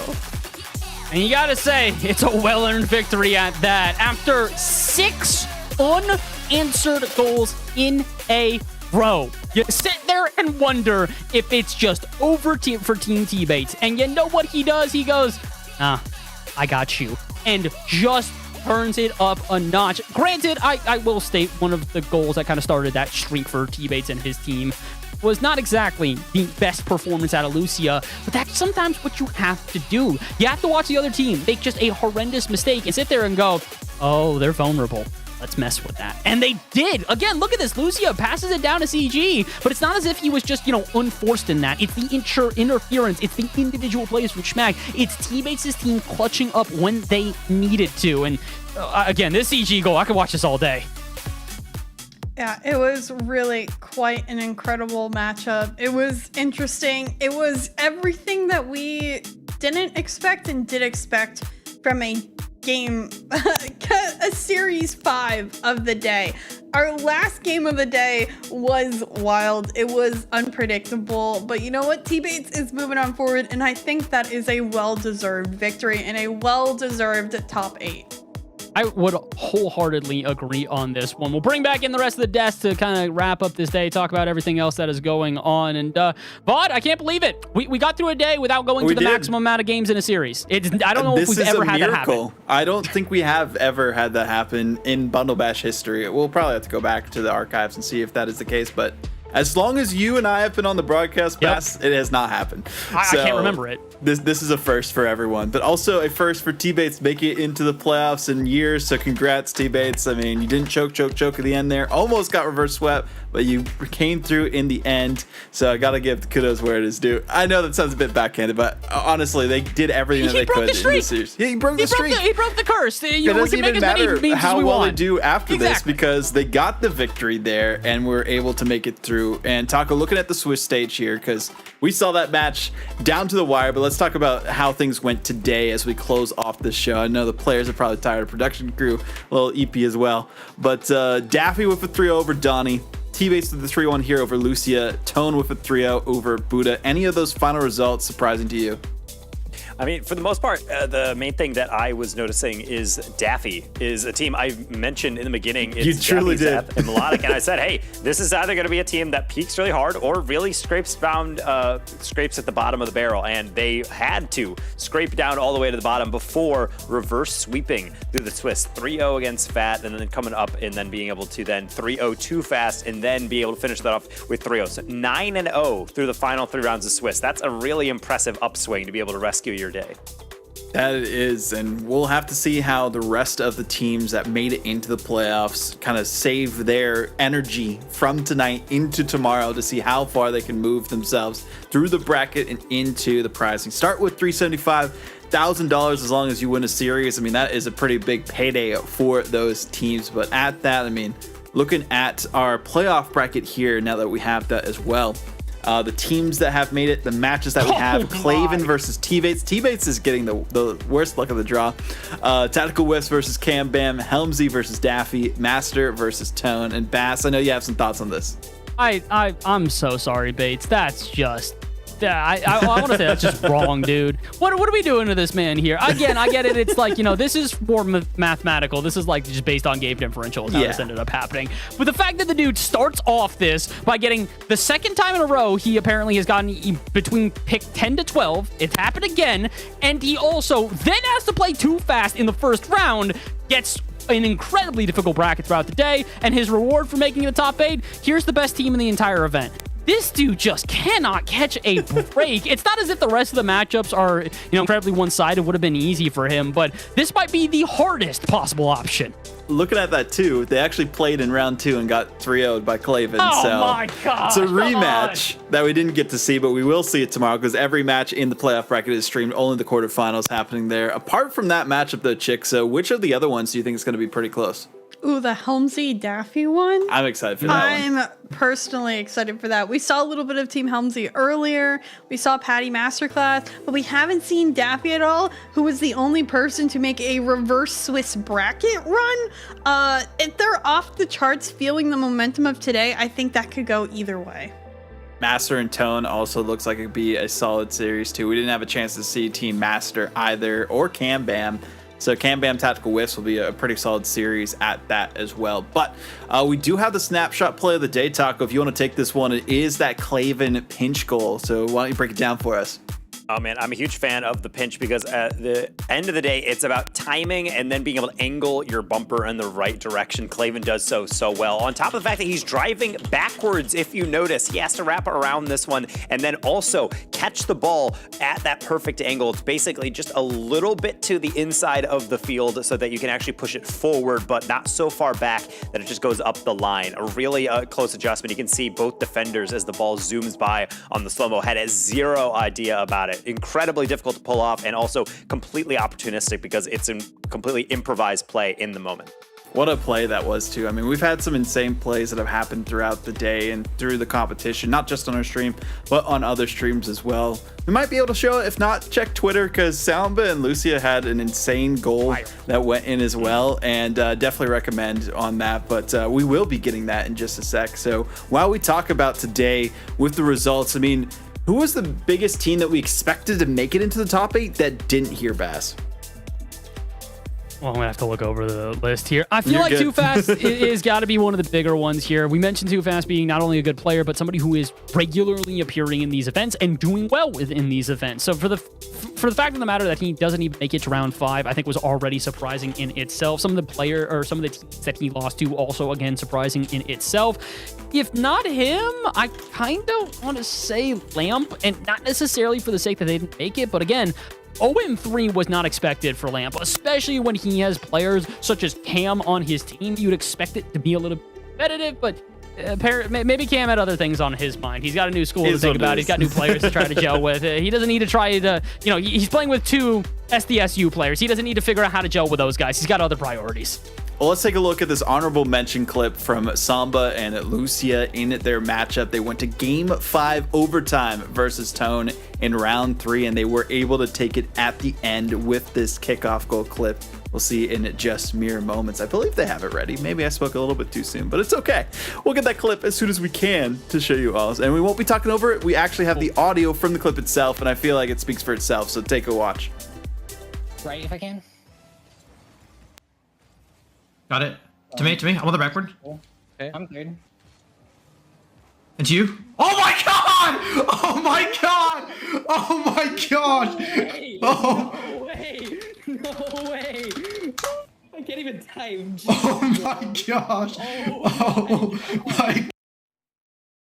And you gotta say, it's a well-earned victory at that. After 6 unanswered goals in a row. You sit there and wonder if it's just over for Team T-Bates. And you know what he does? He goes, I got you. And just turns it up a notch. Granted, I will state one of the goals that kind of started that streak for T-Bates and his team was not exactly the best performance out of Lucia, but that's sometimes what you have to do. You have to watch the other team make just a horrendous mistake and sit there and go, oh, they're vulnerable. Let's mess with that. And they did. Again, look at this. Lucia passes it down to CG, but it's not as if he was just, unforced in that. It's the interference. It's the individual plays from Schmack. It's T-Bates' team clutching up when they needed to. And again, this CG goal, I could watch this all day. Yeah, it was really quite an incredible matchup. It was interesting. It was everything that we didn't expect and did expect from a game, a series 5 of the day. Our last game of the day was wild. It was unpredictable, but you know what? T-Bates is moving on forward, and I think that is a well-deserved victory and a well-deserved top 8. I would wholeheartedly agree on this one. We'll bring back in the rest of the desk to kind of wrap up this day, talk about everything else that is going on. And Vaughn, I can't believe it. We got through a day without going to the maximum amount of games in a series. I don't know if we've ever had that happen. I don't think we have ever had that happen in Bundle Bash history. We'll probably have to go back to the archives and see if that is the case, but as long as you and I have been on the broadcast pass, it has not happened. I can't remember it. This is a first for everyone, but also a first for T-Bates making it into the playoffs in years. So congrats, T-Bates. I mean, you didn't choke at the end there. Almost got reverse swept, but you came through in the end. So I got to give the kudos where it is due. I know that sounds a bit backhanded, but honestly, they did everything that they could in this series. Yeah, he broke the streak. He broke the curse. It doesn't even matter how well they do after this, Exactly. because they got the victory there and were able to make it through. And Taco, looking at the Swiss stage here, because we saw that match down to the wire, but let's talk about how things went today as we close off this show. I know the players are probably tired, production crew, a little EP as well. But Daffy with a 3-0 over Donnie, T-Bates with the 3-1 here over Lucia, Tone with a 3-0 over Buddha. Any of those final results surprising to you? I mean, for the most part, the main thing that I was noticing is Daffy is a team I mentioned in the beginning. It's you truly Daffy, did. Zeth, and Melodic, and I said, hey, this is either going to be a team that peaks really hard or really scrapes at the bottom of the barrel, and they had to scrape down all the way to the bottom before reverse sweeping through the Swiss. 3-0 against Fat, and then coming up and then being able to then 3-0 too fast, and then be able to finish that off with 3-0. So 9-0 through the final 3 rounds of Swiss. That's a really impressive upswing to be able to rescue your day. That is, and we'll have to see how the rest of the teams that made it into the playoffs kind of save their energy from tonight into tomorrow to see how far they can move themselves through the bracket and into the pricing. Start with $375,000 as long as you win a series. I mean, that is a pretty big payday for those teams. But at that, I mean, looking at our playoff bracket here now that we have that as well. The teams that have made it, the matches that we have, Claven versus T-Bates. T-Bates is getting the worst luck of the draw. Tactical Whiffs versus Cam Bam, Helmsy versus Daffy, Master versus Tone, and Bass. I know you have some thoughts on this. I'm so sorry, Bates. That's just... I want to say that's just wrong, dude. What are we doing to this man here? Again, I get it. It's like, this is more mathematical. This is like just based on game differential is how this ended up happening. But the fact that the dude starts off this by getting the second time in a row, he apparently has gotten between pick 10 to 12. It's happened again. And he also then has to play too fast in the first round, gets an incredibly difficult bracket throughout the day. And his reward for making the top 8, here's the best team in the entire event. This dude just cannot catch a break. It's not as if the rest of the matchups are, incredibly one-sided. Would have been easy for him, but this might be the hardest possible option. Looking at that too, they actually played in round 2 and got 3-0'd by Claven. Oh so my God! It's a rematch that we didn't get to see, but we will see it tomorrow because every match in the playoff bracket is streamed. Only the quarterfinals happening there. Apart from that matchup, though, Chick. So which of the other ones do you think is going to be pretty close? Ooh, the Helmsy Daffy one? I'm excited for that one. I'm personally excited for that. We saw a little bit of Team Helmsy earlier. We saw Patty Masterclass, but we haven't seen Daffy at all, who was the only person to make a reverse Swiss bracket run. If they're off the charts feeling the momentum of today, I think that could go either way. Master and Tone also looks like it could be a solid series too. We didn't have a chance to see Team Master either, or Cam Bam. So Cam Bam Tactical Whiffs will be a pretty solid series at that as well. But we do have the snapshot play of the day, Taco. If you want to take this one, it is that Claven pinch goal. So why don't you break it down for us? Oh man, I'm a huge fan of the pinch because at the end of the day, it's about timing and then being able to angle your bumper in the right direction. Claven does so well. On top of the fact that he's driving backwards, if you notice, he has to wrap around this one and then also catch the ball at that perfect angle. It's basically just a little bit to the inside of the field so that you can actually push it forward, but not so far back that it just goes up the line. A really close adjustment. You can see both defenders as the ball zooms by on the slow-mo had zero idea about it. Incredibly difficult to pull off and also completely opportunistic because it's a completely improvised play in the moment. What a play that was, too. I mean, we've had some insane plays that have happened throughout the day and through the competition, not just on our stream, but on other streams as well. We might be able to show it. If not, check Twitter, because Samba and Lucia had an insane goal that went in as well, and definitely recommend on that. But we will be getting that in just a sec. So while we talk about today with the results, I mean, who was the biggest team that we expected to make it into the top 8 that didn't hear Bass? Well, I'm gonna have to look over the list here. I feel like Too Fast is got to be one of the bigger ones here. We mentioned Too Fast being not only a good player, but somebody who is regularly appearing in these events and doing well within these events. So for the fact of the matter that he doesn't even make it to round 5, I think was already surprising in itself. Some of the teams that he lost to also, again, surprising in itself. If not him, I kind of want to say Lamp, and not necessarily for the sake that they didn't make it, but again, 0-3 was not expected for Lamp, especially when he has players such as Cam on his team. You'd expect it to be a little competitive, but maybe Cam had other things on his mind. He's got a new school to think about. He's got new players to try to gel with. He doesn't need to try to, he's playing with 2 SDSU players. He doesn't need to figure out how to gel with those guys. He's got other priorities. Well, let's take a look at this honorable mention clip from Samba and Lucia in their matchup. They went to Game 5 overtime versus Tone in round 3, and they were able to take it at the end with this kickoff goal clip. We'll see in just mere moments. I believe they have it ready. Maybe I spoke a little bit too soon, but it's okay. We'll get that clip as soon as we can to show you all. And we won't be talking over it. We actually have the audio from the clip itself, and I feel like it speaks for itself, so take a watch. Right, if I can. Got it. To me. I'm on the backward. Okay. I'm good. And to you. Oh my god! Oh my god! Oh my god! No way! No way! I can't even type. Oh my gosh! Oh my.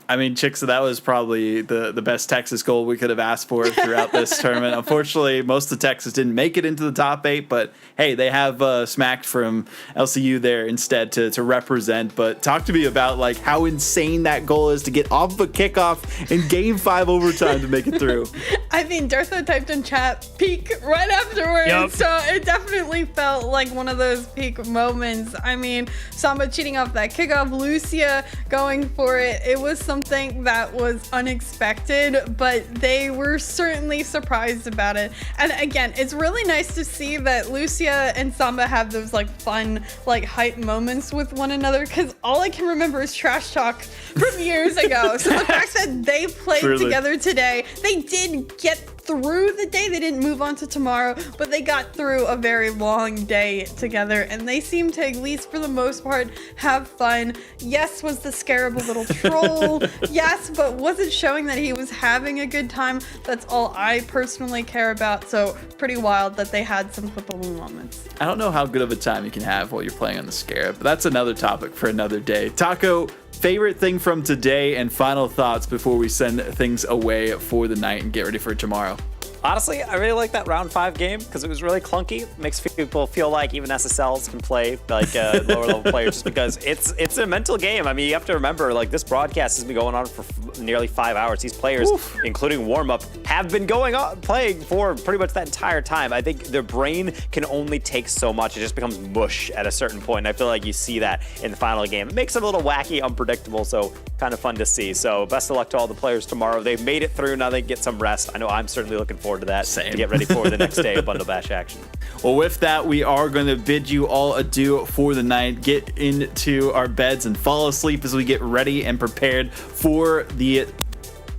I mean, Chick, so that was probably the best Texas goal we could have asked for throughout this tournament. Unfortunately, most of Texas didn't make it into the top 8, but hey, they have smacked from LCU there instead to represent. But talk to me about like how insane that goal is to get off of a kickoff in Game 5 overtime to make it through. I mean, Dartho typed in chat peak right afterwards, Yep. So it definitely felt like one of those peak moments. I mean, Samba cheating off that kickoff, Lucia going for it. It was something that was unexpected, but they were certainly surprised about it. And again, it's really nice to see that Lucia and Samba have those like fun, like hype moments with one another, because all I can remember is trash talk from years ago. So the fact that they played together today, they did get through the day. They didn't move on to tomorrow, but they got through a very long day together, and they seem to, at least for the most part, have fun. Yes, was the scarable little troll. Yes, but was it showing that he was having a good time? That's all I personally care about. So pretty wild that they had some clippable moments. I don't know how good of a time you can have while you're playing on the Scarab, but that's another topic for another day. Taco, favorite thing from today and final thoughts before we send things away for the night and get ready for tomorrow. Honestly, I really like that round 5 game because it was really clunky. Makes people feel like even SSLs can play like lower level players, just because it's a mental game. I mean, you have to remember, like, this broadcast has been going on for nearly 5 hours. These players, including warm up, have been playing for pretty much that entire time. I think their brain can only take so much. It just becomes mush at a certain point. And I feel like you see that in the final game. It makes it a little wacky, unpredictable, so kind of fun to see. So best of luck to all the players tomorrow. They've made it through. Now they get some rest. I know I'm certainly looking forward to that. Same. To get ready for the next day of Bundle Bash action. Well, with that, we are going to bid you all adieu for the night. Get into our beds and fall asleep as we get ready and prepared for the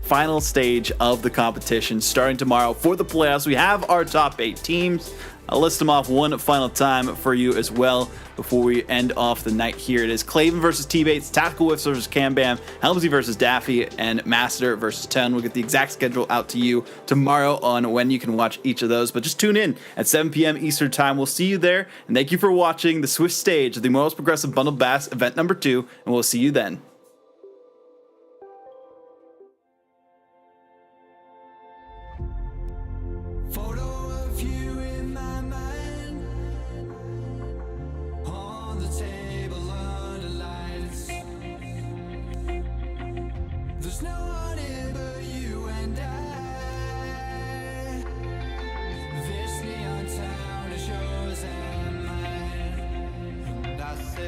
final stage of the competition starting tomorrow for the playoffs. We have our top 8 teams. I'll list them off one final time for you as well before we end off the night here. It is Claven versus T-Bates, Tactical Whiffs versus Cam Bam, Helmsy versus Daffy, and Master versus Ten. We'll get the exact schedule out to you tomorrow on when you can watch each of those. But just tune in at 7 p.m. Eastern Time. We'll see you there. And thank you for watching the Swift stage of the Most Progressive Bundle Bass event number 2. And we'll see you then. This neon town is yours and mine. And I say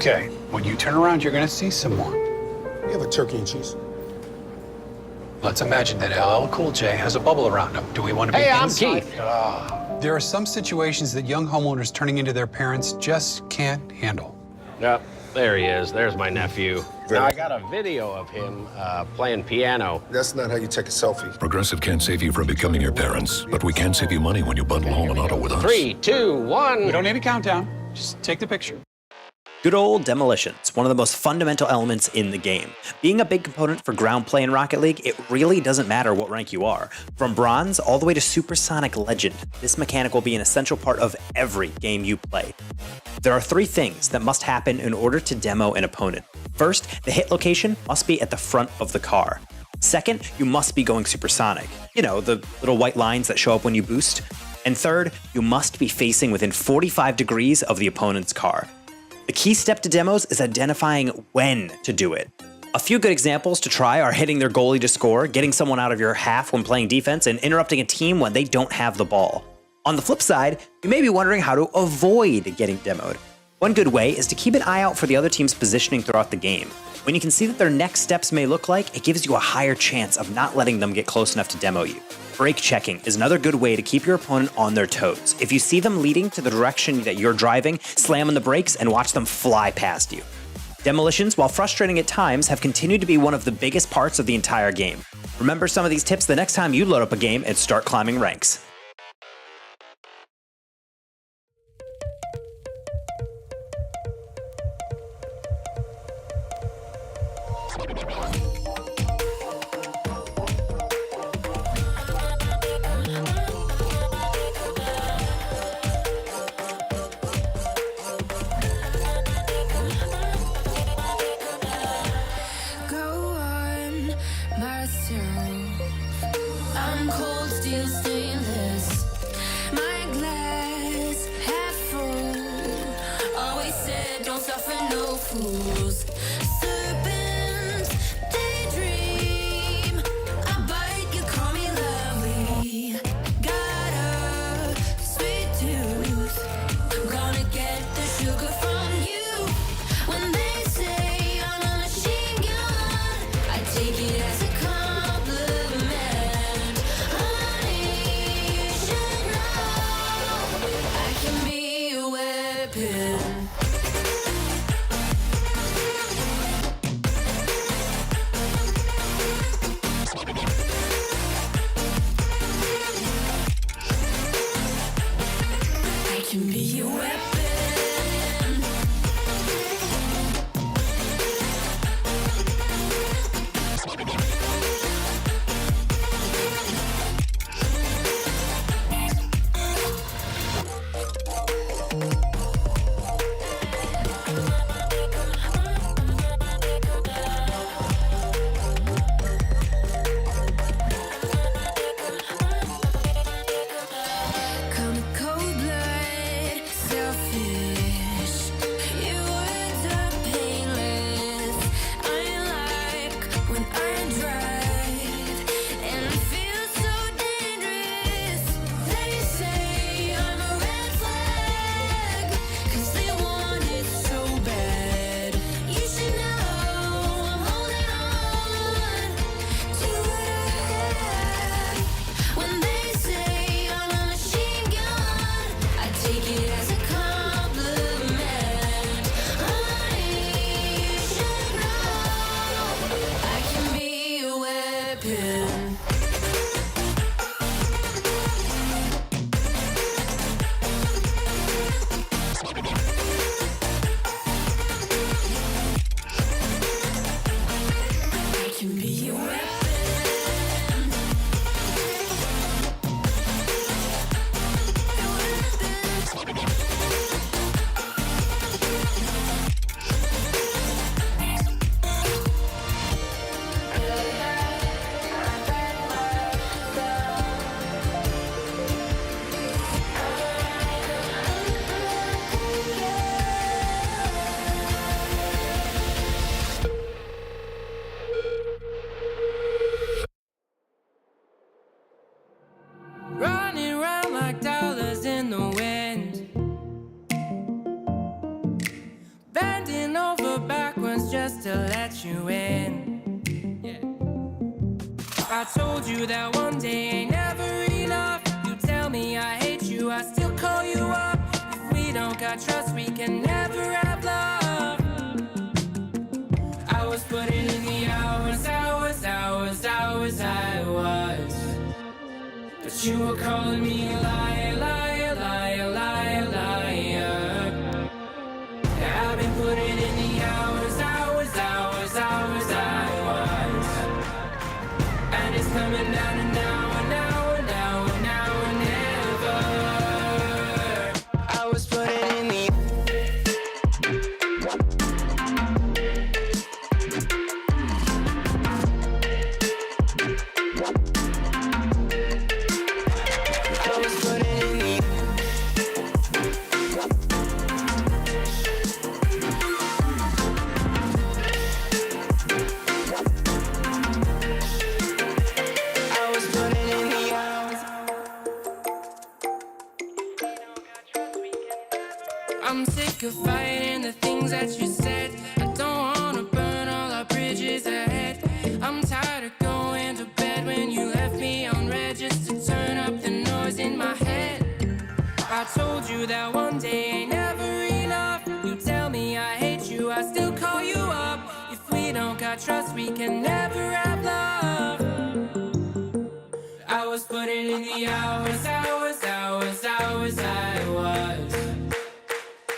Okay, when you turn around, you're gonna see some more. You have a turkey and cheese? Let's imagine that LL Cool J has a bubble around him. Do we want to be inside? There are some situations that young homeowners turning into their parents just can't handle. Yep, there he is. There's my nephew. Now, I got a video of him playing piano. That's not how you take a selfie. Progressive can't save you from becoming your parents, but we can save you money when you bundle home and auto with us. 3, 2, 1. We don't need a countdown. Just take the picture. Good old demolitions, one of the most fundamental elements in the game. Being a big component for ground play in Rocket League, it really doesn't matter what rank you are. From bronze all the way to supersonic legend, this mechanic will be an essential part of every game you play. There are 3 things that must happen in order to demo an opponent. First, the hit location must be at the front of the car. Second, you must be going supersonic. You know, the little white lines that show up when you boost. And third, you must be facing within 45 degrees of the opponent's car. The key step to demos is identifying when to do it. A few good examples to try are hitting their goalie to score, getting someone out of your half when playing defense, and interrupting a team when they don't have the ball. On the flip side, you may be wondering how to avoid getting demoed. One good way is to keep an eye out for the other team's positioning throughout the game. When you can see what their next steps may look like, it gives you a higher chance of not letting them get close enough to demo you. Brake checking is another good way to keep your opponent on their toes. If you see them leading to the direction that you're driving, slam on the brakes and watch them fly past you. Demolitions, while frustrating at times, have continued to be one of the biggest parts of the entire game. Remember some of these tips the next time you load up a game and start climbing ranks. I'm cold steel stainless. My glass half full. Always said don't suffer no fools. Serpents, daydream. I bite, you call me lovely. Got a sweet tooth. I'm gonna get the sugar from you. When they say I'm a machine gun, I take it as a take it as a compliment. let you in. I told you that one day ain't never enough. You tell me I hate you, I still call you up. If we don't got trust, we can never have love. I was putting in the hours, I was. But you were calling me a liar, liar, liar, liar, liar. Yeah, I've been putting in the hours, I was. And it's coming down to now and now and now and now and never. I was putting in the I'm sick of fighting the things that you said. I don't wanna burn all our bridges ahead. I'm tired of going to bed when you left me on red just to turn up the noise in my head. I told you that one day ain't never enough. You tell me I hate you, I still call you up. If we don't got trust, we can never have love. I was putting in the hours, I was.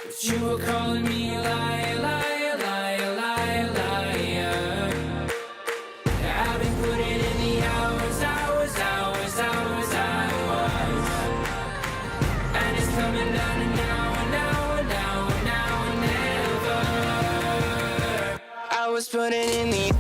But you were calling me a liar, liar, liar, liar, liar. Yeah, I've been putting in the hours, I was. And it's coming down to now and now and now and now and never. I was putting in the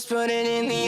putting in the